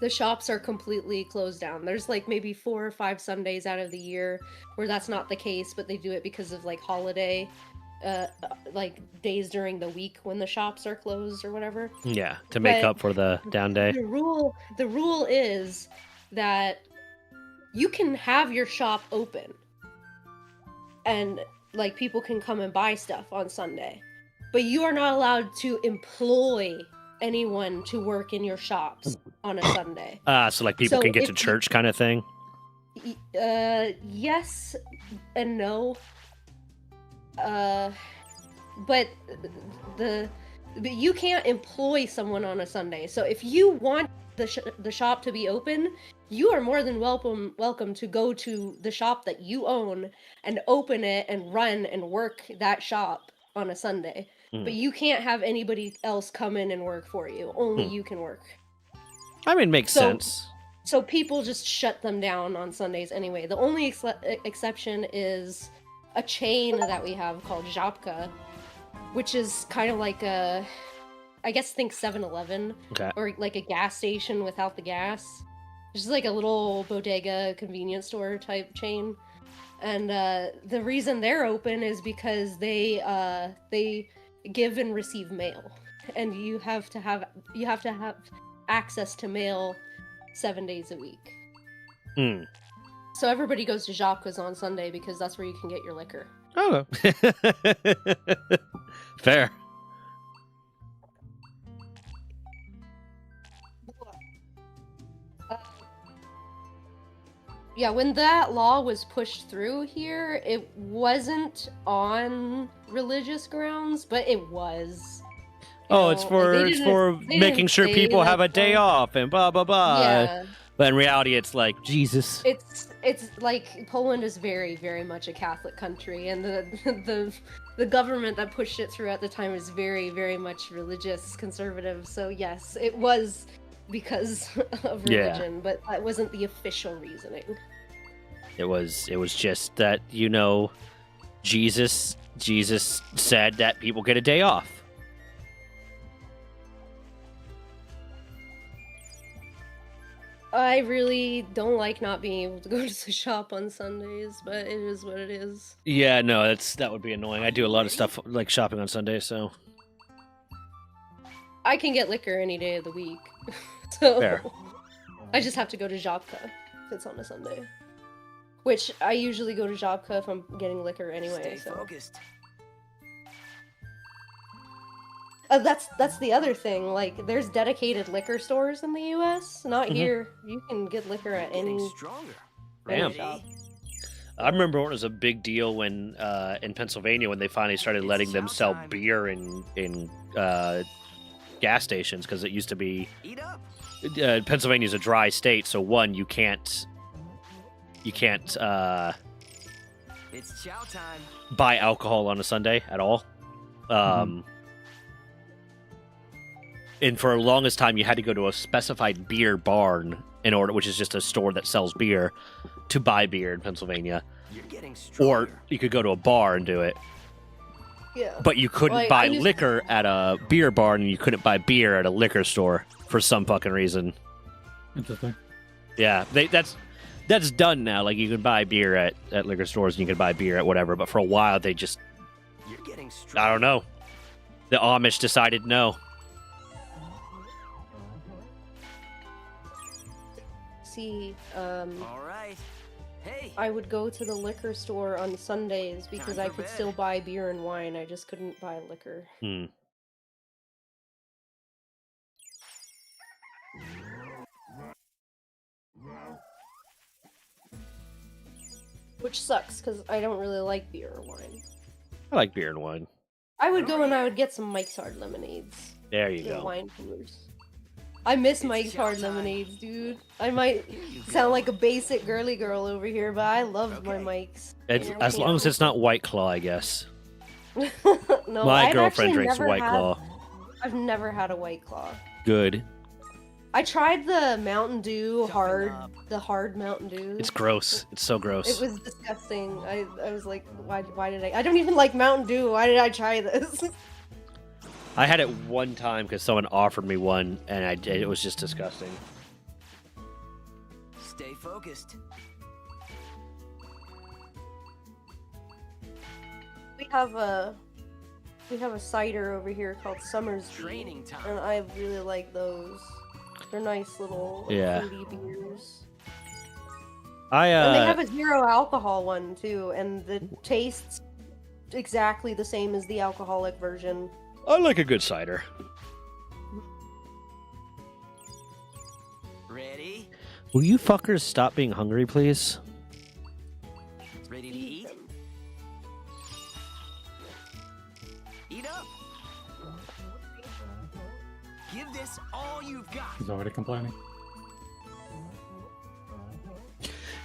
Speaker 4: the shops are completely closed down. There's like maybe 4 or 5 Sundays out of the year where that's not the case, but they do it because of like holiday like days during the week when the shops are closed or whatever.
Speaker 1: Yeah, to make
Speaker 4: But
Speaker 1: up for the down day.
Speaker 4: the rule is that you can have your shop open and like people can come and buy stuff on Sunday, but you are not allowed to employ anyone to work in your shops on a Sunday.
Speaker 1: So like people
Speaker 4: So
Speaker 1: can get
Speaker 4: if
Speaker 1: to
Speaker 4: you-
Speaker 1: church kind of thing.
Speaker 4: Yes and no. But but you can't employ someone on a Sunday. So if you want the shop to be open, you are more than welcome to go to the shop that you own and open it and run and work that shop on a Sunday. But you can't have anybody else come in and work for you. Only you can work.
Speaker 1: I mean, makes
Speaker 4: So-
Speaker 1: sense.
Speaker 4: So people just shut them down on Sundays anyway. The only exception is a chain that we have called Żabka, which is kind of like I guess think 7-Eleven
Speaker 1: Okay.
Speaker 4: or like a gas station without the gas. Just like a little bodega convenience store type chain. And the reason they're open is because they give and receive mail, and you have to have access to mail 7 days a week.
Speaker 1: Hmm.
Speaker 4: So everybody goes to Żabka's on Sunday because that's where you can get your liquor.
Speaker 1: Oh. Fair.
Speaker 4: Yeah, when that law was pushed through here, it wasn't on religious grounds, but it was. You
Speaker 1: Oh,
Speaker 4: know,
Speaker 1: it's
Speaker 4: like,
Speaker 1: for
Speaker 4: they
Speaker 1: it's
Speaker 4: didn't-
Speaker 1: for
Speaker 4: they
Speaker 1: making
Speaker 4: didn't
Speaker 1: sure
Speaker 4: say
Speaker 1: people
Speaker 4: that
Speaker 1: have a day
Speaker 4: for-
Speaker 1: off and blah blah blah.
Speaker 4: Yeah,
Speaker 1: But in reality, it's like Jesus.
Speaker 4: it's like Poland is very very much a Catholic country, and the government that pushed it through at the time is very very much religious conservative. So yes, it was because of
Speaker 1: Yeah.
Speaker 4: religion, but that wasn't the official reasoning.
Speaker 1: It was just that, you know, Jesus said that people get a day off.
Speaker 4: I really don't like not being able to go to the shop on Sundays, but it is what it is.
Speaker 1: Yeah, no, that would be annoying. I do a lot of stuff like shopping on Sunday, so
Speaker 4: I can get liquor any day of the week, so
Speaker 1: Fair.
Speaker 4: I just have to go to Żabka if it's on a Sunday. Which I usually go to Żabka if I'm getting liquor anyway.
Speaker 8: Stay
Speaker 4: So
Speaker 8: focused.
Speaker 4: that's the other thing. Like, there's dedicated liquor stores in the U.S. Not
Speaker 1: Mhm.
Speaker 4: here. You can get liquor at
Speaker 8: Getting
Speaker 4: any
Speaker 8: stronger.
Speaker 1: Damn.
Speaker 4: shop.
Speaker 1: I remember when it was a big deal when in Pennsylvania when they finally started
Speaker 8: It's
Speaker 1: letting them sell
Speaker 8: showtime.
Speaker 1: beer in gas stations, because it used to be
Speaker 8: Eat up.
Speaker 1: Pennsylvania's a dry state, so one, you can't
Speaker 8: It's chow time.
Speaker 1: buy alcohol on a Sunday at all. And for the longest time, you had to go to a specified beer barn in order, which is just a store that sells beer, to buy beer in Pennsylvania.
Speaker 8: You're getting
Speaker 1: Or
Speaker 8: stronger.
Speaker 1: you could go to a bar and do it,
Speaker 4: Yeah.
Speaker 1: but you couldn't
Speaker 4: Like,
Speaker 1: buy
Speaker 4: I used-
Speaker 1: liquor at a beer barn, and you couldn't buy beer at a liquor store for some fucking reason.
Speaker 5: Interesting.
Speaker 1: Yeah, that's done now. Like, you can buy beer at liquor stores, and you can buy beer at whatever. But for a while, they just,
Speaker 8: You're getting stronger.
Speaker 1: I don't know. The Amish decided no.
Speaker 4: See,
Speaker 8: All right. Hey.
Speaker 4: I would go to the liquor store on Sundays because
Speaker 8: Time
Speaker 4: I
Speaker 8: for
Speaker 4: could
Speaker 8: bed.
Speaker 4: still buy beer and wine. I just couldn't buy liquor.
Speaker 1: Hmm.
Speaker 4: Which sucks because I don't really like beer or wine.
Speaker 1: I like beer and wine.
Speaker 4: I would go and I would get some Mike's Hard Lemonades.
Speaker 1: There you
Speaker 4: and
Speaker 1: go.
Speaker 4: wine coolers. I miss Mike's Hard
Speaker 8: showtime.
Speaker 4: Lemonades, dude. I might
Speaker 8: Here you
Speaker 4: sound
Speaker 8: go.
Speaker 4: like a basic girly girl over here, but I love my
Speaker 8: Okay.
Speaker 4: Mike's.
Speaker 1: It's,
Speaker 4: Yeah,
Speaker 1: as
Speaker 4: we
Speaker 1: long as
Speaker 4: can't-
Speaker 1: it's not White Claw, I guess.
Speaker 4: No,
Speaker 1: My
Speaker 4: I've
Speaker 1: girlfriend
Speaker 4: actually
Speaker 1: drinks
Speaker 4: never
Speaker 1: White
Speaker 4: had-
Speaker 1: Claw.
Speaker 4: I've never had a White Claw.
Speaker 1: Good.
Speaker 4: I tried the Mountain Dew
Speaker 8: Toughen up.
Speaker 4: the hard Mountain Dew.
Speaker 1: It's gross. It's so
Speaker 4: It
Speaker 1: gross.
Speaker 4: was disgusting. I was like, why did I don't even like Mountain Dew. Why did I try this?
Speaker 1: I had it one time because someone offered me one, and it was just disgusting.
Speaker 8: Stay focused.
Speaker 4: We have a cider over here called Summer's
Speaker 8: Training time.
Speaker 4: and I really like those. They're nice little
Speaker 1: Yeah.
Speaker 4: fruity beers.
Speaker 1: I
Speaker 4: And they have a 0 alcohol one too, and the tastes exactly the same as the alcoholic version.
Speaker 1: I like a good cider.
Speaker 8: Ready?
Speaker 1: Will you fuckers stop being hungry, please?
Speaker 8: Ready to eat? Eat up. Give this all you've got.
Speaker 5: He's already complaining.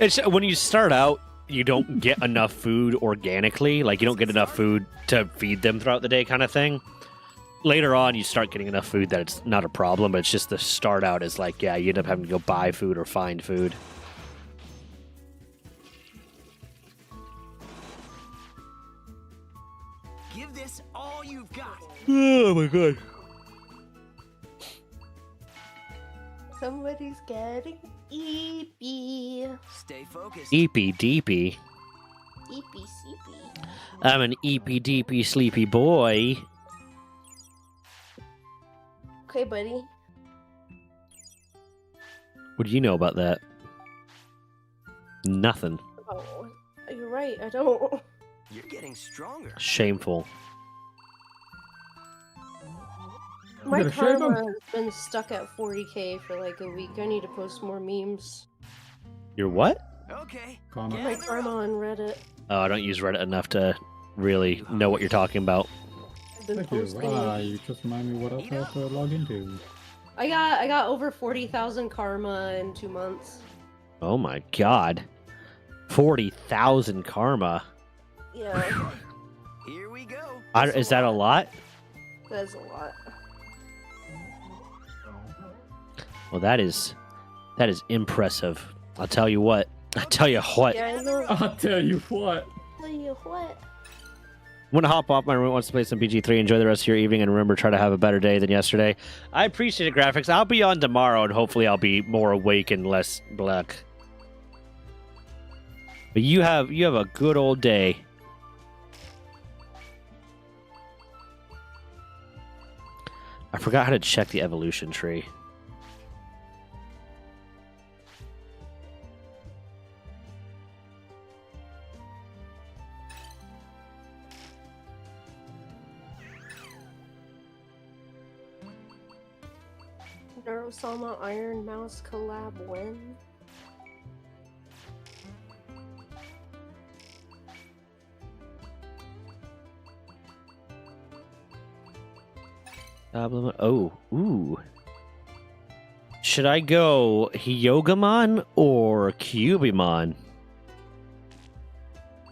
Speaker 1: It's when you start out, you don't get enough food organically. Like you don't get enough food to feed them throughout the day, kind of thing. Later on, you start getting enough food that it's not a problem. But it's just the start out is like, yeah, you end up having to go buy food or find food.
Speaker 8: Give this all you've got.
Speaker 1: Oh my god.
Speaker 4: Somebody's getting eepy.
Speaker 8: Stay focused.
Speaker 1: Eepy deepy.
Speaker 4: Eepy seepy.
Speaker 1: I'm an eepy deepy sleepy boy.
Speaker 4: Okay, buddy.
Speaker 1: What do you know about that? Nothing.
Speaker 4: Oh, you're right. I don't.
Speaker 8: You're getting stronger.
Speaker 1: Shameful.
Speaker 4: My
Speaker 5: gotta shave 'em.
Speaker 4: karma has been stuck at 40k for like a week. I need to post more memes.
Speaker 1: You're what?
Speaker 8: Okay.
Speaker 5: Karma.
Speaker 4: My
Speaker 8: Gather
Speaker 4: karma
Speaker 8: up.
Speaker 4: on Reddit.
Speaker 1: Oh, I don't use Reddit enough to really know what you're talking about.
Speaker 4: I've been
Speaker 5: Thank you.
Speaker 4: posting.
Speaker 5: You just remind me what else I have to log into.
Speaker 4: I got over 40,000 karma in 2 months.
Speaker 1: Oh my god. 40,000 karma.
Speaker 4: Yeah,
Speaker 8: Here we go.
Speaker 1: Is that a lot?
Speaker 4: that's a lot.
Speaker 1: Well, that is impressive. I'll tell you what. I'll tell you what.
Speaker 4: Yeah, I know.
Speaker 5: I'll tell you what.
Speaker 4: Tell you what.
Speaker 1: I'm gonna hop off. My roommate wants to play some BG3. Enjoy the rest of your evening, and remember, try to have a better day than yesterday. I appreciate it, graphics. I'll be on tomorrow, and hopefully, I'll be more awake and less black. But you have a good old day. I forgot how to check the evolution tree.
Speaker 4: Neurosama Iron Mouse collab when?
Speaker 1: Oh, ooh. Should I go Hyogamon or Cubimon?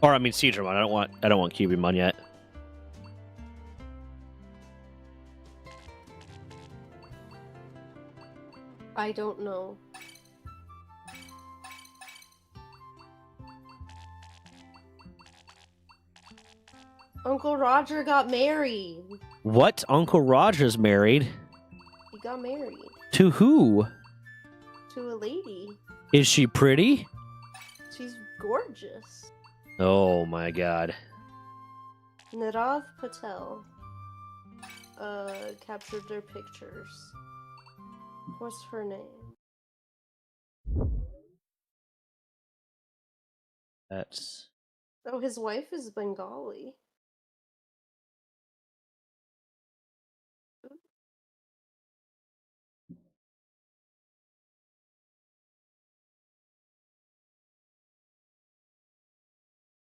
Speaker 1: Or I mean Seedramon. I don't want Cubimon yet.
Speaker 4: I don't know. Uncle Roger got married.
Speaker 1: What? Uncle Roger's married?
Speaker 4: He got married
Speaker 1: To who?
Speaker 4: to a lady.
Speaker 1: Is she pretty?
Speaker 4: She's gorgeous.
Speaker 1: Oh my god.
Speaker 4: Nirav Patel captured their pictures. What's her name?
Speaker 1: That's...
Speaker 4: Oh, his wife is Bengali.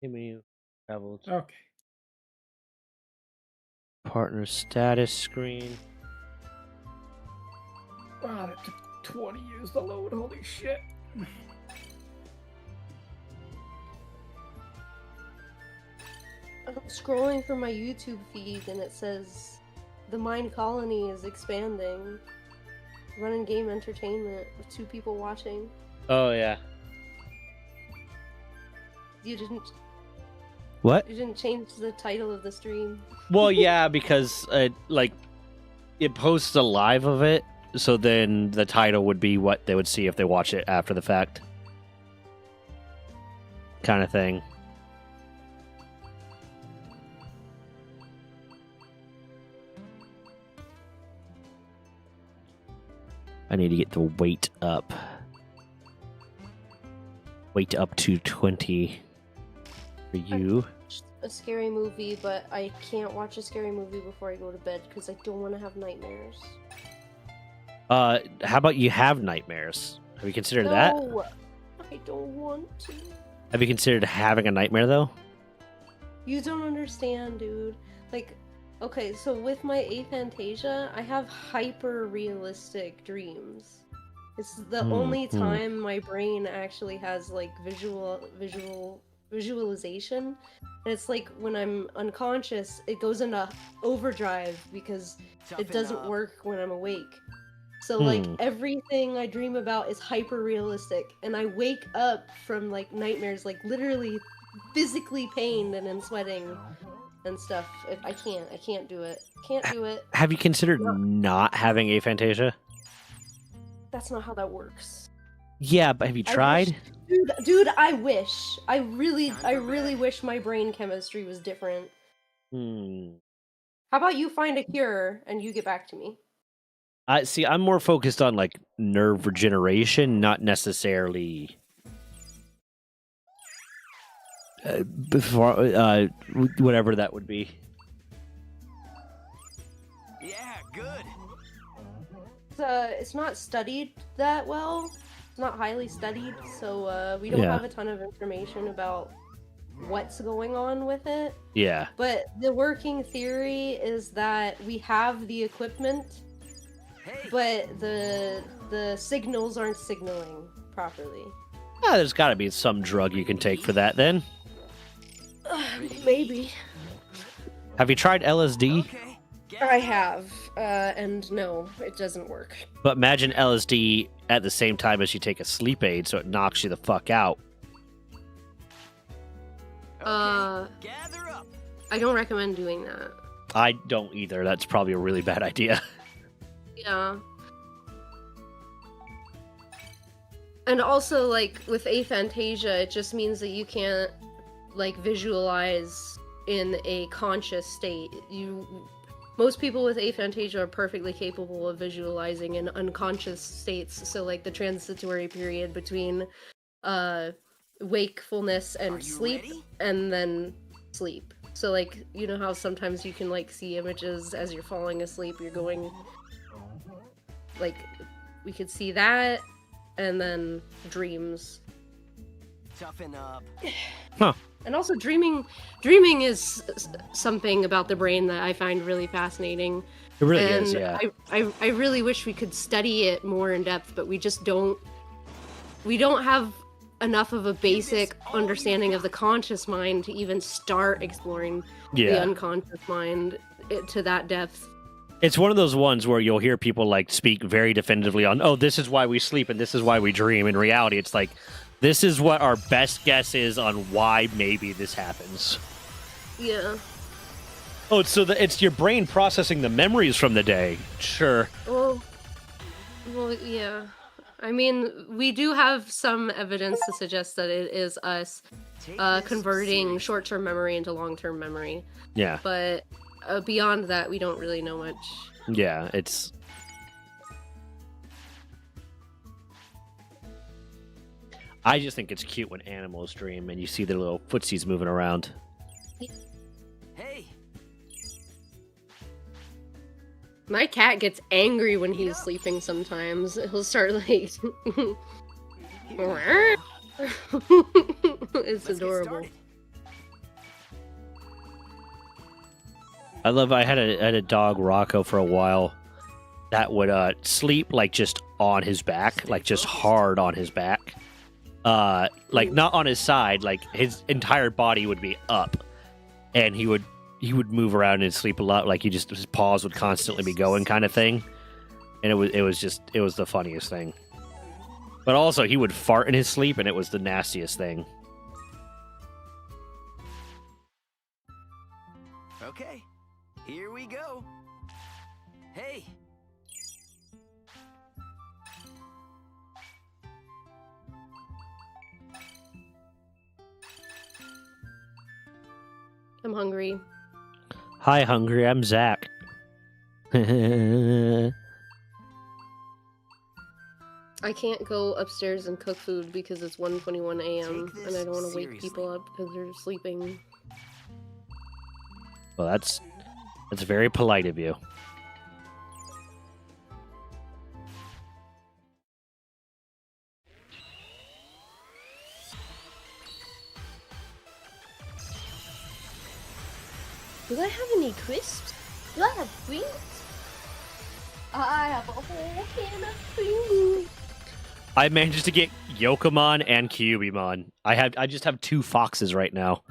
Speaker 1: Give me traveled
Speaker 5: Okay.
Speaker 1: partner status screen.
Speaker 5: Wow, that took 20 years to load. Holy shit.
Speaker 4: I'm scrolling through my YouTube feed and it says the Minecolony is expanding. Running game entertainment with 2 people watching.
Speaker 1: Oh yeah.
Speaker 4: You didn't.
Speaker 1: What?
Speaker 4: You didn't change the title of the stream.
Speaker 1: Well, yeah, because it posts a live of it, so then the title would be what they would see if they watch it after the fact, kind of thing. I need to get the weight up. Weight up to 20 for you.
Speaker 4: A scary movie, but I can't watch a scary movie before I go to bed because I don't want to have nightmares.
Speaker 1: How about you have nightmares? Have you considered that?
Speaker 4: No, I don't want to.
Speaker 1: Have you considered having a nightmare though?
Speaker 4: You don't understand, dude. Like, okay, so with my aphantasia, I have hyper realistic dreams. It's the only time my brain actually has like visualization. And it's like when I'm unconscious, it goes into overdrive because it doesn't work when I'm awake. So like everything I dream about is hyper realistic, and I wake up from like nightmares, like literally physically pained and in sweating and stuff. I can't do it. Can't do it.
Speaker 1: Have you considered not having aphantasia?
Speaker 4: That's not how that works.
Speaker 1: Yeah, but have you tried?
Speaker 4: Dude, I wish. I really wish my brain chemistry was different. How about you find a cure and you get back to me?
Speaker 1: See, I'm more focused on like nerve regeneration, not necessarily before whatever that would be.
Speaker 8: Yeah, good.
Speaker 4: It's not studied that well. It's not highly studied, so we don't have a ton of information about what's going on with it.
Speaker 1: Yeah.
Speaker 4: But the working theory is that we have the equipment, but the signals aren't signaling properly.
Speaker 1: There's got to be some drug you can take for that then.
Speaker 4: Maybe.
Speaker 1: Have you tried LSD?
Speaker 8: Okay.
Speaker 4: I have, and no, it doesn't work.
Speaker 1: But imagine LSD at the same time as you take a sleep aid, so it knocks you the fuck out.
Speaker 8: Gather up.
Speaker 4: I don't recommend doing that.
Speaker 1: I don't either. That's probably a really bad idea.
Speaker 4: Yeah. And also, like, with aphantasia, it just means that you can't, like, visualize in a conscious state. Most people with aphantasia are perfectly capable of visualizing in unconscious states. So, like, the transitory period between wakefulness and sleep, and then sleep. So, like, you know how sometimes you can, like, see images as you're falling asleep, you're going... Like, we could see that, and then dreams.
Speaker 8: Toughen up.
Speaker 1: Huh.
Speaker 4: And also dreaming is something about the brain that I find really fascinating.
Speaker 1: It really
Speaker 4: and
Speaker 1: is, yeah.
Speaker 4: I really wish we could study it more in depth, but we just don't. We don't have enough of a basic understanding of the conscious mind to even start exploring the unconscious mind to that depth.
Speaker 1: It's one of those ones where you'll hear people like speak very definitively on, oh, this is why we sleep and this is why we dream. In reality, it's like, this is what our best guess is on why maybe this happens.
Speaker 4: Yeah.
Speaker 1: Oh, so it's your brain processing the memories from the day. Sure.
Speaker 4: Well, yeah. I mean, we do have some evidence to suggest that it is us converting short-term memory into long-term memory.
Speaker 1: Yeah.
Speaker 4: But beyond that, we don't really know much.
Speaker 1: Yeah, it's... I just think it's cute when animals dream and you see their little footsies moving around.
Speaker 8: Hey.
Speaker 4: My cat gets angry when he's sleeping sometimes. He'll start like... It's adorable.
Speaker 1: I had a dog, Rocco, for a while that would sleep like just on his back, like just hard on his back. Like not on his side, like his entire body would be up, and he would he would move around in his sleep a lot, like his paws would constantly be going, kind of thing. And it was the funniest thing. But also, he would fart in his sleep, and it was the nastiest thing.
Speaker 8: Okay, here we go. Hey.
Speaker 4: I'm hungry.
Speaker 1: Hi, hungry. I'm Zach.
Speaker 4: I can't go upstairs and cook food because it's 1:21 a.m. and I don't want to wake people up because they're sleeping.
Speaker 1: Well, that's very polite of you.
Speaker 4: Do I have any crisps? Do I have drinks? I have a whole can of food.
Speaker 1: I managed to get Yokomon and Kyubimon. I just have 2 foxes right now.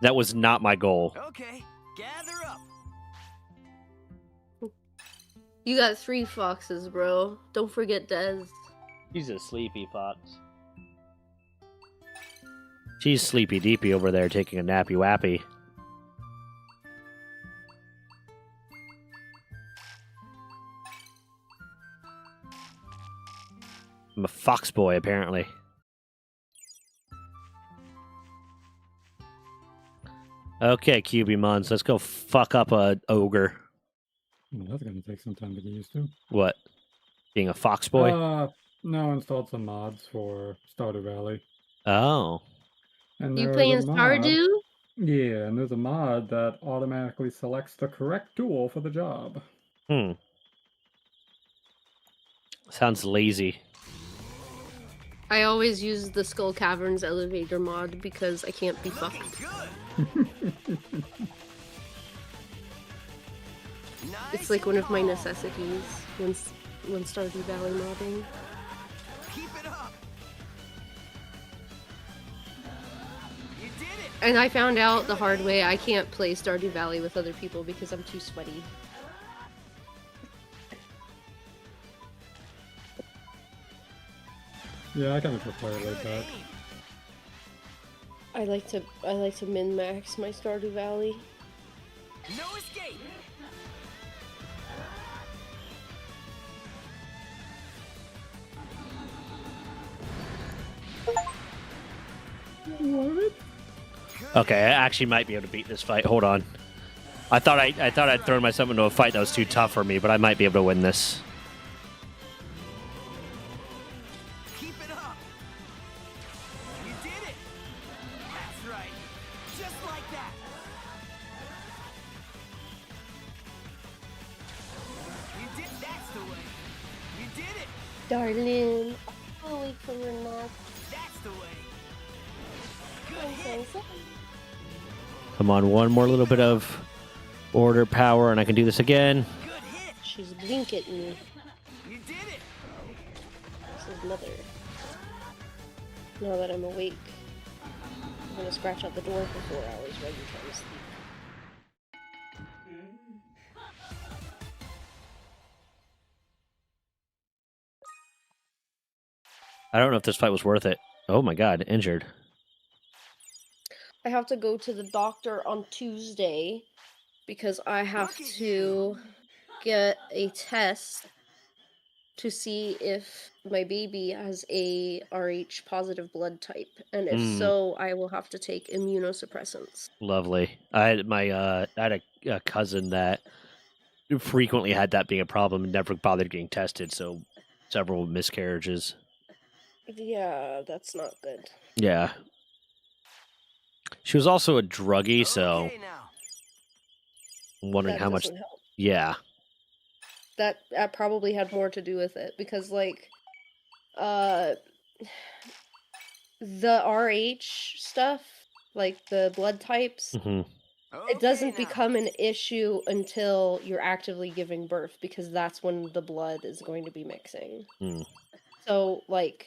Speaker 1: That was not my goal.
Speaker 8: Okay, gather up.
Speaker 4: You got 3 foxes, bro. Don't forget Dez.
Speaker 1: She's a sleepy fox. She's sleepy deepy over there taking a nappy wappy. I'm a fox boy, apparently. Okay, Cubimons, let's go fuck up a ogre.
Speaker 5: Well, that's gonna take some time to get used to.
Speaker 1: What? Being a fox boy?
Speaker 5: No, I installed some mods for Stardew Valley.
Speaker 1: Oh.
Speaker 5: And
Speaker 4: You
Speaker 5: there's
Speaker 4: playing
Speaker 5: a mod-
Speaker 4: Stardew?
Speaker 5: Yeah, and there's a mod that automatically selects the correct tool for the job.
Speaker 1: Sounds lazy.
Speaker 4: I always use the Skull Caverns elevator mod because I can't be fucked. It's like one of my necessities when Stardew Valley modding.
Speaker 8: Keep it up. You did it.
Speaker 4: And I found out the hard way I can't play Stardew Valley with other people because I'm too sweaty.
Speaker 5: Yeah, I kind of prefer it like that.
Speaker 4: I like to min-max my Stardew Valley.
Speaker 8: No escape.
Speaker 1: Okay, I actually might be able to beat this fight. Hold on. I thought I'd thrown myself into a fight that was too tough for me, but I might be able to win this.
Speaker 8: Keep it up. You did it. That's right. Just like that. You did. That's the way. You did it.
Speaker 4: Darling, I'll wait for your nap.
Speaker 8: That's the way. Good hit.
Speaker 1: Come on, one more little bit of order power, and I can do this again.
Speaker 8: Good hit.
Speaker 4: She's blinking at me.
Speaker 8: You did it.
Speaker 4: This is mother. Now that I'm awake, I'm gonna scratch out the door for 4 hours while you're trying to sleep.
Speaker 1: I don't know if this fight was worth it. Oh my god, injured.
Speaker 4: I have to go to the doctor on Tuesday because I have to get a test to see if my baby has a Rh positive blood type, and if so, I will have to take immunosuppressants.
Speaker 1: Lovely. I had a cousin that frequently had that being a problem and never bothered getting tested, so several miscarriages.
Speaker 4: Yeah, that's not good.
Speaker 1: Yeah. She was also a druggie, so
Speaker 8: Okay, now.
Speaker 1: I'm wondering
Speaker 4: That
Speaker 1: how much.
Speaker 4: doesn't help.
Speaker 1: Yeah.
Speaker 4: That probably had more to do with it because like the Rh stuff, like the blood types, it doesn't become an issue until you're actively giving birth because that's when the blood is going to be mixing. So like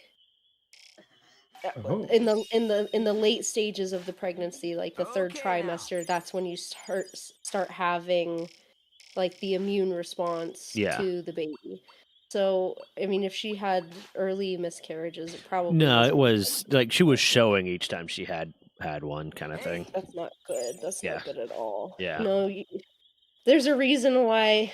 Speaker 5: Oh.
Speaker 4: in the late stages of the pregnancy, like the third
Speaker 8: Okay, now.
Speaker 4: trimester, that's when you start having like the immune response
Speaker 1: Yeah.
Speaker 4: to the baby. So, I mean, if she had early miscarriages, it probably
Speaker 1: No, it
Speaker 4: wasn't.
Speaker 1: was like she was showing each time she had one kind of thing.
Speaker 4: That's not good. That's
Speaker 1: Yeah.
Speaker 4: not good at all.
Speaker 1: Yeah.
Speaker 4: No, there's a reason why,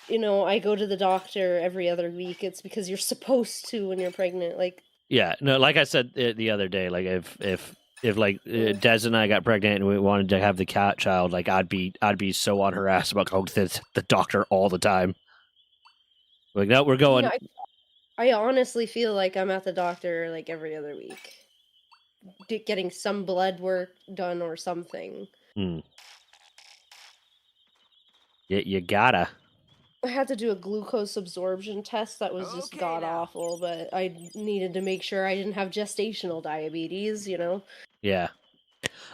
Speaker 4: I go to the doctor every other week. It's because you're supposed to when you're pregnant. Like,
Speaker 1: Yeah, no, like I said the other day, like if like
Speaker 4: Mm.
Speaker 1: Des and I got pregnant and we wanted to have the cat child, like I'd be so on her ass about going to the doctor all the time. Like, no, we're going.
Speaker 4: I honestly feel like I'm at the doctor like every other week, getting some blood work done or something.
Speaker 1: Mm. You gotta.
Speaker 4: I had to do a glucose absorption test that was just
Speaker 8: Okay,
Speaker 4: god
Speaker 8: now.
Speaker 4: awful, but I needed to make sure I didn't have gestational diabetes,
Speaker 1: Yeah.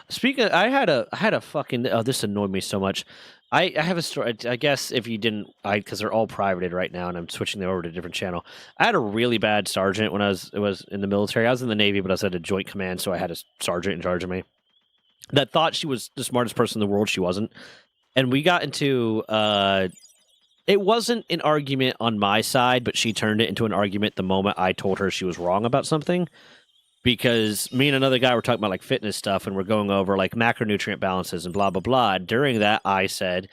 Speaker 1: Speaking, I had a fucking. Oh, this annoyed me so much. I have a story. I guess if you didn't, because they're all privated right now, and I'm switching them over to a different channel. I had a really bad sergeant when I was in the military. I was in the Navy, but I was at a joint command, so I had a sergeant in charge of me that thought she was the smartest person in the world. She wasn't, and we got into. It wasn't an argument on my side, but she turned it into an argument the moment I told her she was wrong about something. Because me and another guy were talking about like fitness stuff, and we're going over like macronutrient balances and blah blah blah. During that, I said,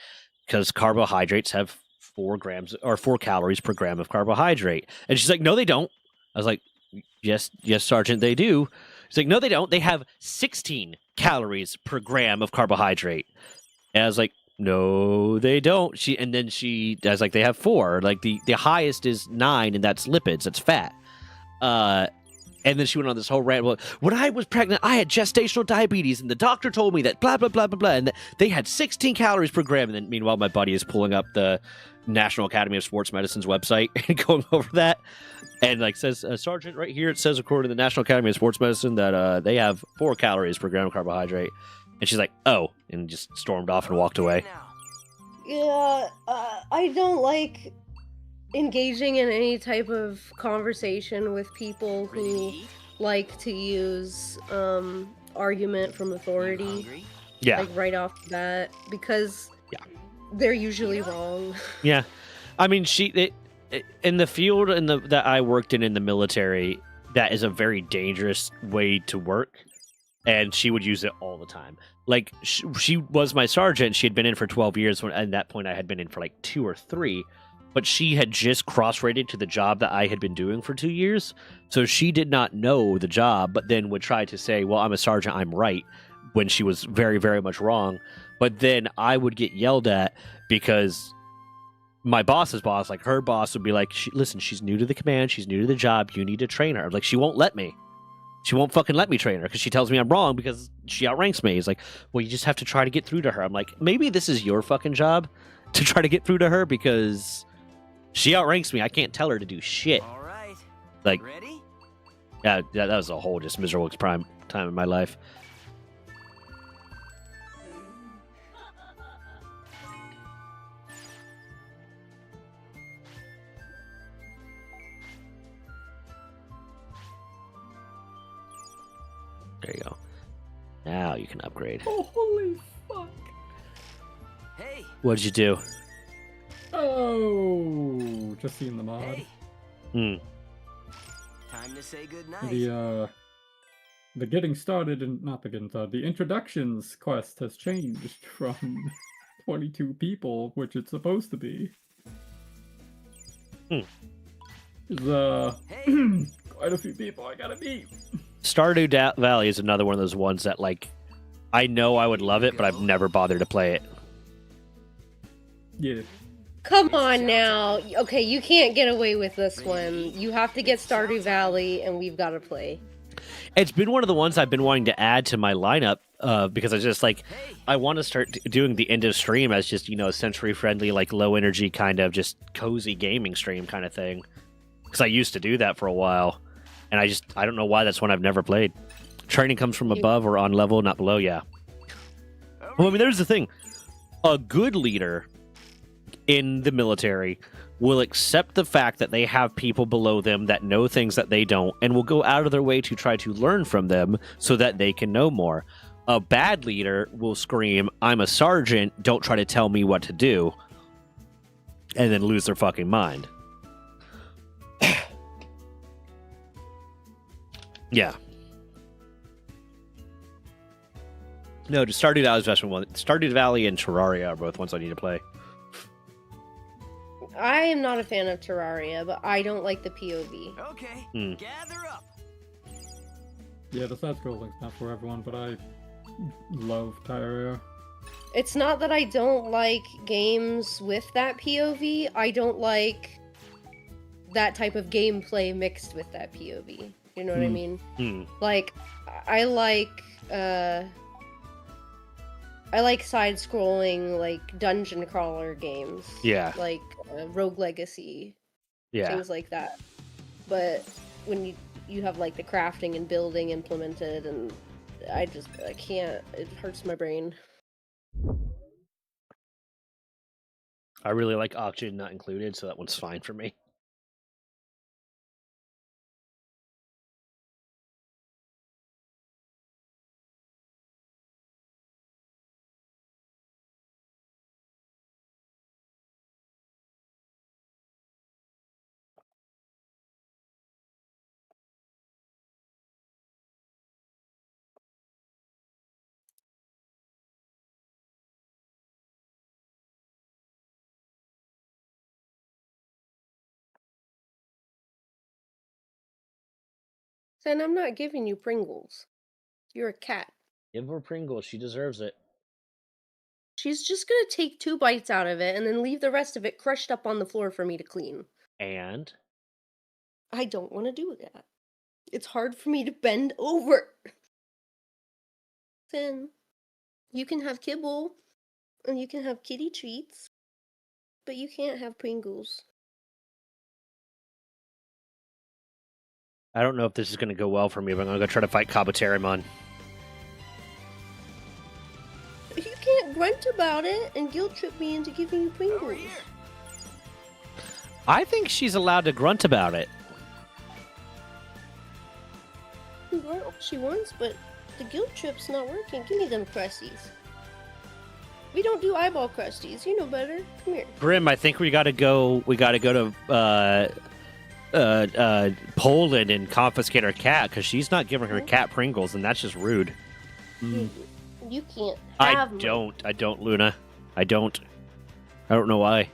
Speaker 1: because carbohydrates have 4 grams or 4 calories per gram of carbohydrate, and she's like, "No, they don't." I was like, "Yes, Sergeant, they do." She's like, "No, they don't. They have 16 calories per gram of carbohydrate." And I was like, "No, they don't." I was like, "They have 4. Like the highest is 9, and that's lipids. That's fat." And then she went on this whole rant. Well, when I was pregnant, I had gestational diabetes, and the doctor told me that blah, blah, blah, blah, blah, and that they had 16 calories per gram. And then, meanwhile, my buddy is pulling up the National Academy of Sports Medicine's website and going over that. And, like, says, Sergeant, right here, it says, according to the National Academy of Sports Medicine, that they have 4 calories per gram of carbohydrate. And she's like, oh, and just stormed off and walked away.
Speaker 4: Yeah, I don't like engaging in any type of conversation with people who like to use argument from authority,
Speaker 1: Yeah.
Speaker 4: like right off the bat, because they're usually wrong.
Speaker 1: Yeah. I mean, in the field that I worked in the military, that is a very dangerous way to work, and she would use it all the time. Like, she was my sergeant. She had been in for 12 years. When at that point, I had been in for like 2 or 3. But she had just cross-rated to the job that I had been doing for 2 years. So she did not know the job, but then would try to say, well, I'm a sergeant, I'm right, when she was very, very much wrong. But then I would get yelled at because my boss's boss, like her boss, would be like, listen, she's new to the command, she's new to the job, you need to train her. Like, she won't let me. She won't fucking let me train her because she tells me I'm wrong because she outranks me. He's like, well, you just have to try to get through to her. I'm like, maybe this is your fucking job to try to get through to her because she outranks me. I can't tell her to do shit.
Speaker 8: All right.
Speaker 1: Like,
Speaker 8: Ready?
Speaker 1: yeah, that was a whole just miserable prime time in my life. There you go. Now you can upgrade.
Speaker 5: Oh, holy fuck.
Speaker 8: Hey.
Speaker 1: What did you do?
Speaker 5: Oh, just seeing the mod.
Speaker 8: Hey.
Speaker 1: Hmm.
Speaker 8: Time to say goodnight.
Speaker 5: The getting started and not the getting started. The introductions quest has changed from 22 people, which it's supposed to be. There's
Speaker 8: Hey.
Speaker 5: quite a few people I gotta meet.
Speaker 1: Stardew Valley is another one of those ones that, like, I know I would love it, but I've never bothered to play it.
Speaker 5: Yeah.
Speaker 4: Come on now. Okay, you can't get away with this one. You have to get Stardew Valley, and we've got to play.
Speaker 1: It's been one of the ones I've been wanting to add to my lineup because I just, like, I want to start doing the end of stream as just, a sensory-friendly, like, low-energy kind of just cozy gaming stream kind of thing. Because I used to do that for a while, and I don't know why that's one I've never played. Training comes from above or on level, not below, yeah. Well, I mean, there's the thing. A good leader in the military will accept the fact that they have people below them that know things that they don't, and will go out of their way to try to learn from them so that they can know more. A bad leader will scream, "I'm a sergeant, don't try to tell me what to do," and then lose their fucking mind. Yeah. No, just Stardew Valley's best one. Stardew Valley and Terraria are both ones I need to play.
Speaker 4: I am not a fan of Terraria, but I don't like the POV.
Speaker 8: Okay,
Speaker 1: Hmm.
Speaker 8: gather up.
Speaker 5: Yeah, the side scrolling's not for everyone, but I love Terraria.
Speaker 4: It's not that I don't like games with that POV. I don't like that type of gameplay mixed with that POV. You know what I mean? Like, I like side-scrolling, like, dungeon crawler games.
Speaker 1: Yeah.
Speaker 4: Like, Rogue Legacy.
Speaker 1: Yeah.
Speaker 4: Things like that. But when you have, like, the crafting and building implemented, and I can't. It hurts my brain.
Speaker 1: I really like Oxygen Not Included, so that one's fine for me.
Speaker 4: Then I'm not giving you Pringles. You're a cat.
Speaker 1: Give her Pringles. She deserves it.
Speaker 4: She's just gonna take 2 bites out of it and then leave the rest of it crushed up on the floor for me to clean.
Speaker 1: And?
Speaker 4: I don't want to do that. It's hard for me to bend over. Then you can have kibble and you can have kitty treats, but you can't have Pringles.
Speaker 1: I don't know if this is going to go well for me, but I'm going to go try to fight Kabuterimon.
Speaker 4: You can't grunt about it and guilt trip me into giving you Pringles.
Speaker 1: I think she's allowed to grunt about it.
Speaker 4: You grunt all she wants, but the guilt trip's not working. Give me them crusties. We don't do eyeball crusties. You know better. Come here.
Speaker 1: Grim, I think we got to go to Poland and confiscate her cat because she's not giving her cat Pringles, and that's just rude.
Speaker 4: You can't
Speaker 1: I
Speaker 4: have
Speaker 1: don't, Luna. I don't know why.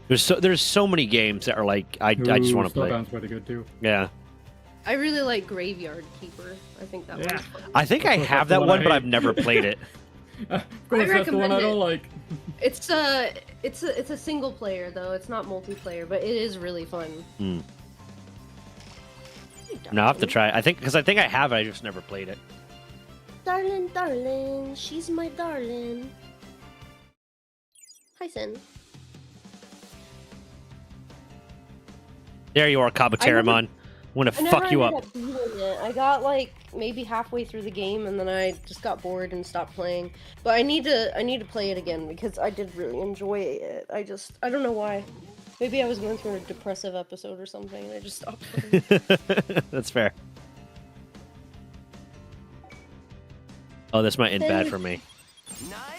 Speaker 1: There's so many games that are like I just want to play.
Speaker 5: Sounds pretty good too.
Speaker 1: Yeah.
Speaker 4: I really like Graveyard Keeper. I think that one's fun.
Speaker 1: I think I have that one, but I've never played it.
Speaker 5: Of course, that's the one I don't like.
Speaker 4: It's a single player though. It's not multiplayer, but it is really fun.
Speaker 1: No, I'll have to try. I think I have it. I just never played it.
Speaker 4: Darling, she's my darling. Hi, Sen.
Speaker 1: There you are, Kabuterimon. I'm gonna fuck you up.
Speaker 4: I got like maybe halfway through the game and then I just got bored and stopped playing. But I need to play it again because I did really enjoy it. I don't know why. Maybe I was going through a depressive episode or something and I just stopped playing.
Speaker 1: That's fair. Oh, this might end bad for me.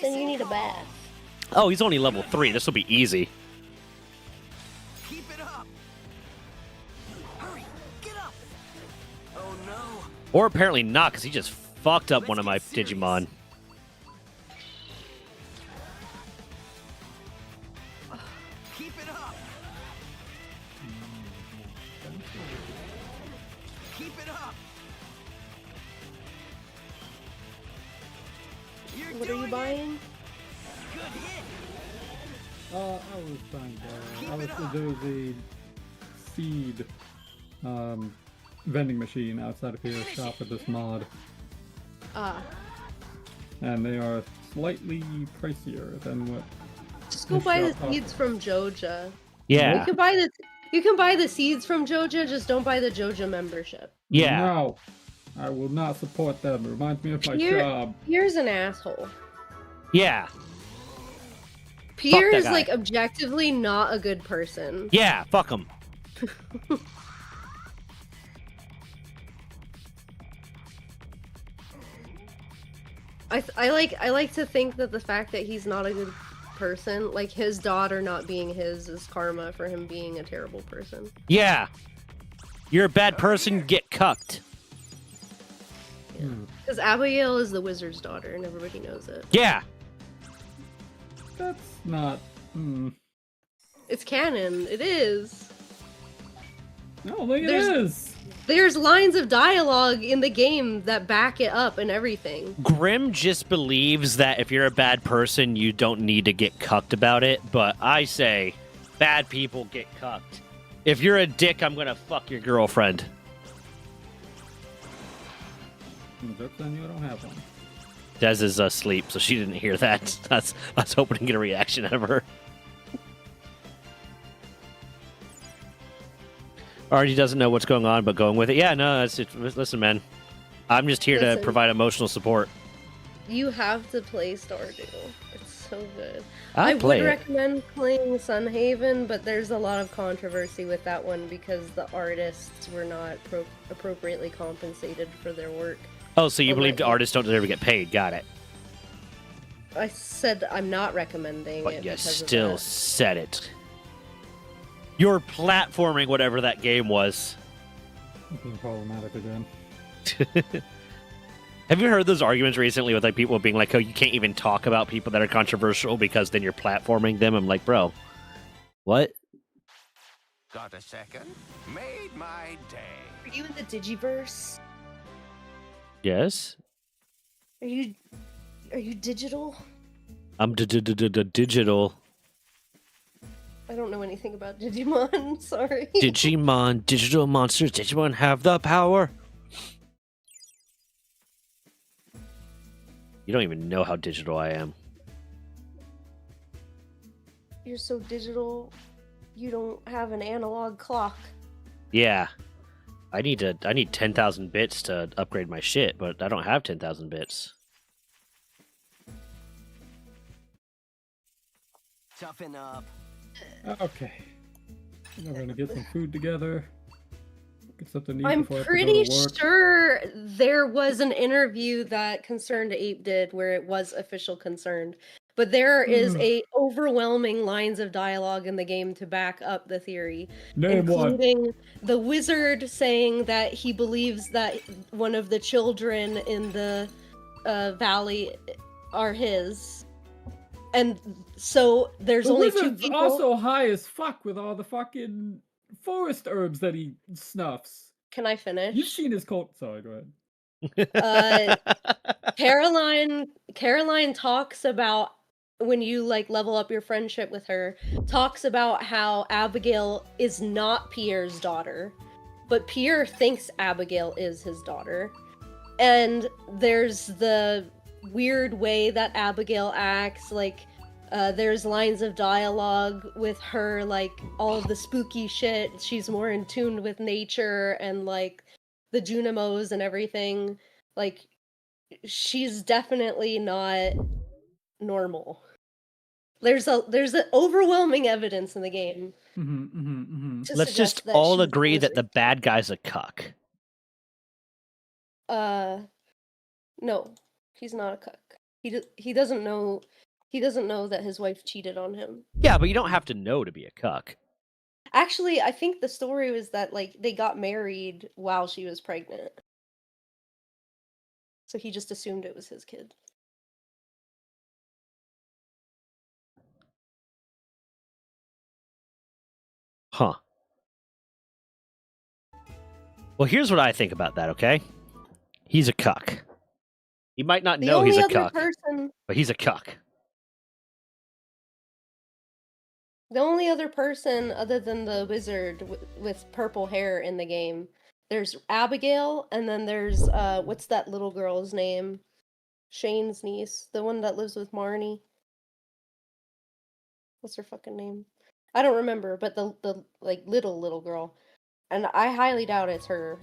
Speaker 4: Then you need a bath.
Speaker 1: Oh, he's only level 3. This will be easy.
Speaker 8: Keep it up. Hurry, get up. Oh no.
Speaker 1: Or apparently not, because he just fucked up one of my Digimon.
Speaker 8: Keep it up. Keep it up. You're
Speaker 4: What are you buying?
Speaker 8: Good hit.
Speaker 5: I was trying to. There was a seed vending machine outside of here shop at this mod, and they are slightly pricier than what.
Speaker 4: Just go buy the seeds from Joja.
Speaker 1: Yeah.
Speaker 4: You can buy the seeds from Joja, just don't buy the Joja membership.
Speaker 1: Yeah.
Speaker 5: No, I will not support them. It reminds me of my job.
Speaker 4: Here's an asshole.
Speaker 1: Yeah.
Speaker 4: Pierre is
Speaker 1: guy.
Speaker 4: like objectively not a good person.
Speaker 1: Yeah, fuck him.
Speaker 4: I like to think that the fact that he's not a good person, like his daughter not being his, is karma for him being a terrible person.
Speaker 1: Yeah. You're a bad person, get cucked.
Speaker 4: Because Abigail is the wizard's daughter, and everybody knows it.
Speaker 1: Yeah.
Speaker 5: That's not.
Speaker 4: It's canon. It is.
Speaker 5: No, look, it is.
Speaker 4: There's lines of dialogue in the game that back it up and everything.
Speaker 1: Grim just believes that if you're a bad person, you don't need to get cucked about it, but I say bad people get cucked. If you're a dick, I'm gonna fuck your girlfriend.
Speaker 5: Jokes on you, I don't have one.
Speaker 1: Des is asleep, so she didn't hear that. I was hoping to get a reaction out of her. Artie doesn't know what's going on, but going with it. Yeah, no, listen, man. I'm just here to provide emotional support.
Speaker 4: You have to play Stardew. It's so good.
Speaker 1: I
Speaker 4: would recommend playing Sunhaven, but there's a lot of controversy with that one because the artists were not appropriately compensated for their work.
Speaker 1: Oh, so you believe the artists don't deserve to get paid? Got it.
Speaker 4: I said I'm not recommending
Speaker 1: But
Speaker 4: it.
Speaker 1: you
Speaker 4: because of
Speaker 1: still
Speaker 4: that.
Speaker 1: said it. You're platforming whatever that game was.
Speaker 5: Being problematic again.
Speaker 1: Have you heard those arguments recently with like people being like, "Oh, you can't even talk about people that are controversial because then you're platforming them"? I'm like, bro, what?
Speaker 2: Got a second? Made my day.
Speaker 4: Are you in the Digiverse?
Speaker 1: Yes,
Speaker 4: Are you digital?
Speaker 1: I'm digital.
Speaker 4: I don't know anything about Digimon. Sorry.
Speaker 1: Digimon, digital monsters. Digimon have the power. You don't even know how digital I am.
Speaker 4: You're so digital. You don't have an analog clock.
Speaker 1: Yeah, I need 10,000 bits to upgrade my shit, but I don't have 10,000 bits.
Speaker 8: Toughen up.
Speaker 5: Okay. We're gonna get some food together. Get something to eat
Speaker 4: I'm
Speaker 5: before I have to
Speaker 4: pretty
Speaker 5: go to work.
Speaker 4: sure there was an interview that Concerned Ape did where it was official concerned. But there is a overwhelming lines of dialogue in the game to back up the theory,
Speaker 5: Name one.
Speaker 4: including the wizard saying that he believes that one of the children in the valley are his. And so there's
Speaker 5: The
Speaker 4: only two
Speaker 5: wizard's
Speaker 4: people.
Speaker 5: also high as fuck with all the fucking forest herbs that he snuffs.
Speaker 4: Can I finish?
Speaker 5: You've seen his cult. Sorry, go ahead.
Speaker 4: Caroline talks about when you like level up your friendship with her, talks about how Abigail is not Pierre's daughter, but Pierre thinks Abigail is his daughter. And there's the weird way that Abigail acts, like there's lines of dialogue with her, like all of the spooky shit. She's more in tune with nature and like the Junimos and everything. Like she's definitely not normal. There's an overwhelming evidence in the game. to
Speaker 1: Let's
Speaker 4: suggest
Speaker 1: just
Speaker 4: that
Speaker 1: all
Speaker 4: she's
Speaker 1: agree that the
Speaker 4: wizard.
Speaker 1: bad guy's a cuck.
Speaker 4: No, he's not a cuck. He doesn't know. He doesn't know that his wife cheated on him.
Speaker 1: Yeah, but you don't have to know to be a cuck.
Speaker 4: Actually, I think the story was that like they got married while she was pregnant. So he just assumed it was his kid.
Speaker 1: Huh. Well, here's what I think about that, okay? He's a cuck. He might not
Speaker 4: The
Speaker 1: know he's
Speaker 4: only
Speaker 1: a
Speaker 4: other
Speaker 1: cuck,
Speaker 4: person,
Speaker 1: but he's a cuck.
Speaker 4: the only other person other than the wizard with purple hair in the game, there's Abigail, and then there's what's that little girl's name? Shane's niece, the one that lives with Marnie. What's her fucking name? I don't remember, but the like little girl, and I highly doubt it's her.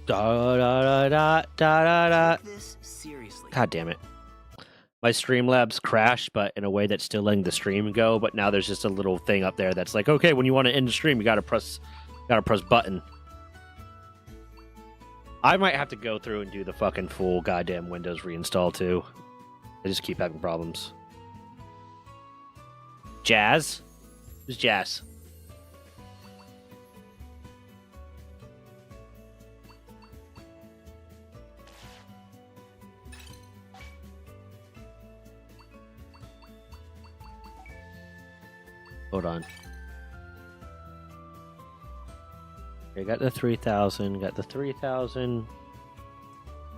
Speaker 1: Da da da da da da.
Speaker 8: Take this seriously.
Speaker 1: God damn it. My Streamlabs crashed, but in a way that's still letting the stream go. But now there's just a little thing up there that's like, okay, when you want to end the stream, you gotta press button. I might have to go through and do the fucking full goddamn Windows reinstall too. I just keep having problems. Jazz? Who's Jazz? Hold on. Okay, got the 3,000. Got the 3,000.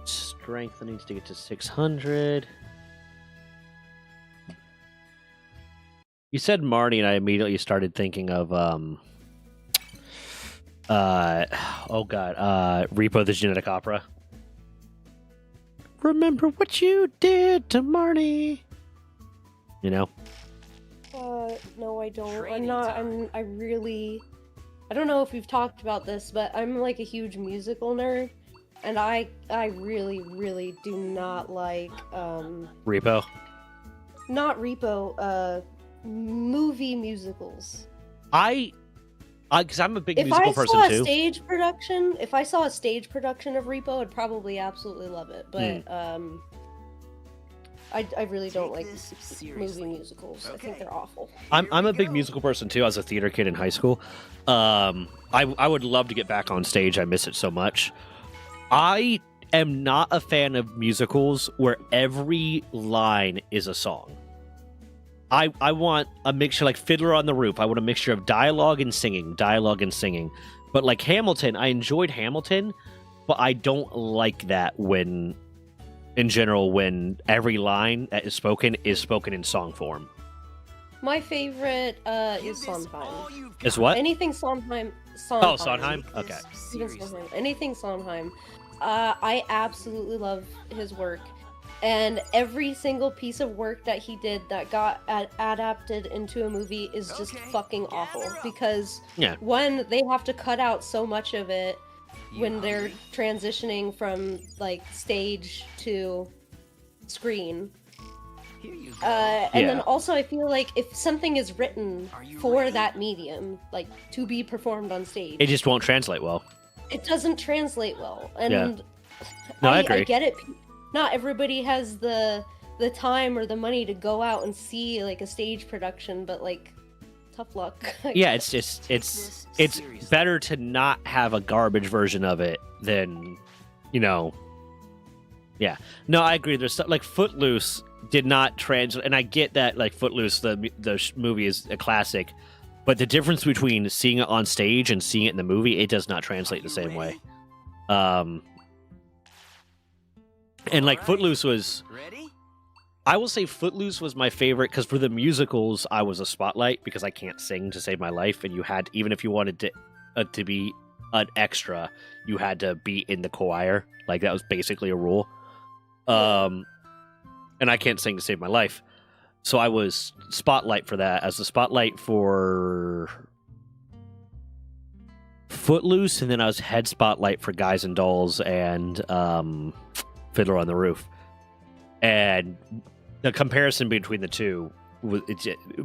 Speaker 1: Strength needs to get to 600. You said Marnie, and I immediately started thinking of oh god, Repo the Genetic Opera. Remember what you did to Marnie. You know?
Speaker 4: No, I don't.
Speaker 8: Training time.
Speaker 4: I don't know if we've talked about this, but I'm like a huge musical nerd, and I really, really do not like,
Speaker 1: Repo?
Speaker 4: not Repo, movie musicals.
Speaker 1: Because I'm a big
Speaker 4: If
Speaker 1: musical
Speaker 4: I
Speaker 1: person
Speaker 4: saw a
Speaker 1: too.
Speaker 4: if I saw a stage production of Repo, I'd probably absolutely love it, but, I really don't
Speaker 8: Take
Speaker 4: like
Speaker 8: this
Speaker 4: movie
Speaker 8: seriously.
Speaker 4: musicals. I think
Speaker 8: Okay.
Speaker 4: they're awful.
Speaker 1: I'm
Speaker 8: Here
Speaker 1: a
Speaker 8: we
Speaker 1: big
Speaker 8: go.
Speaker 1: musical person too. I was a theater kid in high school. I would love to get back on stage. I miss it so much. I am not a fan of musicals where every line is a song. I want a mixture like Fiddler on the Roof. I want a mixture of dialogue and singing. But like Hamilton, I enjoyed Hamilton, but I don't like that when every line that is spoken in song form.
Speaker 4: My favorite
Speaker 8: Give
Speaker 4: is
Speaker 8: this
Speaker 4: Sondheim.
Speaker 8: all you've
Speaker 1: Is
Speaker 8: got.
Speaker 1: what?
Speaker 4: Anything Sondheim.
Speaker 1: Oh, Sondheim?
Speaker 8: Take
Speaker 1: Okay.
Speaker 8: this
Speaker 4: Even
Speaker 8: seriously.
Speaker 4: Sondheim. Anything Sondheim. I absolutely love his work. And every single piece of work that he did that got adapted into a movie is just
Speaker 8: Okay,
Speaker 4: fucking awful.
Speaker 8: gather up.
Speaker 4: Because,
Speaker 1: Yeah.
Speaker 4: one, they have to cut out so much of it
Speaker 8: You
Speaker 4: when they're
Speaker 8: hungry?
Speaker 4: transitioning from, like, stage to screen.
Speaker 8: Here you go.
Speaker 4: And then
Speaker 1: Yeah.
Speaker 4: also, I feel like if something is written
Speaker 8: Are you
Speaker 4: for
Speaker 8: ready?
Speaker 4: that medium, like to be performed on stage,
Speaker 1: It just won't translate well.
Speaker 4: it doesn't translate well. And
Speaker 1: Yeah. No, I agree.
Speaker 4: I get it. Not everybody has the time or the money to go out and see like a stage production, but like, tough luck.
Speaker 1: Yeah, it's just
Speaker 8: this
Speaker 1: it's
Speaker 8: seriously.
Speaker 1: better to not have a garbage version of it than, you know. Yeah, no, I agree. There's like Footloose did not translate, and I get that like Footloose, the movie is a classic, but the difference between seeing it on stage and seeing it in the movie, it does not translate the same way. And like
Speaker 8: Alright.
Speaker 1: Footloose was,
Speaker 8: Ready?
Speaker 1: I will say Footloose was my favorite because for the musicals, I was a spotlight because I can't sing to save my life, and you had, even if you wanted to be an extra, you had to be in the choir. Like that was basically a rule. And I can't sing to save my life, so I was spotlight for that as the spotlight for Footloose, and then I was head spotlight for Guys and Dolls and Fiddler on the Roof. And the comparison between the two,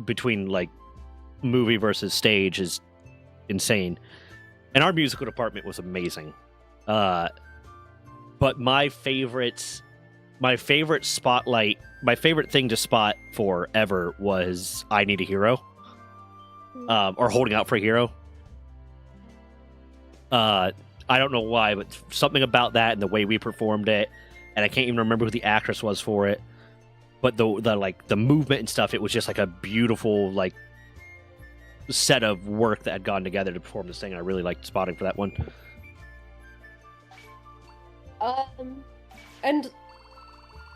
Speaker 1: between like movie versus stage, is insane. And our musical department was amazing. But my favorite spotlight, my favorite thing to spot for ever was I Need a Hero, or Holding Out for a Hero. I don't know why, but something about that and the way we performed it, and I can't even remember who the actress was for it, but the like the movement and stuff, it was just like a beautiful like set of work that had gone together to perform this thing, and I really liked spotting for that one.
Speaker 4: And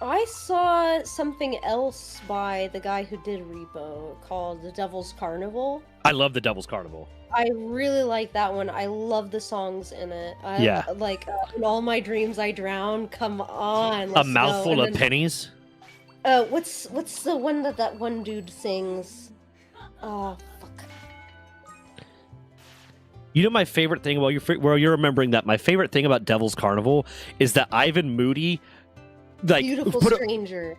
Speaker 4: I saw something else by the guy who did Repo called The Devil's Carnival.
Speaker 1: I love The Devil's Carnival.
Speaker 4: I really like that one. I love the songs in it.
Speaker 1: Yeah.
Speaker 4: Like, In All My Dreams I Drown. Come on.
Speaker 1: A
Speaker 4: let's go.
Speaker 1: Mouthful
Speaker 4: And
Speaker 1: of
Speaker 4: then,
Speaker 1: Pennies.
Speaker 4: what's the one that one dude sings? Oh, fuck.
Speaker 1: You know, my favorite thing while you're remembering that, my favorite thing about Devil's Carnival is that Ivan Moody, like,
Speaker 4: Beautiful Stranger.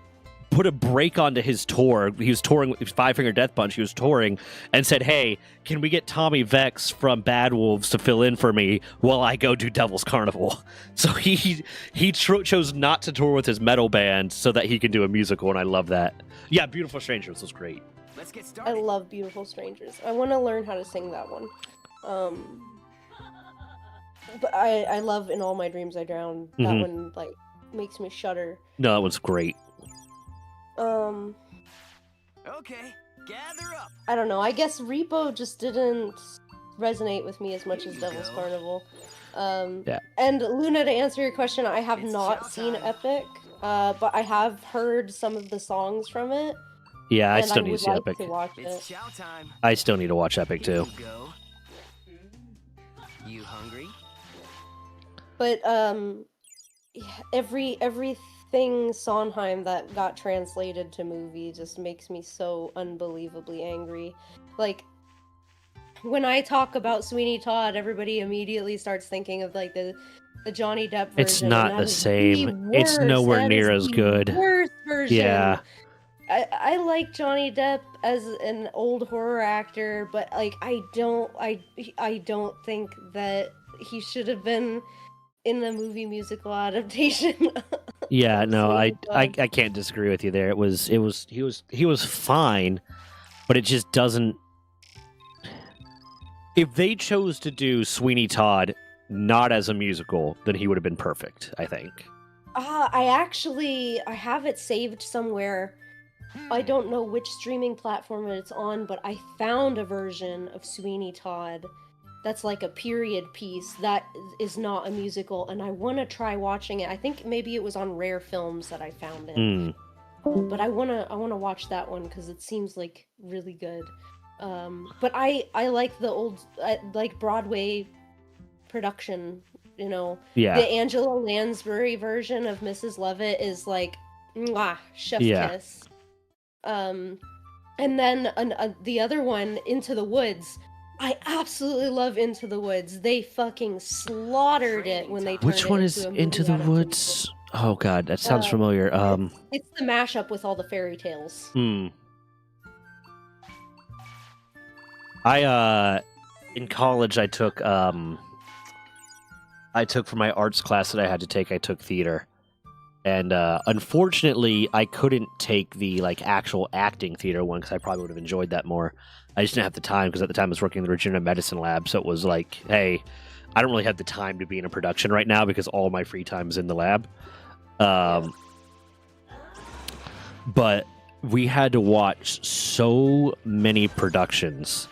Speaker 1: put a break onto his tour. He was touring with Five Finger Death Punch. He was touring and said, "Hey, can we get Tommy Vex from Bad Wolves to fill in for me while I go do Devil's Carnival?" So he chose not to tour with his metal band so that he can do a musical, and I love that. Yeah, Beautiful Strangers was great.
Speaker 8: Let's get
Speaker 4: I
Speaker 8: started.
Speaker 4: love Beautiful Strangers. I want to learn how to sing that one. But I love In All My Dreams I Drown. That
Speaker 1: Mhm.
Speaker 4: one, like, makes me shudder.
Speaker 1: No, that one's great.
Speaker 8: Okay, gather up.
Speaker 4: I don't know. I guess Repo just didn't resonate with me as much as Devil's Carnival.
Speaker 1: Yeah.
Speaker 4: And Luna, to answer your question, I have
Speaker 8: It's
Speaker 4: not
Speaker 8: chow
Speaker 4: seen
Speaker 8: time.
Speaker 4: Epic, but I have heard some of the songs from it.
Speaker 1: Yeah, I
Speaker 4: and
Speaker 1: still
Speaker 4: I
Speaker 1: need to
Speaker 4: would
Speaker 1: see
Speaker 4: like
Speaker 1: Epic.
Speaker 4: to watch
Speaker 8: It's
Speaker 4: it.
Speaker 8: chow time.
Speaker 1: I still need to watch Epic
Speaker 8: Here
Speaker 1: too.
Speaker 8: you go. You hungry?
Speaker 4: But yeah, everything Sondheim that got translated to movie just makes me so unbelievably angry. Like, when I talk about Sweeney Todd, everybody immediately starts thinking of like the Johnny Depp version.
Speaker 1: It's
Speaker 4: and
Speaker 1: not
Speaker 4: that
Speaker 1: the
Speaker 4: is
Speaker 1: same.
Speaker 4: the
Speaker 1: It's
Speaker 4: worst.
Speaker 1: nowhere
Speaker 4: That
Speaker 1: near
Speaker 4: is
Speaker 1: as
Speaker 4: the
Speaker 1: good.
Speaker 4: Worst version.
Speaker 1: Yeah.
Speaker 4: I like Johnny Depp as an old horror actor, but like I don't think that he should have been in the movie musical adaptation.
Speaker 1: Yeah,
Speaker 4: of
Speaker 1: no,
Speaker 4: Sweeney
Speaker 1: I
Speaker 4: Todd.
Speaker 1: can't disagree with you there. He was fine, but it just doesn't. If they chose to do Sweeney Todd not as a musical, then he would have been perfect, I think.
Speaker 4: I have it saved somewhere. I don't know which streaming platform it's on, but I found a version of Sweeney Todd that's like a period piece that is not a musical, and I want to try watching it. I think maybe it was on Rare Films that I found it.
Speaker 1: Mm.
Speaker 4: But I wanna watch that one because it seems like really good. But I like the old like Broadway production. You know,
Speaker 1: Yeah.
Speaker 4: the Angela Lansbury version of Mrs. Lovett is like, mwah, chef
Speaker 1: Yeah.
Speaker 4: kiss. And then the other one, Into the Woods. I absolutely love Into the Woods. They fucking slaughtered it when they turned
Speaker 1: Which
Speaker 4: it
Speaker 1: one
Speaker 4: into
Speaker 1: is
Speaker 4: a movie
Speaker 1: Into the
Speaker 4: adaptation.
Speaker 1: Woods? Oh god, that sounds
Speaker 4: Uh,
Speaker 1: familiar.
Speaker 4: It's the mashup with all the fairy tales.
Speaker 1: I in college I took for my arts class that I had to take, I took theater. And unfortunately, I couldn't take the like actual acting theater one because I probably would have enjoyed that more. I just didn't have the time because at the time I was working in the regenerative medicine lab, so it was like, hey, I don't really have the time to be in a production right now because all my free time is in the lab. But we had to watch so many productions,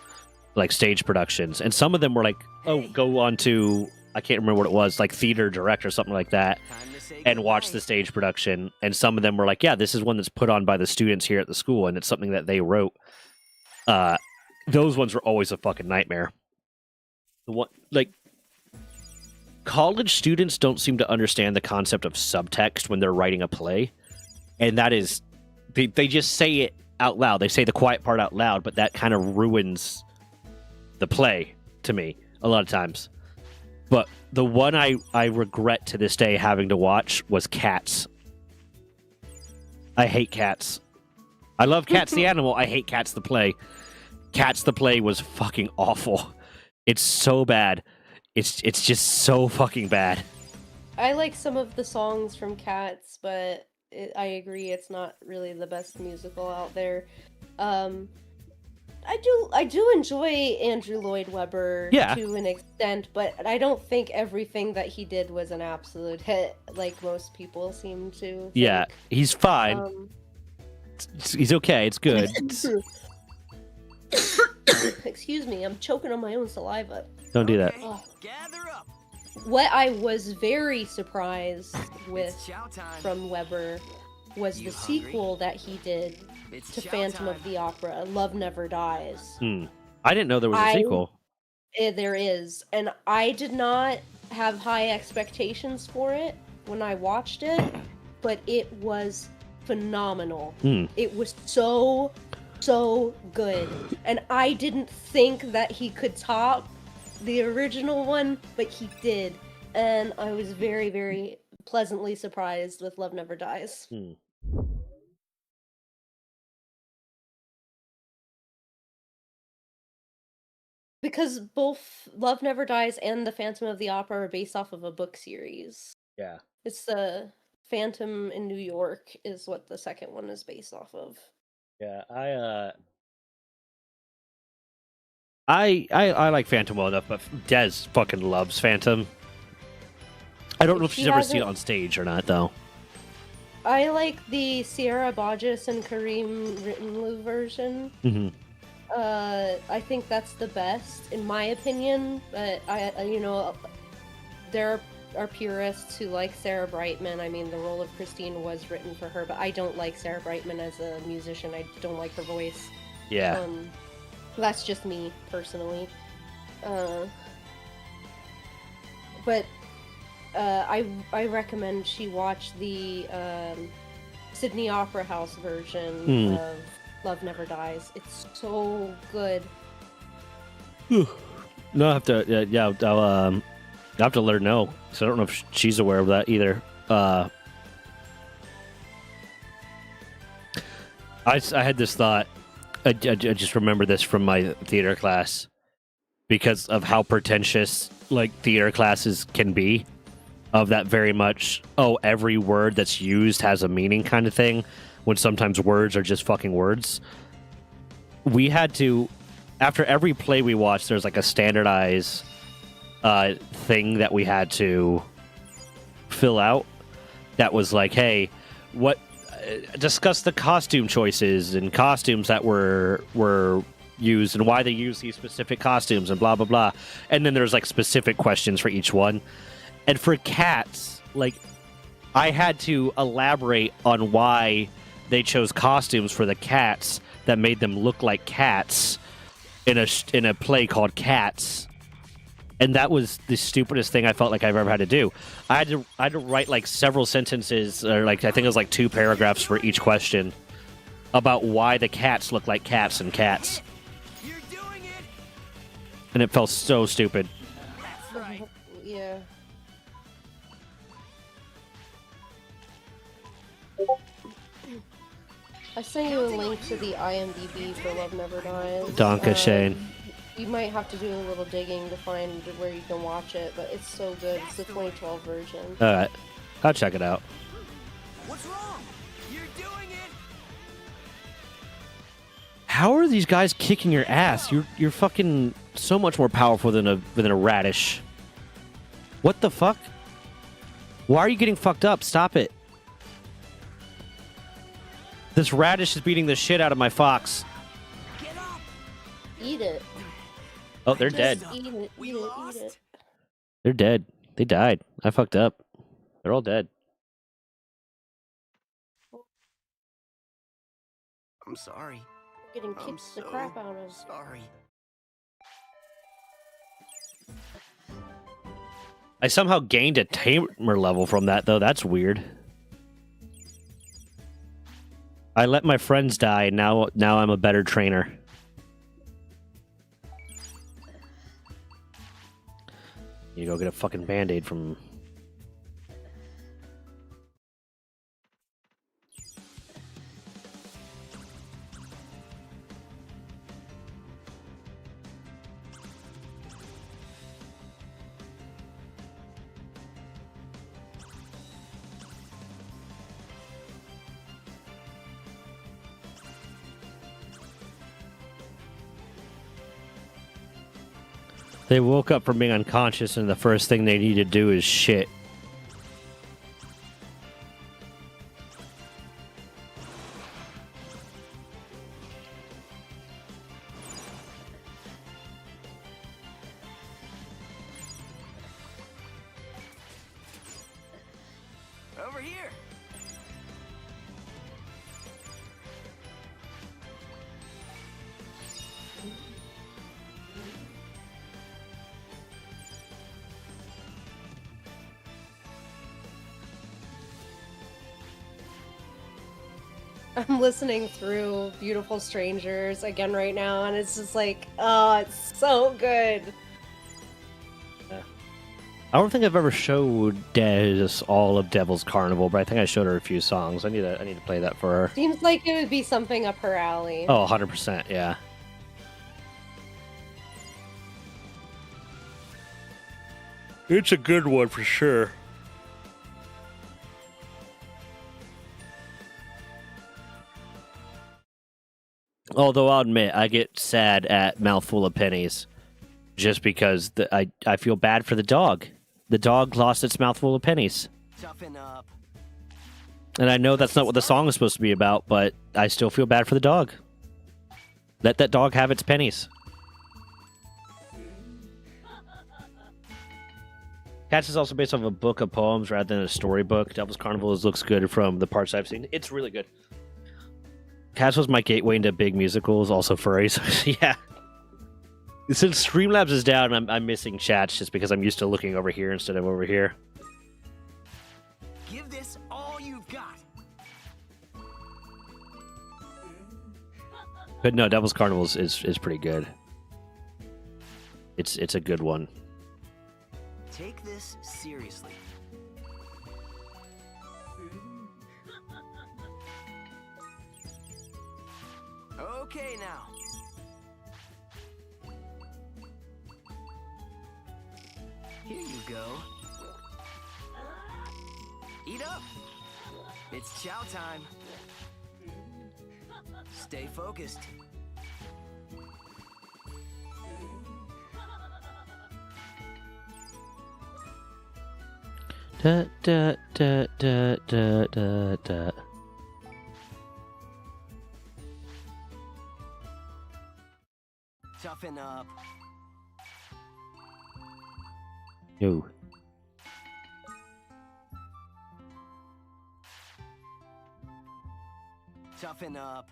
Speaker 1: like stage productions, and some of them were like, oh, go on to, I can't remember what it was, like Theater Direct or something like that,
Speaker 8: Time to say
Speaker 1: and watch
Speaker 8: goodbye.
Speaker 1: the stage production. And some of them were like, yeah, this is one that's put on by the students here at the school, and it's something that they wrote. Those ones were always a fucking nightmare. The one, like, college students don't seem to understand the concept of subtext when they're writing a play, and that is, they just say it out loud. They say the quiet part out loud, but that kind of ruins the play to me a lot of times. But the one I regret to this day having to watch was Cats. I hate Cats. I love Cats the animal. I hate Cats the play. Cats the play was fucking awful. It's so bad. It's just so fucking bad.
Speaker 4: I like some of the songs from Cats, but I agree it's not really the best musical out there. I do enjoy Andrew Lloyd Webber
Speaker 1: Yeah.
Speaker 4: to an extent, but I don't think everything that he did was an absolute hit, like most people seem to.
Speaker 1: Yeah,
Speaker 4: think.
Speaker 1: he's fine. He's okay. It's good.
Speaker 4: Excuse me, I'm choking on my own saliva.
Speaker 1: Don't do that.
Speaker 8: Okay,
Speaker 4: Oh.
Speaker 8: gather up.
Speaker 4: What I was very surprised with
Speaker 8: It's chow time.
Speaker 4: from Weber was
Speaker 8: You
Speaker 4: the
Speaker 8: hungry?
Speaker 4: sequel that he did
Speaker 8: It's
Speaker 4: to
Speaker 8: chow
Speaker 4: Phantom
Speaker 8: time.
Speaker 4: of the Opera, Love Never Dies.
Speaker 1: I didn't know there was a sequel.
Speaker 4: There is, and I did not have high expectations for it when I watched it, but it was phenomenal. It was so good, and I didn't think that he could top the original one, but he did. And I was very, very pleasantly surprised with Love Never Dies. Because both Love Never Dies and The Phantom of the Opera are based off of a book series.
Speaker 1: Yeah.
Speaker 4: It's the Phantom in New York is what the second one is based off of.
Speaker 1: Yeah, I like Phantom well enough, but Des fucking loves Phantom. I don't know if she's ever seen it on stage or not, though.
Speaker 4: I like the Sierra Bodges and Kareem Rittenloo version.
Speaker 1: Mm-hmm.
Speaker 4: I think that's the best, in my opinion. But there are purists who like Sarah Brightman. I mean, the role of Christine was written for her, but I don't like Sarah Brightman as a musician. I don't like her voice.
Speaker 1: Yeah.
Speaker 4: That's just me personally. But I recommend she watch the Sydney Opera House version of Love Never Dies. It's so good.
Speaker 1: No, I have to. I'll have to let her know. So I don't know if she's aware of that either. I had this thought. I just remember this from my theater class because of how pretentious like theater classes can be. Of that very much, every word that's used has a meaning kind of thing, when sometimes words are just fucking words. We had to, after every play we watched, there's like a standardized thing that we had to fill out that was like, hey, discuss the costume choices and costumes that were used and why they use these specific costumes and blah, blah, blah. And then there's like specific questions for each one. And for cats, like, I had to elaborate on why they chose costumes for the cats that made them look like cats in a play called Cats. And that was the stupidest thing I felt like I've ever had to do. I had to write like several sentences, or like I think it was like 2 paragraphs for each question about why the cats look like cats and cats.
Speaker 8: You're doing it.
Speaker 1: And it felt so stupid.
Speaker 8: That's right.
Speaker 4: Yeah. I sent you a link to the IMDb for Love Never Dies.
Speaker 1: Donka Shane.
Speaker 4: You might have to do a little digging to find where you can watch it, but it's so good. It's the 2012 version.
Speaker 1: Alright. I'll check it out.
Speaker 8: What's wrong? You're doing it.
Speaker 1: How are these guys kicking your ass? You're fucking so much more powerful than a radish. What the fuck? Why are you getting fucked up? Stop it. This radish is beating the shit out of my fox.
Speaker 8: Get up.
Speaker 4: Eat it.
Speaker 1: Oh, they're dead.
Speaker 4: Eat it.
Speaker 8: We
Speaker 4: Eat it.
Speaker 8: lost.
Speaker 4: Eat it.
Speaker 1: They're dead. They died. I fucked up. They're all dead.
Speaker 8: I'm sorry.
Speaker 4: Getting
Speaker 8: I'm
Speaker 4: kicked the
Speaker 8: so
Speaker 4: crap out of.
Speaker 8: sorry.
Speaker 1: I somehow gained a tamer level from that, though. That's weird. I let my friends die, and now I'm a better trainer. You go get a fucking Band-Aid from... They woke up from being unconscious, and the first thing they need to do is shit.
Speaker 8: Over here.
Speaker 4: I'm listening through Beautiful Strangers again right now, and it's just like, oh, it's so good.
Speaker 1: I don't think I've ever showed Des all of Devil's Carnival, but I think I showed her a few songs. I need to play that for her.
Speaker 4: Seems like it would be something up her alley.
Speaker 1: Oh, 100%, yeah. It's a good one for sure. Although I'll admit, I get sad at Mouthful of Pennies just because I feel bad for the dog. The dog lost its mouthful of pennies.
Speaker 8: Toughen up.
Speaker 1: And I know that's not what the song is supposed to be about, but I still feel bad for the dog. Let that dog have its pennies. Cats is also based off a book of poems rather than a storybook. Devil's Carnival looks good from the parts I've seen. It's really good. Cats was my gateway into big musicals, also furries. Yeah. Since Streamlabs is down, I'm missing chats just because I'm used to looking over here instead of over here.
Speaker 8: Give this all you've got.
Speaker 1: But no, Devil's Carnival is pretty good. It's a good one.
Speaker 8: Take this seriously. Okay now. Here you go. Eat up. It's chow time. Stay focused.
Speaker 1: Da, da, da, da, da, da, da.
Speaker 8: Toughen up.
Speaker 1: Yo.
Speaker 8: Toughen up.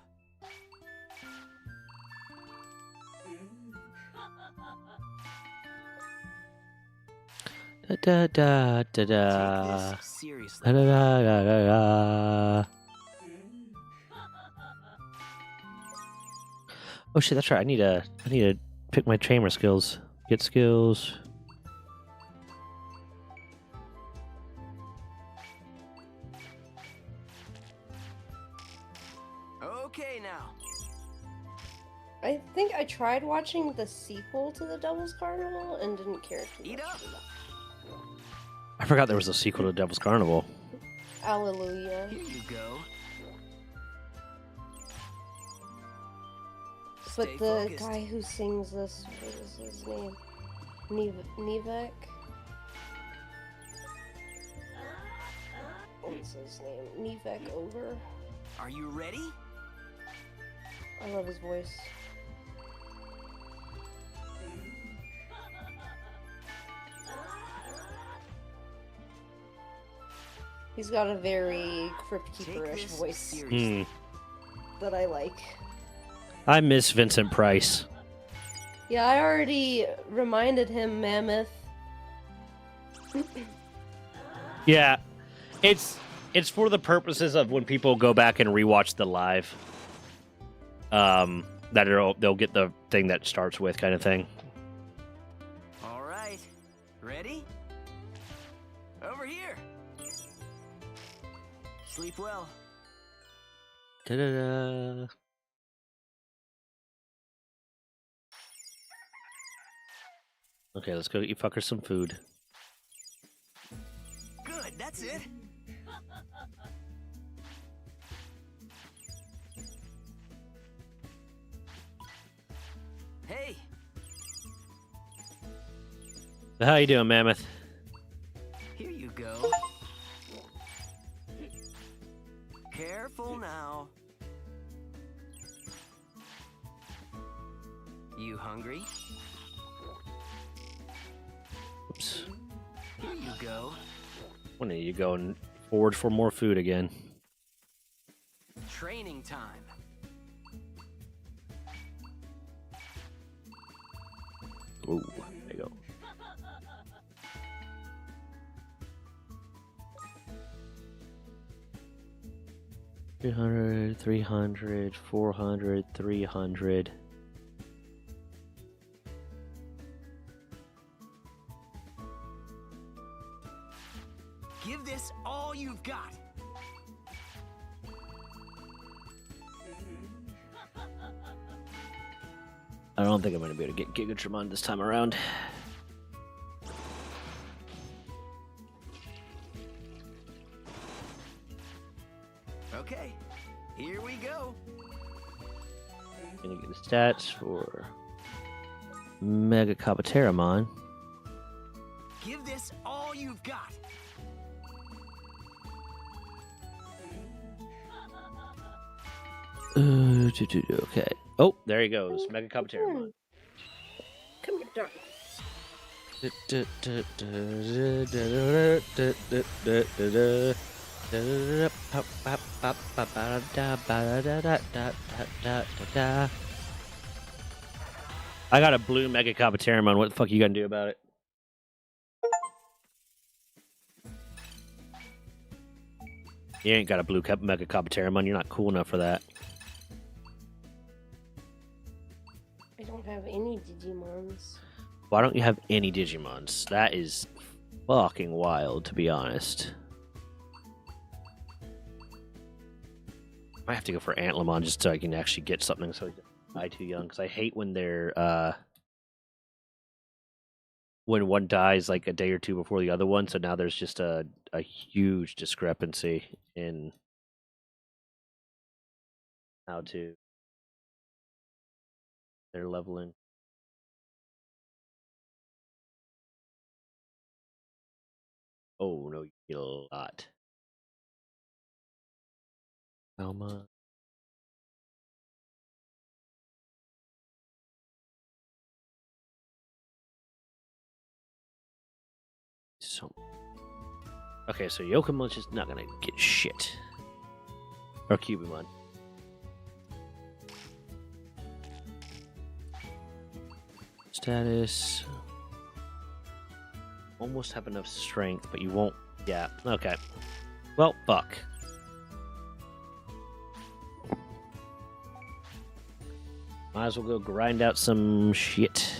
Speaker 1: Da da da da
Speaker 8: Take
Speaker 1: da.
Speaker 8: this seriously.
Speaker 1: Da da da da da. Oh shit, that's right. I need to pick my tamer skills. Get skills.
Speaker 8: Okay now.
Speaker 4: I think I tried watching the sequel to the Devil's Carnival and didn't care too
Speaker 8: Eat
Speaker 4: much.
Speaker 8: up.
Speaker 1: I forgot there was a sequel to Devil's Carnival.
Speaker 4: Hallelujah.
Speaker 8: Here you go.
Speaker 4: But
Speaker 8: Stay
Speaker 4: the
Speaker 8: focused.
Speaker 4: guy who sings this, what is his name? Nevek? What's his name? Nevek Over?
Speaker 8: Are you ready?
Speaker 4: I love his voice. He's got a very Crypt
Speaker 8: Take
Speaker 4: Keeper-ish
Speaker 8: this
Speaker 4: voice
Speaker 8: seriously.
Speaker 4: that I like.
Speaker 1: I miss Vincent Price.
Speaker 4: Yeah, I already reminded him, Mammoth.
Speaker 1: Yeah, it's for the purposes of when people go back and rewatch the live. That they'll get the thing that starts with kind of thing.
Speaker 8: All right. Ready? Over here. Sleep well.
Speaker 1: Da-da-da. Okay, let's go get you fuckers some food.
Speaker 8: Good, that's it. Hey,
Speaker 1: How you doing, Mammoth?
Speaker 8: here you go. Careful now. You hungry?
Speaker 1: Oops.
Speaker 8: Here you go.
Speaker 1: When are you going forward for more food again?
Speaker 8: Training time.
Speaker 1: Ooh, there you go. $300, $300, $400, $300.
Speaker 8: Give this all you've got.
Speaker 1: I don't think I'm going to be able to get Gigatramon this time around.
Speaker 8: Okay, here we go.
Speaker 1: Gonna get the stats for Mega Kabuteramon.
Speaker 8: Give this all you've got.
Speaker 1: Okay. Oh, there he goes. Mega Kabuteramon.
Speaker 4: Come here, darling.
Speaker 1: I got a blue Mega Kabuteramon. What the fuck are you gonna do about it? You ain't got a blue Mega Kabuteramon. You're not cool enough for that.
Speaker 4: I don't have any Digimons.
Speaker 1: Why don't you have any Digimons? That is fucking wild, to be honest. I have to go for Antlemon just so I can actually get something so I don't die too young. Because I hate when they're when one dies like a day or two before the other one. So now there's just a huge discrepancy in how to they're leveling. Oh no, you get a lot. Alma. So okay, so Yokomon's just not gonna get shit. Or Cubimon. Status. Almost have enough strength, but you won't. Yeah, okay. Well, fuck. Might as well go grind out some shit.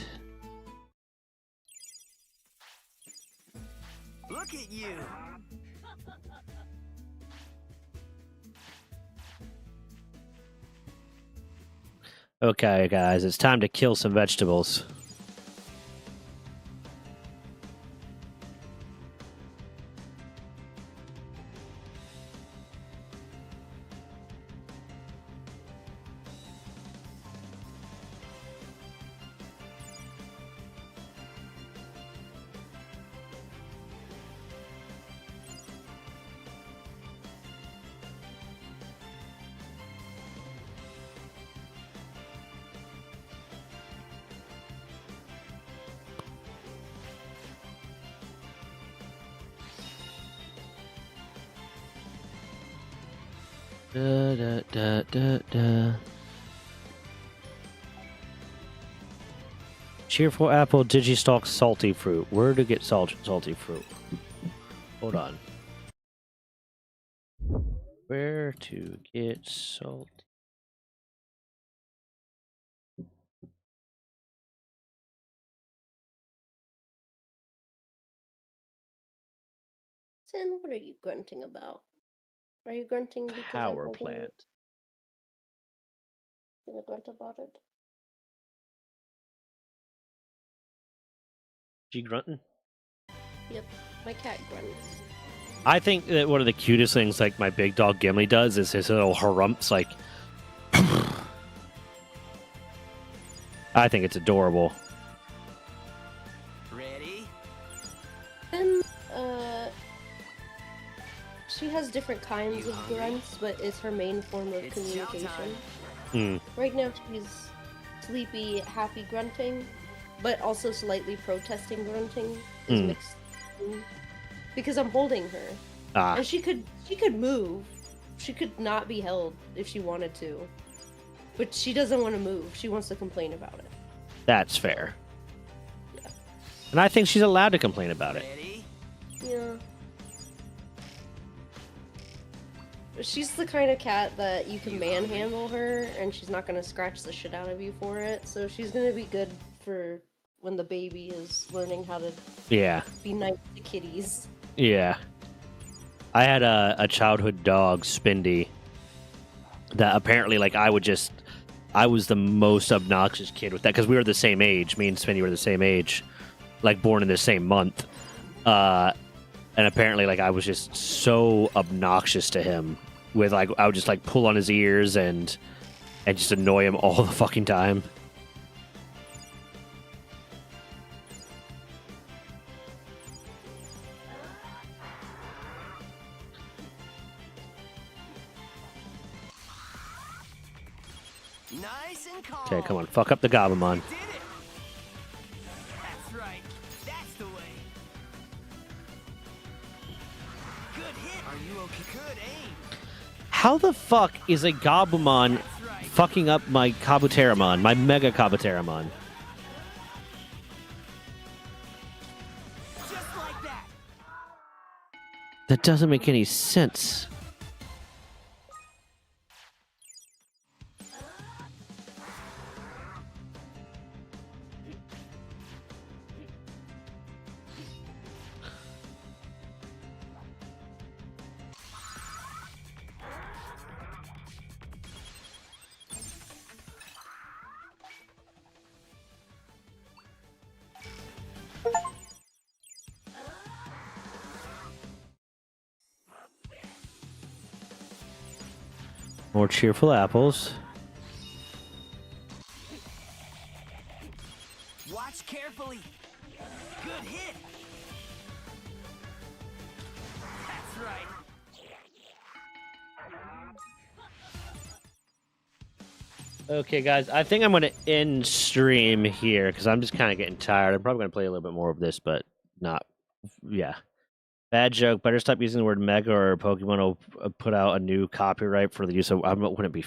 Speaker 8: Look at you.
Speaker 1: Okay, guys, it's time to kill some vegetables. Da, da, da, da, da. Cheerful apple, Digistalk, salty fruit. Where to get salty fruit? Hold on. Where to get salt?
Speaker 4: Sin, what are you grunting about? Are you grunting because I'm
Speaker 1: Power
Speaker 4: holding
Speaker 1: plant.
Speaker 4: it? Gonna grunt about it?
Speaker 1: G grunting?
Speaker 4: Yep, my cat grunts.
Speaker 1: I think that one of the cutest things like my big dog Gimli does is his little harumps like I think it's adorable.
Speaker 8: Ready?
Speaker 4: And she has different kinds of grunts, but it's her main form of
Speaker 8: It's
Speaker 4: communication.
Speaker 1: Mm.
Speaker 4: Right now she's sleepy, happy grunting, but also slightly protesting grunting is mixed in, because I'm holding her.
Speaker 1: Ah,
Speaker 4: And she could move. She could not be held if she wanted to. But she doesn't want to move. She wants to complain about it.
Speaker 1: that's fair.
Speaker 4: Yeah.
Speaker 1: And I think she's allowed to complain about it.
Speaker 8: Ready?
Speaker 4: Yeah. She's the kind of cat that you can manhandle her and she's not going to scratch the shit out of you for it. So she's going to be good for when the baby is learning how to
Speaker 1: Yeah.
Speaker 4: be nice to kitties.
Speaker 1: Yeah. I had a childhood dog, Spindy, that apparently, like, I was the most obnoxious kid with that because we were the same age. Me and Spindy were the same age, like born in the same month. And apparently, like, I was just so obnoxious to him with, like, I would just, like, pull on his ears and just annoy him all the fucking time.
Speaker 8: Nice and calm.
Speaker 1: Okay, come on, fuck up the Gabumon.
Speaker 8: You did it. That's right. That's the way. Good hit. Are you okay? Good aim.
Speaker 1: How the fuck is a Gabumon
Speaker 8: That's right.
Speaker 1: fucking up my Kabuteramon, my Mega Kabuteramon?
Speaker 8: Just like that.
Speaker 1: That doesn't make any sense. More cheerful apples.
Speaker 8: Watch carefully. Good hit. That's right.
Speaker 1: Okay, guys, I think I'm going to end stream here because I'm just kind of getting tired. I'm probably going to play a little bit more of this, but not. Yeah. Bad joke. Better stop using the word mega or Pokemon will put out a new copyright for the use of. Wouldn't it be